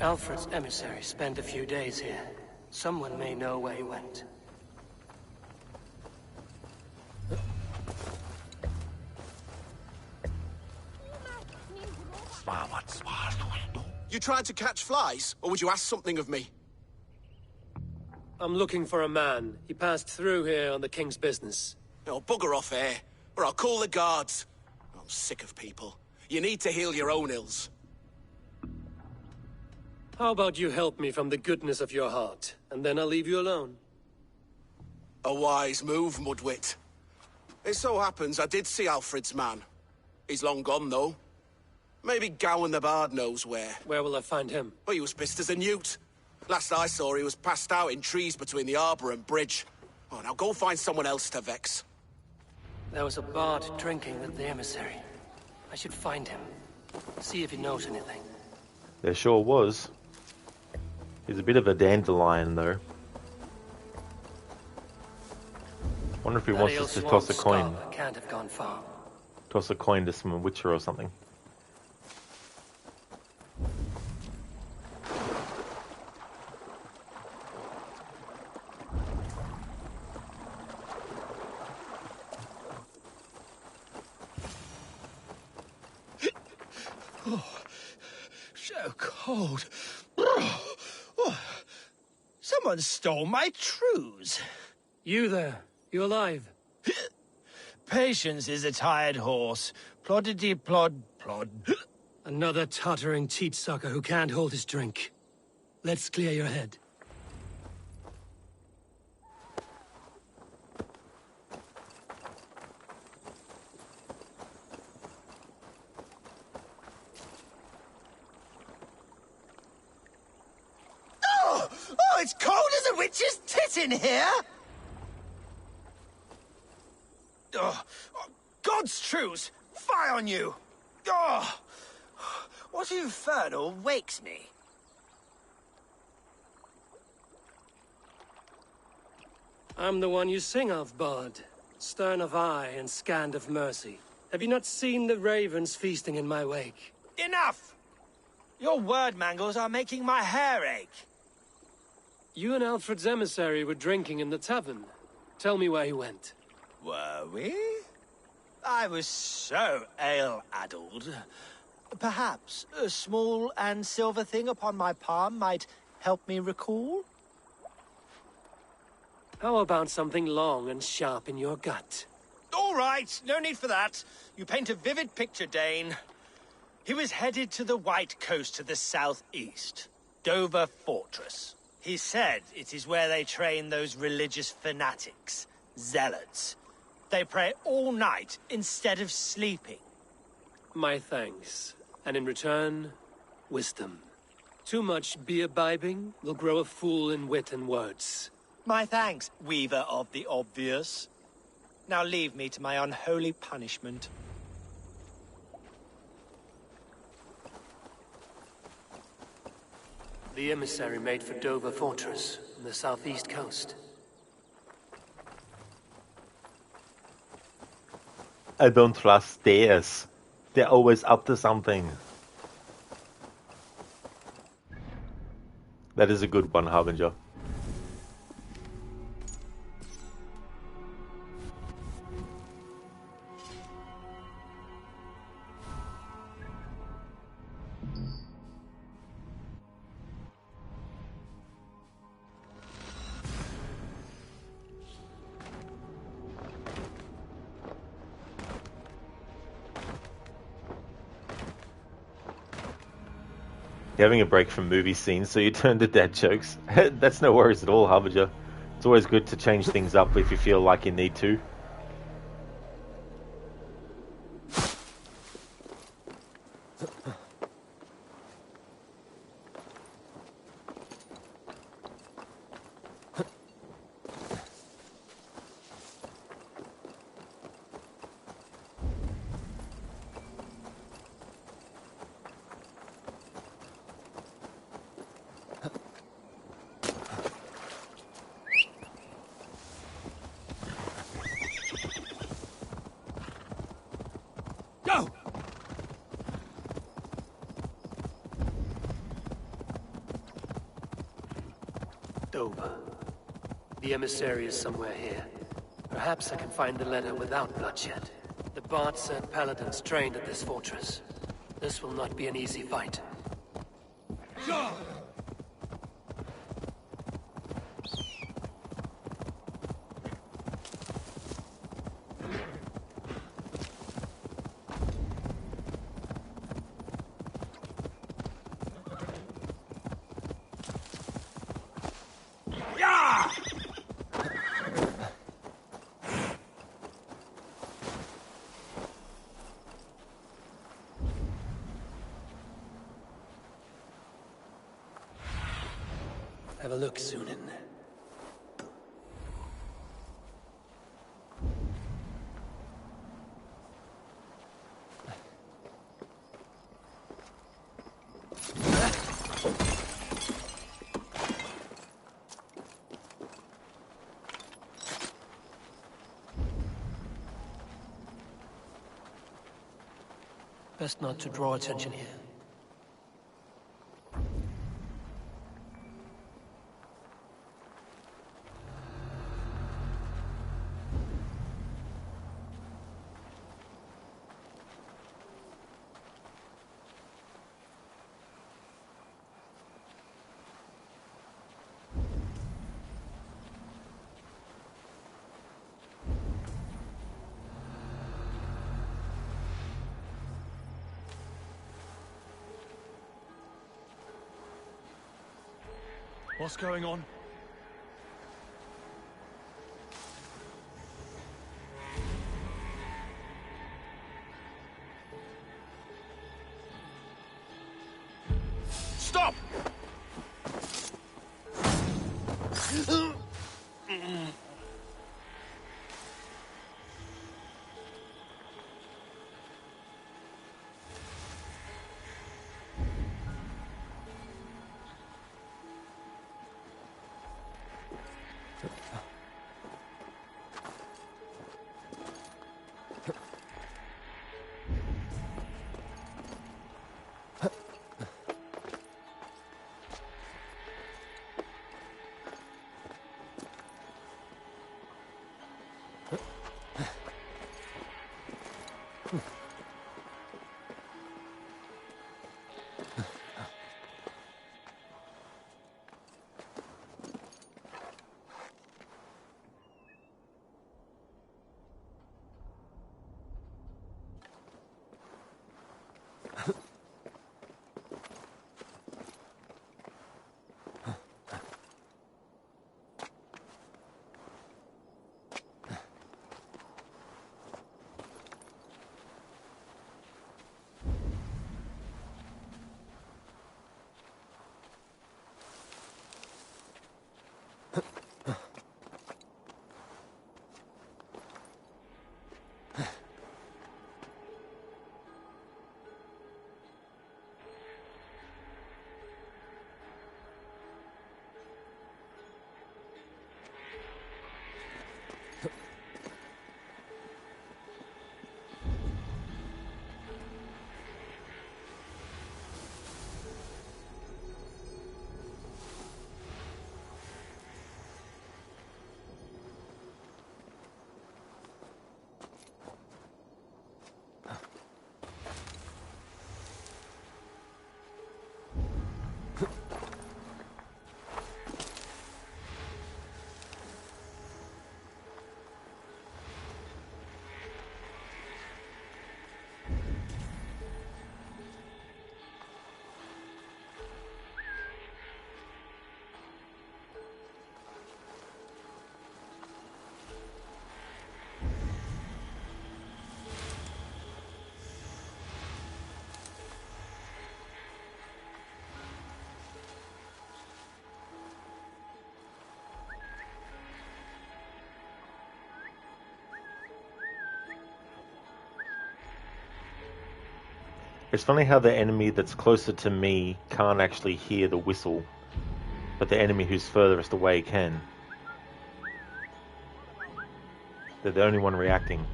Alfred's emissary spent a few days here. Someone may know where he went. You tried to catch flies, or would you ask something of me? I'm looking for a man. He passed through here on the king's business. Oh, bugger off here, or I'll call the guards. I'm sick of people. You need to heal your own ills. How about you help me from the goodness of your heart, and then I'll leave you alone? A wise move, Mudwit. It so happens I did see Alfred's man. He's long gone, though. Maybe Gowan the Bard knows where. Where will I find him? Well, he was pissed as a newt. Last I saw, he was passed out in trees between the arbor and bridge. Oh, now go find someone else to vex. There was a bard drinking with the emissary. I should find him. See if he knows anything. There sure was. He's a bit of a dandelion, though. Wonder if he wants us to toss a coin. Can't have gone far. Toss a coin to some witcher or something. Oh, so cold. Someone stole my trews. You there? You alive? Patience is a tired horse. Ploddity plod plod. Another tottering teat sucker who can't hold his drink. Let's clear your head. Oh, it's cold as a witch's tit in here! Oh, God's truce! Fie on you! Oh, what infernal wakes me? I'm the one you sing of, Bard. Stern of eye and scant of mercy. Have you not seen the ravens feasting in my wake? Enough! Your word mangles are making my hair ache. You and Alfred's emissary were drinking in the tavern. Tell me where he went. Were we? I was so ale-addled. Perhaps a small and silver thing upon my palm might help me recall? How about something long and sharp in your gut? All right, no need for that. You paint a vivid picture, Dane. He was headed to the White Coast to the southeast, Dover Fortress. He said it is where they train those religious fanatics, Zealots. They pray all night instead of sleeping. My thanks. And in return, wisdom. Too much beer-bibbing will grow a fool in wit and words. My thanks, Weaver of the Obvious. Now leave me to my unholy punishment. The emissary made for Dover Fortress on the southeast coast. I don't trust stairs. They're always up to something. That is a good one, Harbinger. You're having a break from movie scenes, so you turn to dad jokes. That's no worries at all, Harbinger. It's always good to change things up if you feel like you need to. Dover. The emissary is somewhere here. Perhaps I can find the letter without bloodshed. The bard said paladins trained at this fortress. This will not be an easy fight. Have a look, Sunan. Best not to draw attention here. What's going on? Stop! It's funny how the enemy that's closer to me can't actually hear the whistle, but the enemy who's furthest away can. They're the only one reacting.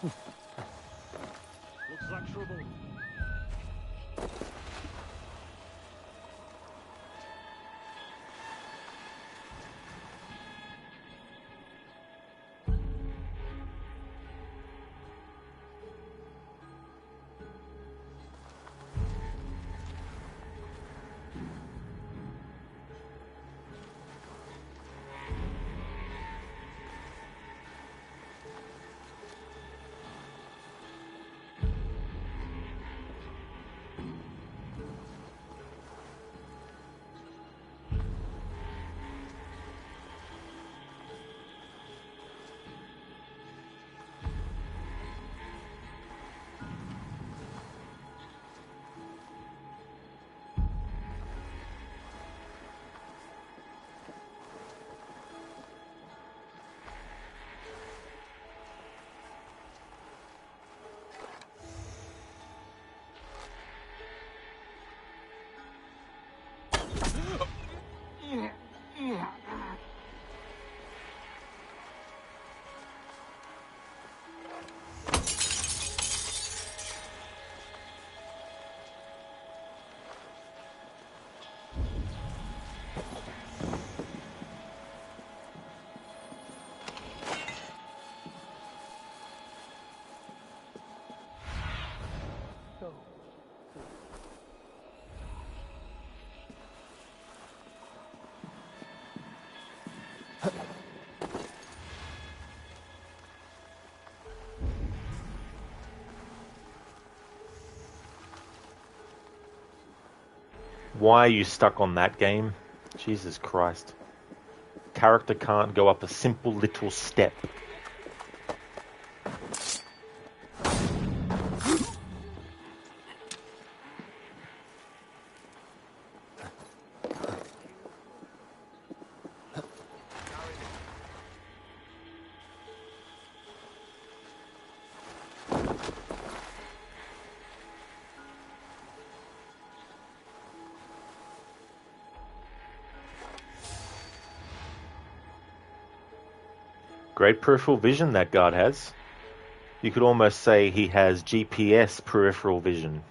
Looks like trouble. Why are you stuck on that game? Jesus Christ. Character can't go up a simple little step. Great peripheral vision that guard has. You could almost say he has GPS peripheral vision.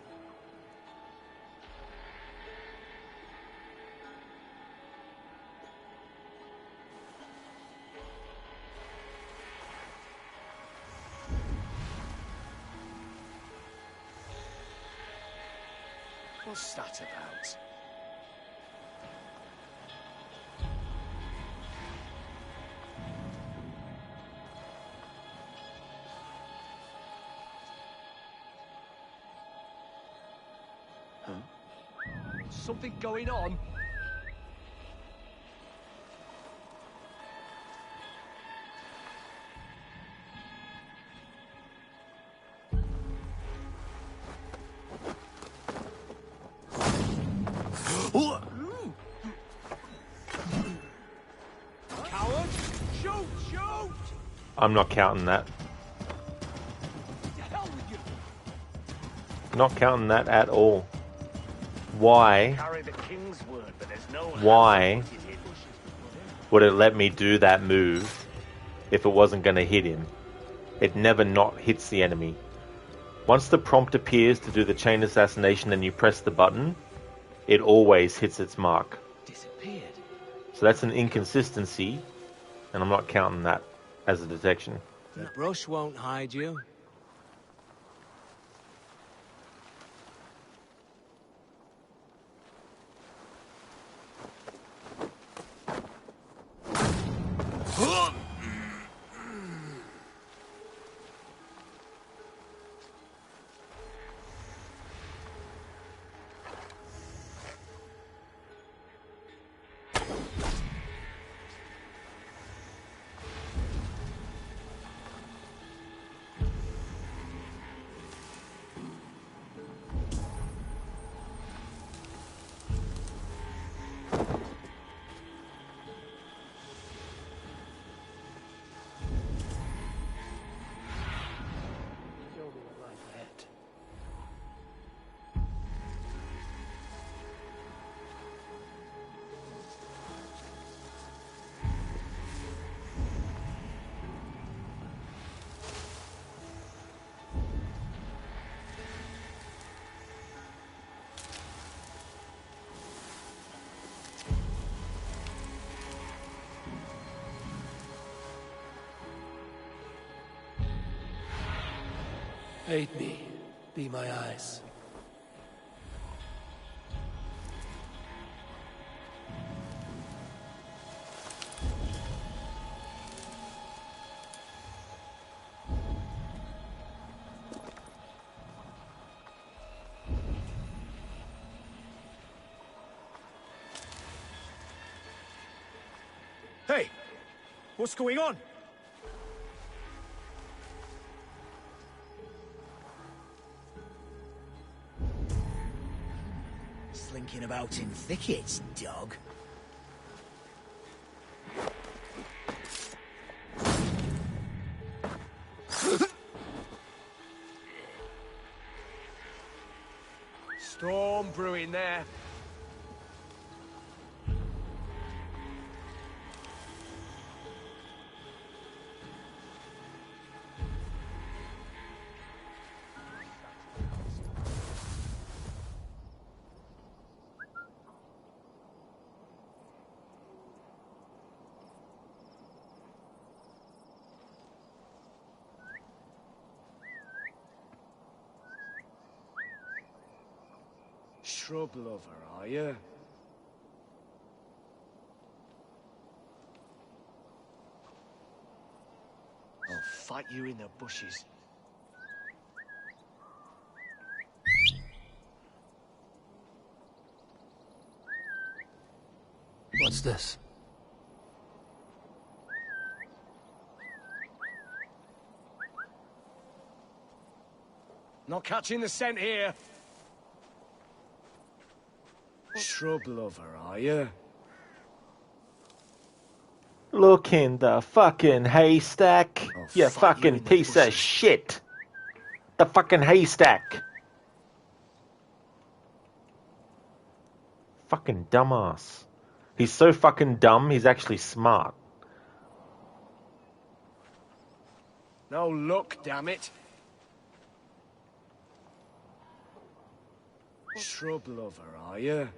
What's that about? Something going on? Coward! Shoot! Shoot! I'm not counting that. To hell with you! Not counting that at all. Why would it let me do that move if it wasn't going to hit him? It never not hits the enemy. Once the prompt appears to do the chain assassination and you press the button, it always hits its mark. Disappeared. So that's an inconsistency, and I'm not counting that as a detection. The brush won't hide you. Aid me. Be my eyes. Hey! What's going on? Slinking about in thickets, dog. Storm brewing there. Shrub lover, are you? I'll fight you in the bushes. What's this? Not catching the scent here. Shrub lover, are you? Look in the fucking haystack. I'll You fight you fucking in the piece of bushes. shit. The fucking haystack. Fucking dumbass. He's so fucking dumb, he's actually smart. No look, damn it. Shrub lover, are you?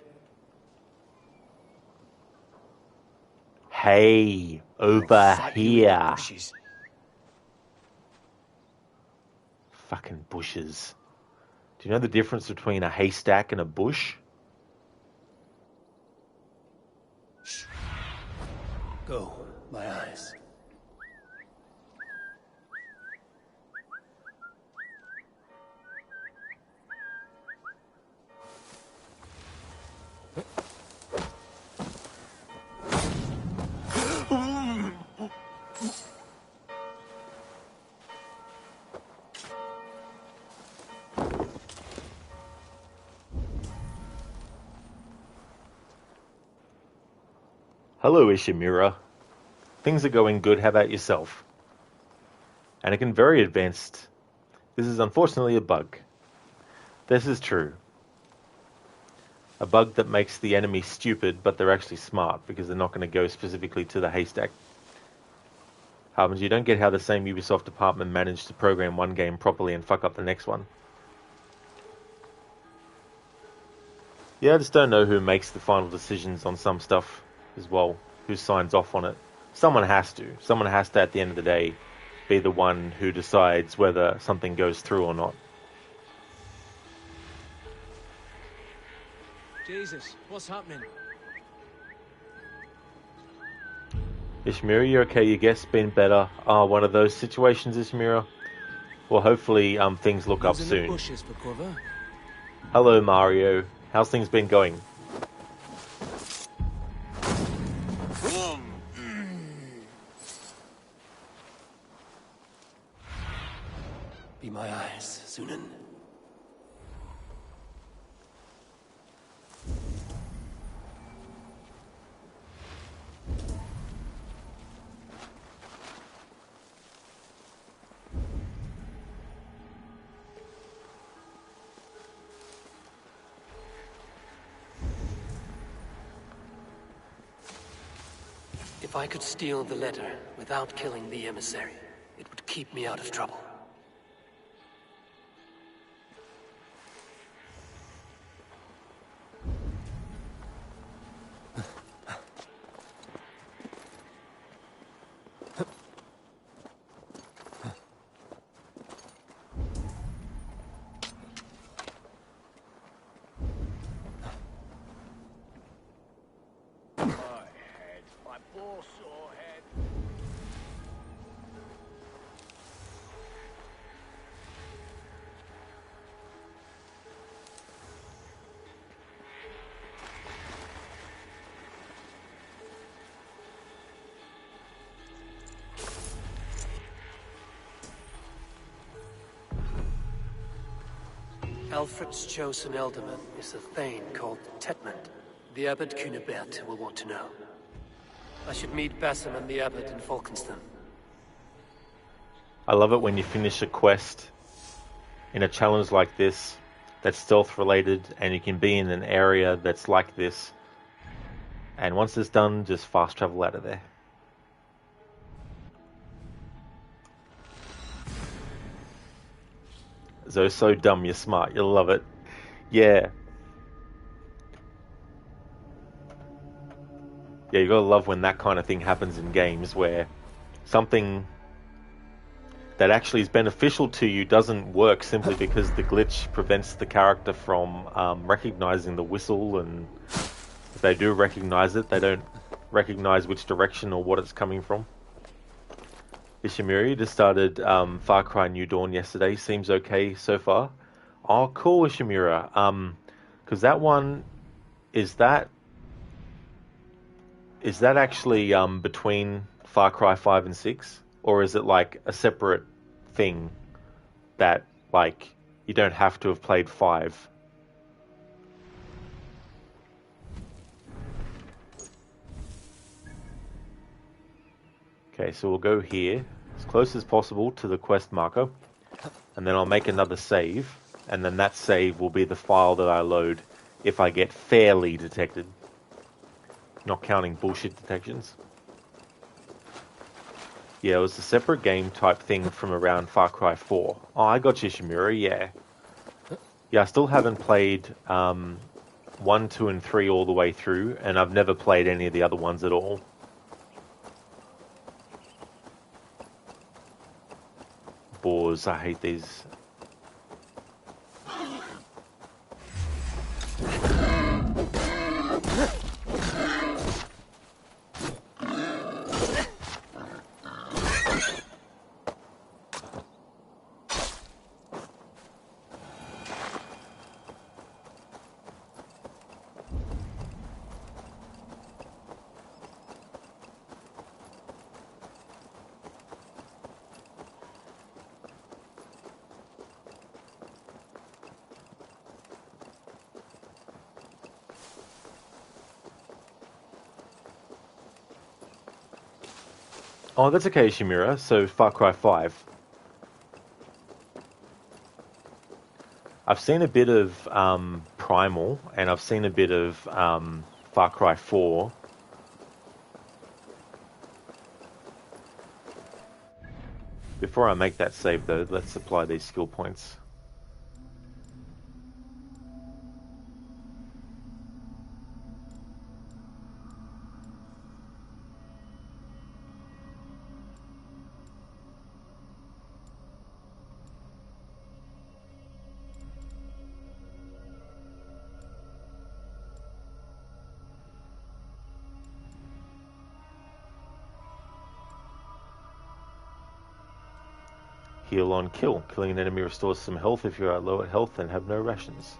Hey, over here. Fucking bushes. Do you know the difference between a haystack and a bush? Go, my eyes. Hello, Ishimura. Things are going good, how about yourself? Anakin, very advanced. This is unfortunately a bug. This is true. A bug that makes the enemy stupid, but they're actually smart, because they're not going to go specifically to the haystack. Harbins, you don't get how the same Ubisoft department managed to program one game properly and fuck up the next one. Yeah, I just don't know who makes the final decisions on some stuff as well. Who signs off on it. Someone has to. Someone has to, at the end of the day, be the one who decides whether something goes through or not. Jesus, what's happening? Ishimura, you okay? Your guest's been better. One of those situations, Ishimura? Well, hopefully things look up Using soon. the bushes for cover. Hello, Mario. How's things been going? Be my eyes, Sunan. If I could steal the letter without killing the emissary, it would keep me out of trouble. Alfred's chosen ealdorman is a thane called Tetmund. The abbot Cunibert will want to know. I should meet Basim and the abbot in Falkenston. I love it when you finish a quest in a challenge like this that's stealth related and you can be in an area that's like this, and once it's done, just fast travel out of there. Zoe's so dumb, you're smart, you'll love it. Yeah. Yeah, you gotta love when that kind of thing happens in games where something that actually is beneficial to you doesn't work simply because the glitch prevents the character from recognizing the whistle, and if they do recognize it, they don't recognize which direction or what it's coming from. Ishimura just started Far Cry New Dawn yesterday. Seems okay so far. Oh, cool, Ishimura. Because that one, is that actually between Far Cry 5 and 6? Or is it like a separate thing that, like, you don't have to have played 5? Okay, so we'll go here, as close as possible to the quest marker, and then I'll make another save, and then that save will be the file that I load if I get fairly detected. Not counting bullshit detections. Yeah, it was a separate game type thing from around Far Cry 4. Oh, I got you, Shimura, yeah. Yeah, I still haven't played 1, 2, and 3 all the way through, and I've never played any of the other ones at all. Boars, I hate these. Oh, that's okay, Shimura. So, Far Cry 5. I've seen a bit of Primal, and I've seen a bit of Far Cry 4. Before I make that save, though, let's apply these skill points. Heal on kill. Killing an enemy restores some health if you are low at health and have no rations.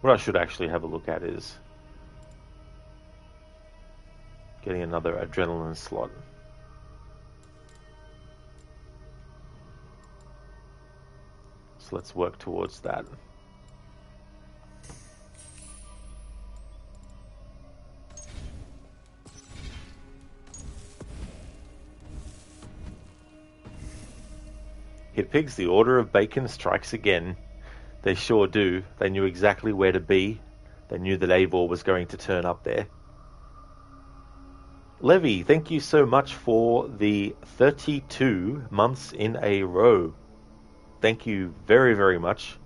What I should actually have a look at is getting another adrenaline slot. So let's work towards that. Hit pigs, the order of bacon strikes again. They sure do. They knew exactly where to be. They knew that Eivor was going to turn up there. Levy, thank you so much for the 32 months in a row. Thank you very, very much.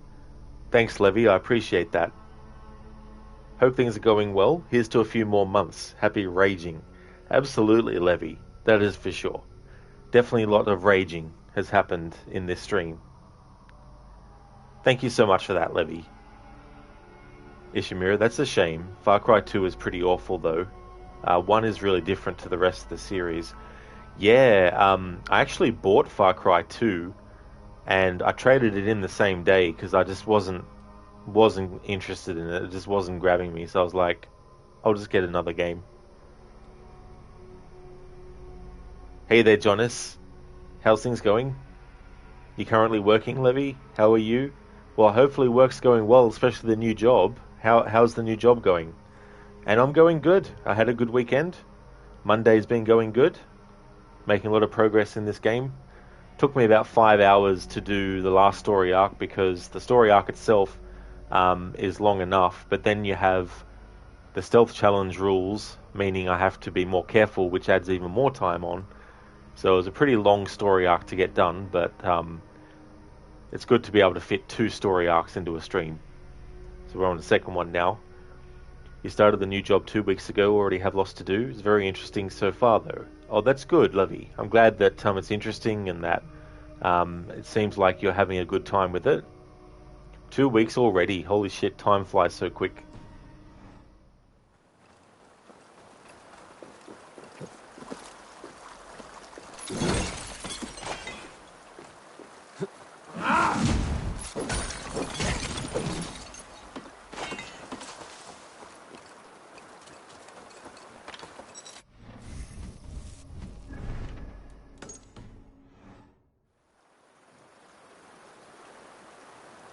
Thanks, Levy. I appreciate that. Hope things are going well. Here's to a few more months. Happy raging. Absolutely, Levy. That is for sure. Definitely a lot of raging has happened in this stream. Thank you so much for that, Levy. Ishimura, that's a shame. Far Cry 2 is pretty awful, though. 1 is really different to the rest of the series. Yeah, I actually bought Far Cry 2, and I traded it in the same day, because I just wasn't interested in it. It just wasn't grabbing me, so I was like, I'll just get another game. Hey there, Jonas. How's things going? You currently working, Levy? How are you? Well, hopefully work's going well, especially the new job. How's the new job going? And I'm going good. I had a good weekend. Monday's been going good. Making a lot of progress in this game. Took me about 5 hours to do the last story arc because the story arc itself is long enough, but then you have the stealth challenge rules, meaning I have to be more careful, which adds even more time on. So it was a pretty long story arc to get done, but it's good to be able to fit 2 story arcs into a stream. So we're on the second one now. You started the new job 2 weeks ago, already have lots to do. It's very interesting so far, though. Oh, that's good, Levy. I'm glad that it's interesting and that it seems like you're having a good time with it. 2 weeks already. Holy shit, time flies so quick.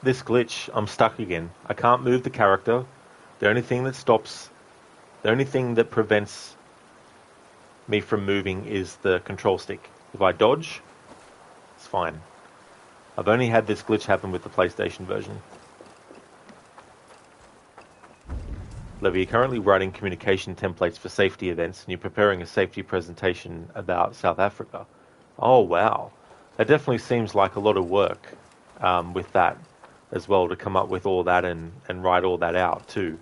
This glitch, I'm stuck again. I can't move the character. The only thing that prevents me from moving is the control stick. If I dodge, it's fine. I've only had this glitch happen with the PlayStation version. Levy, you're currently writing communication templates for safety events, and you're preparing a safety presentation about South Africa. Oh, wow. That definitely seems like a lot of work with that as well, to come up with all that and write all that out too.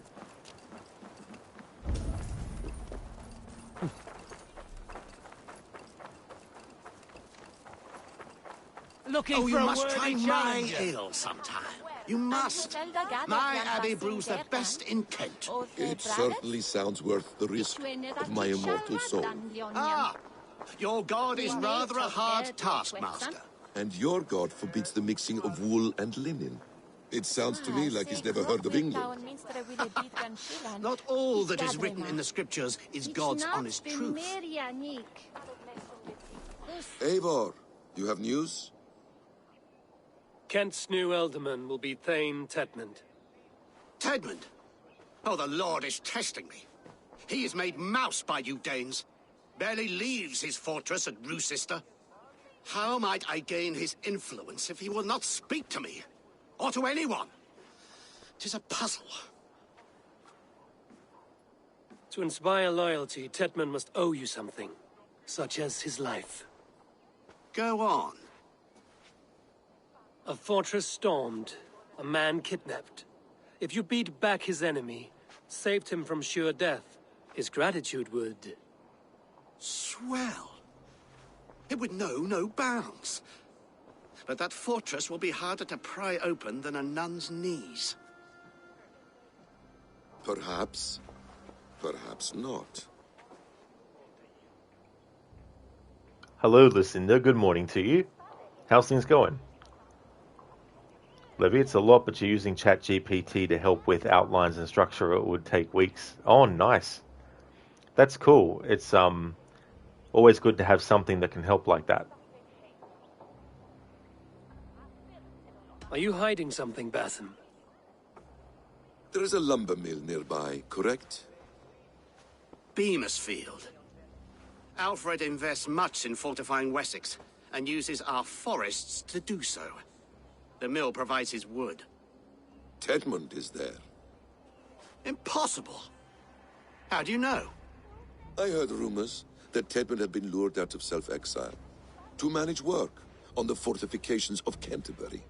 Oh, you must try my ale sometime. You must. My abbey brews the best in Kent. It certainly sounds worth the risk of my immortal soul. Ah, your god is rather a hard taskmaster. And your god forbids the mixing of wool and linen. It sounds to me like he's never heard of England. Not all that is written in the scriptures is God's honest truth. Eivor, you have news? Kent's new ealdorman will be Thane Tedmund. Tedmund? Oh, the Lord is testing me. He is made mouse by you Danes. Barely leaves his fortress at Roosester. How might I gain his influence if he will not speak to me? Or to anyone? 'Tis a puzzle. To inspire loyalty, Tedmund must owe you something, such as his life. Go on. A fortress stormed, a man kidnapped. If you beat back his enemy, saved him from sure death, his gratitude would... Swell. It would know no bounds. But that fortress will be harder to pry open than a nun's knees. Perhaps. Perhaps not. Hello, Lucinda. Good morning to you. How's things going? Levy, it's a lot, but you're using ChatGPT to help with outlines and structure. It would take weeks. Oh, nice. That's cool. It's always good to have something that can help like that. Are you hiding something, Batham? There is a lumber mill nearby, correct? Beamisfield. Alfred invests much in fortifying Wessex, and uses our forests to do so. The mill provides his wood. Tedmund is there. Impossible! How do you know? I heard rumors that Tedmund had been lured out of self-exile to manage work on the fortifications of Canterbury.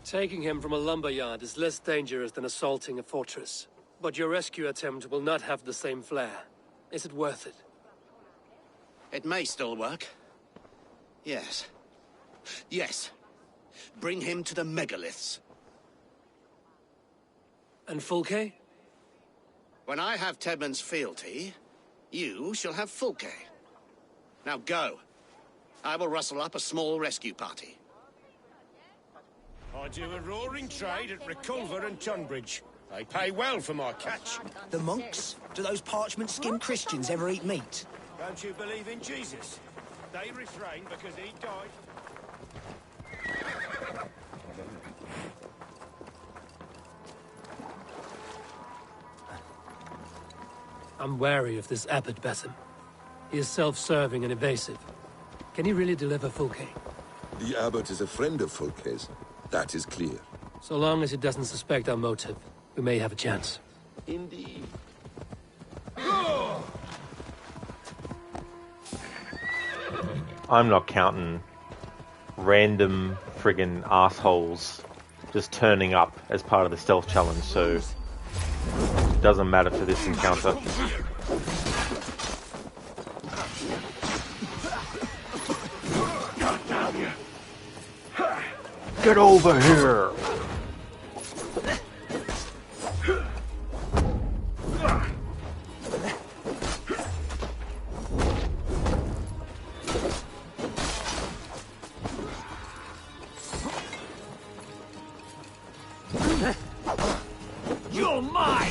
Taking him from a lumberyard is less dangerous than assaulting a fortress. But your rescue attempt will not have the same flair. Is it worth it? It may still work. Yes. Yes. Bring him to the megaliths. And Fulke? When I have Tedmund's fealty, you shall have Fulke. Now go. I will rustle up a small rescue party. I do a roaring trade at Reculver and Tunbridge. They pay well for my catch. The monks? Do those parchment-skinned Christians ever eat meat? Don't you believe in Jesus? They restrained because he died. I'm wary of this Abbot Basim. He is self-serving and evasive. Can he really deliver Fulke? The abbot is a friend of Fulke's. That is clear. So long as he doesn't suspect our motive, we may have a chance. Indeed. I'm not counting random friggin' assholes just turning up as part of the stealth challenge, so it doesn't matter for this encounter. Get over here! You're mine!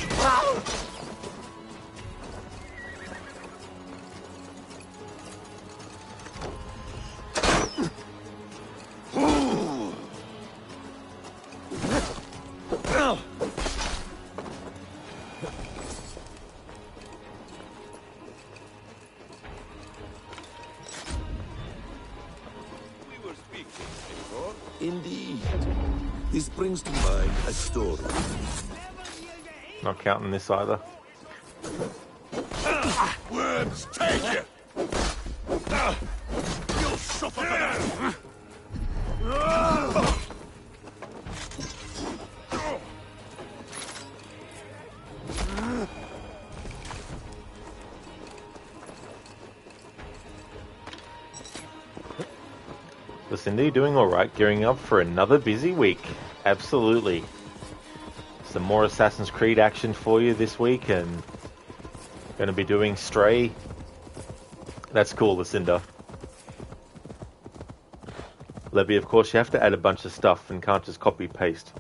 Indeed. This brings to mind a story. Not counting this either. Worms, take it! You'll suffer for that! Cindy, doing alright, gearing up for another busy week. Absolutely. Some more Assassin's Creed action for you this week, and going to be doing Stray. That's cool, Lucinda. Levy, of course, you have to add a bunch of stuff and can't just copy-paste.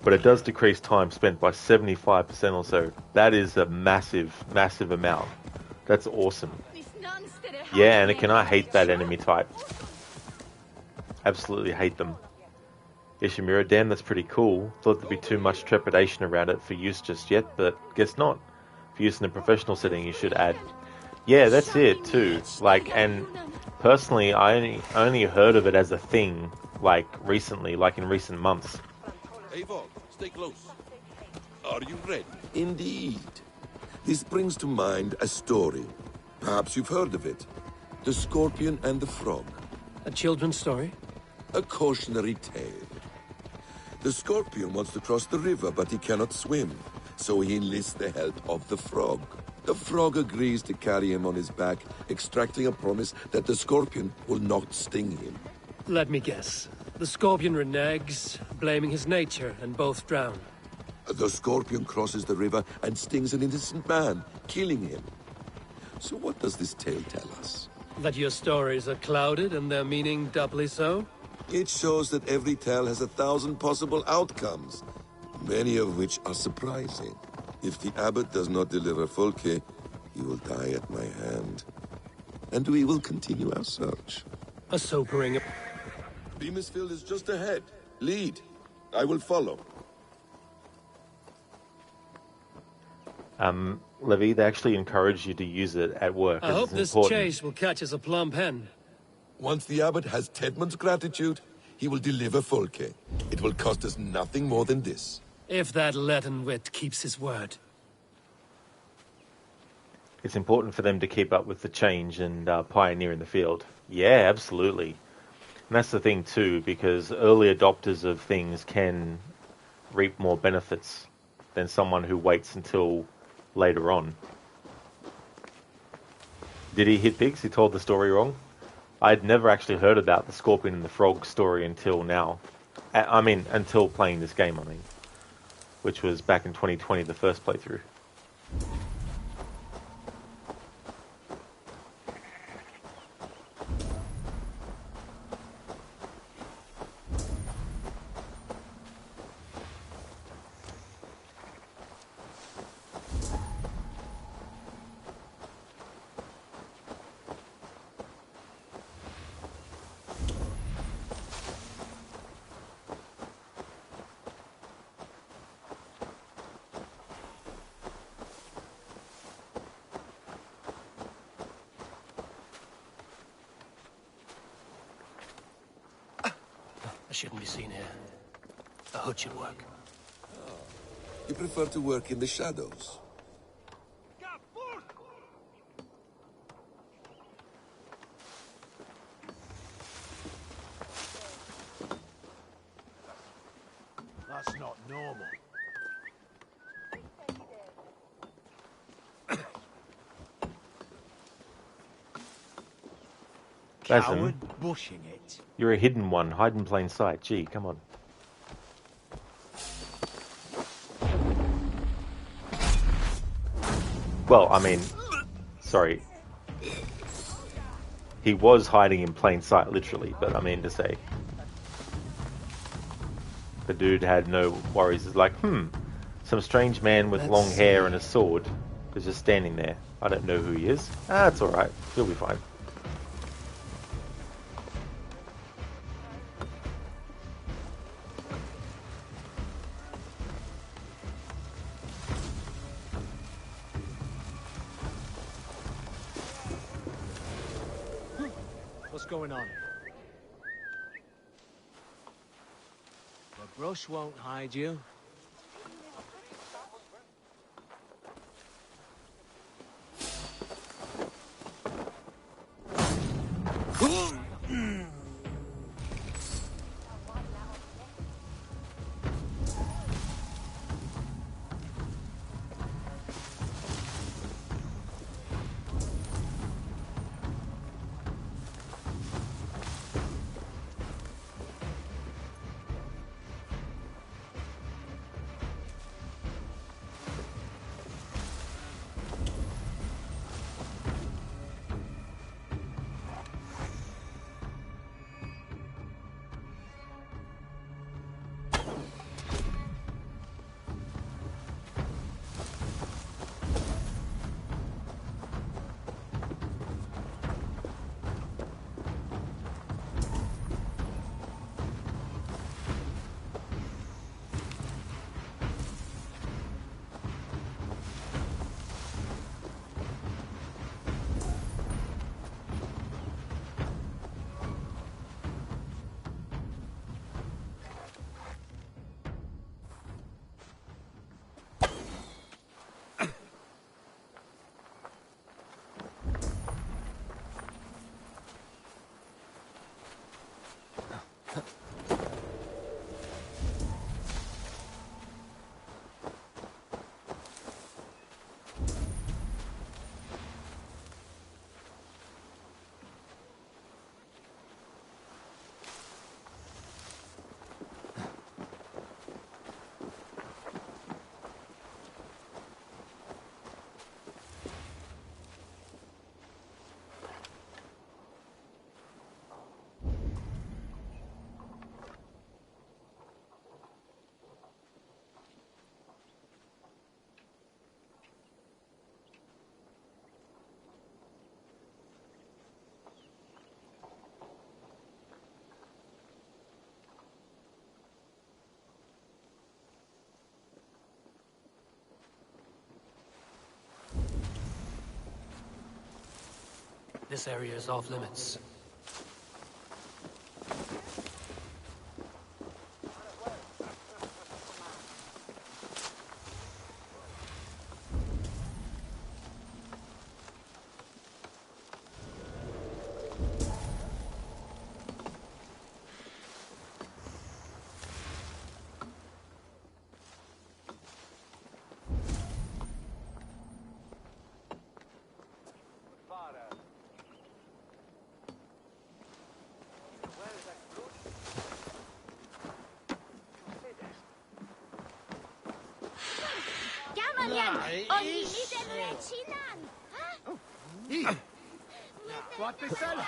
But it does decrease time spent by 75% or so. That is a massive, massive amount. That's awesome. Yeah, Anakin, I hate that enemy type. Absolutely hate them. Ishimura, damn, that's pretty cool. Thought there'd be too much trepidation around it for use just yet, but guess not. For use in a professional setting, you should add. Yeah, that's it too. Like, and personally, I only heard of it as a thing, like recently, like in recent months. Eivor, stay close. Are you ready? Indeed. This brings to mind a story. Perhaps you've heard of it. The Scorpion and the Frog. A children's story? A cautionary tale. The Scorpion wants to cross the river, but he cannot swim, so he enlists the help of the Frog. The Frog agrees to carry him on his back, extracting a promise that the Scorpion will not sting him. Let me guess. The Scorpion reneges, blaming his nature, and both drown. The Scorpion crosses the river and stings an innocent man, killing him. So what does this tale tell us? That your stories are clouded and their meaning doubly so? It shows that every tale has 1,000 possible outcomes, many of which are surprising. If the abbot does not deliver Fulke, he will die at my hand. And we will continue our search. A sobering... Beamisfield is just ahead. Lead. I will follow. Levy, they actually encourage you to use it at work. I hope this chase will catch us a plump hen. Once the abbot has Tedmund's gratitude, he will deliver Fulke. It will cost us nothing more than this. If that leaden wit keeps his word. It's important for them to keep up with the change and pioneer in the field. Yeah, absolutely. And that's the thing too, because early adopters of things can reap more benefits than someone who waits until later on. Did he hit pigs? He told the story wrong? I'd never actually heard about the Scorpion and the Frog story until now. I mean, until playing this game, which was back in 2020, the first playthrough. shouldn't be seen here. A hood should work. You prefer to work in the shadows? That's not normal. Basim, bushing it. you're a hidden one. Hide in plain sight. Gee, come on. Well, I mean, sorry. He was hiding in plain sight, literally, but I mean to say. The dude had no worries. It's like, some strange man with long hair and a sword is just standing there. I don't know who he is. Ah, it's alright. He'll be fine. What's going on? The brush won't hide you. This area is off limits. What the cell?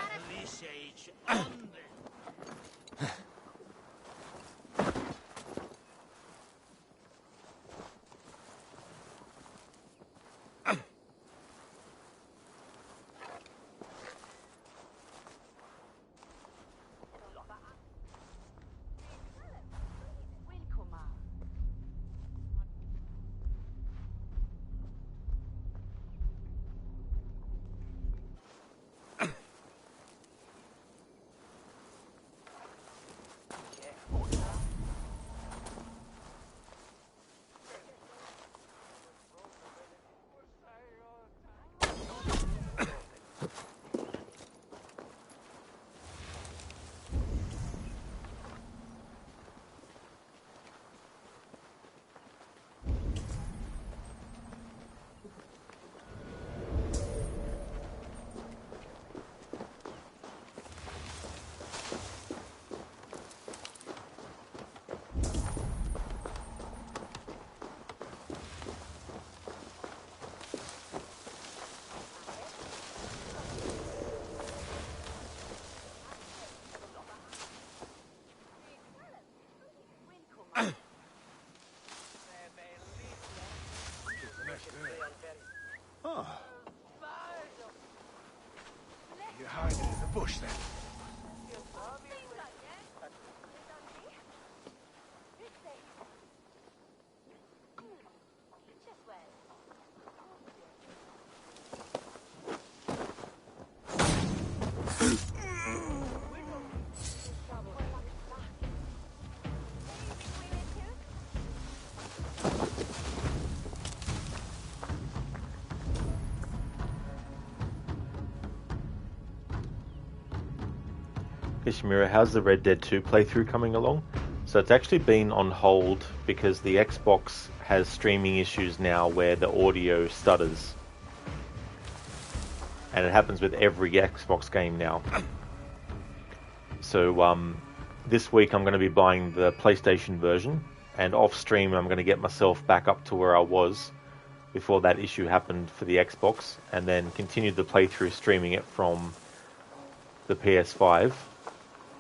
bush then. Ishimura, how's the Red Dead 2 playthrough coming along? So it's actually been on hold because the Xbox has streaming issues now where the audio stutters. And it happens with every Xbox game now. So this week I'm going to be buying the PlayStation version, and off stream I'm going to get myself back up to where I was before that issue happened for the Xbox, and then continue the playthrough streaming it from the PS5.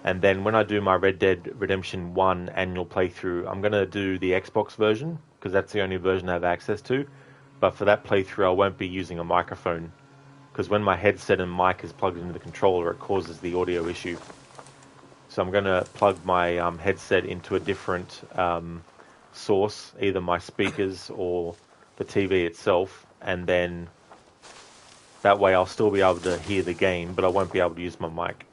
And then when I do my Red Dead Redemption 1 annual playthrough, I'm going to do the Xbox version, because that's the only version I have access to. But for that playthrough, I won't be using a microphone, because when my headset and mic is plugged into the controller, it causes the audio issue. So I'm going to plug my headset into a different source, either my speakers or the TV itself, and then that way I'll still be able to hear the game, but I won't be able to use my mic.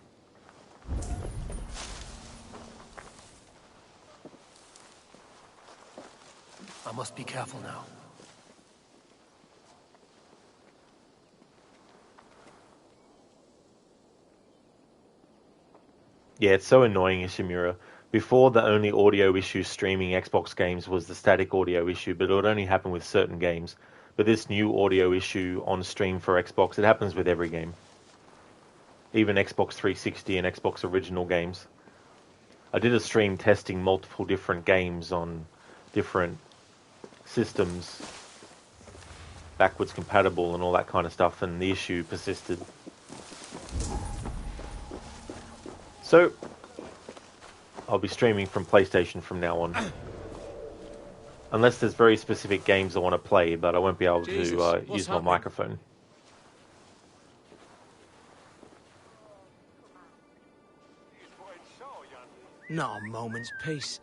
I must be careful now. Yeah, it's so annoying, Ishimura. Before, the only audio issue streaming Xbox games was the static audio issue, but it would only happen with certain games. But this new audio issue on stream for Xbox, it happens with every game. Even Xbox 360 and Xbox original games. I did a stream testing multiple different games on different systems, backwards compatible and all that kind of stuff, and the issue persisted. So, I'll be streaming from PlayStation from now on. Unless there's very specific games I want to play, but I won't be able to use my microphone. Not a moment's peace.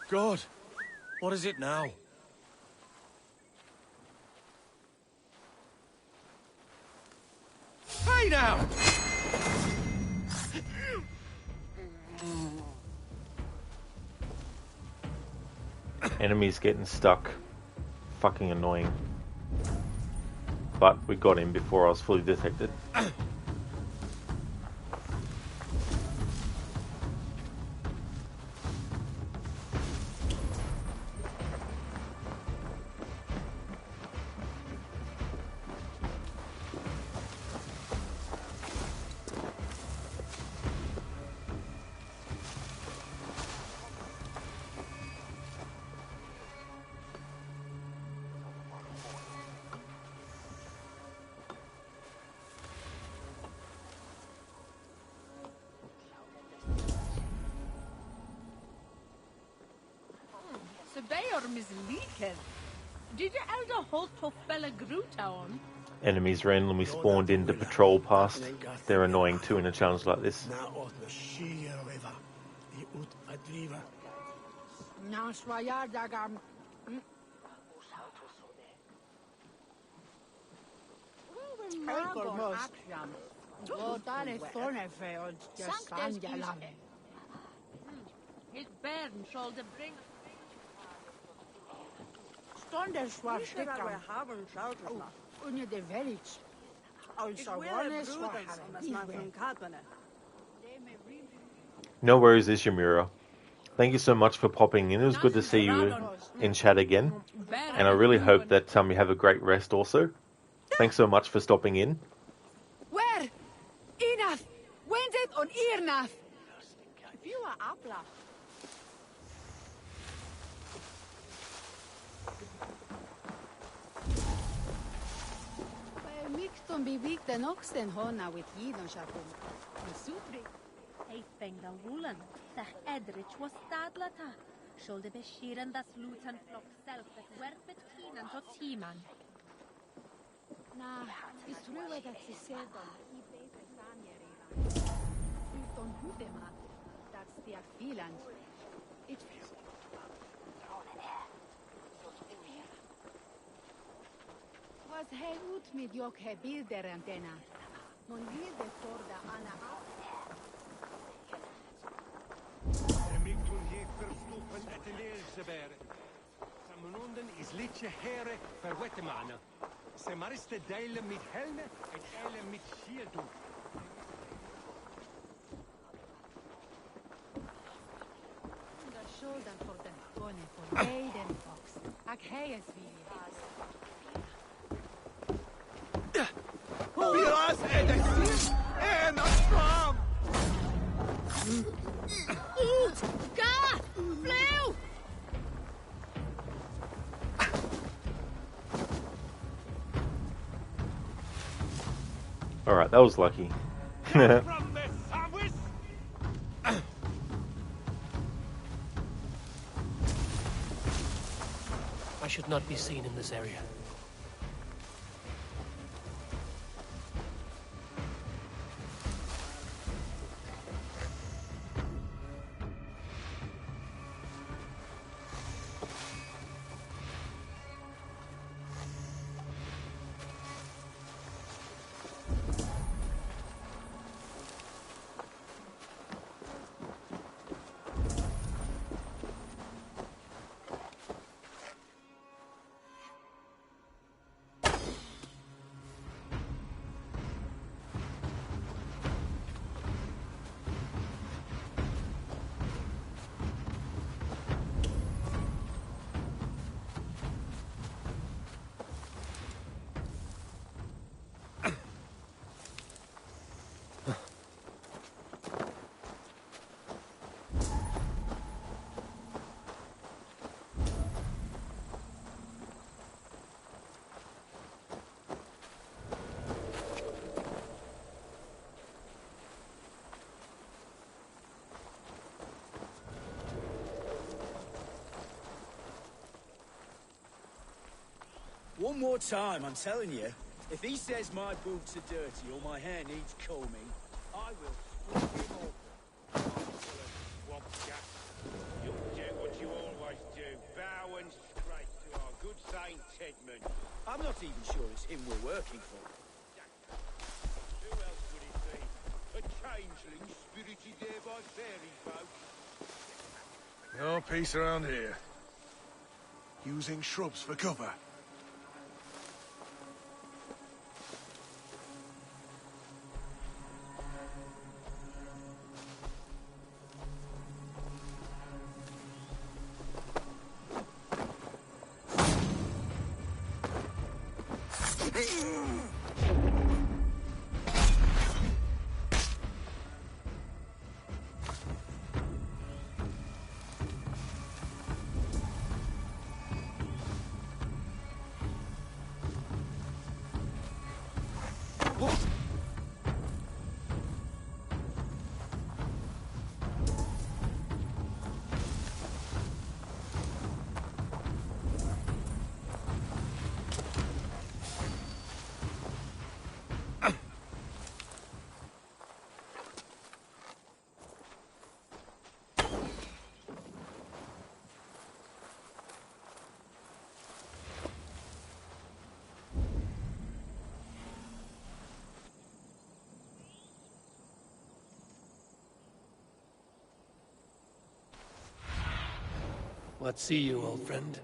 God, what is it now? Hey now! Enemies getting stuck. Fucking annoying. But we got him before I was fully detected. storm is leaking. Did your elder halt to fell a Grutown? Enemies randomly spawned in to patrol past. They're annoying too in a challenge like this. His bairn shall the bring. Stonders was stickam. Unje de village. Also No worries, Ishimura. Thank you so much for popping in. It was good to see you in chat again. And I really hope that you have a great rest also. Thanks so much for stopping in. Where? Enough! When's it on Irnaf? If you are Abla. Mixton be weak den oxen hona with Yidon Shakum. Supri. Hey, Fenga Woolen. The Edrich was Stadlata. Shoulder Beshiran das Lutan flock self that werfet Keenan to Teeman. Nah, it's true that she said on Hudema. That's the Afiland. It was he ut mit jok he bilder antena. Non wilde torda ana. Miktul hier verstoppen et de Leelsebere. Samenonden is litje here per wettemana. Se mariste delen mit helme et ele mit schierdoek. The shoulder for the bone for Aiden Fox. Ak he is wie. Piras edexis en astram. Ga! Flew! Alright, that was lucky. I should not be seen in this area. One more time, I'm telling you. If he says my boots are dirty or my hair needs combing, I will split him off. You'll do what you always do. Bow and straight to our good Saint Tedmund. I'm not even sure it's him we're working for. Who else would it be? A changeling spirited there by fairy folk? No peace around here. Using shrubs for cover. What see you, old friend?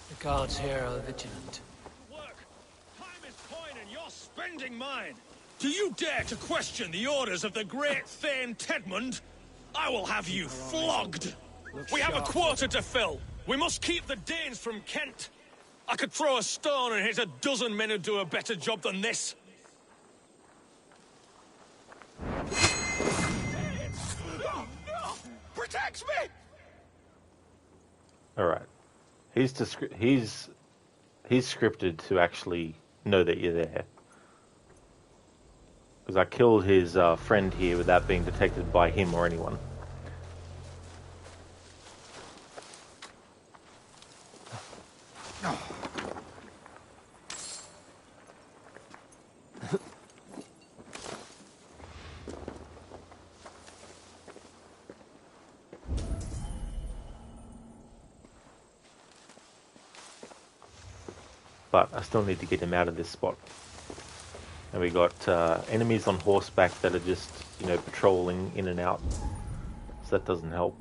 The guards here are vigilant. Time is coin and you're spending mine! Do you dare to question the orders of the great Thane Tedmund? I will have you flogged! We have a quarter to fill! We must keep the Danes from Kent! I could throw a stone and hit a dozen men who'd do a better job than this! Protect me! Alright. He's scripted to actually know that you're there. Because I killed his friend here without being detected by him or anyone. But I still need to get him out of this spot. And we got enemies on horseback that are just, you know, patrolling in and out. So that doesn't help.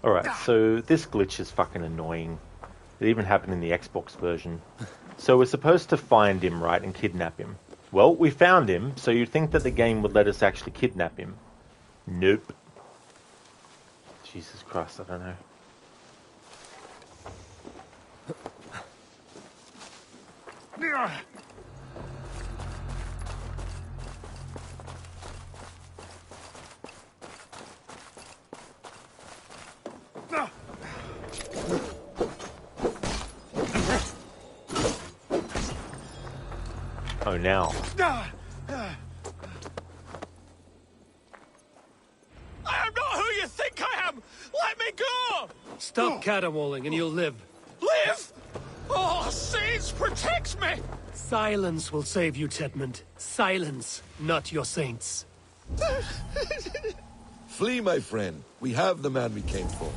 Alright, so this glitch is fucking annoying. It even happened in the Xbox version. So we're supposed to find him, right, and kidnap him. Well, we found him, so you'd think that the game would let us actually kidnap him. Nope. Jesus Christ, I don't know. Oh, now. I am not who you think I am! Let me go! Stop caterwauling and you'll live. Live? Oh, saints, protect me! Silence will save you, Tedmund. Silence, not your saints. Flee, my friend. We have the man we came for.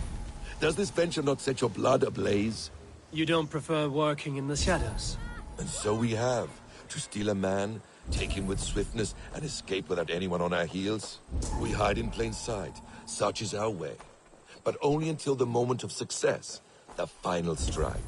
Does this venture not set your blood ablaze? You don't prefer working in the shadows? And so we have. To steal a man, take him with swiftness, and escape without anyone on our heels? We hide in plain sight. Such is our way. But only until the moment of success. The final strike.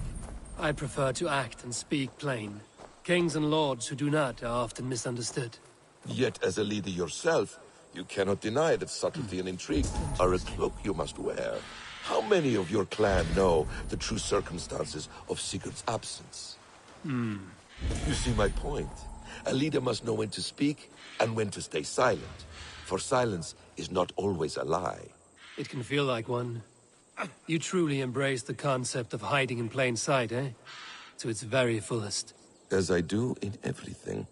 I prefer to act and speak plain. Kings and lords who do not are often misunderstood. Yet, as a leader yourself, you cannot deny that subtlety and intrigue are a cloak you must wear. How many of your clan know the true circumstances of Sigurd's absence? You see my point. A leader must know when to speak and when to stay silent. For silence is not always a lie. It can feel like one. You truly embrace the concept of hiding in plain sight, eh? To its very fullest. As I do in everything.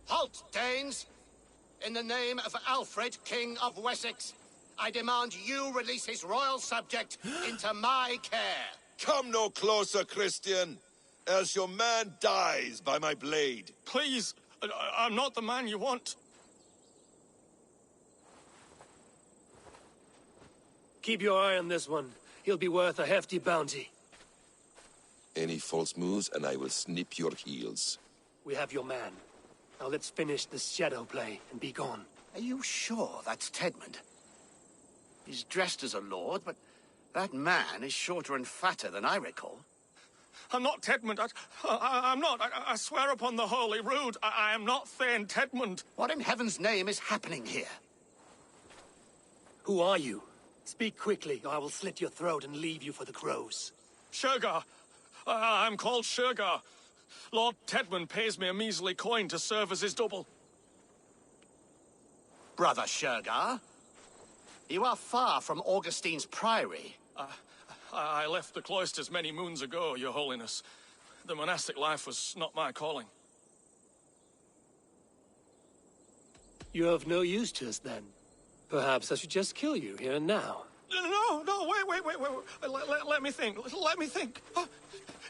Halt, Danes! In the name of Alfred, King of Wessex, I demand you release his royal subject into my care. Come no closer, Christian, else your man dies by my blade. Please, I'm not the man you want. Keep your eye on this one. He'll be worth a hefty bounty. Any false moves and I will snip your heels. We have your man. Now let's finish this shadow play and be gone. Are you sure that's Tedmund? He's dressed as a lord, but that man is shorter and fatter than I recall. I'm not Tedmund. I'm not. I swear upon the Holy Rood, I am not Thane Tedmund. What in heaven's name is happening here? Who are you? Speak quickly, or I will slit your throat and leave you for the crows. Shergar. I'm called Shergar. Lord Tedmund pays me a measly coin to serve as his double. Brother Shergar, you are far from Augustine's priory. I left the cloisters many moons ago, Your Holiness. The monastic life was not my calling. You're of no use to us, then. Perhaps I should just kill you here and now. No, wait. Let me think.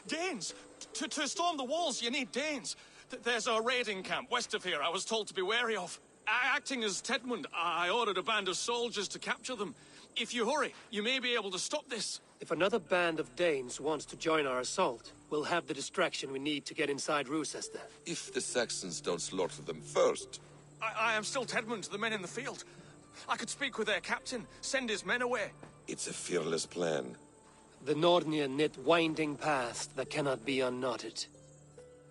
Danes! To storm the walls, you need Danes. There's a raiding camp west of here I was told to be wary of. Acting as Tedmund, I ordered a band of soldiers to capture them. If you hurry, you may be able to stop this. If another band of Danes wants to join our assault, we'll have the distraction we need to get inside Rochester. If the Saxons don't slaughter them first. I am still Tedmund to the men in the field. I could speak with their captain, send his men away. It's a fearless plan. The Nordnir knit winding paths that cannot be unknotted.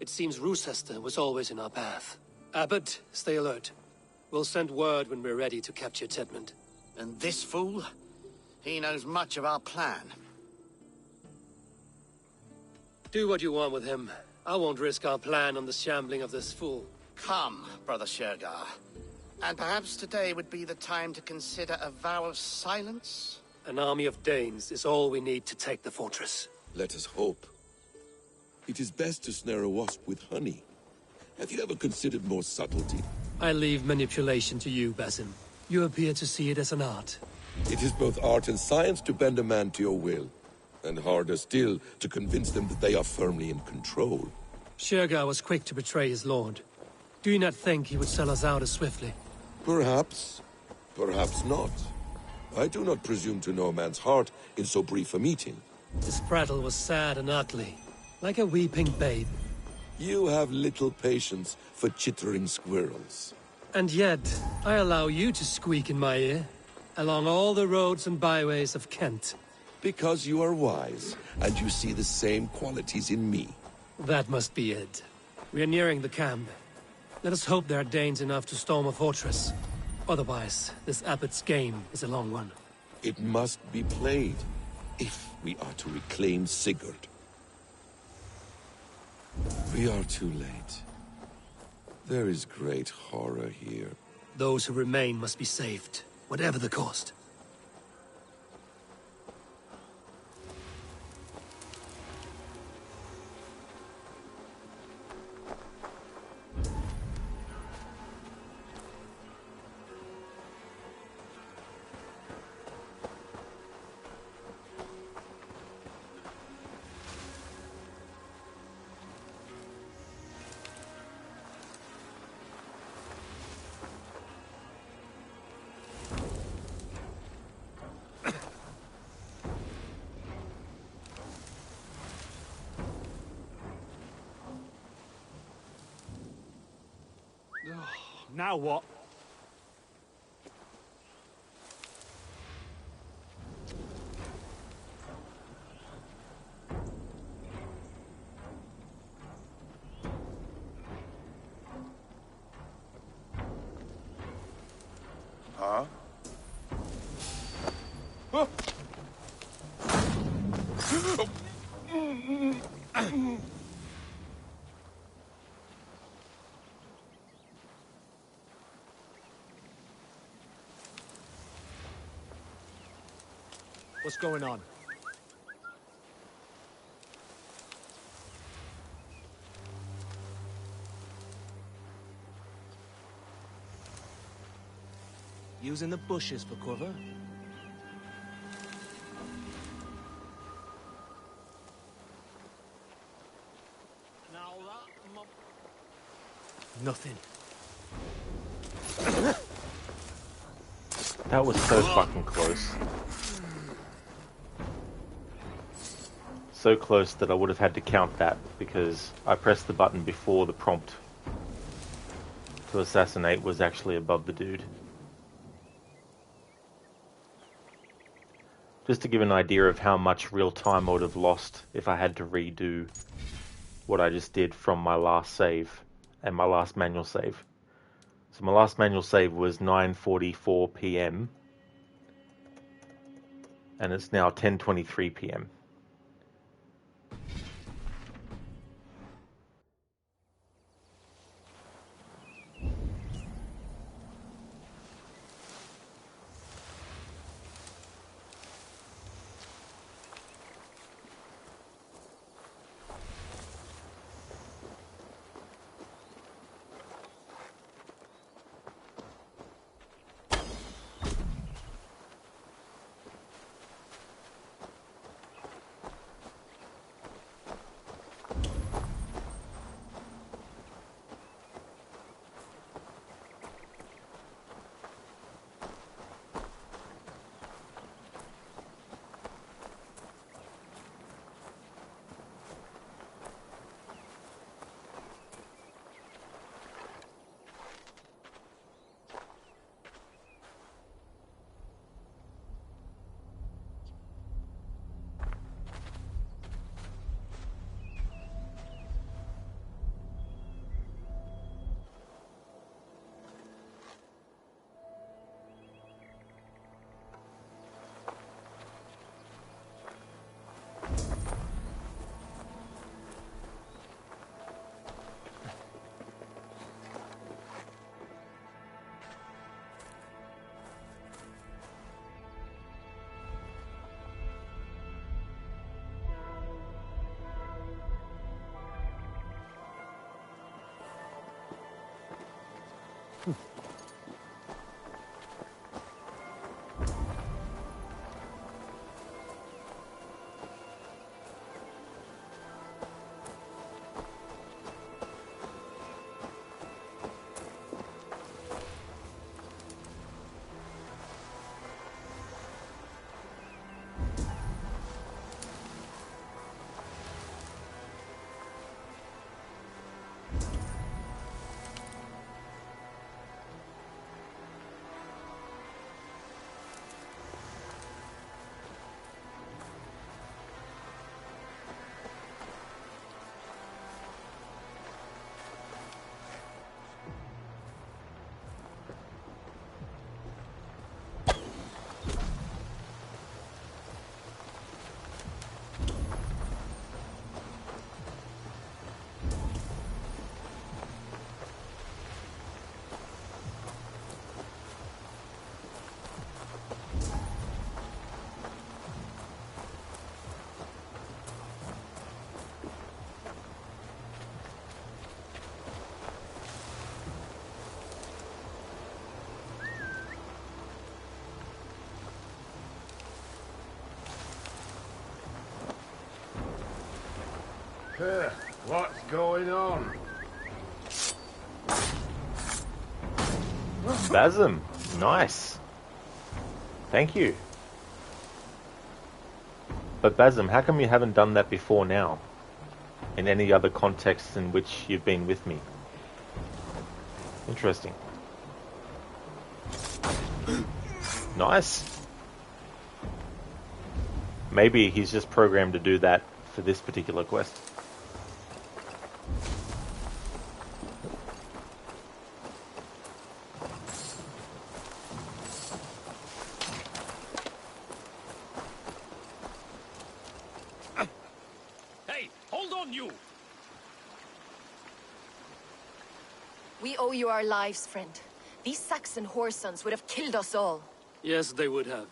It seems Rochester was always in our path. Abbot, stay alert. We'll send word when we're ready to capture Tedmund. And this fool? He knows much of our plan. Do what you want with him. I won't risk our plan on the shambling of this fool. Come, Brother Shergar. And perhaps today would be the time to consider a vow of silence? An army of Danes is all we need to take the fortress. Let us hope. It is best to snare a wasp with honey. Have you ever considered more subtlety? I leave manipulation to you, Basim. You appear to see it as an art. It is both art and science to bend a man to your will. And harder still to convince them that they are firmly in control. Shergar was quick to betray his lord. Do you not think he would sell us out as swiftly? Perhaps. Perhaps not. I do not presume to know a man's heart in so brief a meeting. His prattle was sad and ugly, like a weeping babe. You have little patience for chittering squirrels. And yet, I allow you to squeak in my ear, along all the roads and byways of Kent. Because you are wise, and you see the same qualities in me. That must be it. We are nearing the camp. Let us hope there are Danes enough to storm a fortress. Otherwise, this abbot's game is a long one. It must be played, if we are to reclaim Sigurd. We are too late. There is great horror here. Those who remain must be saved, whatever the cost. Now what? Huh? What's going on? Using the bushes for cover? Nothing. That was so fucking close. So close that I would have had to count that because I pressed the button before the prompt. to assassinate was actually above the dude. Just to give an idea of how much real time I would have lost if I had to redo what I just did from my last save and my last manual save. So my last manual save was 9:44 PM and it's now 10:23 PM. What's going on? Basim, nice. Thank you. But Basim, how come you haven't done that before now? In any other contexts in which you've been with me? Interesting. Nice. Maybe he's just programmed to do that for this particular quest. Hey, hold on, you! We owe you our lives, friend. These Saxon whoresons would have killed us all. Yes, they would have.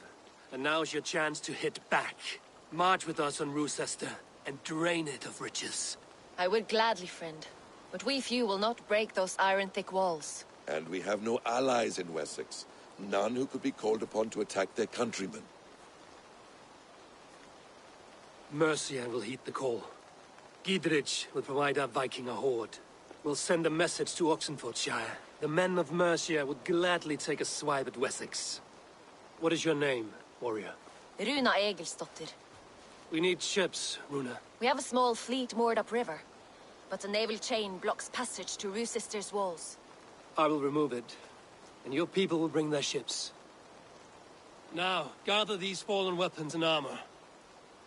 And now's your chance to hit back. March with us on Rochester and drain it of riches. I would gladly, friend. But we few will not break those iron-thick walls. And we have no allies in Wessex. None who could be called upon to attack their countrymen. Mercia will heed the call. Gidrich will provide our Viking a horde. We'll send a message to Oxenfordshire. The men of Mercia would gladly take a swipe at Wessex. What is your name, warrior? Runa Egilsdotter. We need ships, Runa. We have a small fleet moored upriver, but a naval chain blocks passage to Rochester's walls. I will remove it, and your people will bring their ships. Now, gather these fallen weapons and armor.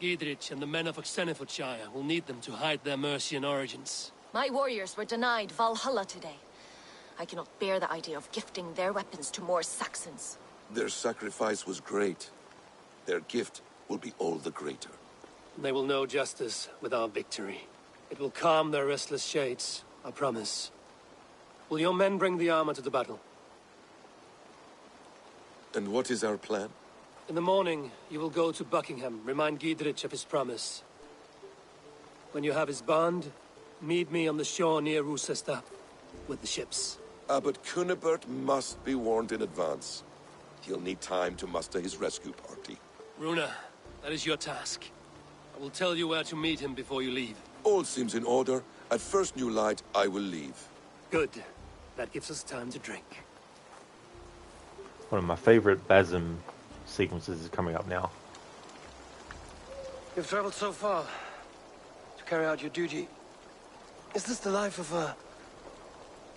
Giedrich and the men of Xenofordshire will need them to hide their Mercian origins. My warriors were denied Valhalla today. I cannot bear the idea of gifting their weapons to more Saxons. Their sacrifice was great. Their gift will be all the greater. They will know justice with our victory. It will calm their restless shades, I promise. Will your men bring the armor to the battle? And what is our plan? In the morning, you will go to Buckingham, remind Giedrich of his promise. When you have his bond, meet me on the shore near Rochester with the ships. Abbot Cunibert must be warned in advance. He'll need time to muster his rescue party. Runa, that is your task. I will tell you where to meet him before you leave. All seems in order. At first new light, I will leave. Good. That gives us time to drink. One of my favorite Basim sequences is coming up now. You've traveled so far to carry out your duty. Is this the life of a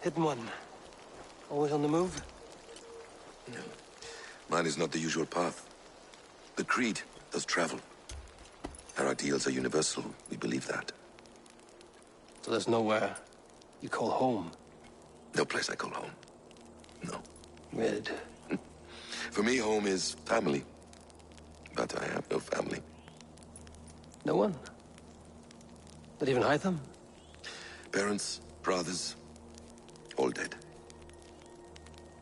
hidden one? Always on the move? No. Mine is not the usual path. The Creed does travel. Our ideals are universal. We believe that. So there's nowhere you call home? No place I call home. No. Weird. For me, home is family. But I have no family. No one? Not even Hytham? Parents, brothers, all dead.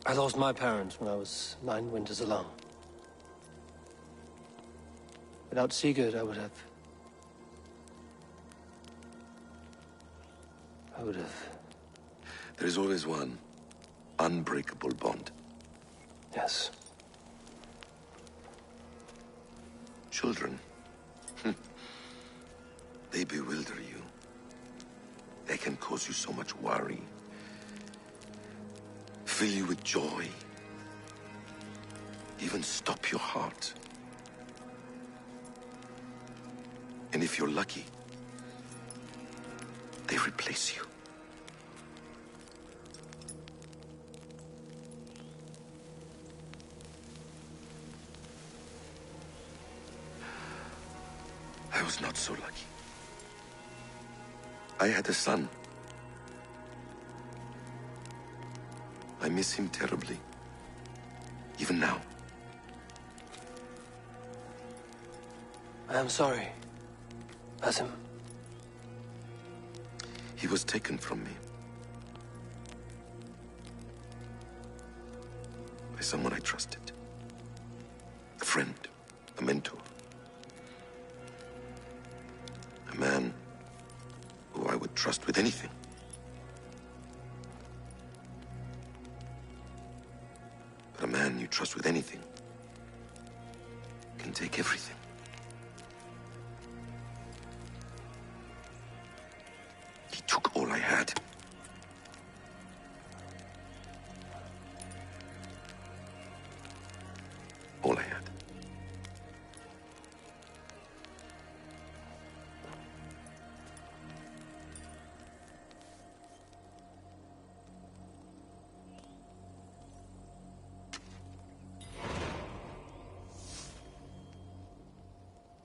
I lost my parents when I was 9 winters alone. Without Sigurd, I would have... There is always one unbreakable bond. Yes. Children. They bewilder you. They can cause you so much worry. Fill you with joy. Even stop your heart. And if you're lucky, they replace you. I was not so lucky. I had a son. I miss him terribly. Even now. I am sorry. Basim. He was taken from me. By someone I trusted. A friend. A mentor. A man who I would trust with anything. But a man you trust with anything can take everything. He took all I had. All I had.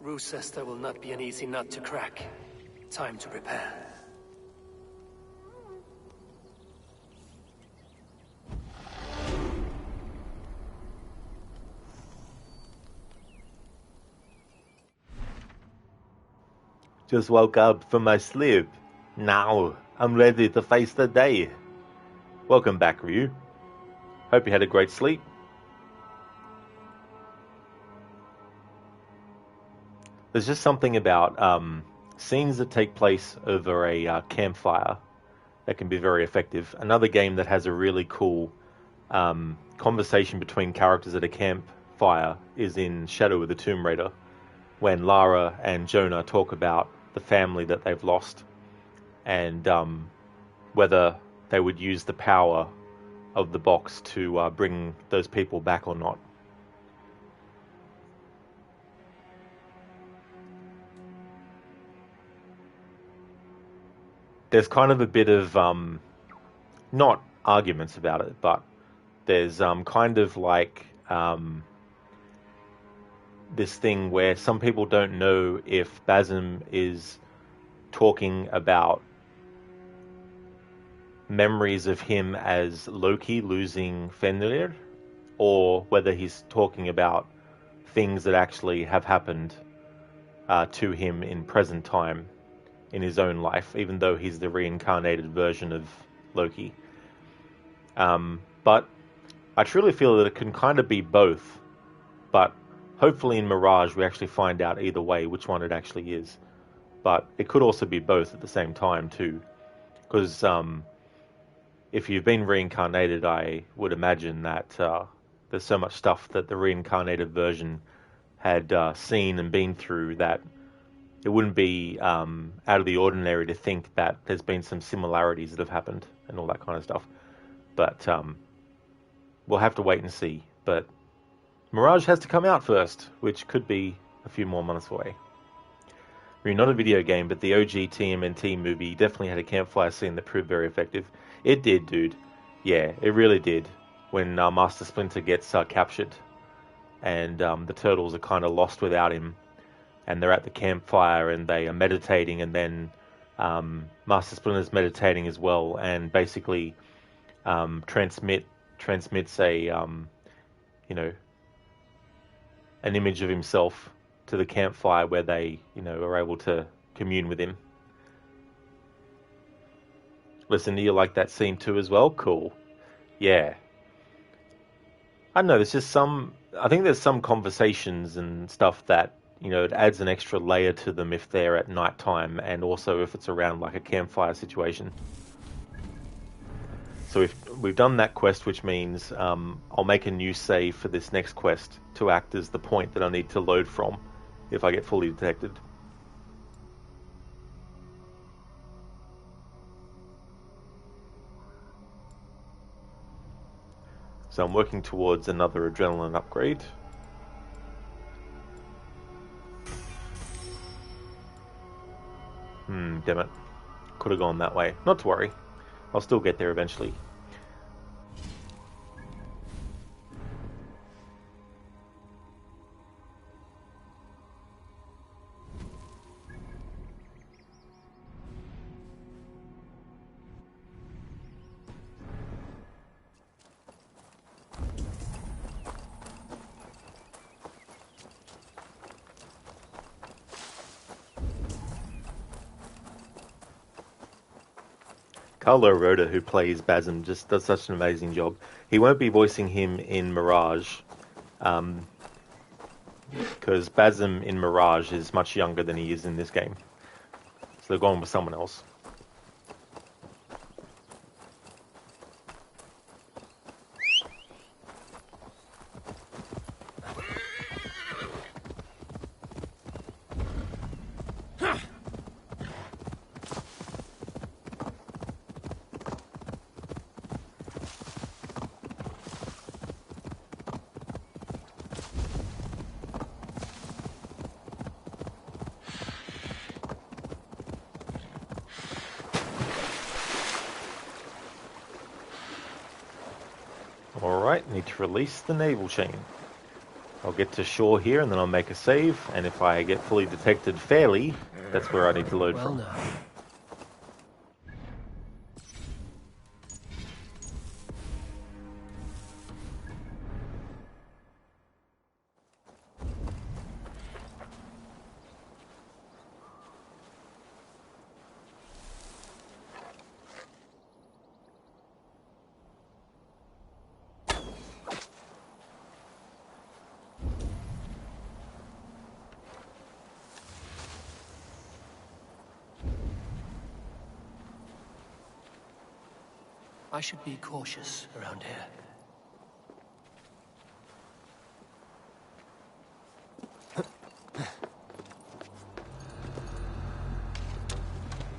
Rochester will not be an easy nut to crack. Time to prepare. Just woke up from my sleep. Now I'm ready to face the day. Welcome back, Ryu. Hope you had a great sleep. There's just something about scenes that take place over a campfire that can be very effective. Another game that has a really cool conversation between characters at a campfire is in Shadow of the Tomb Raider, when Lara and Jonah talk about the family that they've lost and whether they would use the power of the box to bring those people back or not. There's kind of a bit of not arguments about it, but there's kind of like this thing where some people don't know if Basim is talking about memories of him as Loki losing Fenrir, or whether he's talking about things that actually have happened to him in present time in his own life, even though he's the reincarnated version of Loki. But I truly feel that it can kind of be both, but hopefully in Mirage we actually find out either way which one it actually is. But it could also be both at the same time too, because if you've been reincarnated, I would imagine that there's so much stuff that the reincarnated version had seen and been through that it wouldn't be out of the ordinary to think that there's been some similarities that have happened and all that kind of stuff. But we'll have to wait and see. But Mirage has to come out first, which could be a few more months away. I mean, not a video game, but the OG TMNT movie definitely had a campfire scene that proved very effective. It did, dude. Yeah, it really did. When Master Splinter gets captured and the turtles are kind of lost without him, and they're at the campfire and they are meditating, and then Master Splinter's meditating as well, and basically transmits a an image of himself to the campfire where they are able to commune with him. Listen, do you like that scene too as well? Cool. Yeah. I don't know, I think there's some conversations and stuff that, it adds an extra layer to them if they're at night time, and also if it's around like a campfire situation. So if we've done that quest, which means I'll make a new save for this next quest to act as the point that I need to load from if I get fully detected. So I'm working towards another adrenaline upgrade. Damn it. Could have gone that way. Not to worry. I'll still get there eventually. Carlo Rhoda, who plays Basim, just does such an amazing job. He won't be voicing him in Mirage, because Basim in Mirage is much younger than he is in this game. So they're going with someone else. Alright, need to release the naval chain. I'll get to shore here and then I'll make a save, and if I get fully detected fairly, that's where I need to load from. I should be cautious around here.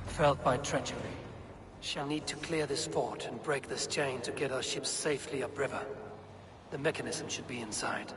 Felled by treachery. Shall need to clear this fort and break this chain to get our ships safely upriver. The mechanism should be inside.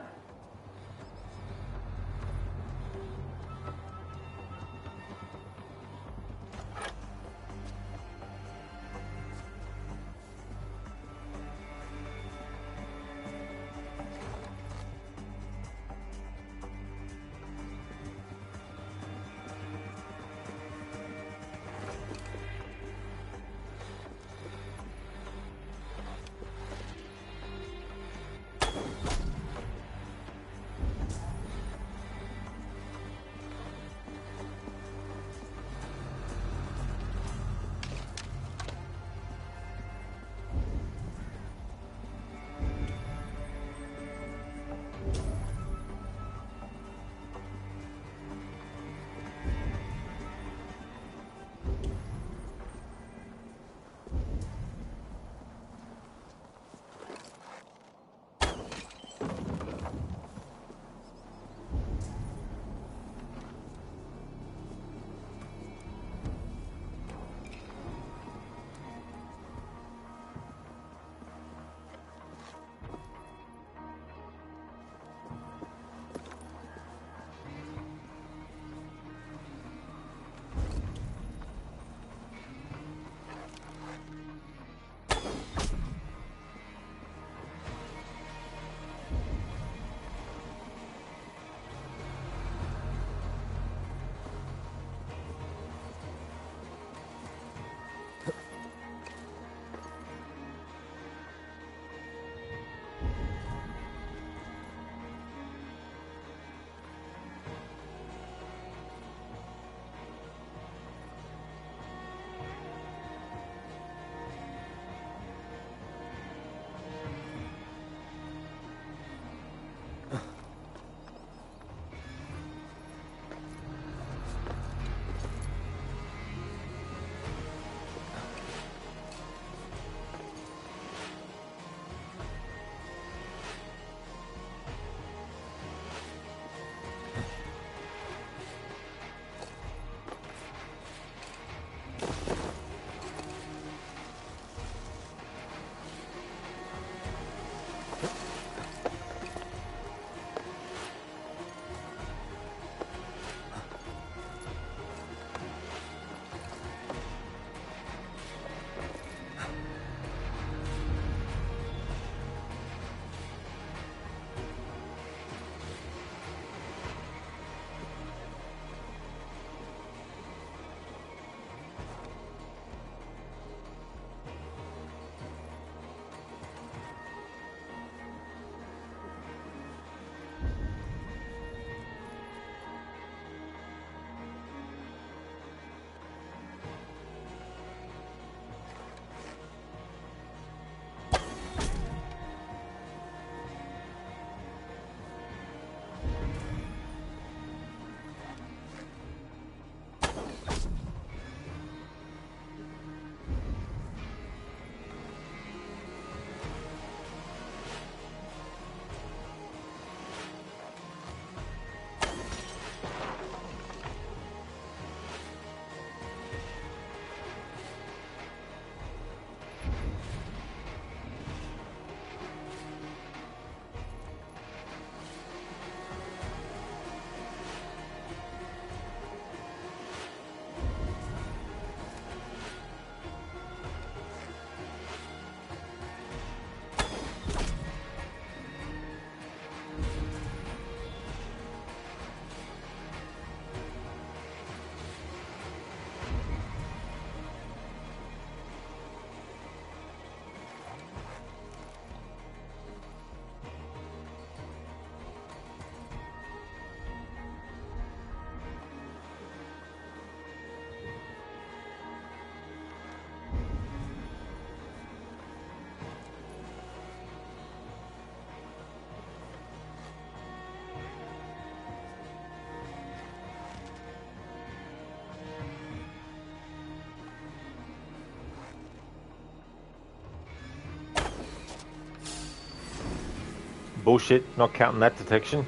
bullshit, not counting that detection.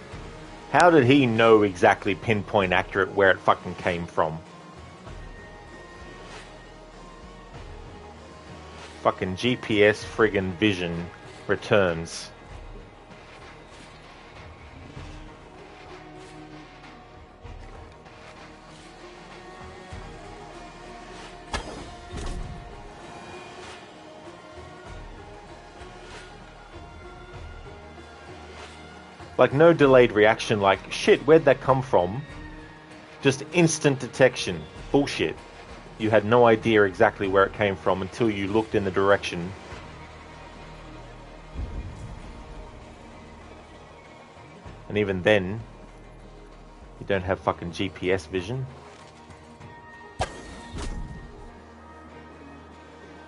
How did he know exactly pinpoint accurate where it fucking came from? Fucking GPS friggin' vision returns. Like, no delayed reaction, like, shit, where'd that come from? Just instant detection. Bullshit. You had no idea exactly where it came from until you looked in the direction. And even then, you don't have fucking GPS vision.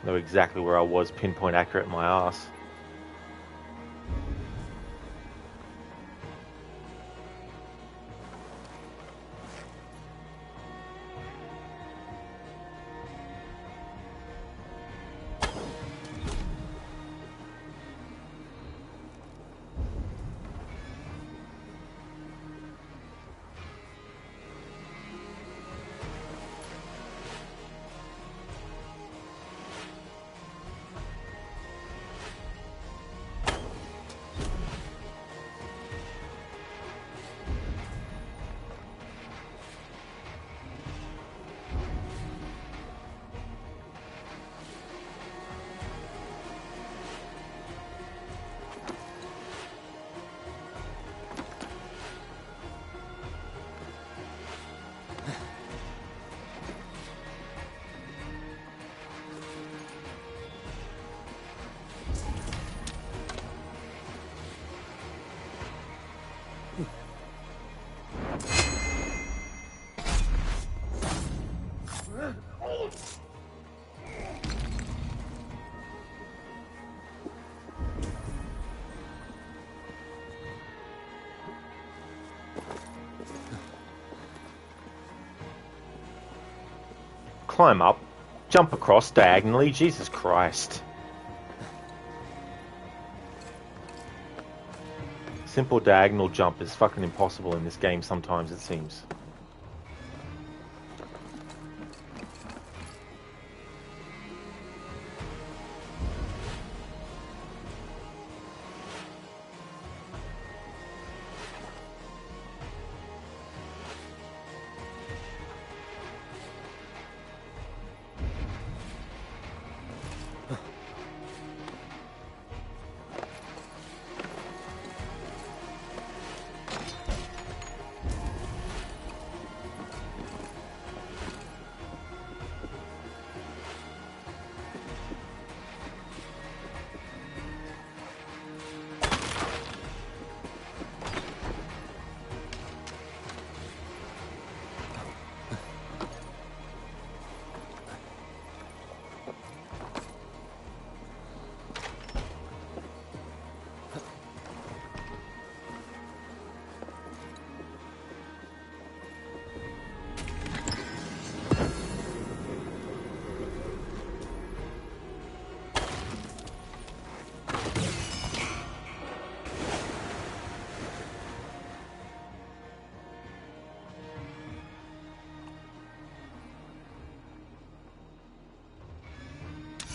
Know exactly where I was, pinpoint accurate in my ass. Climb up, jump across diagonally, Jesus Christ. Simple diagonal jump is fucking impossible in this game sometimes, it seems.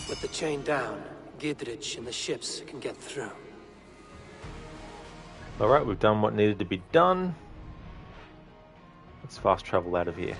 With the chain down, Gidrich and the ships can get through. Alright, we've done what needed to be done. Let's fast travel out of here.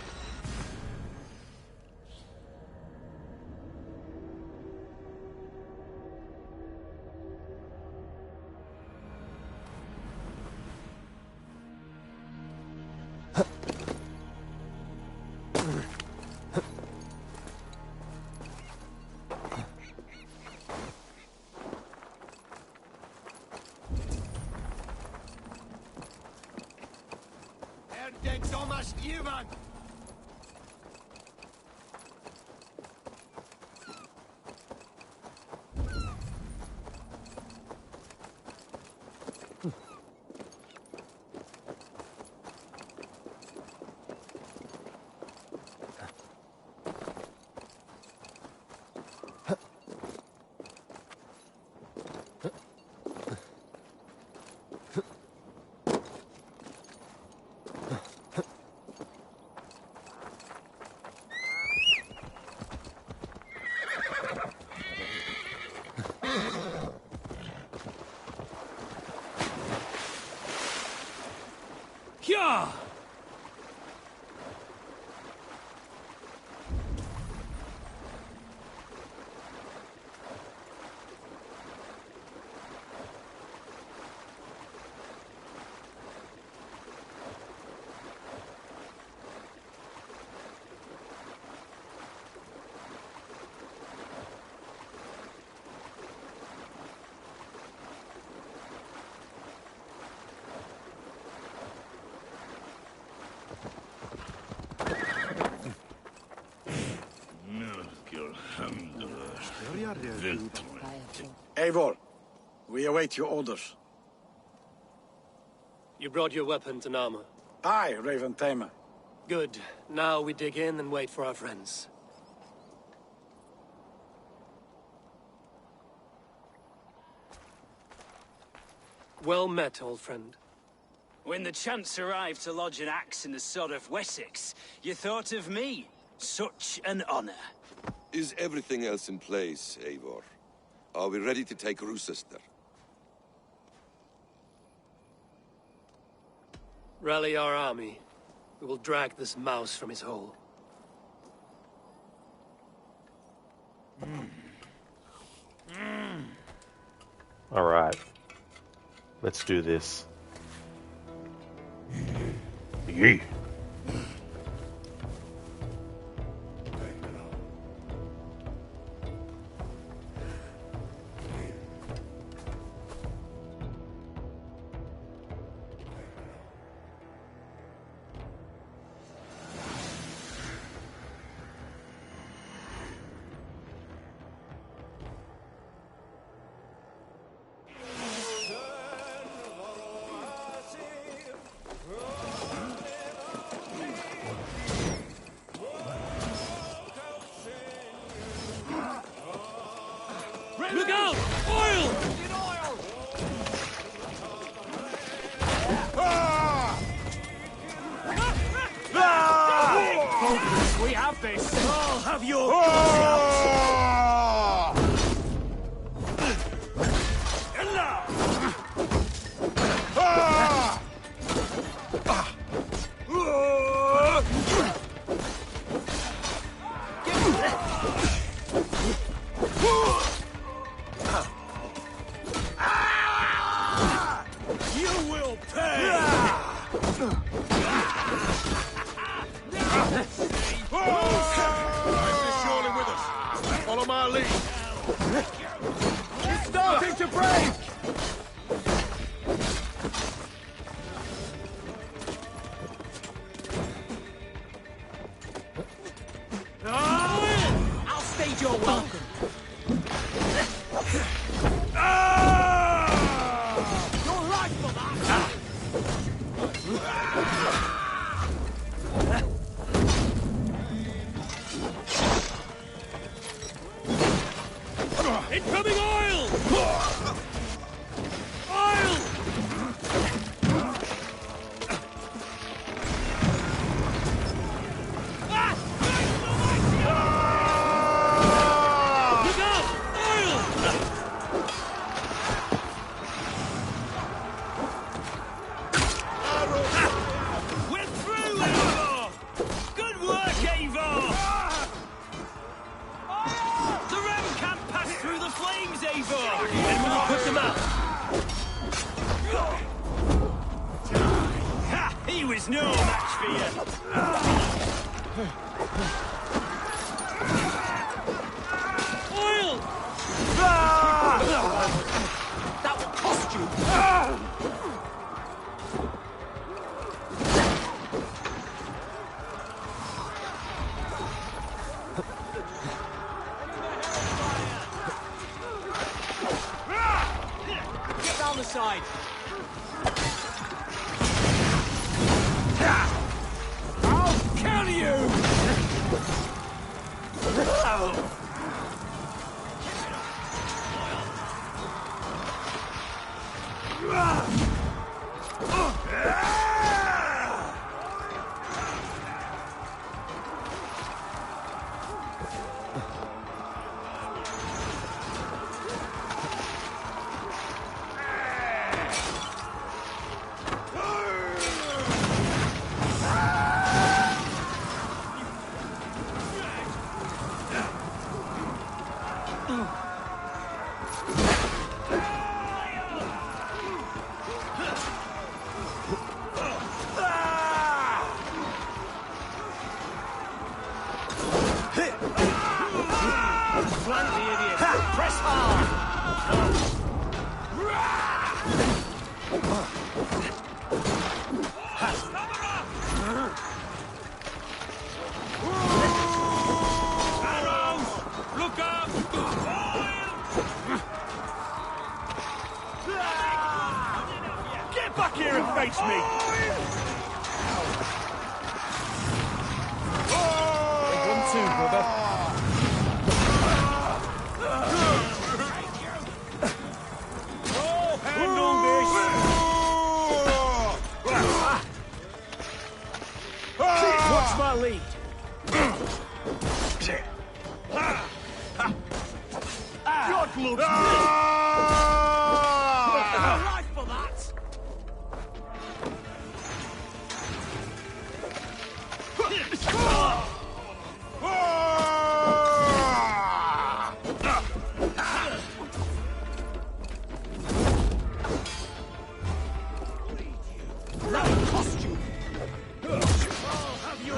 Eivor, we await your orders. You brought your weapons and armor. Aye, Raven Tamer. Good. Now we dig in and wait for our friends. Well met, old friend. When the chance arrived to lodge an axe in the sod of Wessex, you thought of me. Such an honor. Is everything else in place, Eivor? Are we ready to take Rochester? Rally our army. We will drag this mouse from his hole. All right. Let's do this. Yee. Look out! Oil! We have this! I'll have your... You will pay! Surely with us. Follow my lead. It's starting to break! I'll stage your welcome. You're right for that! Incoming oil! Oil! Look out! Oil! We're through, Eivor! Good work, Eivor! The ram can't pass through the flames, Eivor! Anyone will put them out! Ha! He was no match for you! Oil! That will cost you! Get down the side! I'll kill you! Flank the idiot! Press hard! Arrows! Look up! Get back here and face me! Big one too, brother. Handle this! Watch my lead! God loves me! Right for that! That cost you! I'll have your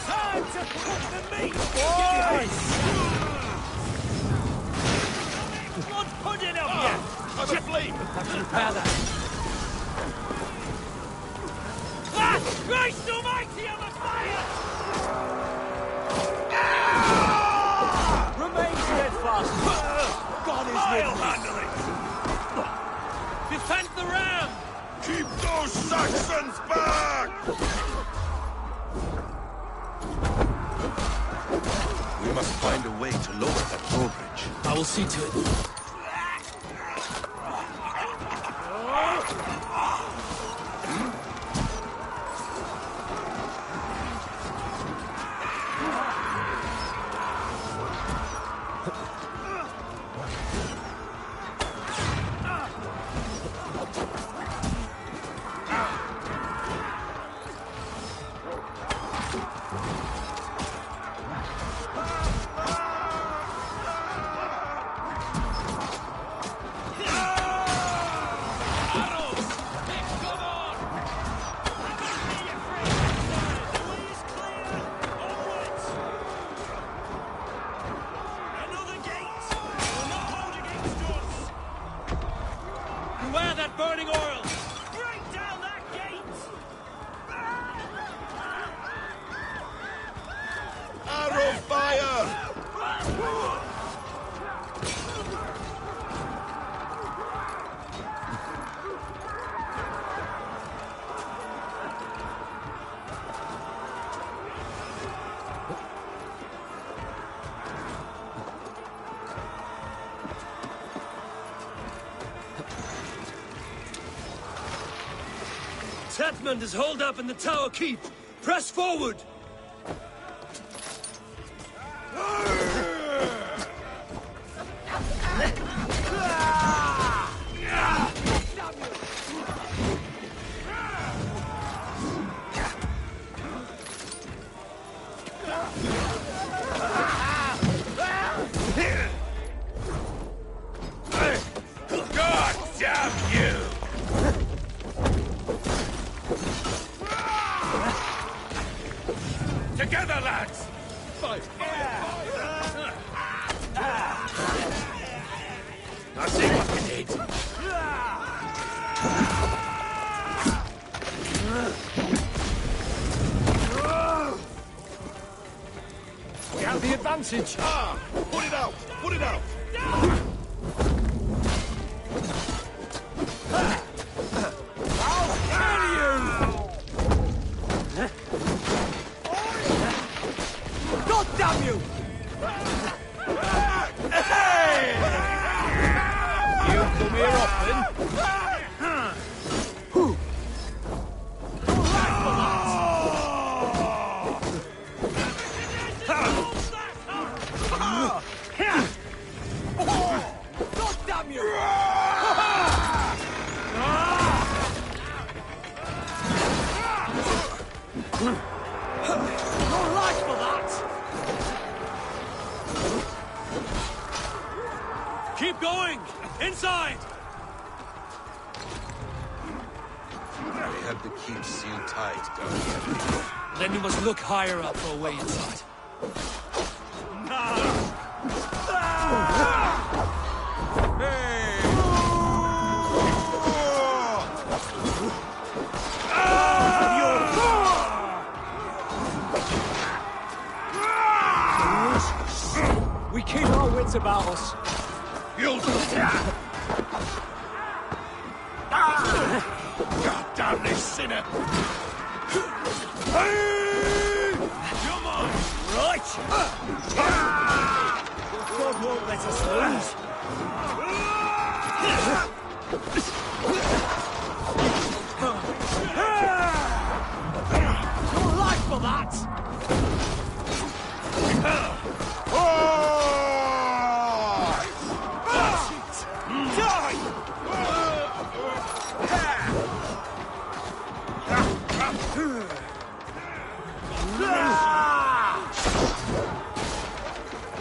time to put the meat! Blood pudding up here! I'm asleep! Let's repair that. Ah! Christ almighty, I'm on fire! Remain steadfast. God is I'll with me. handle it! Defend the ram! Keep those Saxons back! We must find a way to lower that drawbridge. I will see to it. Beware that burning oil! Break down that gate! Arrow fire! Tatmund is holed up in the tower keep. Press forward! God damn you! Together, lads! Fight! I see what you did. We have the advantage! Ah! Put it out! Put it out! Keep going! Inside! They have the keep sealed tight, Guardian. Then we must look higher up for a way inside. We keep our wits about us. God damn this sinner! Come on! Right! God won't let us lose. Your life for that!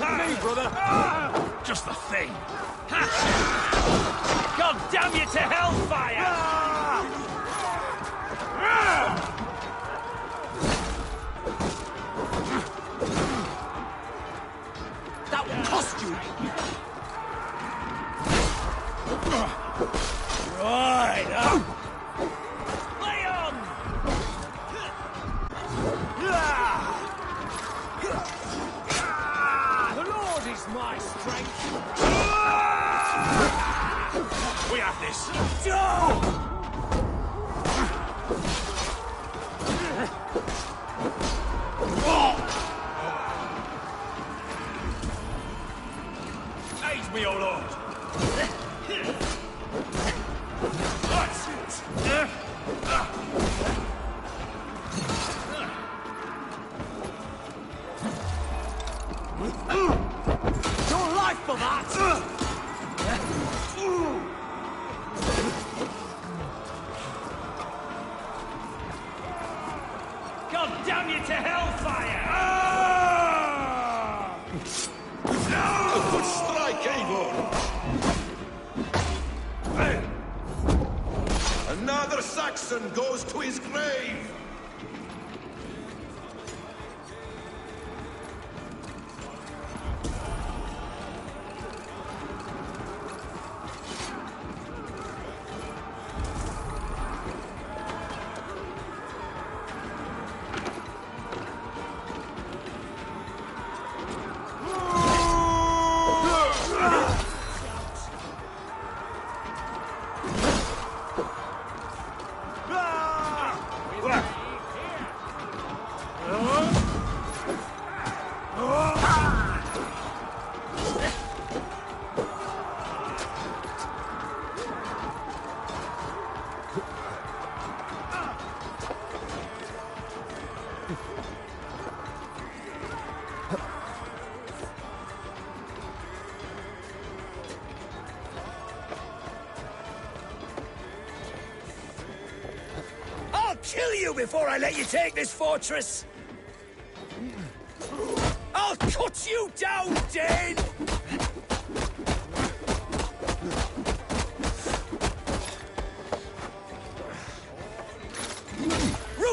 Me, brother! Just the thing! God damn you to hellfire! That will cost you! Right, Lay on! The Lord is my strength! We have this! Aid me, O Lord! That's it! Your life for that! God damn you to hellfire! A good strike, Eivor! Another Saxon goes to his grave! I'll kill you before I let you take this fortress! I'll cut you down, Dane!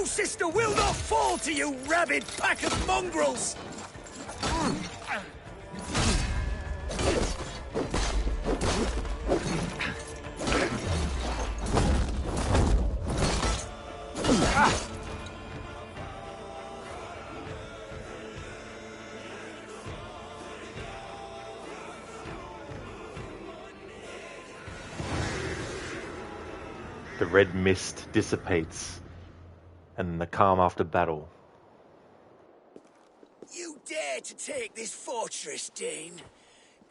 Sister will not fall to you, rabid pack of mongrels! The red mist dissipates, and the calm after battle. You dare to take this fortress, Dane?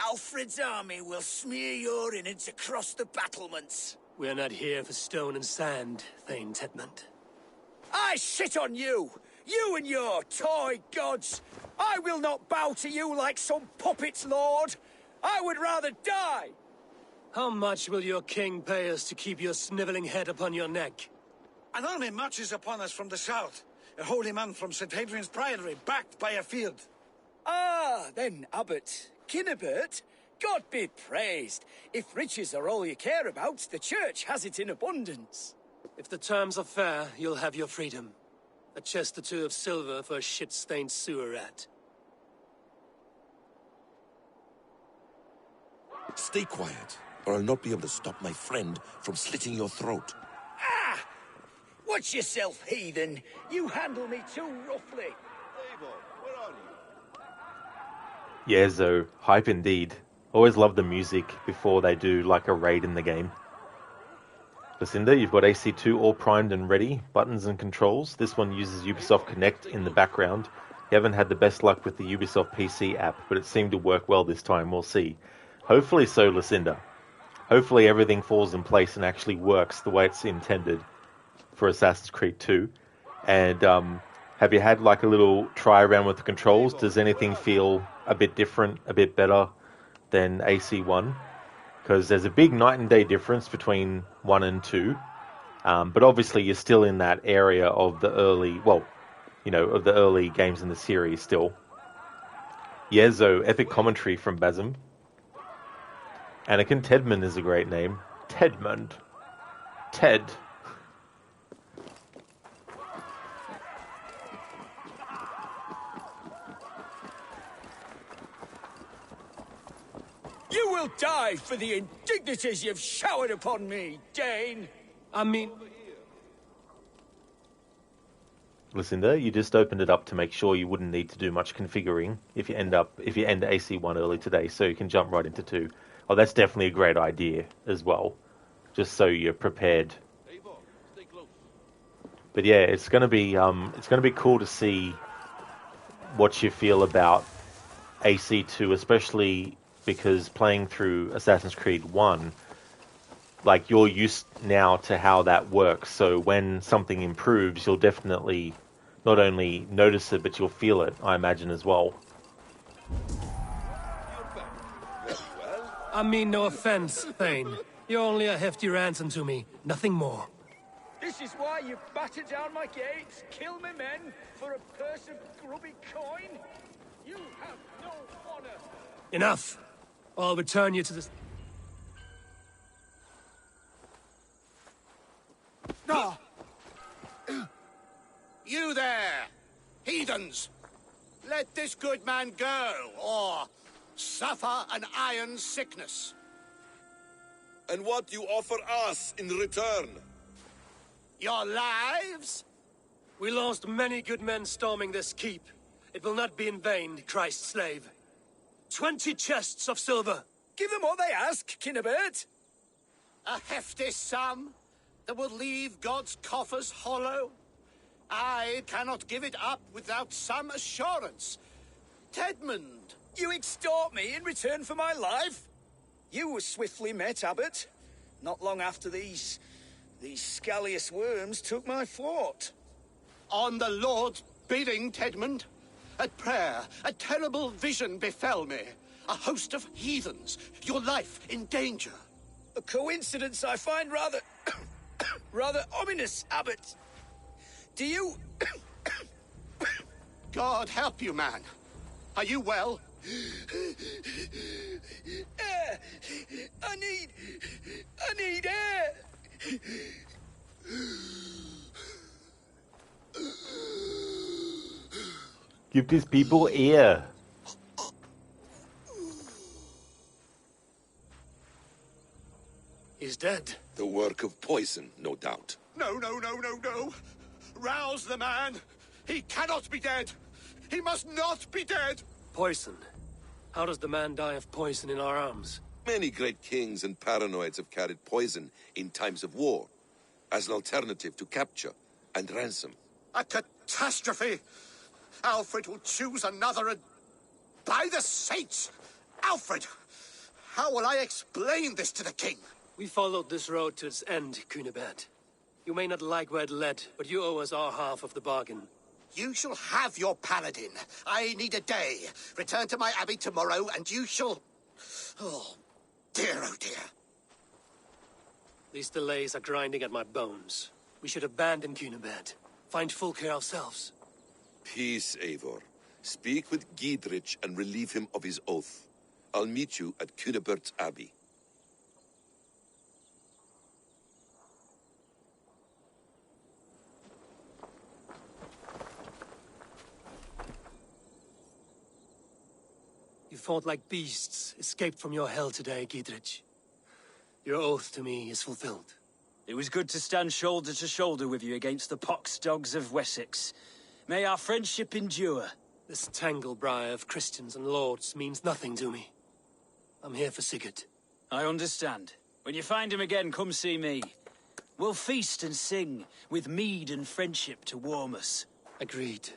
Alfred's army will smear your innards across the battlements. We're not here for stone and sand, Thane Tedmund. I shit on you! You and your toy gods! I will not bow to you like some puppet's lord! I would rather die! How much will your king pay us to keep your sniveling head upon your neck? An army marches upon us from the south. A holy man from St. Hadrian's Priory, backed by a field. Ah, then, Abbot Kinnebert, God be praised. If riches are all you care about, the church has it in abundance. If the terms are fair, you'll have your freedom. A chest or two of silver for a shit-stained sewer rat. Stay quiet, or I'll not be able to stop my friend from slitting your throat. Ah! Watch yourself, heathen. You handle me too roughly. Yeah, Zo, hype indeed. Always love the music before they do like a raid in the game. Lucinda, you've got AC2 all primed and ready, buttons and controls. This one uses Ubisoft Connect in the background. You haven't had the best luck with the Ubisoft PC app, but it seemed to work well this time, we'll see. Hopefully so, Lucinda. Hopefully everything falls in place and actually works the way it's intended for Assassin's Creed 2. And have you had like a little try around with the controls? Does anything feel a bit different, a bit better than AC1? Because there's a big night and day difference between 1 and 2. But obviously you're still in that area of the early, well, you know, of the early games in the series still. Yezo, epic commentary from Basim. Anakin Tedman is a great name. Tedmund. Ted. You will die for the indignities you've showered upon me, Dane. I mean... Lucinda, you just opened it up to make sure you wouldn't need to do much configuring if you end AC1 early today, so you can jump right into 2. Oh, that's definitely a great idea as well, just so you're prepared. But yeah, it's gonna be cool to see what you feel about AC2, especially because playing through Assassin's Creed 1, like you're used now to how that works. So when something improves, you'll definitely not only notice it, but you'll feel it, I imagine, as well. I mean no offense, Thane. You're only a hefty ransom to me, nothing more. This is why you batter down my gates, kill my men for a purse of grubby coin? You have no honor. Enough! I'll return you to the... No! You there, heathens! Let this good man go, or suffer an iron sickness. And what you offer us in return? Your lives? We lost many good men storming this keep. It will not be in vain, Christ's slave. 20 chests of silver. Give them what they ask, Kinnebert. A hefty sum that will leave God's coffers hollow. I cannot give it up without some assurance. Tedmund! You extort me in return for my life? You were swiftly met, Abbot. Not long after these scallious worms took my fort. On the Lord's bidding, Tedmund. At prayer, a terrible vision befell me. A host of heathens, your life in danger. A coincidence I find rather... rather ominous, Abbot. Do you... God help you, man. Are you well? Air! I need air! Give these people air. He's dead. The work of poison, no doubt. No. Rouse the man. He cannot be dead. He must not be dead. Poison. How does the man die of poison in our arms? Many great kings and paranoids have carried poison in times of war, as an alternative to capture and ransom. A catastrophe! Alfred will choose another and... By the saints! Alfred! How will I explain this to the king? We followed this road to its end, Cunibert. You may not like where it led, but you owe us our half of the bargain. You shall have your paladin. I need a day. Return to my abbey tomorrow, and you shall... Oh dear. These delays are grinding at my bones. We should abandon Cunibert. Find Fulke ourselves. Peace, Eivor. Speak with Giedrich and relieve him of his oath. I'll meet you at Cunebert's Abbey. You fought like beasts, escaped from your hell today, Giedrich. Your oath to me is fulfilled. It was good to stand shoulder to shoulder with you against the pox dogs of Wessex. May our friendship endure. This tanglebriar of Christians and lords means nothing to me. I'm here for Sigurd. I understand. When you find him again, come see me. We'll feast and sing, with mead and friendship to warm us. Agreed.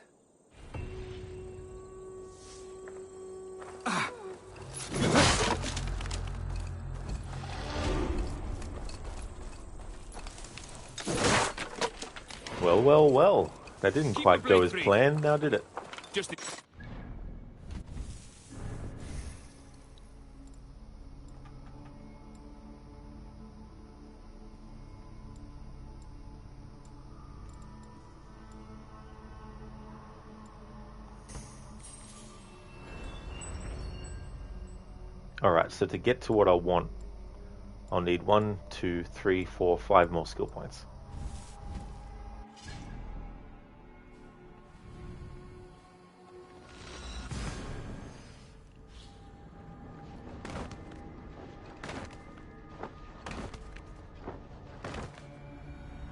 Well, well, well. That didn't quite go as planned, now did it? Just Alright, so to get to what I want, I'll need 1, 2, 3, 4, 5 more skill points.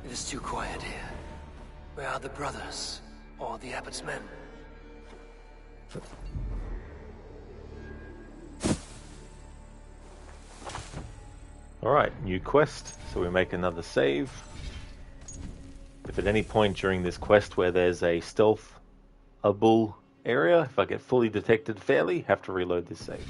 It is too quiet here. Where are the brothers? Or the abbot's men? Alright, new quest, so we make another save. If at any point during this quest where there's a stealth-able area, if I get fully detected fairly, have to reload this save.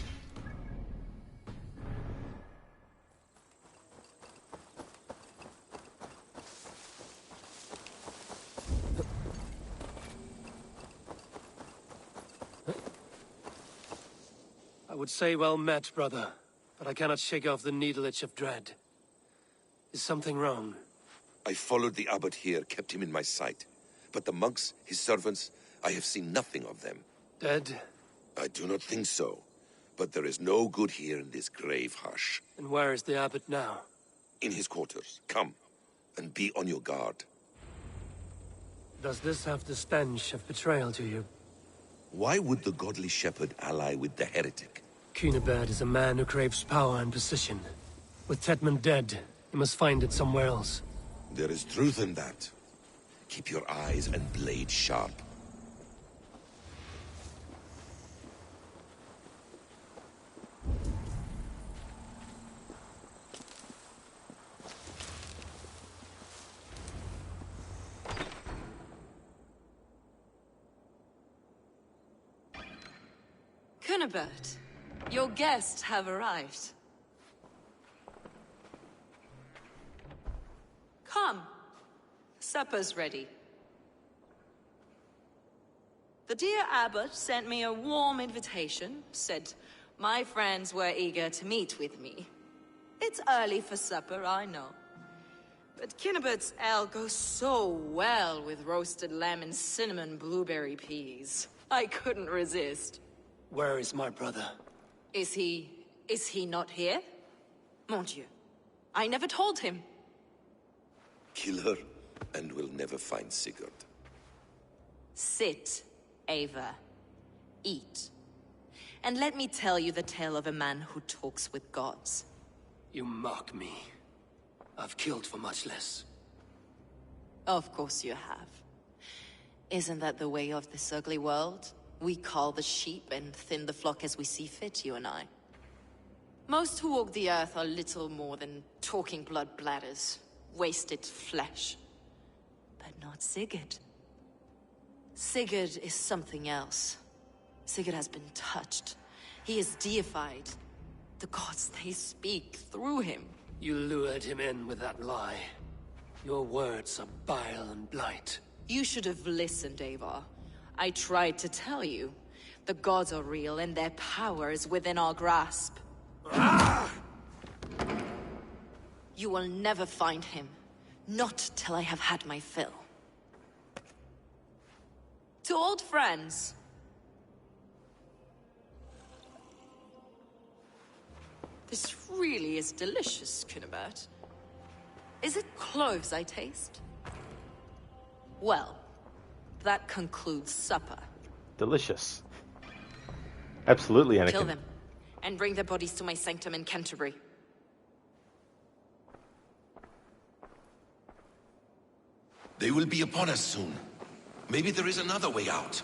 I would say well met, brother, but I cannot shake off the needle itch of dread. Is something wrong? I followed the abbot here, kept him in my sight. But the monks, his servants, I have seen nothing of them. Dead? I do not think so. But there is no good here in this grave hush. And where is the abbot now? In his quarters. Come, and be on your guard. Does this have the stench of betrayal to you? Why would the godly shepherd ally with the heretic? Cunibert is a man who craves power and position. With Tedman dead, he must find it somewhere else. There is truth in that. Keep your eyes and blade sharp. Cunibert, your guests have arrived. Come. Supper's ready. The dear abbot sent me a warm invitation, said my friends were eager to meet with me. It's early for supper, I know. But Cunibert's ale goes so well with roasted lamb and cinnamon blueberry peas. I couldn't resist. Where is my brother? Is he not here? Mon Dieu. I never told him. Kill her, and we'll never find Sigurd. Sit, Ava. Eat. And let me tell you the tale of a man who talks with gods. You mock me. I've killed for much less. Of course you have. Isn't that the way of this ugly world? We cull the sheep and thin the flock as we see fit, you and I. Most who walk the earth are little more than talking blood bladders, wasted flesh. But not Sigurd. Sigurd is something else. Sigurd has been touched. He is deified. The gods, they speak through him. You lured him in with that lie. Your words are bile and blight. You should have listened, Ava. I tried to tell you. The gods are real and their power is within our grasp. You will never find him. Not till I have had my fill. To old friends. really is delicious, Cunibert. Is it cloves I taste? Well, that concludes supper. Delicious. Absolutely, Anakin. Kill them, and bring their bodies to my sanctum in Canterbury. They will be upon us soon. Maybe there is another way out.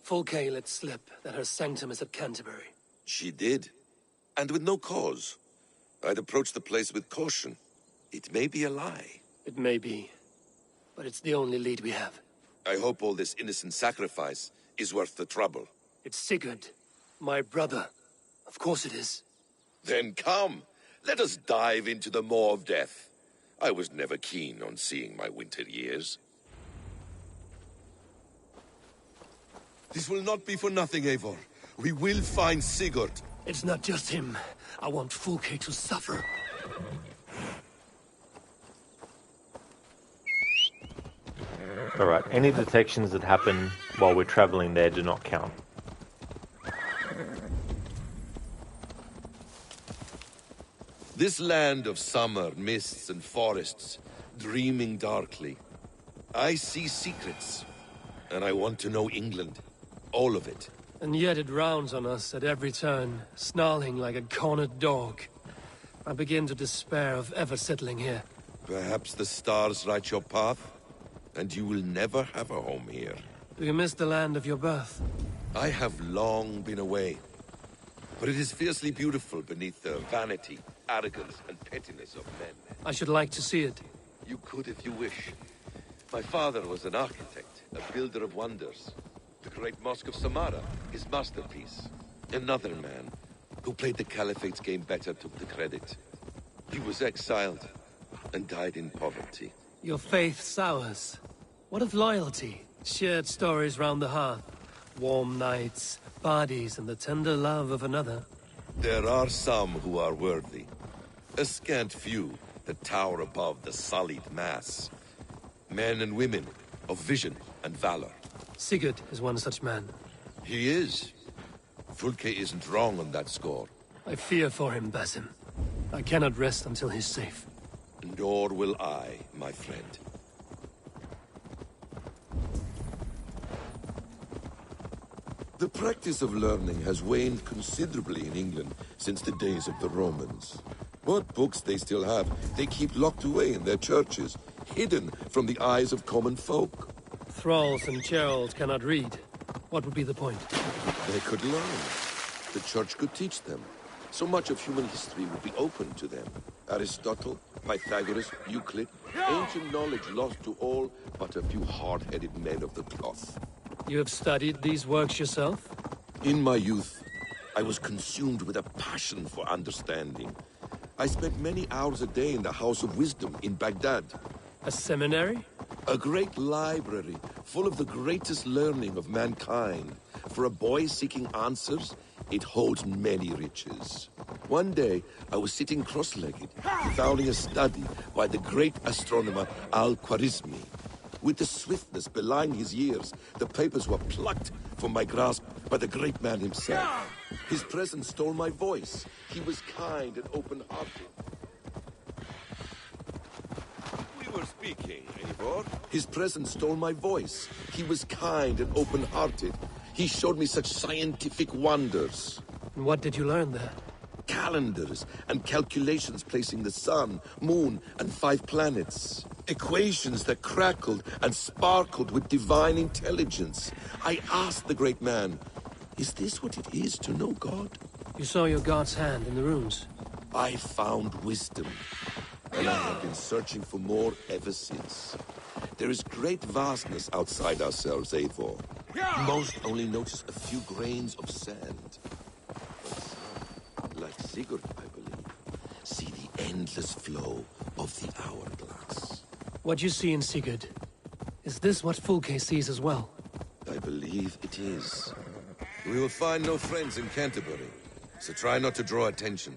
Fulke let slip that her sanctum is at Canterbury. She did. And with no cause. I'd approach the place with caution. It may be a lie. It may be, but it's the only lead we have. I hope all this innocent sacrifice is worth the trouble. It's Sigurd, my brother. Of course it is. Then come, let us dive into the maw of death. I was never keen on seeing my winter years. This will not be for nothing, Eivor. We will find Sigurd. It's not just him. I want Fulke to suffer. Alright, any detections that happen while we're traveling there do not count. This land of summer, mists and forests, dreaming darkly. I see secrets, and I want to know England. All of it. And yet it rounds on us at every turn, snarling like a cornered dog. I begin to despair of ever settling here. Perhaps the stars write your path, and you will never have a home here. Do you miss the land of your birth? I have long been away, but it is fiercely beautiful beneath the vanity, arrogance, and pettiness of men. I should like to see it. You could if you wish. My father was an architect, a builder of wonders. The great Mosque of Samarra, his masterpiece. Another man, who played the Caliphate's game better, took the credit. He was exiled, and died in poverty. Your faith sours. What of loyalty? Shared stories round the hearth. Warm nights, parties, and the tender love of another. There are some who are worthy. A scant few that tower above the sullied mass. Men and women of vision and valor. Sigurd is one such man. He is. Fulke isn't wrong on that score. I fear for him, Basim. I cannot rest until he's safe. Nor will I, my friend. The practice of learning has waned considerably in England since the days of the Romans. What books they still have, they keep locked away in their churches, hidden from the eyes of common folk. Thralls and churls cannot read. What would be the point? They could learn. The church could teach them. So much of human history would be open to them. Aristotle, Pythagoras, Euclid, ancient knowledge lost to all but a few hard-headed men of the cloth. You have studied these works yourself? In my youth, I was consumed with a passion for understanding. I spent many hours a day in the House of Wisdom in Baghdad. A seminary? A great library, full of the greatest learning of mankind. For a boy seeking answers, it holds many riches. One day, I was sitting cross-legged, devouring a study by the great astronomer Al-Khwarizmi. With the swiftness belying his years, the papers were plucked from my grasp by the great man himself. His presence stole my voice. He was kind and open-hearted. We were speaking, Eivor. His presence stole my voice. He was kind and open-hearted. He showed me such scientific wonders. And what did you learn there? Calendars and calculations placing the sun, moon, and 5 planets. Equations that crackled and sparkled with divine intelligence. I asked the great man, Is this what it is to know God? You saw your god's hand in the runes. I found wisdom, and I have been searching for more ever since. There is great vastness outside ourselves, Eivor. Most only notice a few grains of sand. But some, like Sigurd, I believe, see the endless flow of the hourglass. What you see in Sigurd, is this what Fulke sees as well? I believe it is. We will find no friends in Canterbury, so try not to draw attention.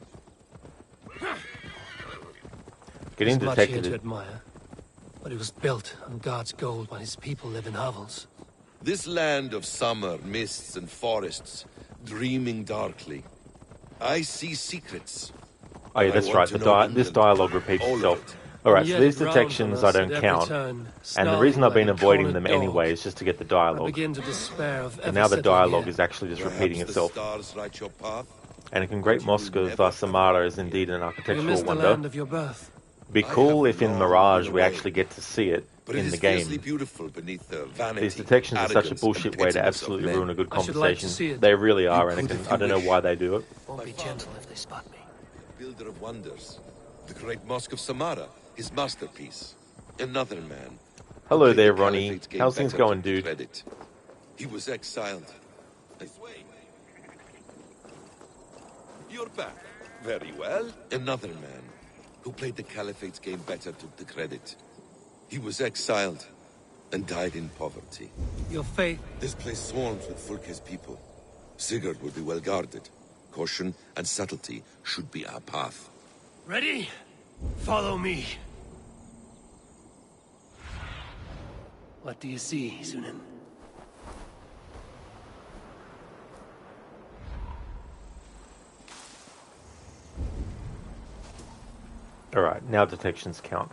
Getting There's much here to detected. admire, but it was built on God's gold while his people live in hovels. This land of summer, mists and forests, dreaming darkly. I see secrets. Oh yeah, that's right. This dialogue repeats itself. Alright, so these detections I don't count. And the reason I've been avoiding them anyway is just to get the dialogue. Begin to despair of And now the dialogue is actually just repeating itself. And a great mosque of Samara is indeed an architectural wonder. Land of your birth. It'd be cool if in Mirage we actually get to see it in the game. These detections are such a bullshit way to absolutely ruin a good conversation. They really are, Anakin. I don't know why they do it. Won't be gentle if they spot me. Builder of wonders. The great mosque of Samara, his masterpiece. Another man. Hello there, Ronnie. How's things going, dude? He was exiled. You're back. Very well. Another man who played the Caliphate's game better took the credit. He was exiled and died in poverty. Your fate? This place swarms with Fulke's people. Sigurd will be well guarded. Caution and subtlety should be our path. Ready? Follow me. What do you see, Sunan? Alright, now detections count.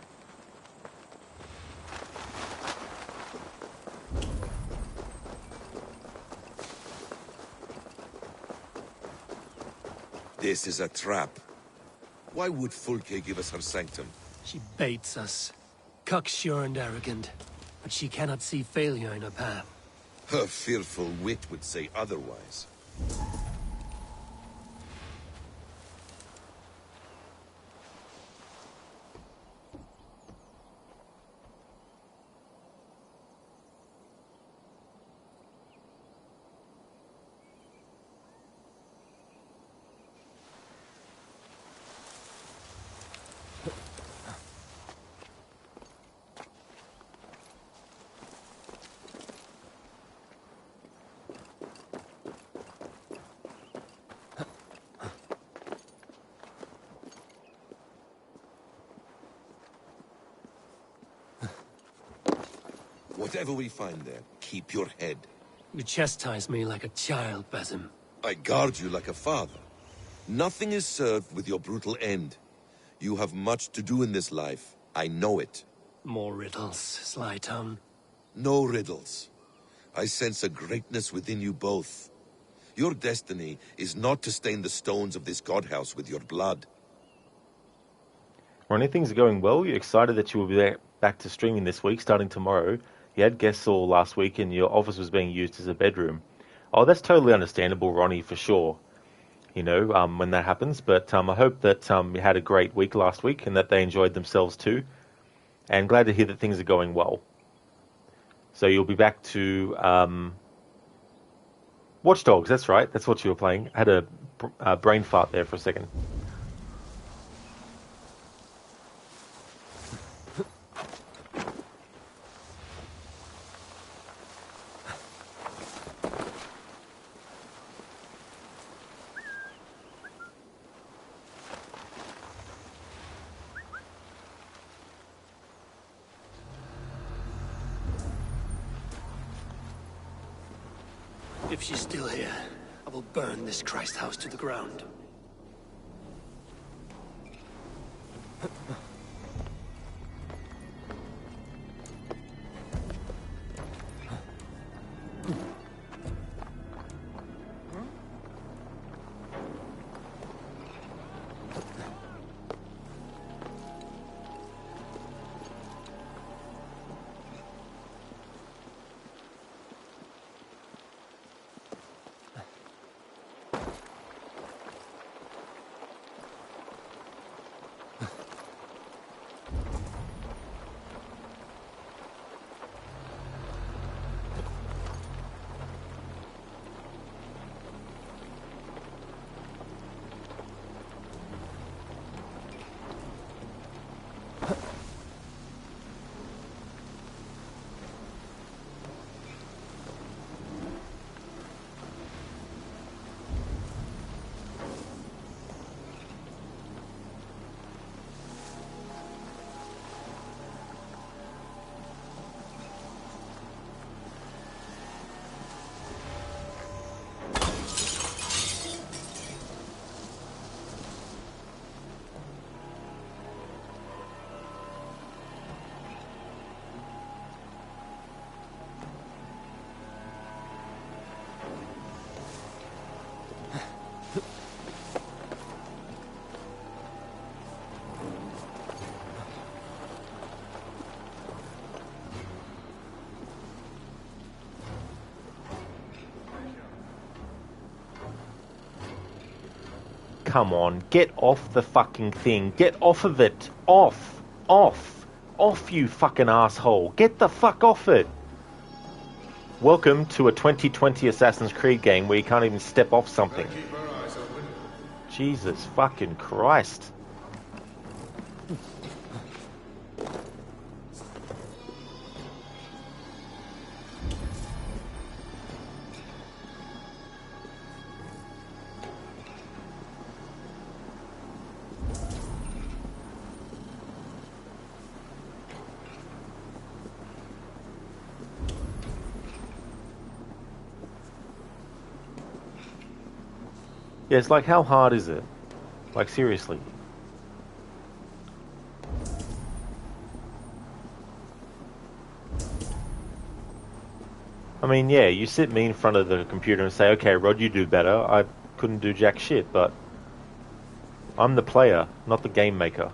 This is a trap. Why would Fulke give us her sanctum? She baits us. Cocksure and arrogant. But she cannot see failure in her path. Her fearful wit would say otherwise. Whatever we find there, keep your head. You chastise me like a child, Basim. I guard you like a father. Nothing is served with your brutal end. You have much to do in this life. I know it. More riddles, sly tongue. No riddles. I sense a greatness within you both. Your destiny is not to stain the stones of this godhouse with your blood. Ronnie, things are going well. You're excited that you will be back to streaming this week, starting tomorrow. You had guests all last week and your office was being used as a bedroom. Oh, that's totally understandable, Ronnie, for sure. You know, when that happens. But I hope that you had a great week last week and that they enjoyed themselves too. And glad to hear that things are going well. So you'll be back to Watch Dogs, that's right. That's what you were playing. I had a brain fart there for a second. If she's still here, I will burn this Christ house to the ground. come on, get off the fucking thing. Get off of it. Off, you fucking asshole. Get the fuck off it. Welcome to a 2020 Assassin's Creed game where you can't even step off something. Jesus fucking Christ. Yeah, it's like, how hard is it? Like, seriously. I mean, yeah, you sit me in front of the computer and say, okay, Rod, you do better. I couldn't do jack shit, but I'm the player, not the game maker.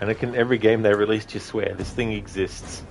And it can, every game they released, you swear, this thing exists.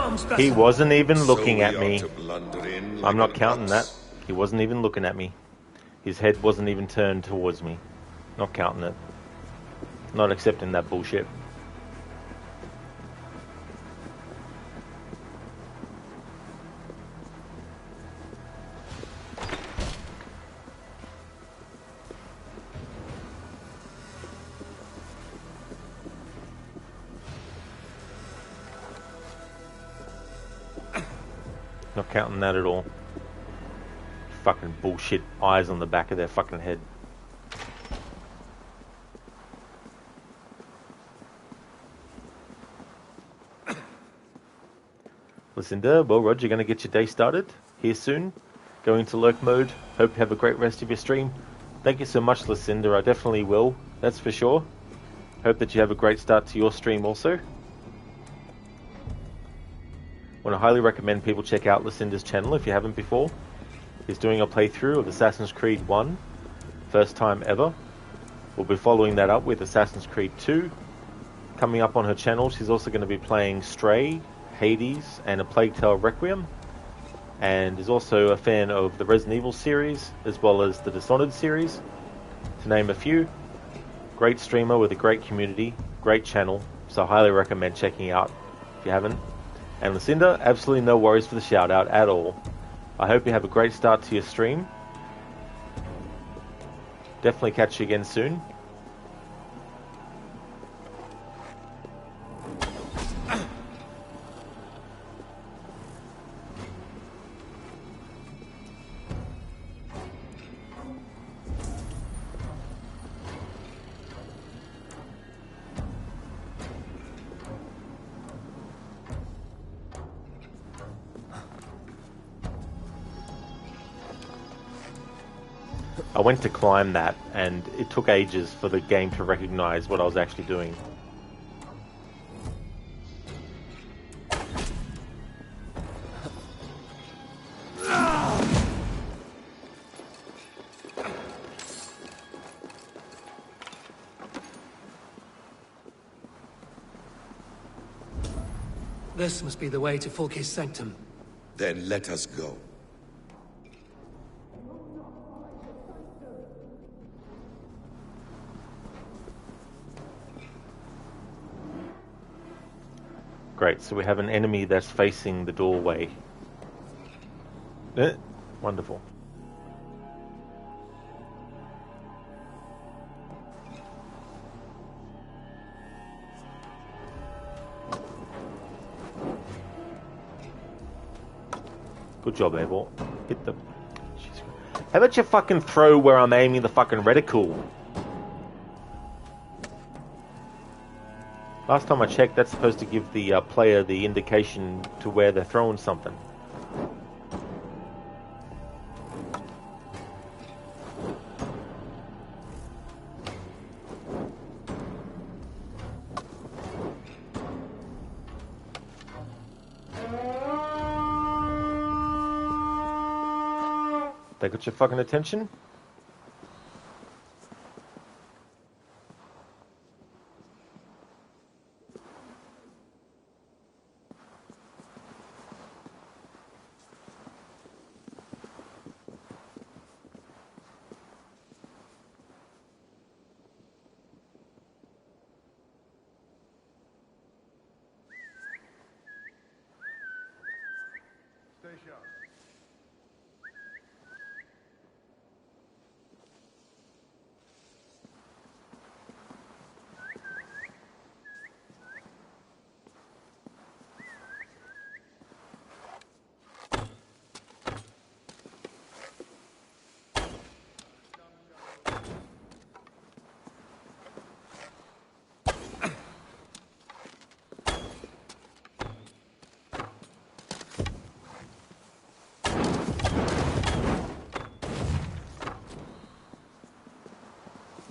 arms, Basim. He wasn't even looking So at we me. ought to blunder in I'm like not an counting that. ox. He wasn't even looking at me. His head wasn't even turned towards me. Not counting it. Not accepting that bullshit. Not counting that at all. Fucking bullshit eyes on the back of their fucking head. Lucinda, well, Rod, you're going to get your day started here soon. Going to lurk mode. Hope you have a great rest of your stream. Thank you so much, Lucinda. I definitely will. That's for sure. Hope that you have a great start to your stream also. Want to highly recommend people check out Lucinda's channel if you haven't before. He's doing a playthrough of Assassin's Creed 1. First time ever. We'll be following that up with Assassin's Creed 2. Coming up on her channel, she's also going to be playing Stray, Hades, and A Plague Tale Requiem. And is also a fan of the Resident Evil series, as well as the Dishonored series, to name a few. Great streamer with a great community, great channel, so I highly recommend checking out if you haven't. And Lucinda, absolutely no worries for the shout out at all. I hope you have a great start to your stream. Definitely catch you again soon. I went to climb that, and it took ages for the game to recognize what I was actually doing. This must be the way to Fulke's sanctum. Then let us go. Great, so we have an enemy that's facing the doorway. Wonderful. Good job, Airball. Hit the... Jeez. How about you fucking throw where I'm aiming the fucking reticle? Last time I checked, that's supposed to give the player the indication to where they're throwing something. They got your fucking attention?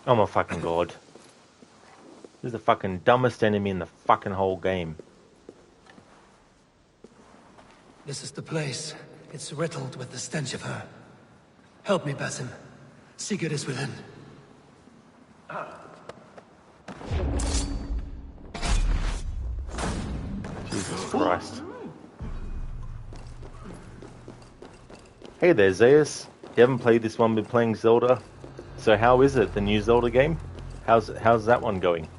Oh my fucking god. This is the fucking dumbest enemy in the fucking whole game. This is the place. It's riddled with the stench of her. Help me, Basim. Sigurd is within. Jesus Christ. Hey there, Zeus. You haven't played this one, been playing Zelda. So how is it, the new Zelda game? How's that one going?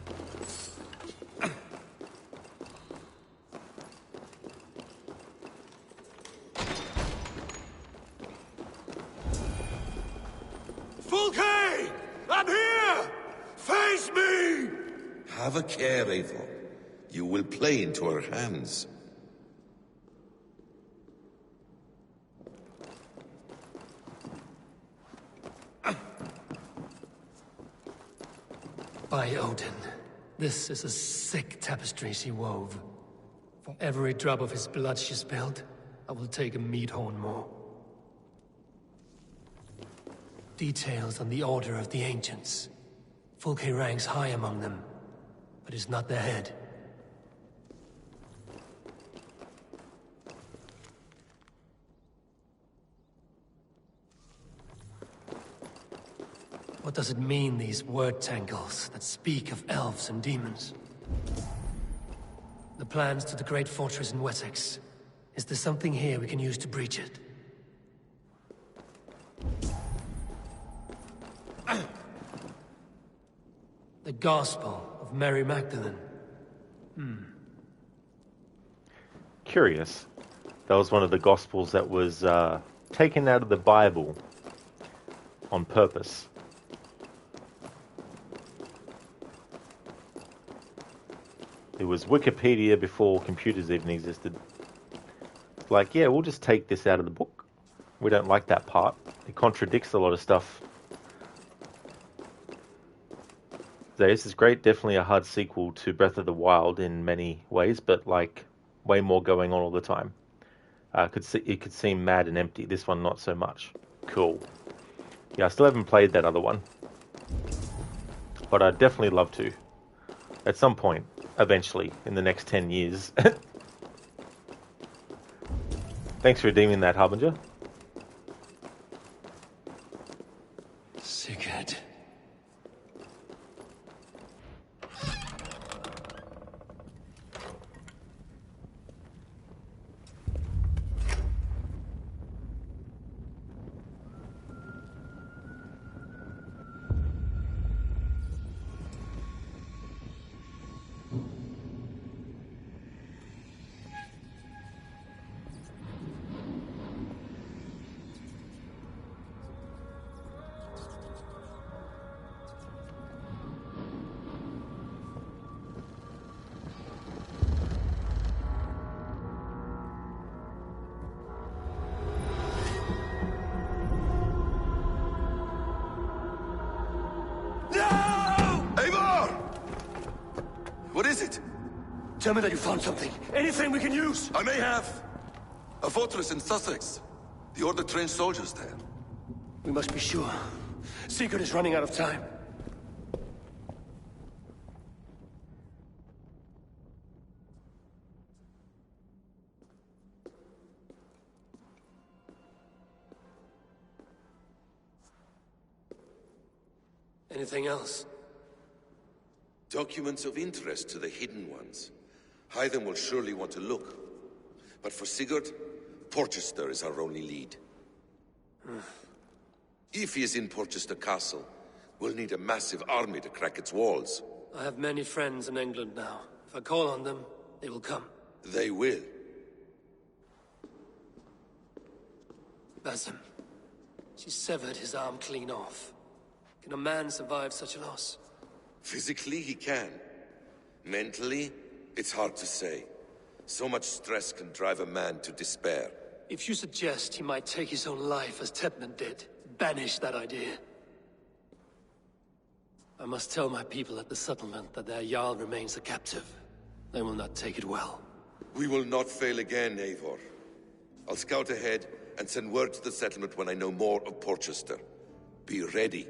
Fulke! I'm here! Face me! Have a care, Eivor. You will play into her hands. By Odin, this is a sick tapestry she wove. For every drop of his blood she spilled, I will take a meat horn more. Details on the Order of the Ancients. Fulke ranks high among them, but is not their head. What does it mean, these word tangles that speak of elves and demons? The plans to the great fortress in Wessex. Is there something here we can use to breach it? The Gospel of Mary Magdalene. Curious. That was one of the Gospels that was taken out of the Bible on purpose. It was Wikipedia before computers even existed. Like, yeah, we'll just take this out of the book. We don't like that part. It contradicts a lot of stuff. So this is great. Definitely a hard sequel to Breath of the Wild in many ways, but like way more going on all the time. It could seem mad and empty. This one, not so much. Cool. Yeah, I still haven't played that other one, but I'd definitely love to at some point. Eventually, in the next 10 years. Thanks for redeeming that, Harbinger. Sigurd. What is it? Tell me that you found something. Anything we can use. I may have. A fortress in Sussex. The Order trained soldiers there. We must be sure. Sigurd is running out of time. Anything else? Documents of interest to the Hidden Ones. Hythen will surely want to look. But for Sigurd, Porchester is our only lead. If he is in Porchester Castle, we'll need a massive army to crack its walls. I have many friends in England now. If I call on them, they will come. They will. Basim. She severed his arm clean off. Can a man survive such a loss? Physically, he can. Mentally, it's hard to say. So much stress can drive a man to despair. If you suggest he might take his own life as Tepman did, banish that idea. I must tell my people at the settlement that their Jarl remains a captive. They will not take it well. We will not fail again, Eivor. I'll scout ahead and send word to the settlement when I know more of Porchester. Be ready.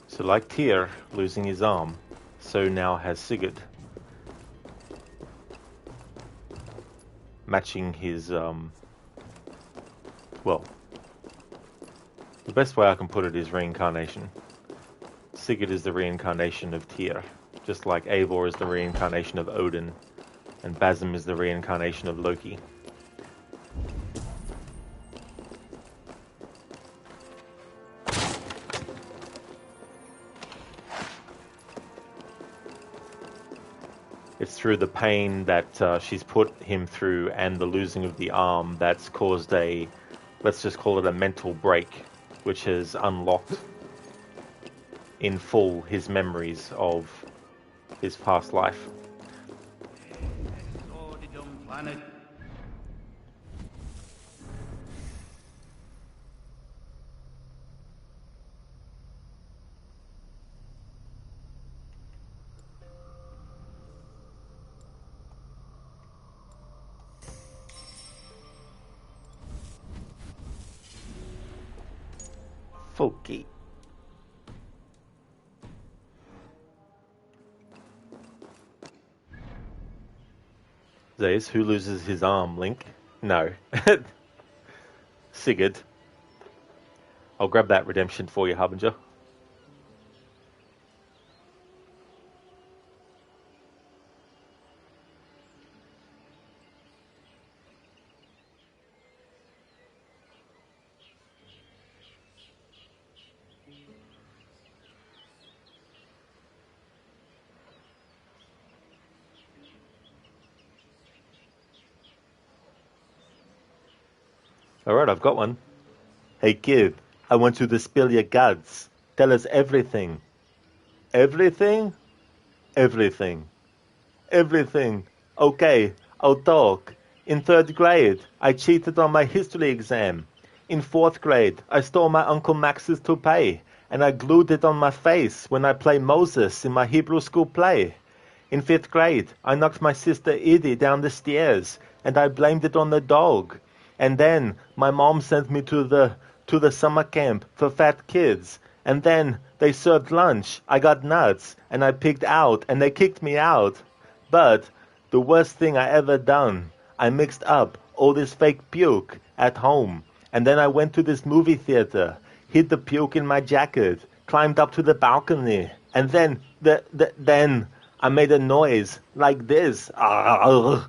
So like Tyr losing his arm, so now has Sigurd. matching his, well, the best way I can put it is reincarnation. Sigurd is the reincarnation of Tyr, just like Eivor is the reincarnation of Odin, and Basim is the reincarnation of Loki. It's through the pain that she's put him through and the losing of the arm that's caused a, let's just call it a mental break, which has unlocked in full his memories of his past life. Folky. Zays, who loses his arm, Link? No. Sigurd. I'll grab that redemption for you, Harbinger. Alright, I've got one. Hey kid, I want you to spill your guts. Tell us everything. Everything? Everything. Everything. Okay, I'll talk. In 3rd grade, I cheated on my history exam. In 4th grade, I stole my Uncle Max's toupee, and I glued it on my face when I played Moses in my Hebrew school play. In 5th grade, I knocked my sister Edie down the stairs, and I blamed it on the dog. And then my mom sent me to the summer camp for fat kids. And then they served lunch. I got nuts, and I pigged out, and they kicked me out. But the worst thing I ever done, I mixed up all this fake puke at home. And then I went to this movie theater, hid the puke in my jacket, climbed up to the balcony, and then then I made a noise like this. And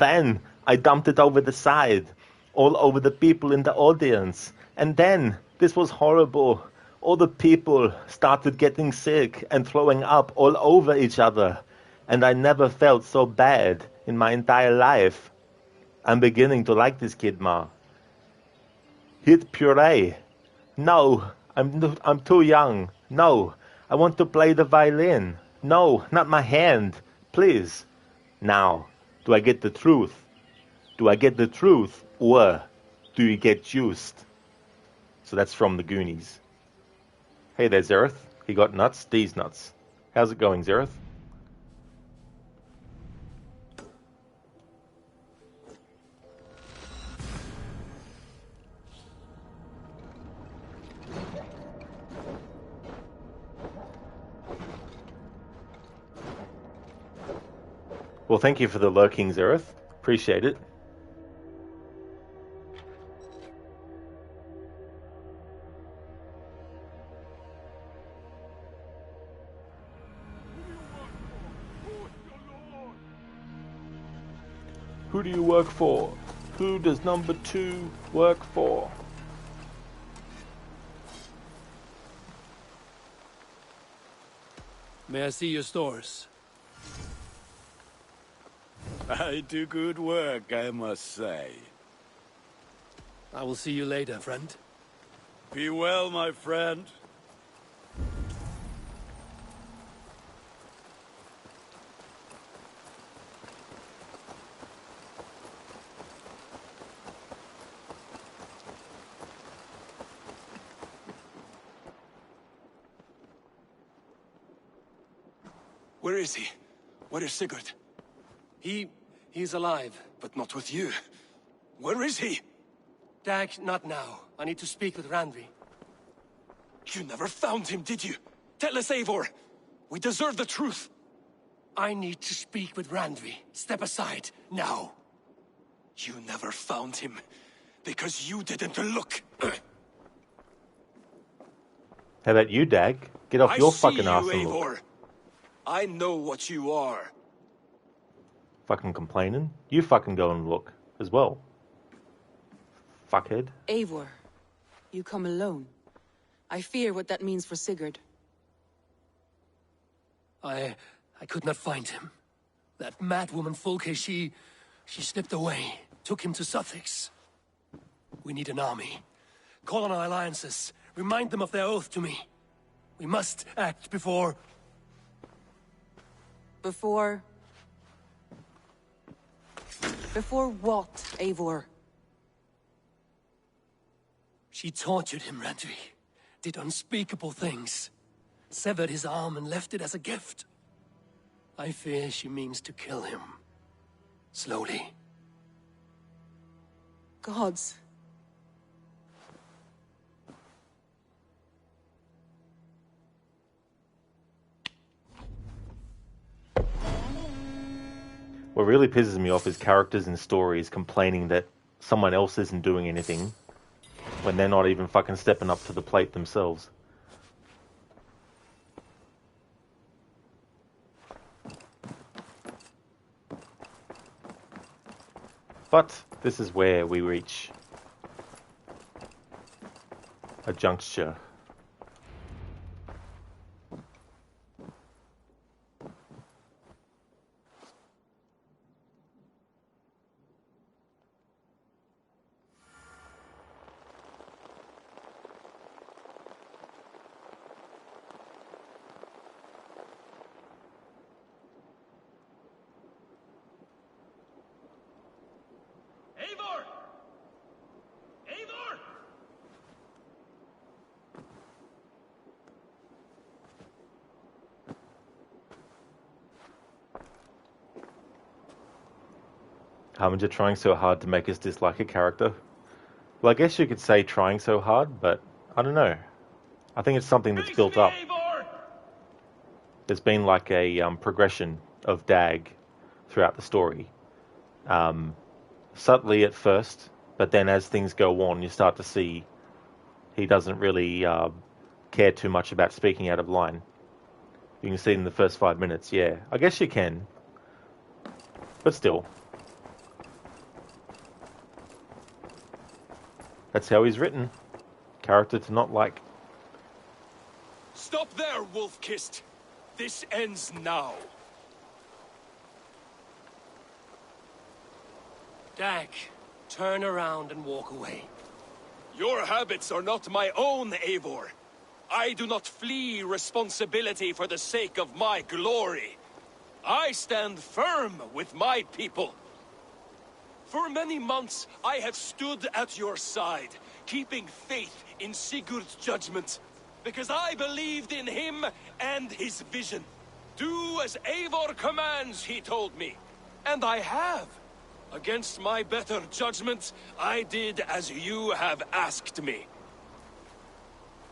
then I dumped it over the side, all over the people in the audience. And then, this was horrible, all the people started getting sick and throwing up all over each other. And I never felt so bad in my entire life. I'm beginning to like this kid, Ma. Hit puree. No, I'm too young. No, I want to play the violin. No, not my hand. Please. Now, do I get the truth? Do I get the truth, or do you get juiced? So that's from the Goonies. Hey there, Zereth. He got nuts, these nuts. How's it going, Zereth? Well, thank you for the lurking, Zereth. Appreciate it. Who do you work for? Who does number 2 work for? May I see your stores? I do good work, I must say. I will see you later, friend. Be well, my friend. Where is he? Where is Sigurd? He's alive. But not with you. Where is he? Dag, not now. I need to speak with Randvi. You never found him, did you? Tell us, Eivor. We deserve the truth. I need to speak with Randvi. Step aside, now. You never found him, because you didn't look. How about you, Dag? Get off your fucking ass and look. Eivor. I know what you are. Fucking complaining? You fucking go and look as well. Fuckhead. Eivor, you come alone. I fear what that means for Sigurd. I could not find him. That madwoman Fulke, she slipped away, took him to Sussex. We need an army. Call on our alliances. Remind them of their oath to me. We must act before... Before what, Eivor? She tortured him, Randvi. Did unspeakable things. Severed his arm and left it as a gift. I fear she means to kill him. Slowly. Gods. What really pisses me off is characters in stories complaining that someone else isn't doing anything when they're not even fucking stepping up to the plate themselves. But this is where we reach a juncture. Eivor! Eivor! Harbinger trying so hard to make us dislike a character. Well, I guess you could say trying so hard, but I don't know. I think it's something that's built up. There's been like a progression of Dag throughout the story. Subtly at first, but then as things go on, you start to see he doesn't really care too much about speaking out of line. You can see in the first 5 minutes, yeah. I guess you can. But still. That's how he's written. Character to not like. Stop there, Wolf-Kissed! This ends now. Dag, turn around and walk away. Your habits are not my own, Eivor. I do not flee responsibility for the sake of my glory. I stand firm with my people. For many months, I have stood at your side, keeping faith in Sigurd's judgment, because I believed in him and his vision. Do as Eivor commands, he told me. And I have. Against my better judgment, I did as you have asked me.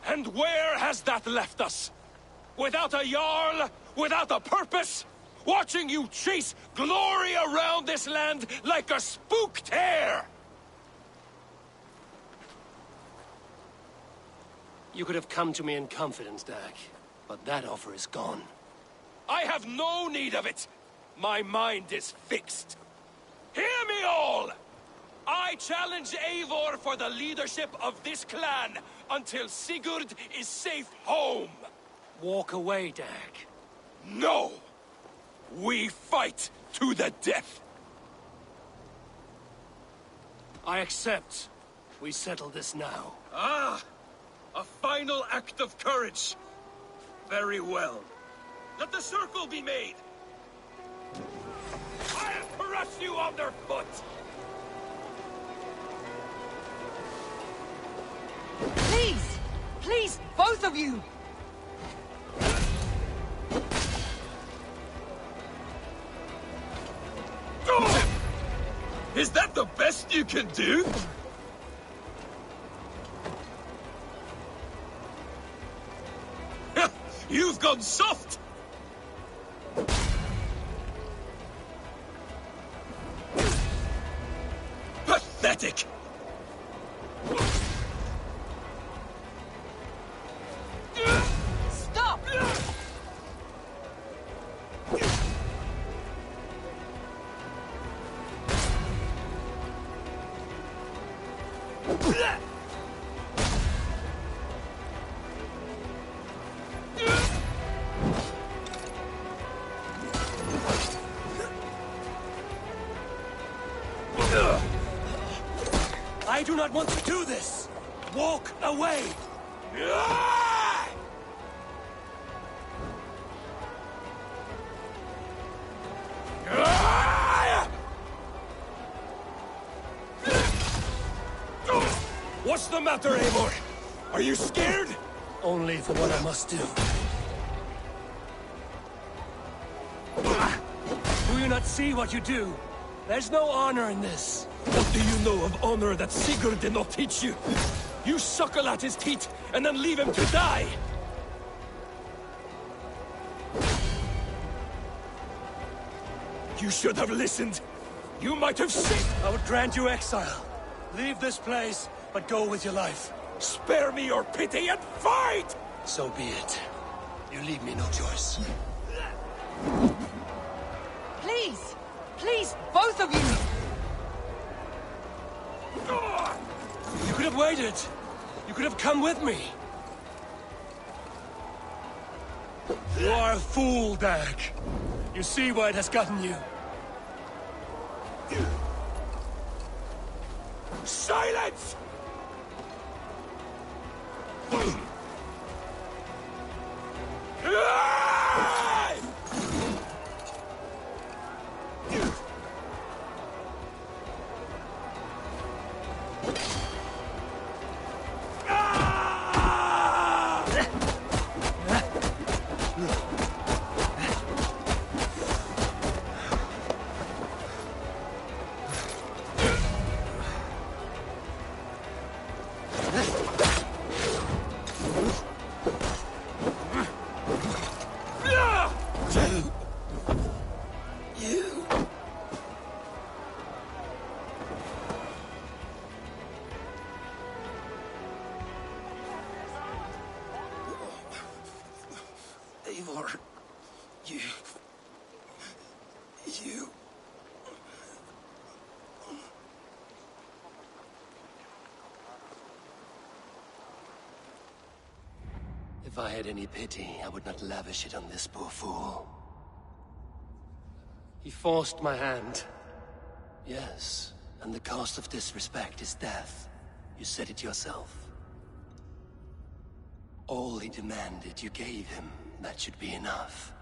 And where has that left us? Without a Jarl? Without a purpose? Watching you chase glory around this land like a spooked hare! You could have come to me in confidence, Dag, but that offer is gone. I have no need of it! My mind is fixed. Hear me all! I challenge Eivor for the leadership of this clan until Sigurd is safe home! Walk away, Dag. No! We fight to the death! I accept. We settle this now. Ah! A final act of courage! Very well. Let the circle be made! I'll crush you underfoot! Please! Please, both of you! Is that the best you can do? You've gone soft! pathetic! Stop! I do not want to do this! Walk away! What's the matter, Eivor? Are you scared? Only for what I must do. Do you not see what you do? There's no honor in this. What do you know of honor that Sigurd did not teach you? You suckle at his teeth and then leave him to die! You should have listened. You might have seen. I would grant you exile. Leave this place, but go with your life. Spare me your pity and fight! So be it. You leave me no choice. Please! Please, both of you! You could have waited. You could have come with me. You are a fool, Dag. You see where it has gotten you. Silence! Eivor, you... If I had any pity, I would not lavish it on this poor fool. He forced my hand. Yes, and the cost of disrespect is death. You said it yourself. All he demanded, you gave him. That should be enough.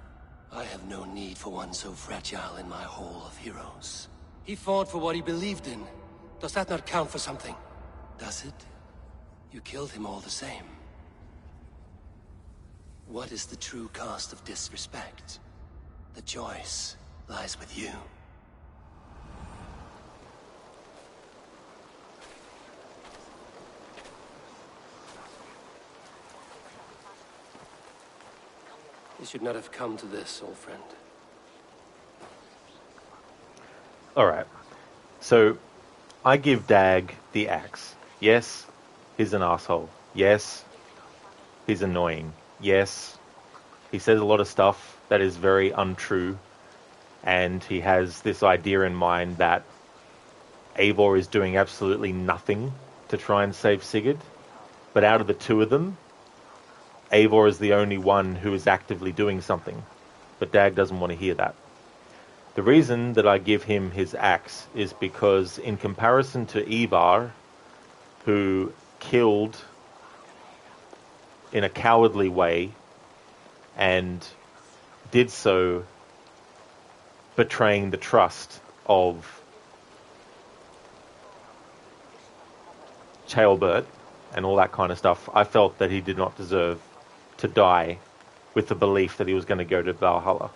I have no need for one so fragile in my hall of heroes. He fought for what he believed in. Does that not count for something? Does it? You killed him all the same. What is the true cost of disrespect? The choice lies with you. You should not have come to this, old friend. Alright. So, I give Dag the axe. Yes, he's an asshole. Yes, he's annoying. Yes, he says a lot of stuff that is very untrue. And he has this idea in mind that Eivor is doing absolutely nothing to try and save Sigurd. But out of the two of them, Eivor is the only one who is actively doing something. But Dag doesn't want to hear that. The reason that I give him his axe is because in comparison to Ivar, who killed in a cowardly way and did so betraying the trust of Ceolbert and all that kind of stuff, I felt that he did not deserve to die with the belief that he was going to go to Valhalla.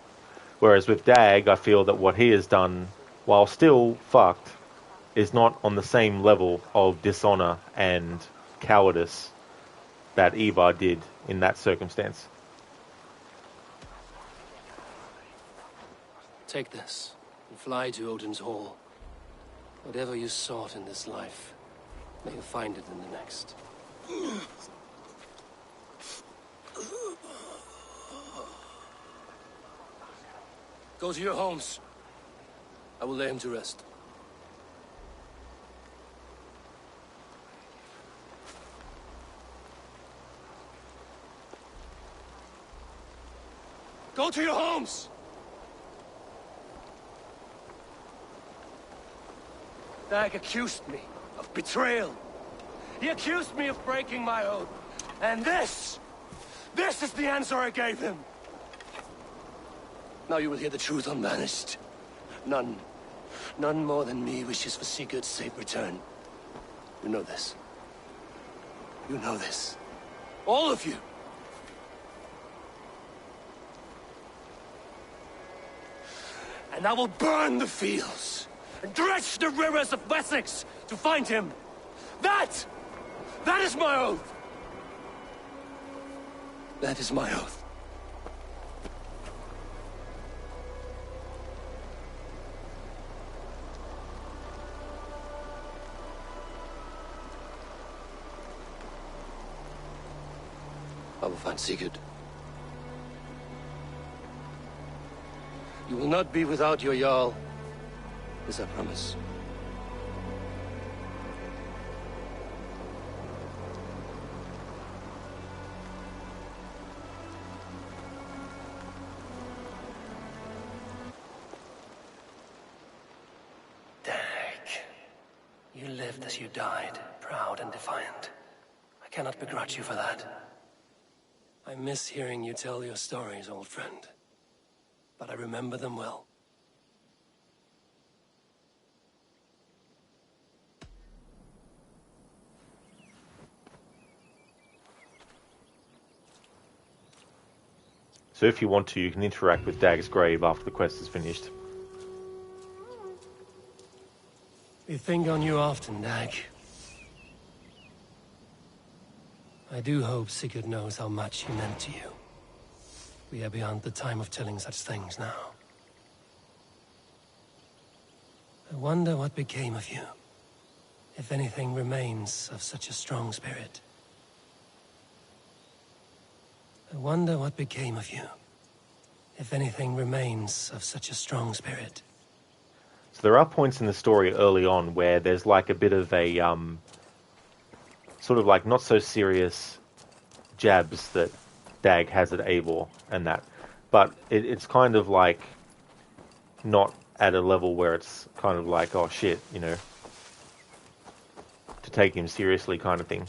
Whereas with Dag, I feel that what he has done, while still fucked, is not on the same level of dishonor and cowardice that Ivar did in that circumstance. Take this and fly to Odin's Hall. Whatever you sought in this life, may you find it in the next. Go to your homes. I will lay him to rest. Go to your homes! Dag accused me of betrayal. He accused me of breaking my oath. And this is the answer I gave him. Now you will hear the truth unbanished. None more than me wishes for Sigurd's safe return. You know this. You know this. All of you. And I will burn the fields and dredge the rivers of Wessex to find him. That is my oath. That is my oath. I will find Sigurd. You will not be without your Jarl. This I promise. Dag, you lived as you died, proud and defiant. I cannot begrudge you for that. I miss hearing you tell your stories, old friend. But I remember them well. So if you want to, you can interact with Dag's grave after the quest is finished. We think on you often, Dag. I do hope Sigurd knows how much he meant to you. We are beyond the time of telling such things now. I wonder what became of you, if anything remains of such a strong spirit. I wonder what became of you, if anything remains of such a strong spirit. So there are points in the story early on where there's like a bit of a sort of like not so serious jabs that Dag has at Eivor and that, but it's kind of like not at a level where it's kind of like, oh shit, you know, to take him seriously kind of thing.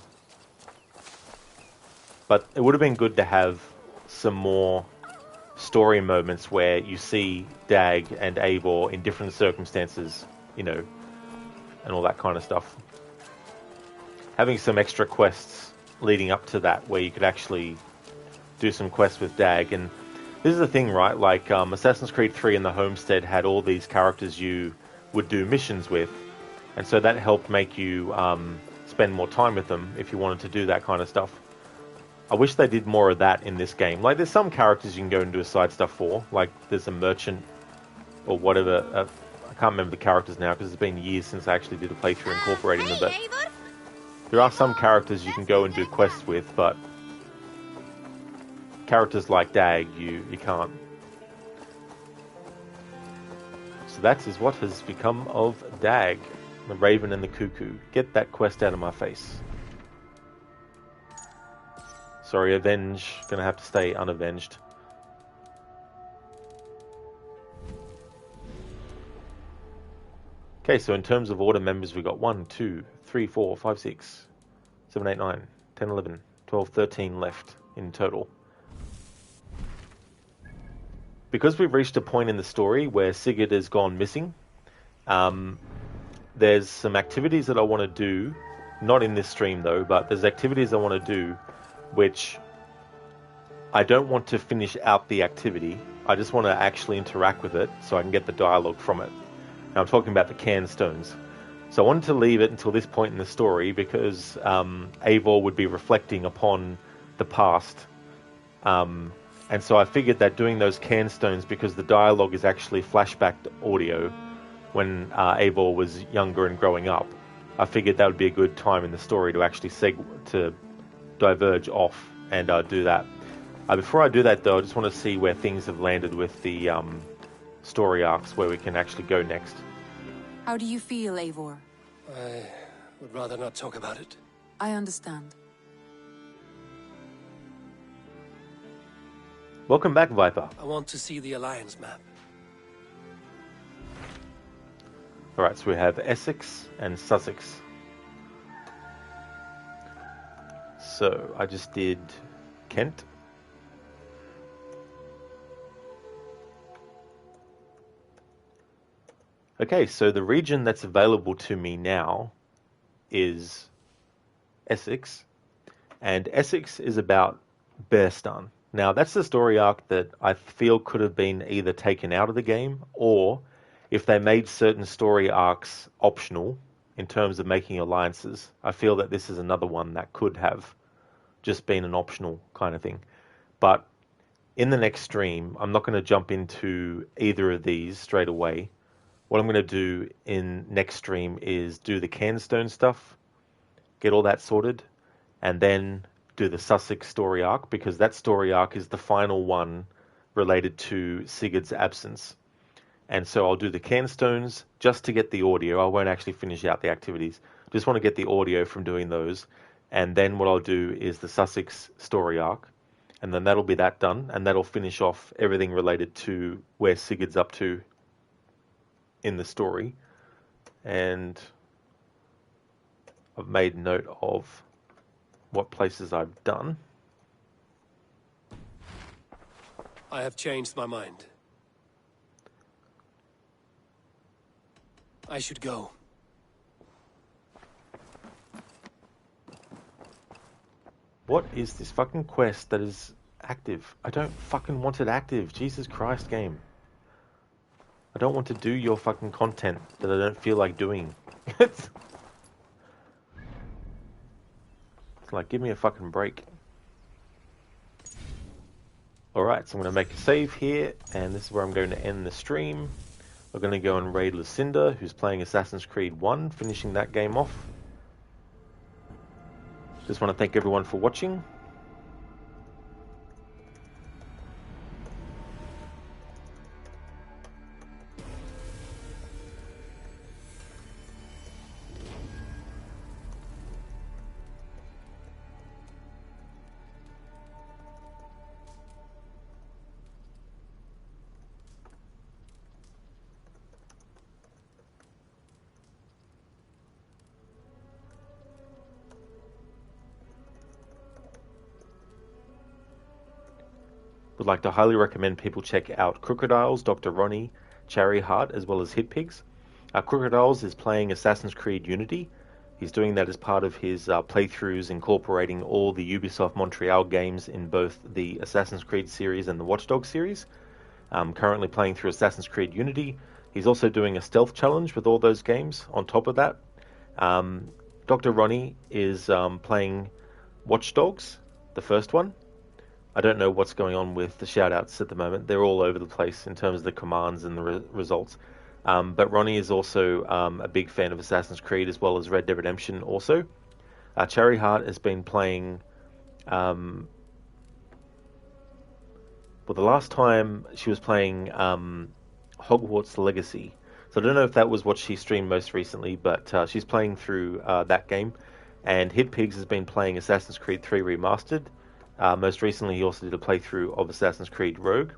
But it would have been good to have some more story moments where you see Dag and Eivor in different circumstances, you know, and all that kind of stuff. Having some extra quests leading up to that where you could actually do some quests with Dag. And this is the thing, right? Like Assassin's Creed 3 and the Homestead had all these characters you would do missions with, and so that helped make you spend more time with them if you wanted to do that kind of stuff. I wish they did more of that in this game. Like, there's some characters you can go and do side stuff for. Like, there's a merchant or whatever. I can't remember the characters now because it's been years since I actually did a playthrough incorporating them. But there are some characters you can go and do quests with, but characters like Dag, you can't. So that is what has become of Dag, the Raven and the Cuckoo. Get that quest out of my face. Sorry, Avenge. Gonna have to stay unavenged. Okay, so in terms of order members, we've got 1, 2, 3, 4, 5, 6, 7, 8, 9, 10, 11, 12, 13 left in total. Because we've reached a point in the story where Sigurd has gone missing, there's some activities that I want to do, not in this stream though, but there's activities I want to do which I don't want to finish out the activity. I just want to actually interact with it so I can get the dialogue from it. Now I'm talking about the can stones. So I wanted to leave it until this point in the story because Eivor would be reflecting upon the past. And so I figured that doing those can stones, because the dialogue is actually flashback audio, when Eivor was younger and growing up. I figured that would be a good time in the story to actually to diverge off and do that. Before I do that, though, I just want to see where things have landed with the story arcs, where we can actually go next. How do you feel, Eivor? I would rather not talk about it. I understand. Welcome back, Viper. I want to see the Alliance map. Alright, so we have Essex and Sussex. So, I just did Kent. Okay, so the region that's available to me now is Essex. And Essex is about Bearstan. Now, that's the story arc that I feel could have been either taken out of the game, or if they made certain story arcs optional in terms of making alliances, I feel that this is another one that could have just been an optional kind of thing. But in the next stream, I'm not going to jump into either of these straight away. What I'm going to do in next stream is do the Cairnstone stuff, get all that sorted, and then do the Sussex story arc, because that story arc is the final one related to Sigurd's absence. And so I'll do the Cairnstones just to get the audio. I won't actually finish out the activities. Just want to get the audio from doing those. And then what I'll do is the Sussex story arc. And then that'll be that done. And that'll finish off everything related to where Sigurd's up to in the story. And I've made note of what places I've done. I have changed my mind. I should go. What is this fucking quest that is active? I don't fucking want it active. Jesus Christ, game. I don't want to do your fucking content that I don't feel like doing. It's like, give me a fucking break. Alright, so I'm going to make a save here, and this is where I'm going to end the stream. We're going to go and raid Lucinda, who's playing Assassin's Creed 1, finishing that game off. Just want to thank everyone for watching. Would like to highly recommend people check out Crocodiles, Dr. Ronnie, Cherry Heart, as well as Hit Pigs. Crocodiles is playing Assassin's Creed Unity. He's doing that as part of his playthroughs, incorporating all the Ubisoft Montreal games in both the Assassin's Creed series and the Watch Dogs series. Currently playing through Assassin's Creed Unity. He's also doing a stealth challenge with all those games on top of that. Dr. Ronnie is playing Watch Dogs, the first one. I don't know what's going on with the shoutouts at the moment. They're all over the place in terms of the commands and the results. But Ronnie is also a big fan of Assassin's Creed as well as Red Dead Redemption also. Cherry Heart has been playing... well, the last time she was playing Hogwarts Legacy. So I don't know if that was what she streamed most recently, but she's playing through that game. And Hit Pigs has been playing Assassin's Creed 3 Remastered. Most recently, he also did a playthrough of Assassin's Creed Rogue.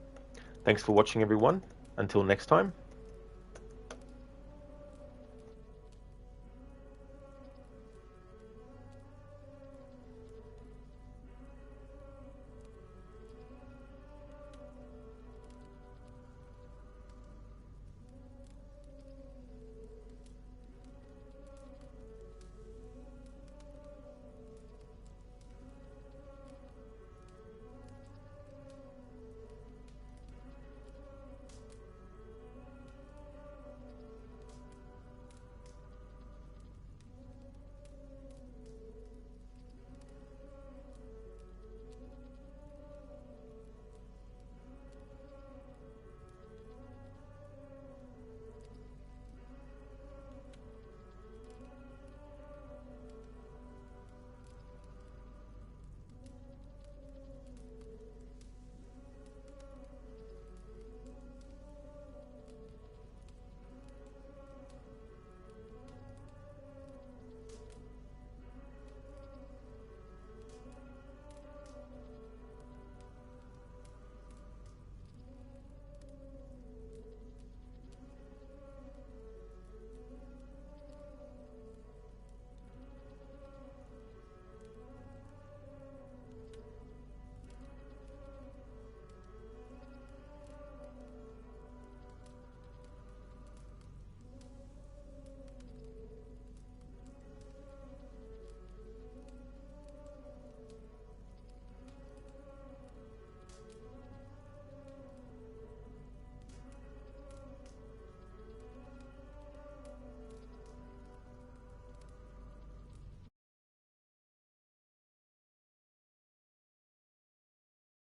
Thanks for watching, everyone. Until next time.